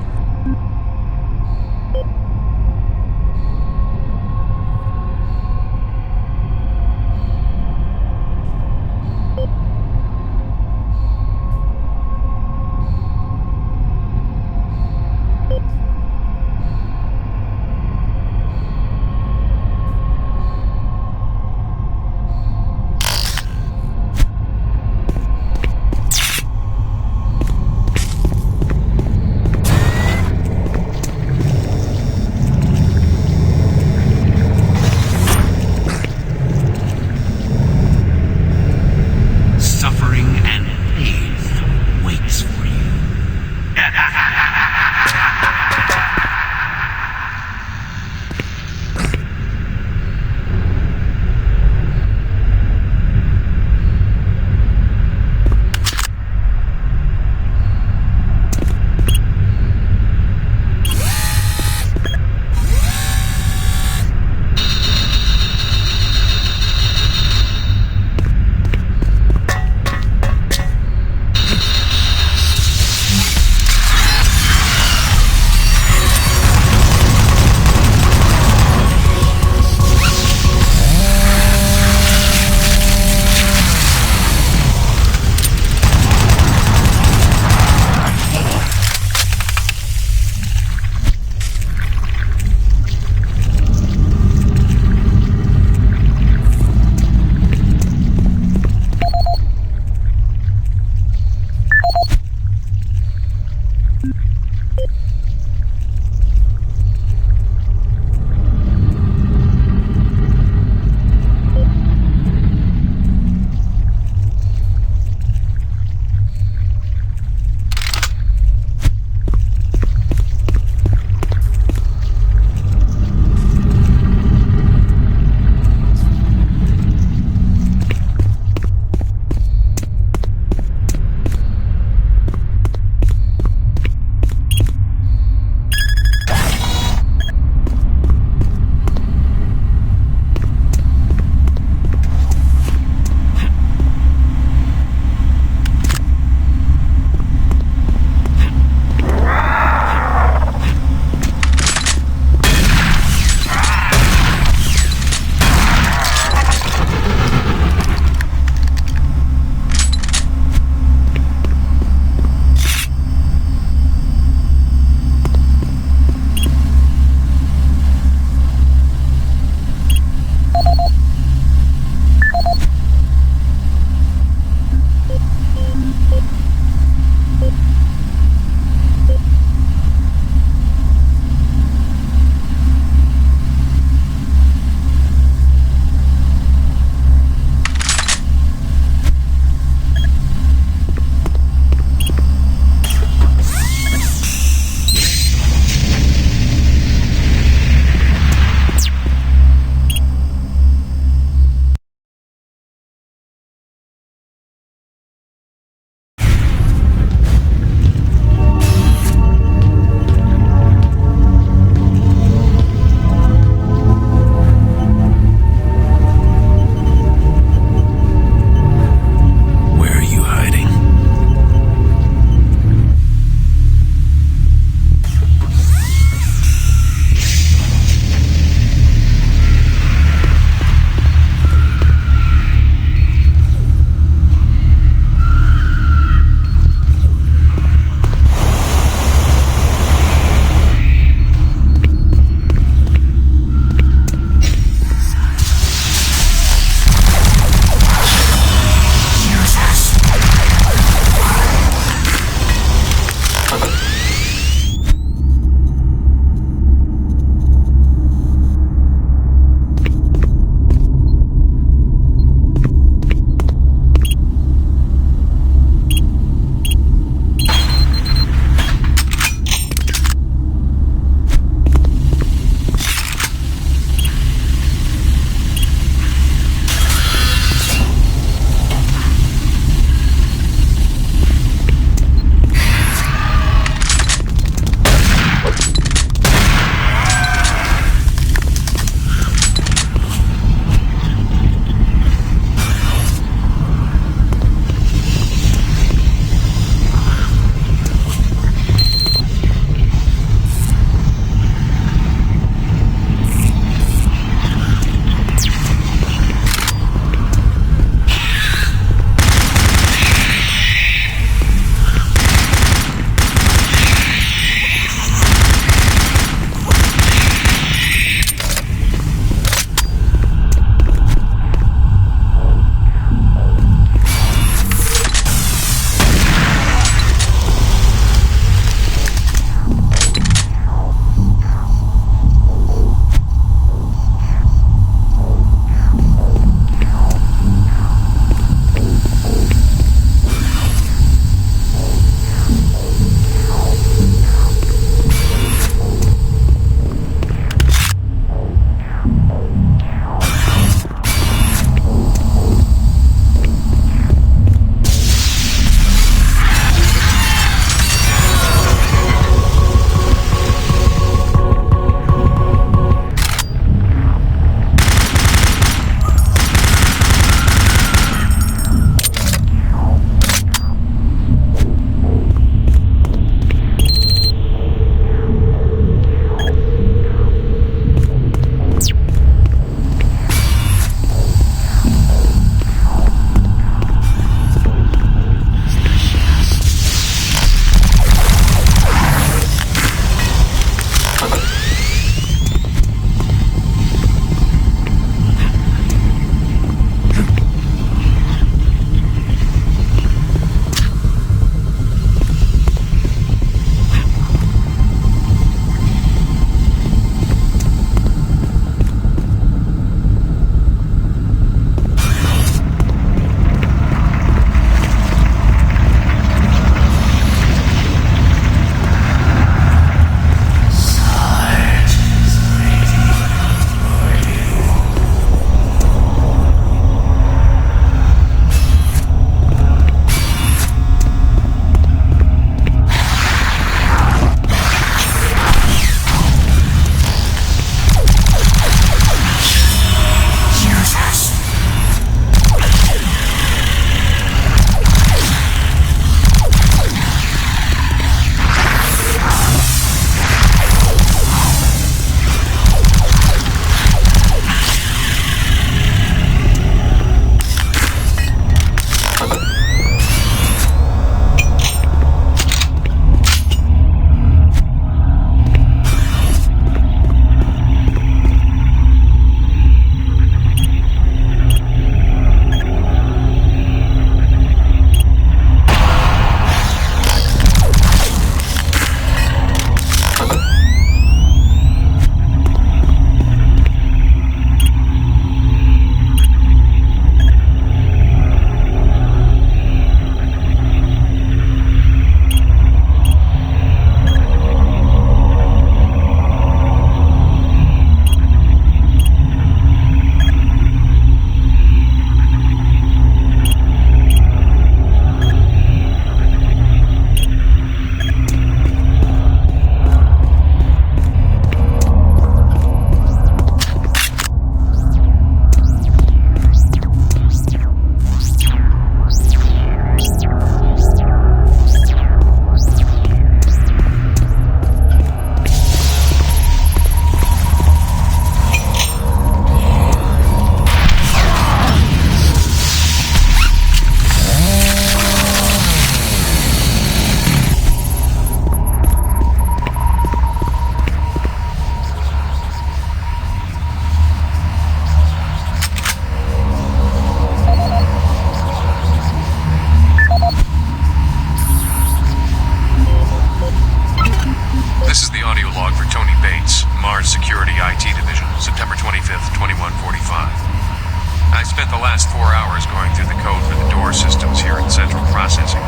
25th, 2145. I spent the last 4 hours going through the code for the door systems here in Central Processing.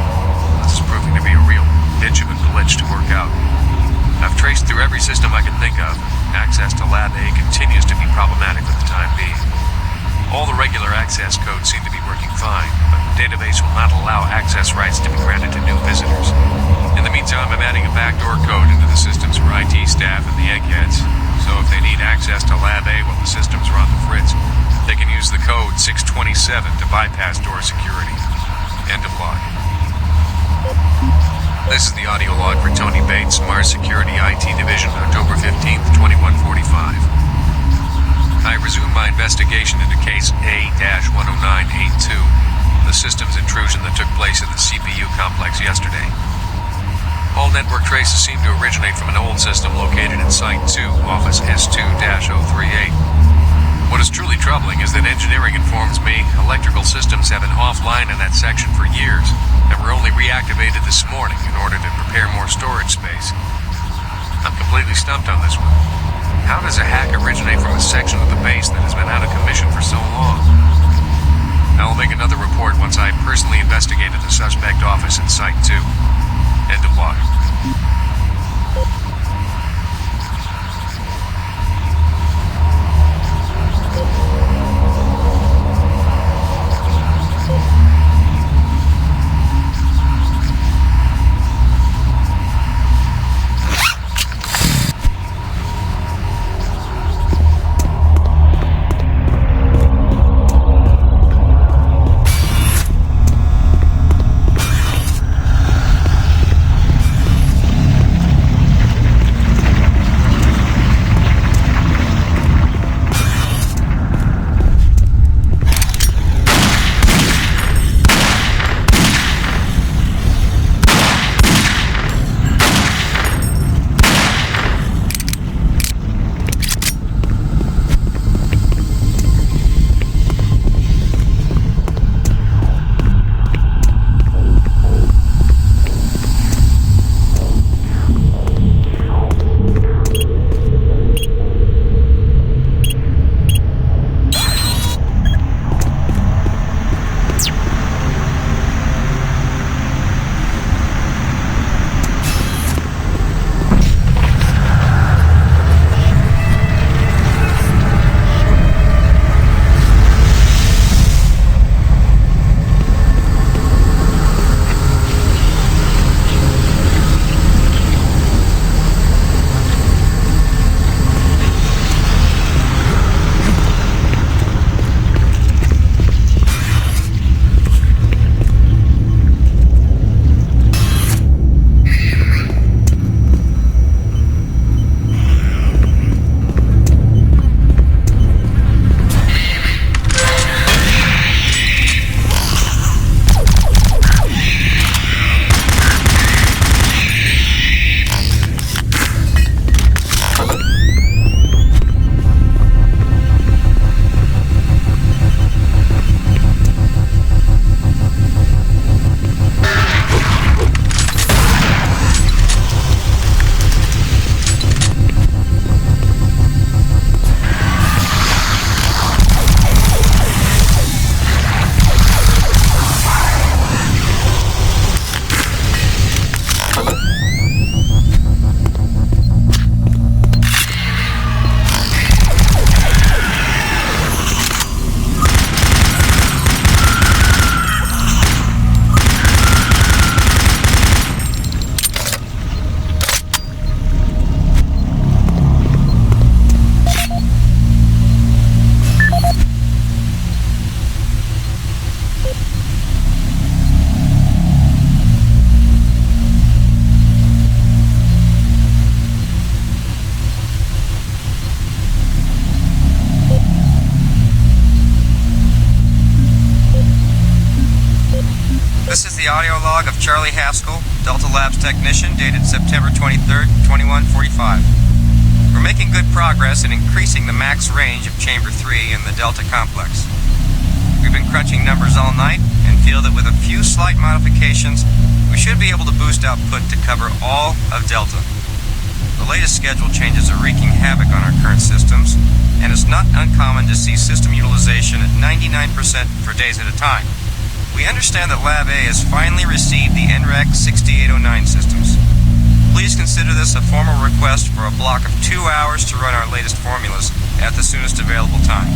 This is proving to be a real bitch of a glitch to work out. I've traced through every system I can think of. Access to Lab A continues to be problematic for the time being. All the regular access codes seem to be working fine, but the database will not allow access rights to be granted to new visitors. In the meantime, I'm adding a backdoor code into the systems for IT staff and the eggheads, so if they need access to Lab A while the systems are on the fritz, they can use the code 627 to bypass door security. End of log. This is the audio log for Tony Bates, Mars Security IT Division, October 15th, 2145. I resumed my investigation into case A-10982, the systems intrusion that took place at the CPU complex yesterday. All network traces seem to originate from an old system located in Site 2, Office S2-038. What is truly troubling is that engineering informs me electrical systems have been offline in that section for years, and were only reactivated this morning in order to prepare more storage space. I'm completely stumped on this one. How does a hack originate from a section of the base that has been out of commission for so long? I will make another report once I personally investigated the suspect office in Site 2. End of log. audio log of Charlie Haskell, Delta Labs technician, dated September 23rd, 2145. We're making good progress in increasing the max range of Chamber 3 in the Delta complex. We've been crunching numbers all night and feel that with a few slight modifications, we should be able to boost output to cover all of Delta. The latest schedule changes are wreaking havoc on our current systems, and it's not uncommon to see system utilization at 99% for days at a time. We understand that Lab A has finally received the NREC 6809 systems. Please consider this a formal request for a block of 2 hours to run our latest formulas at the soonest available time.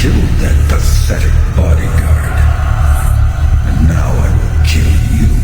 killed that pathetic bodyguard. And now I will kill you.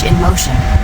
in motion.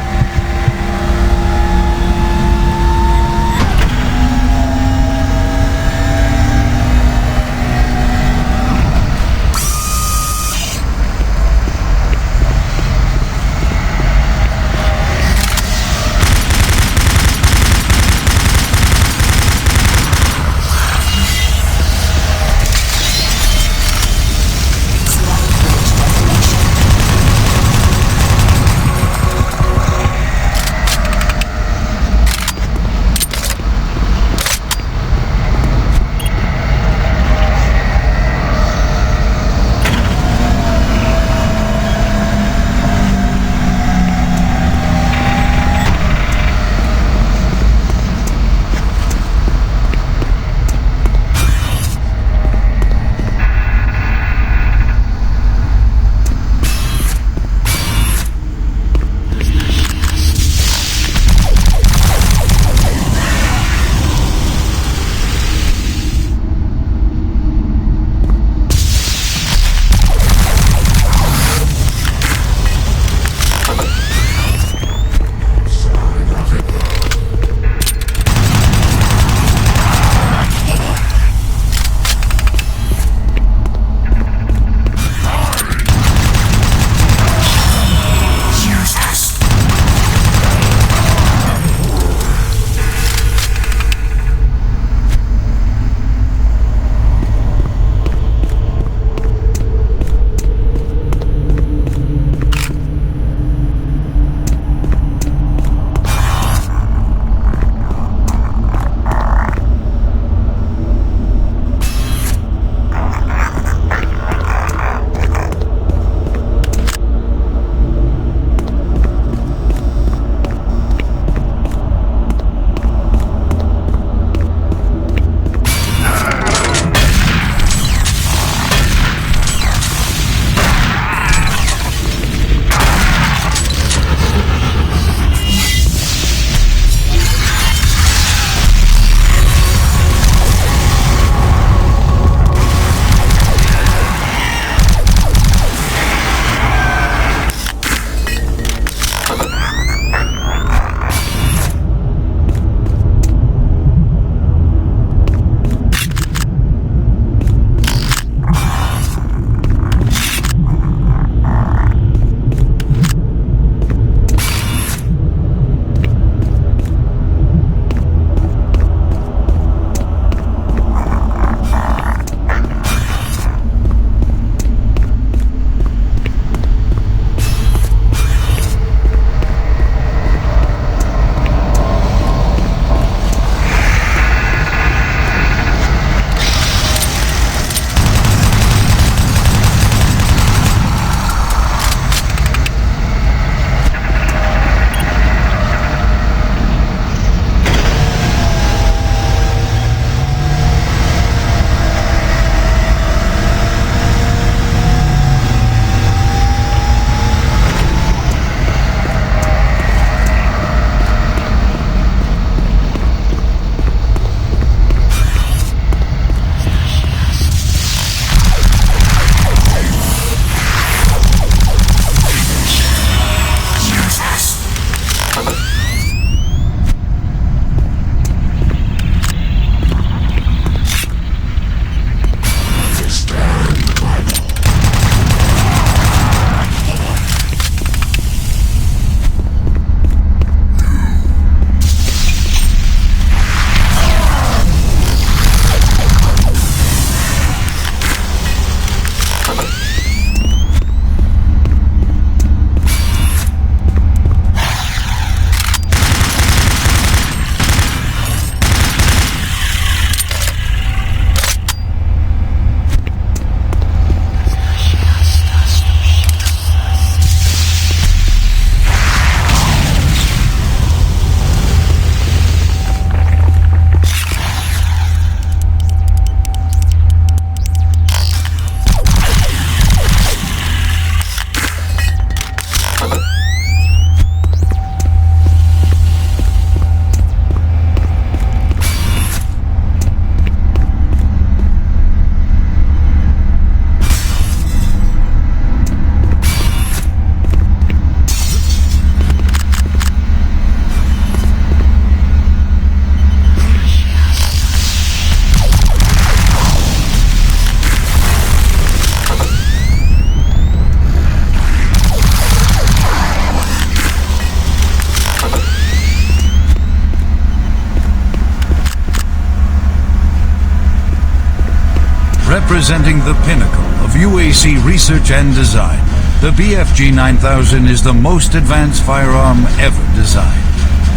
representing the pinnacle of UAC research and design, the BFG 9000 is the most advanced firearm ever designed.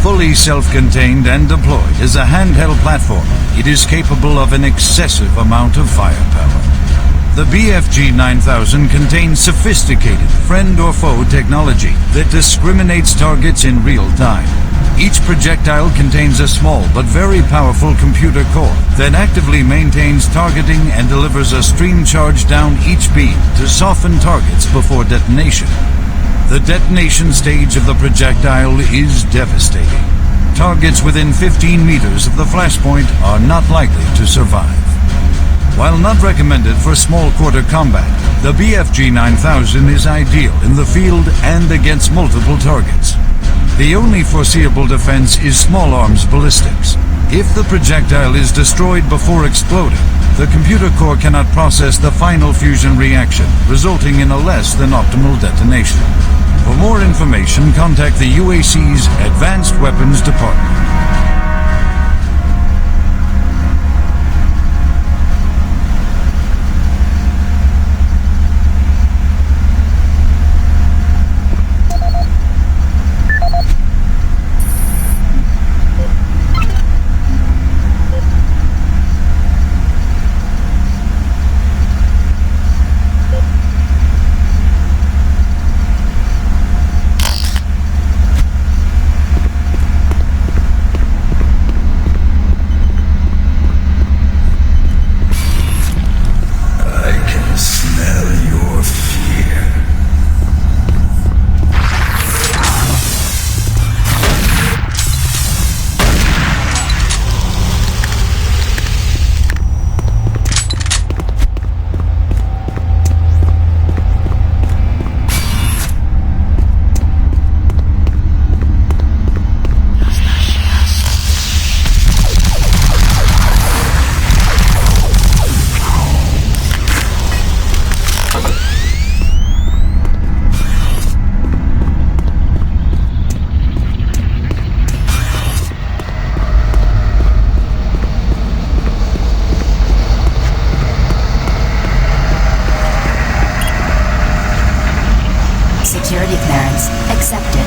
Fully self-contained and deployed as a handheld platform, it is capable of an excessive amount of firepower. The BFG 9000 contains sophisticated friend or foe technology that discriminates targets in real time. Each projectile contains a small but very powerful computer core that actively maintains targeting and delivers a stream charge down each beam to soften targets before detonation. The detonation stage of the projectile is devastating. Targets within 15 meters of the flashpoint are not likely to survive. While not recommended for small quarter combat, the BFG 9000 is ideal in the field and against multiple targets. The only foreseeable defense is small arms ballistics. If the projectile is destroyed before exploding, the computer core cannot process the final fusion reaction, resulting in a less than optimal detonation. For more information, contact the UAC's Advanced Weapons Department. Security clearance accepted.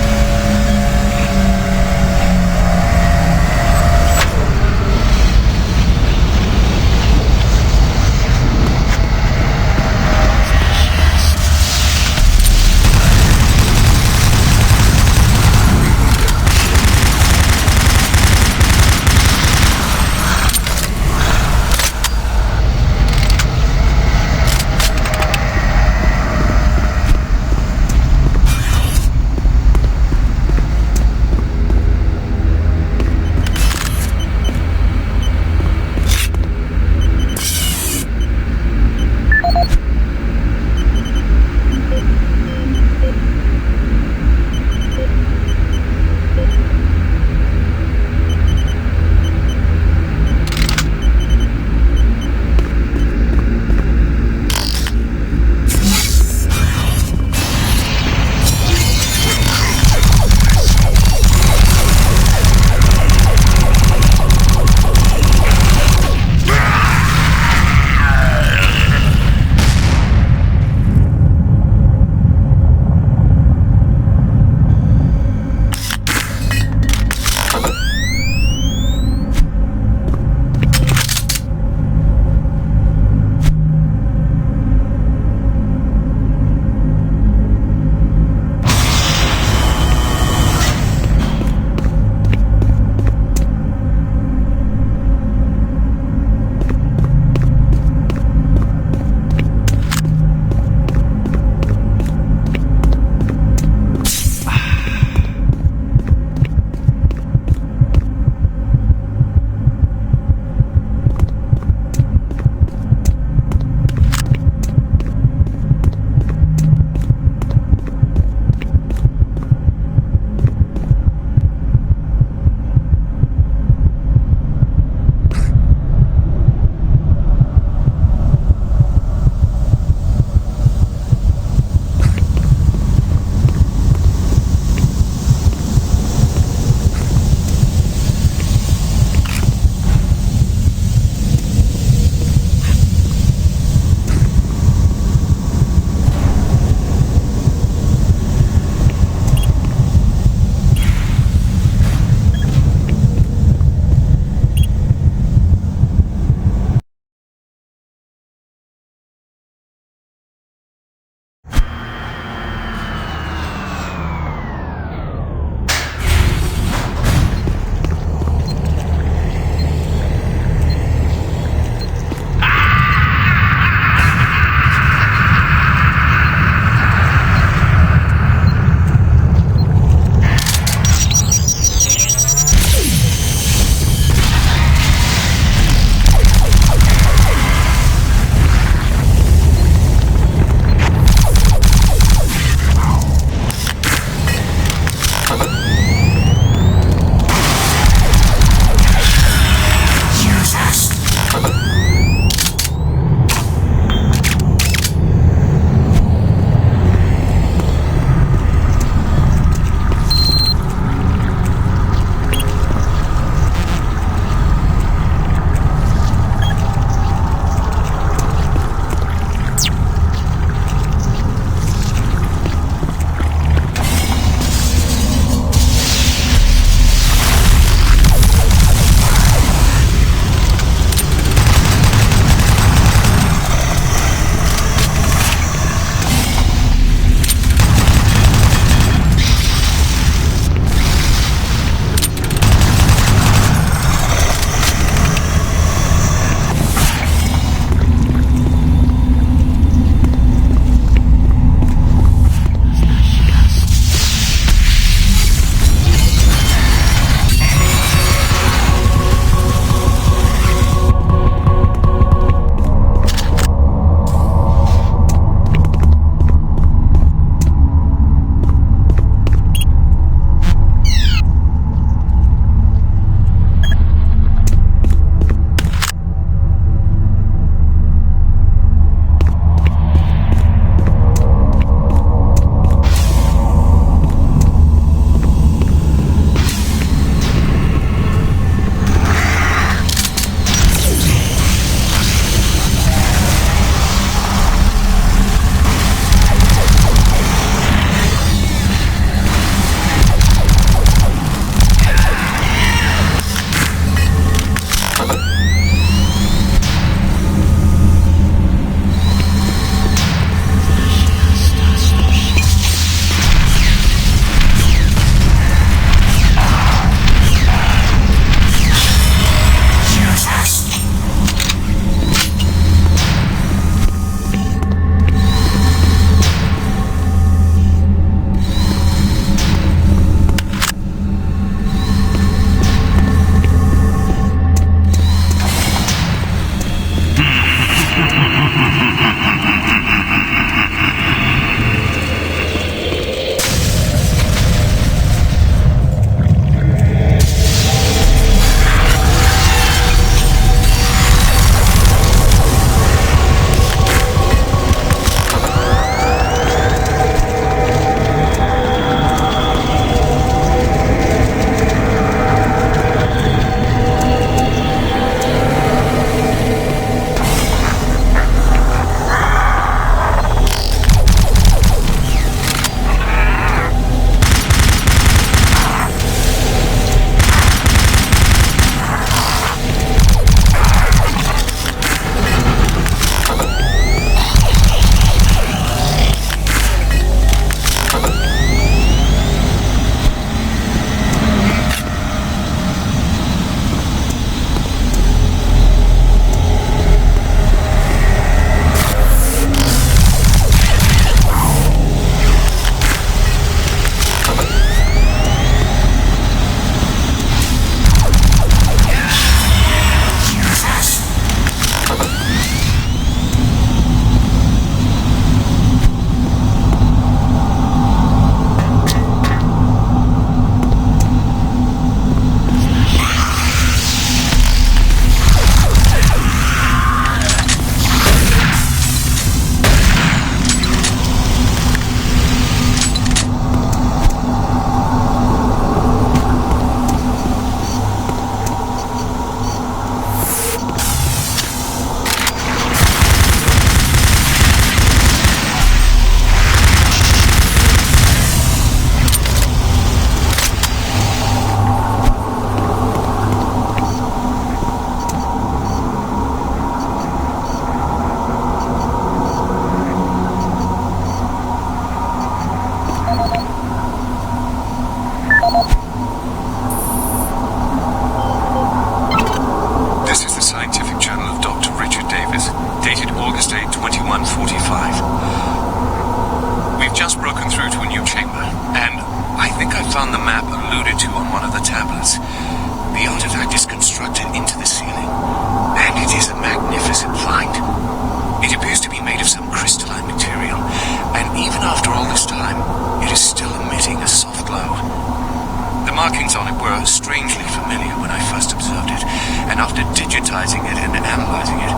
markings on it were strangely familiar when I first observed it, and after digitizing it and analyzing it,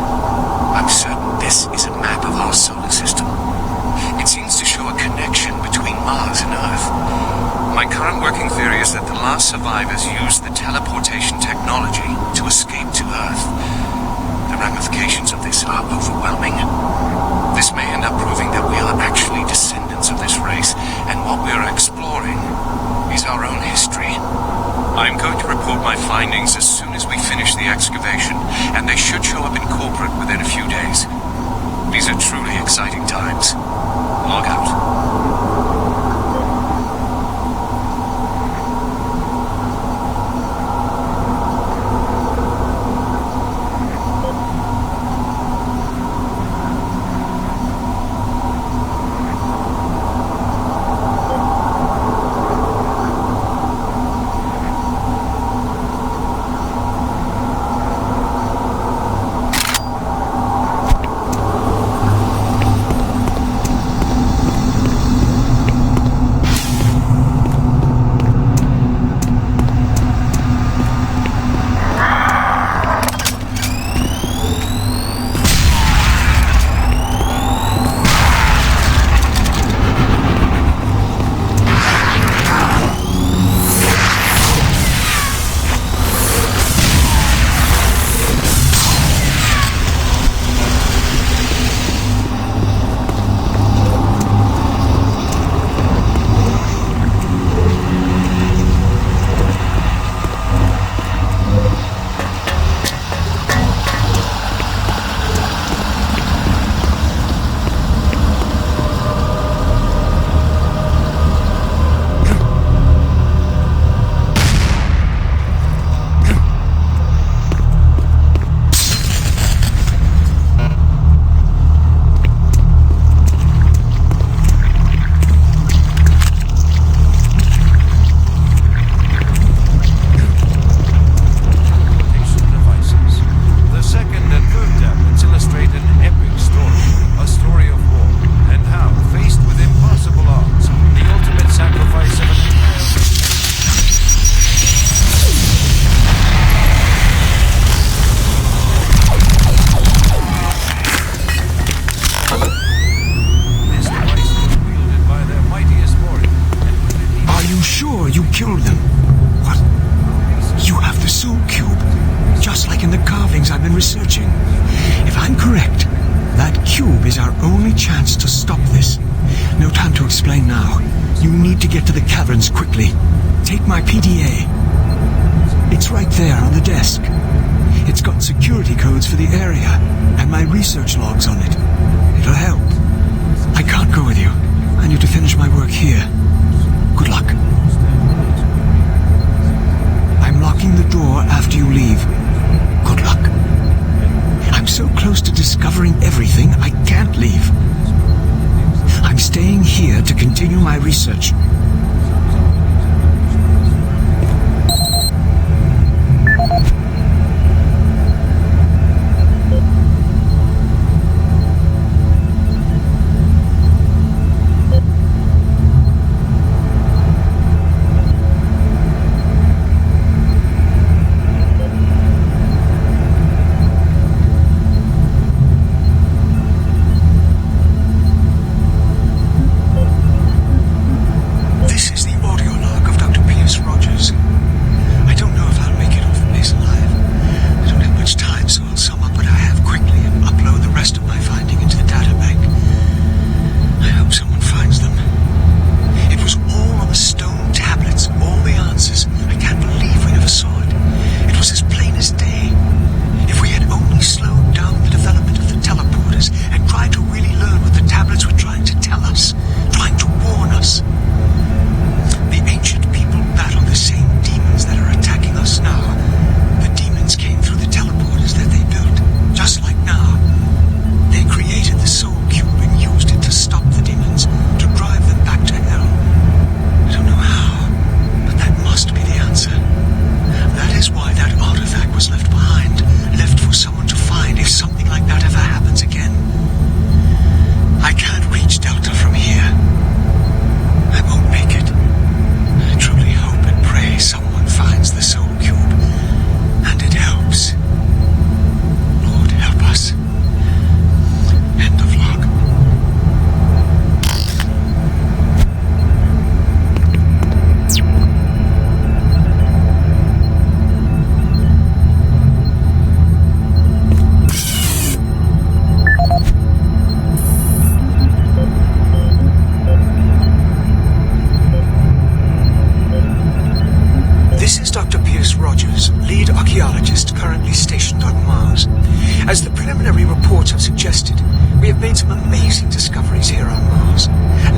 I'm certain this is a map of our solar system. It seems to show a connection between Mars and Earth. My current working theory is that the last survivors used the teleportation technology to escape to Earth. The ramifications of this are overwhelming. This may end up proving that we are actually descendants of this race, and what we are exploring is our own history. I'm going to report my findings as soon as we finish the excavation, and they should show up in corporate within a few days. These are truly exciting times. Log out. killed them. What? You have the soul cube, just like in the carvings I've been researching. If I'm correct, that cube is our only chance to stop this. No time to explain now. You need to get to the caverns quickly. Take my PDA. It's right there on the desk. It's got security codes for the area, and my research logs on it. It'll help. I can't go with you. I need to finish my work here. Good luck. I'm locking the door after you leave. Good luck. I'm so close to discovering everything, I can't leave. I'm staying here to continue my research.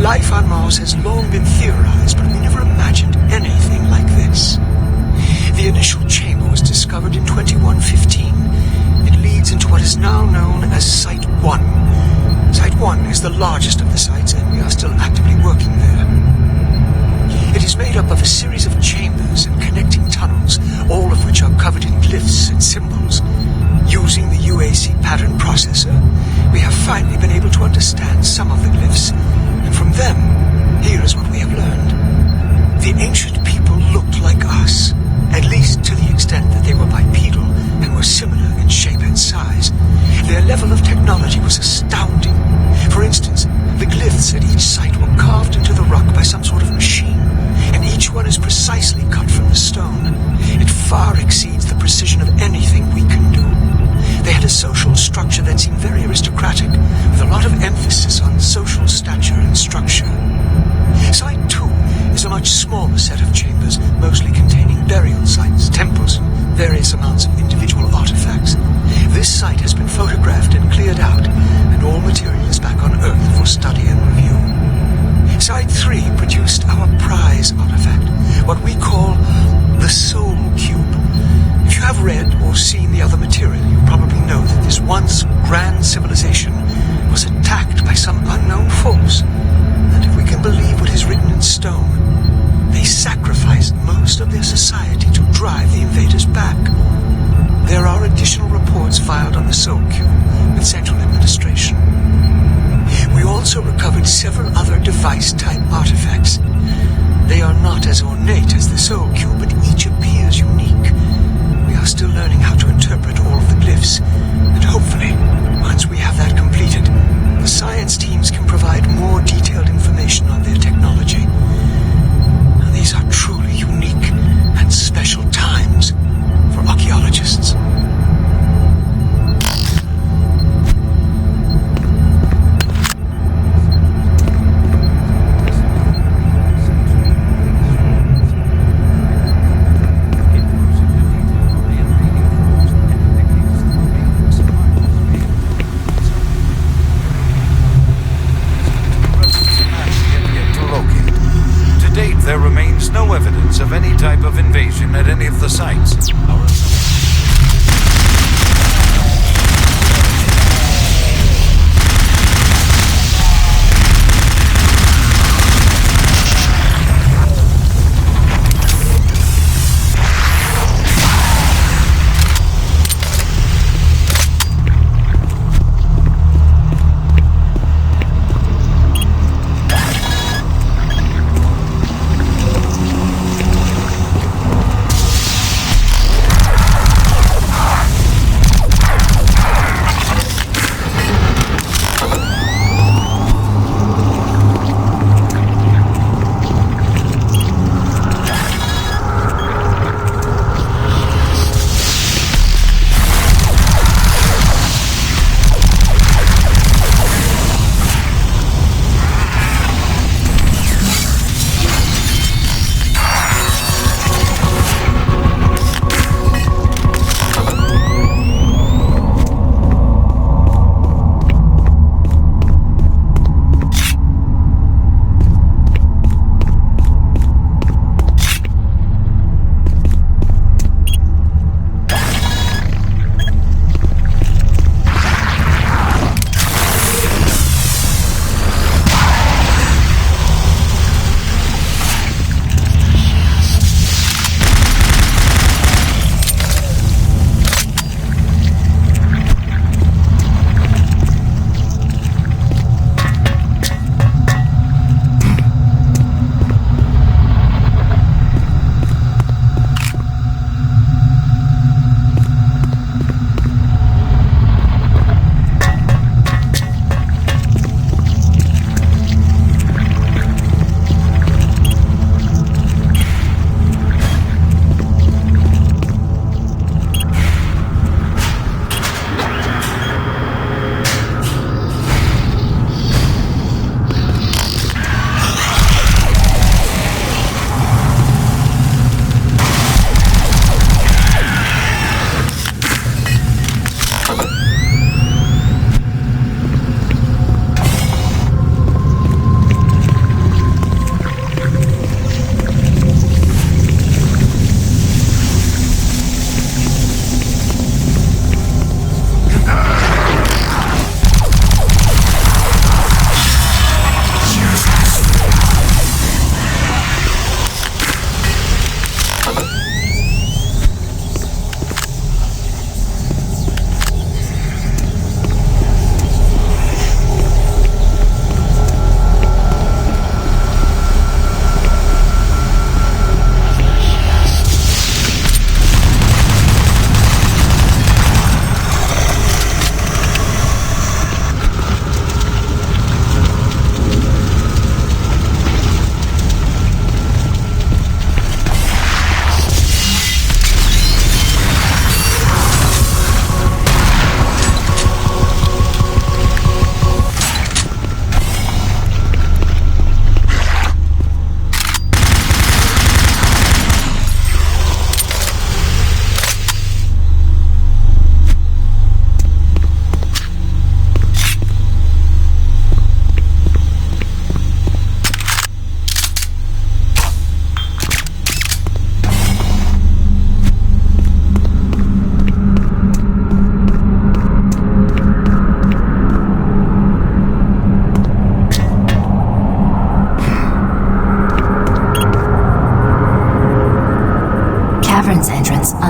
Life on Mars has long been theorized, but we never imagined anything like this. The initial chamber was discovered in 2115. It leads into what is now known as Site 1. Site 1 is the largest of the sites, and we are still actively working there. It is made up of a series of chambers and connecting tunnels, all of which are covered in glyphs and symbols. Using the UAC pattern processor, we have finally been able to understand some of the glyphs, and from them, here is what we have learned. The ancient people looked like us, at least to the extent that they were bipedal and were similar in shape and size. Their level of technology was astounding. For instance, the glyphs at each site were carved into the rock by some sort of machine, and each one is precisely cut from the stone. It far exceeds the precision of anything we can do. They had a social structure that seemed very aristocratic, with a lot of emphasis on social stature and structure. Site 2 is a much smaller set of chambers, mostly containing burial sites, temples, and various amounts of individual artifacts. This site has been photographed and cleared out, and all material is back on Earth for study and review. Site 3 produced our prize artifact, what we call the Soul Cube. If you have read or seen the other material, you probably know that this once grand civilization was attacked by some unknown force, and if we can believe what is written in stone, they sacrificed most of their society to drive the invaders back. There are additional reports filed on the Soul Cube with Central Administration. We also recovered several other device-type artifacts. They are not as ornate as the Soul Cube, but each appears unique. We are still learning how to interpret all of the glyphs, and hopefully, once we have that completed, the science teams can provide more detailed information on their technology. Now, these are truly unique and special times for archaeologists. There remains no evidence of any type of invasion at any of the sites.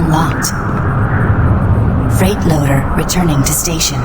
locked. Freight loader returning to station.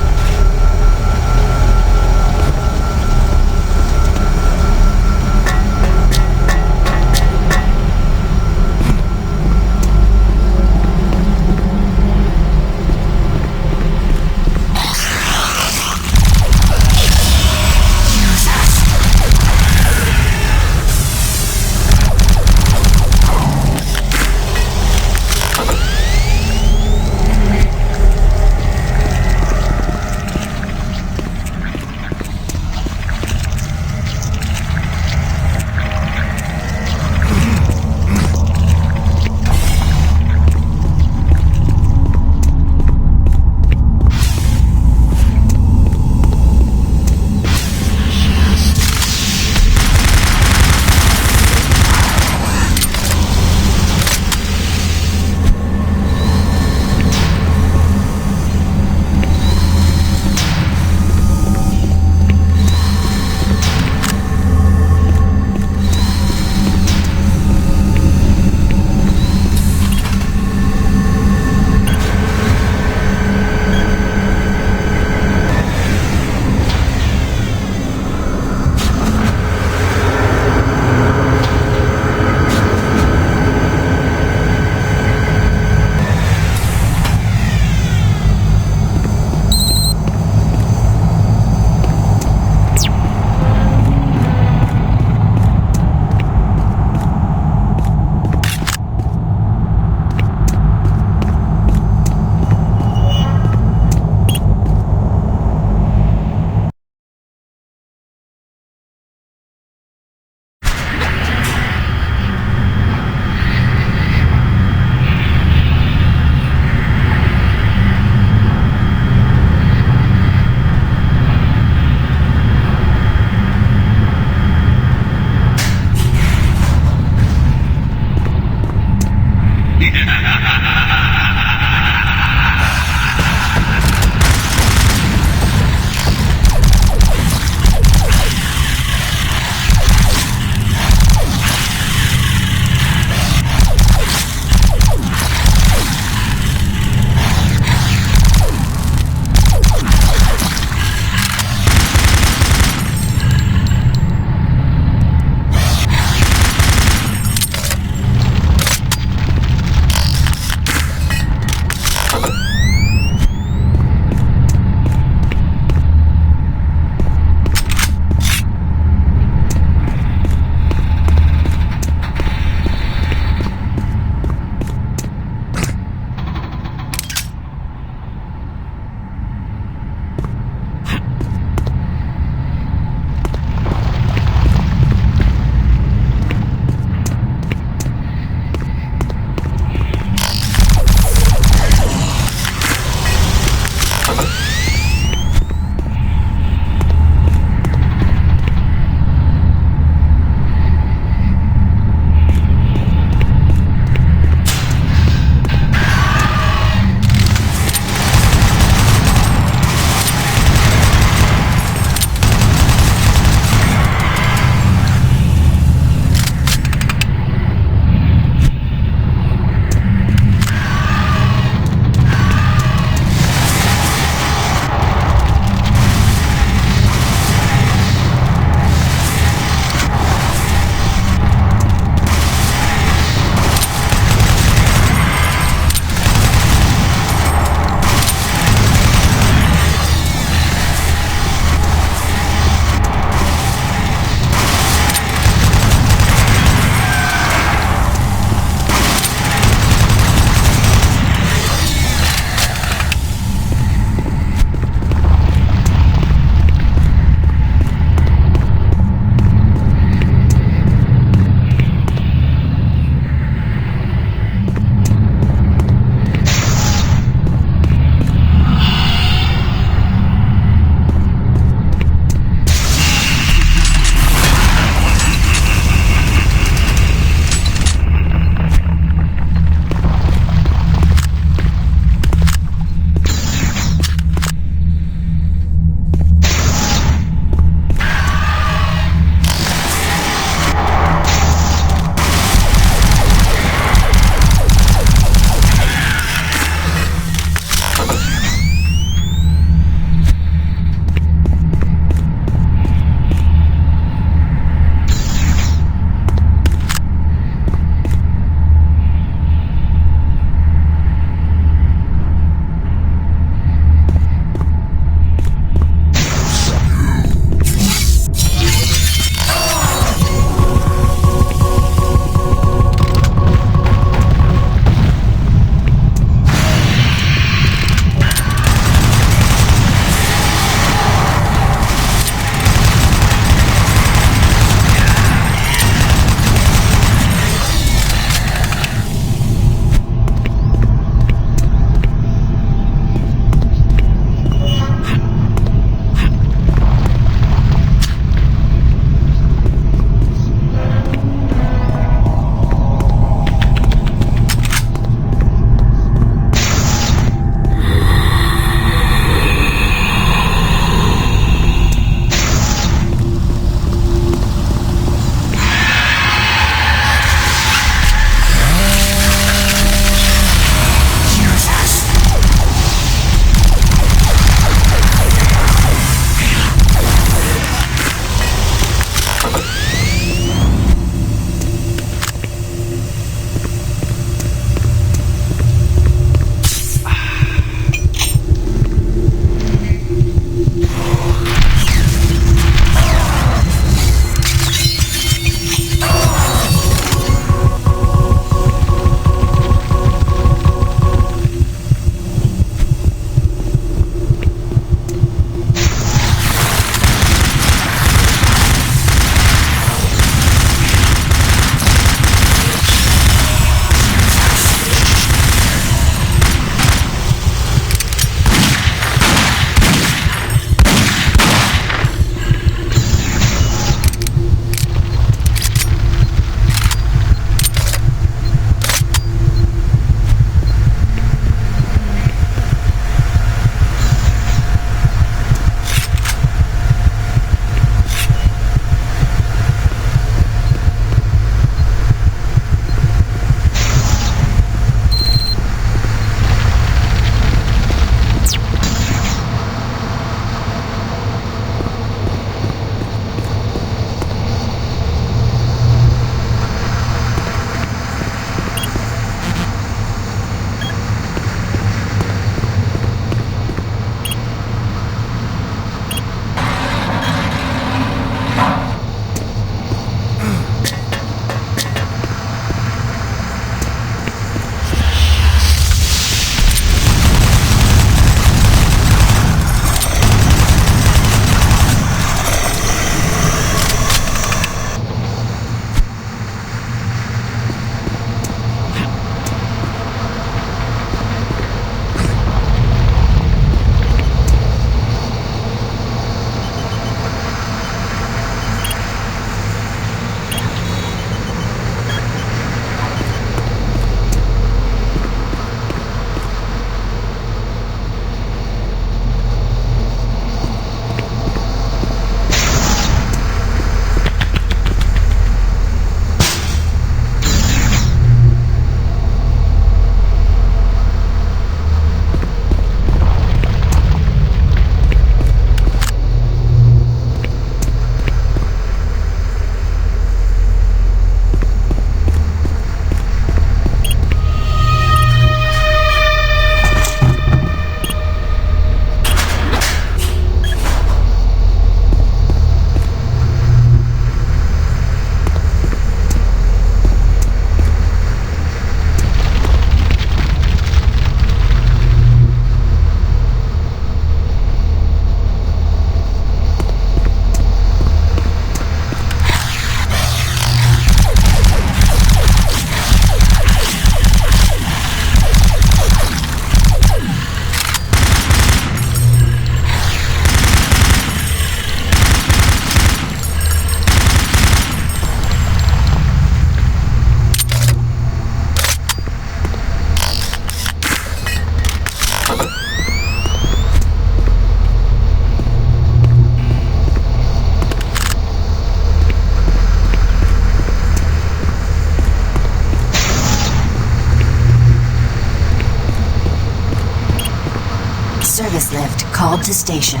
called to station.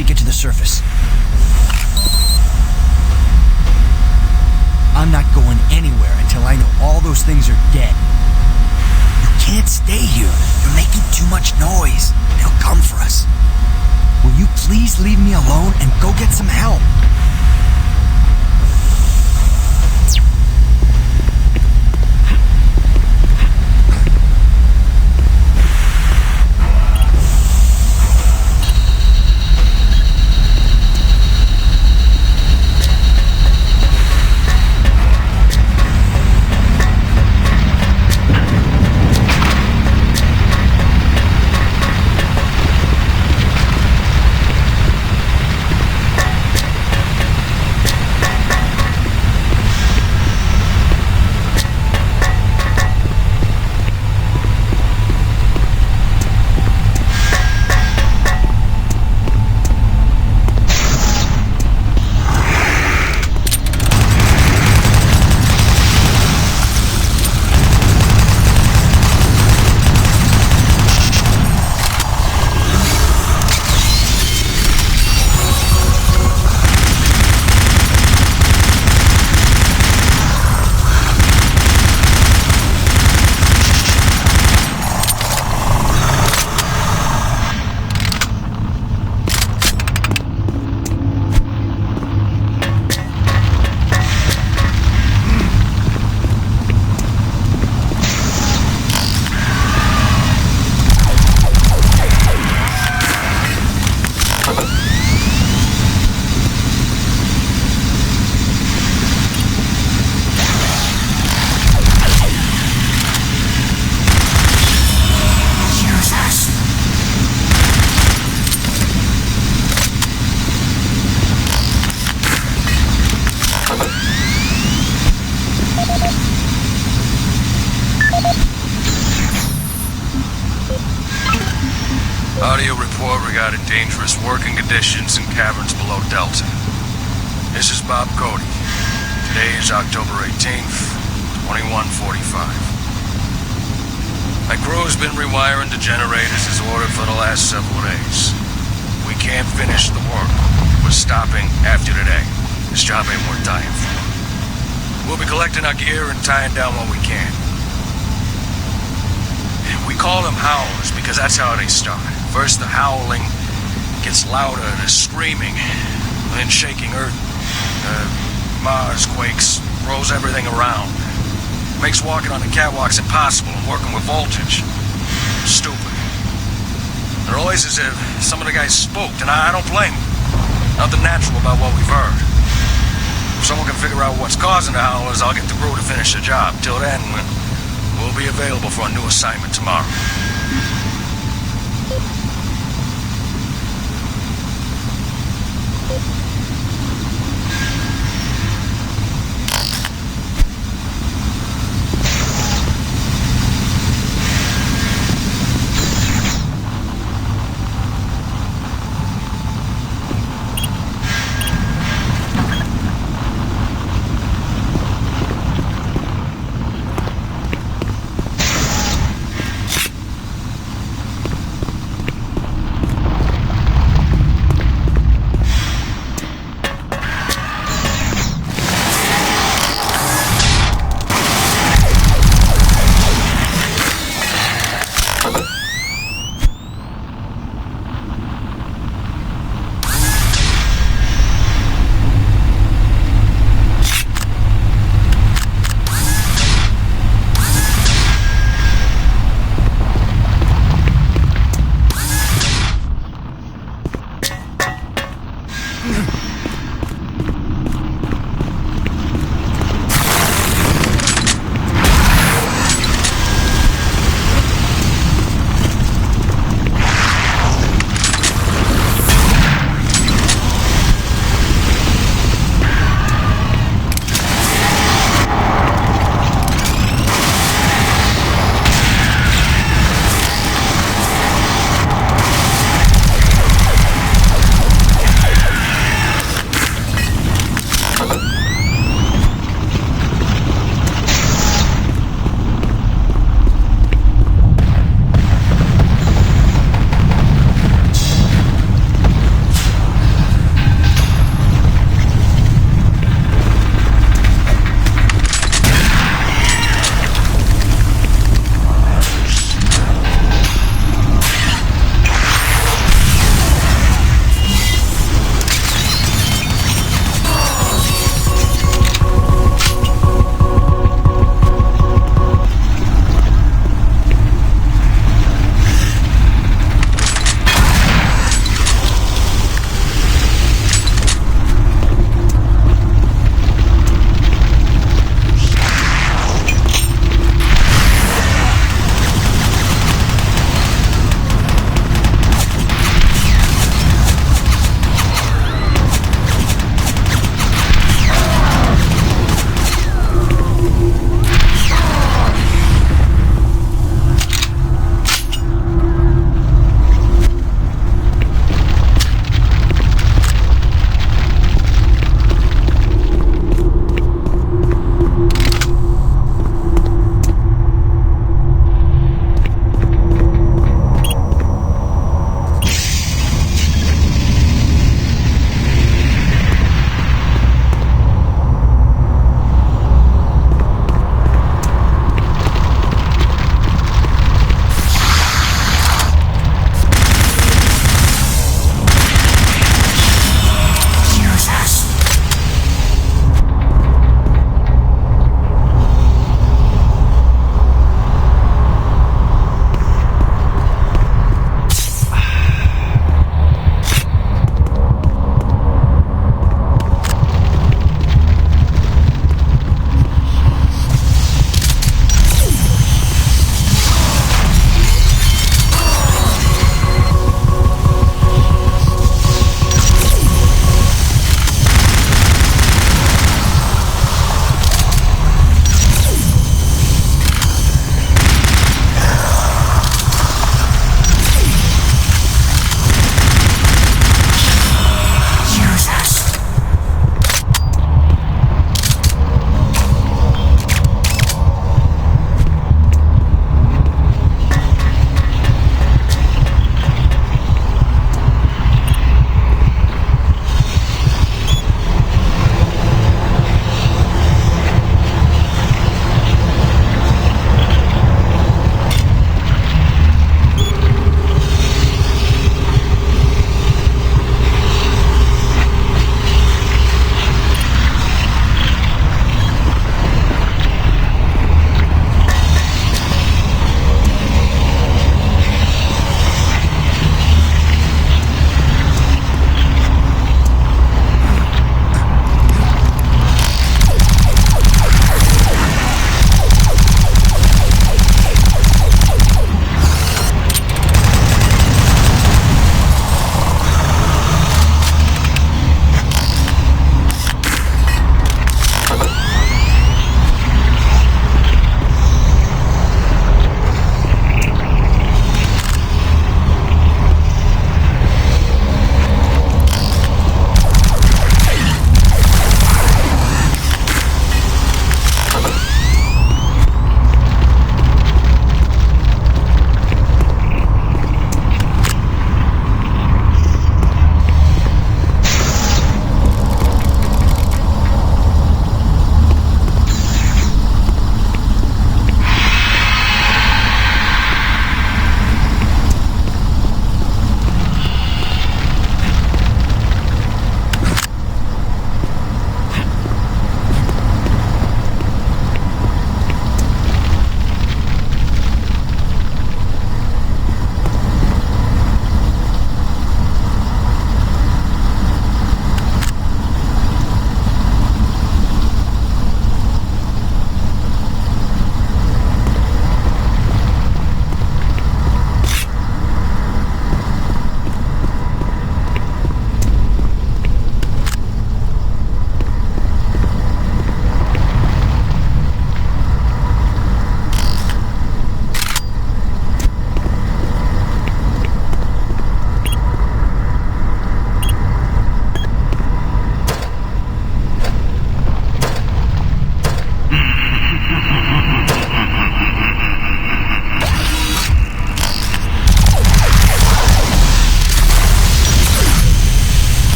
to get to the surface. I'm not going anywhere until I know all those things are dead. You can't stay here. You're making too much noise. They'll come for us. Will you please leave me alone and go get some help? Audio report regarding dangerous working conditions in caverns below Delta. This is Bob Cody. Today is October 18th, 2145. My crew has been rewiring the generators as ordered for the last several days. We can't finish the work. We're stopping after today. This job ain't worth dying for. We'll be collecting our gear and tying down what we can. We call them howlers because that's how they start. First the howling gets louder, the screaming, then shaking earth. Mars quakes, throws everything around. Makes walking on the catwalks impossible and working with voltage. Stupid. They're always as if some of the guys spooked, and I don't blame them. Nothing natural about what we've heard. If someone can figure out what's causing the howlers, I'll get the crew to finish the job. Till then, we'll be available for a new assignment tomorrow.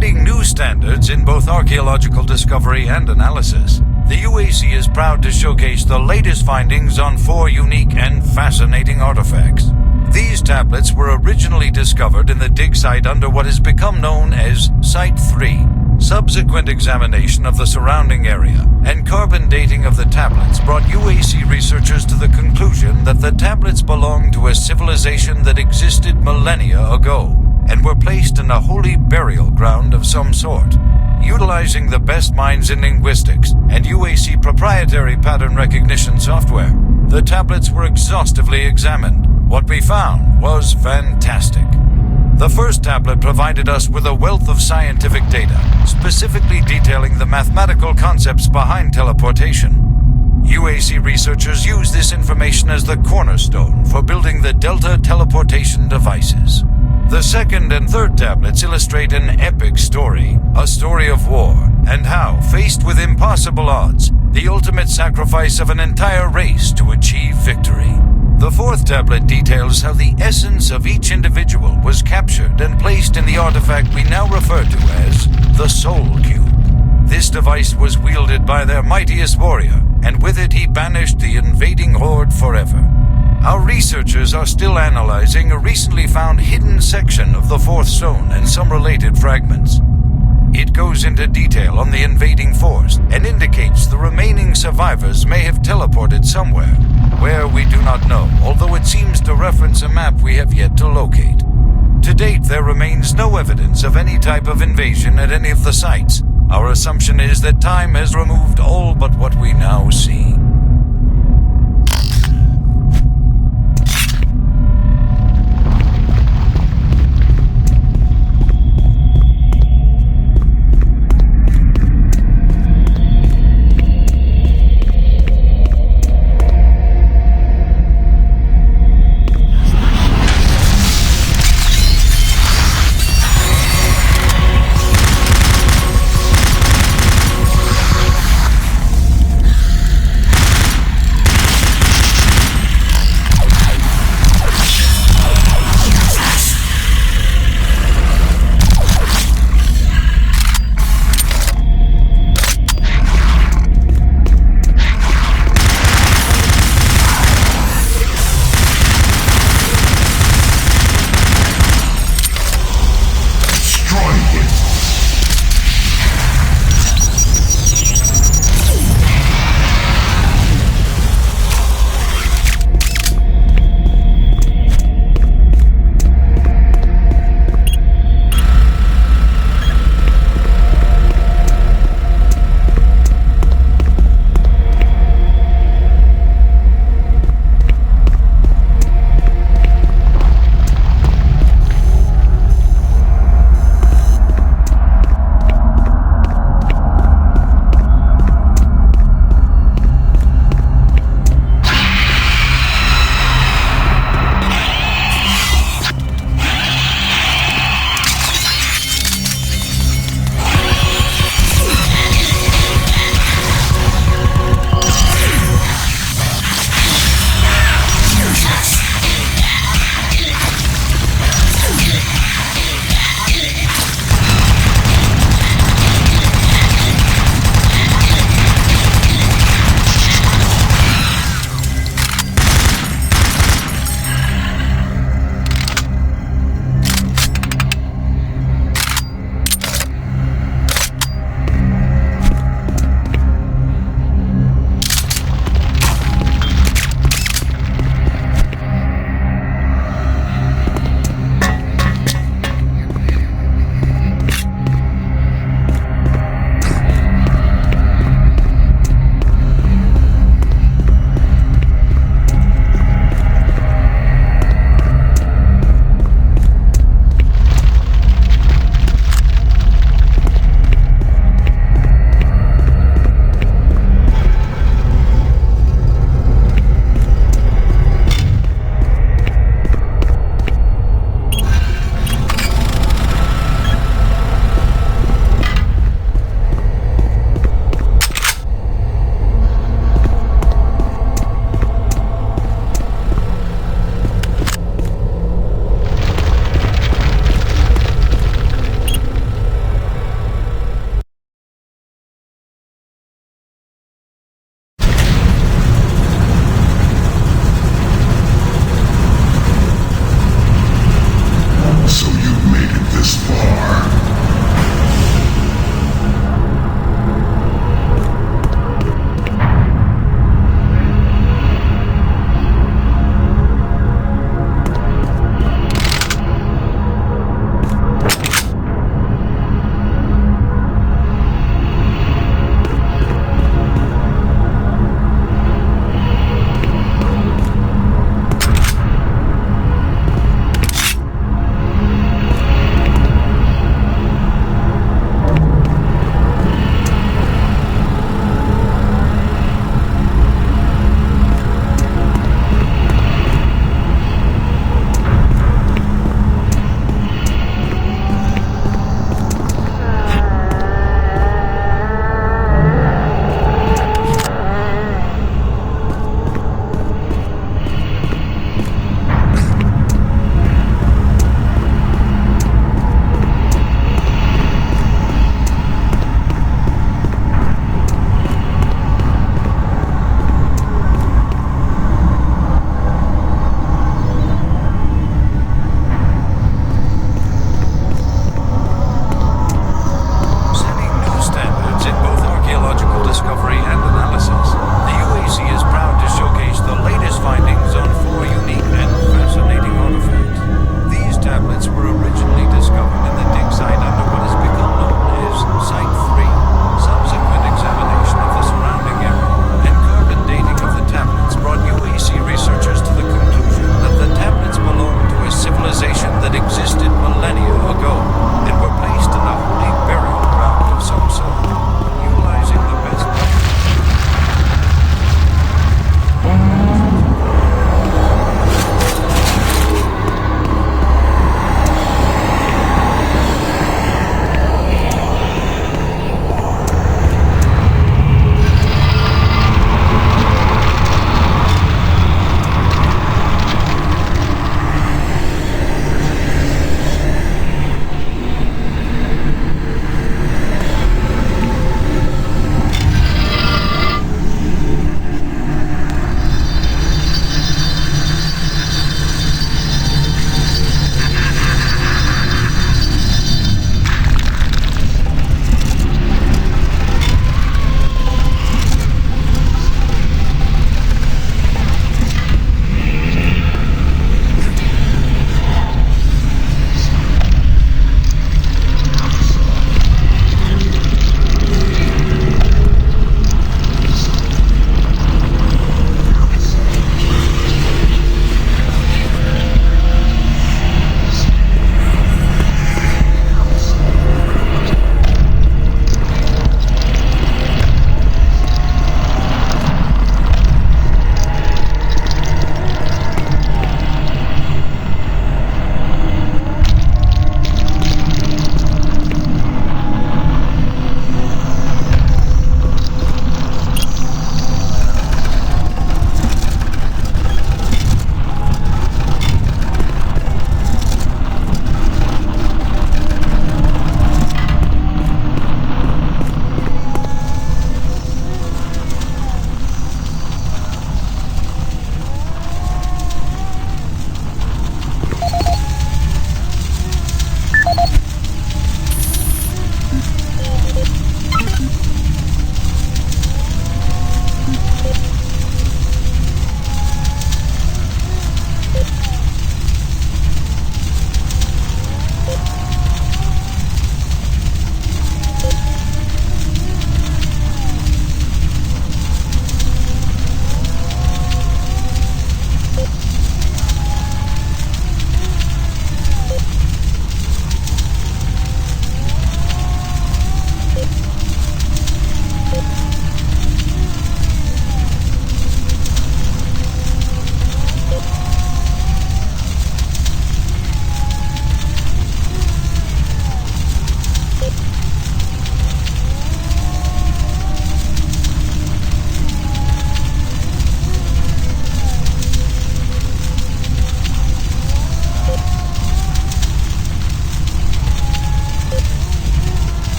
Setting new standards in both archaeological discovery and analysis, the UAC is proud to showcase the latest findings on 4 unique and fascinating artifacts. These tablets were originally discovered in the dig site under what has become known as Site 3. Subsequent examination of the surrounding area and carbon dating of the tablets brought UAC researchers to the conclusion that the tablets belonged to a civilization that existed millennia ago and were placed in a holy burial ground of some sort. Utilizing the best minds in linguistics and UAC proprietary pattern recognition software, the tablets were exhaustively examined. What we found was fantastic. The first tablet provided us with a wealth of scientific data, specifically detailing the mathematical concepts behind teleportation. UAC researchers use this information as the cornerstone for building the Delta teleportation devices. The second and third tablets illustrate an epic story, a story of war, and how, faced with impossible odds, the ultimate sacrifice of an entire race to achieve victory. The fourth tablet details how the essence of each individual was captured and placed in the artifact we now refer to as the Soul Cube. This device was wielded by their mightiest warrior, and with it he banished the invading horde forever. Our researchers are still analyzing a recently found hidden section of the fourth stone and some related fragments. It goes into detail on the invading force and indicates the remaining survivors may have teleported somewhere, where we do not know, although it seems to reference a map we have yet to locate. To date, there remains no evidence of any type of invasion at any of the sites. Our assumption is that time has removed all but what we now see.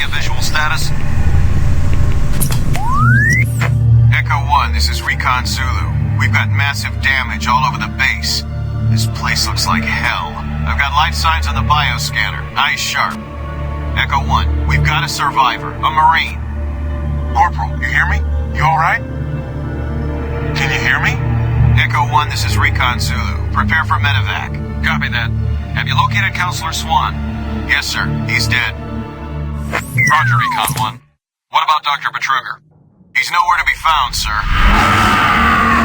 a visual status? Echo 1, this is Recon Zulu. We've got massive damage all over the base. This place looks like hell. I've got life signs on the bioscanner. Eyes sharp. Echo 1, we've got a survivor, a Marine. Corporal, you hear me? You alright? Can you hear me? Echo 1, this is Recon Zulu. Prepare for medevac. Copy that. Have you located Counselor Swan? Yes, sir. He's dead. Roger, Recon 1. What about Dr. Betruger? He's nowhere to be found, sir.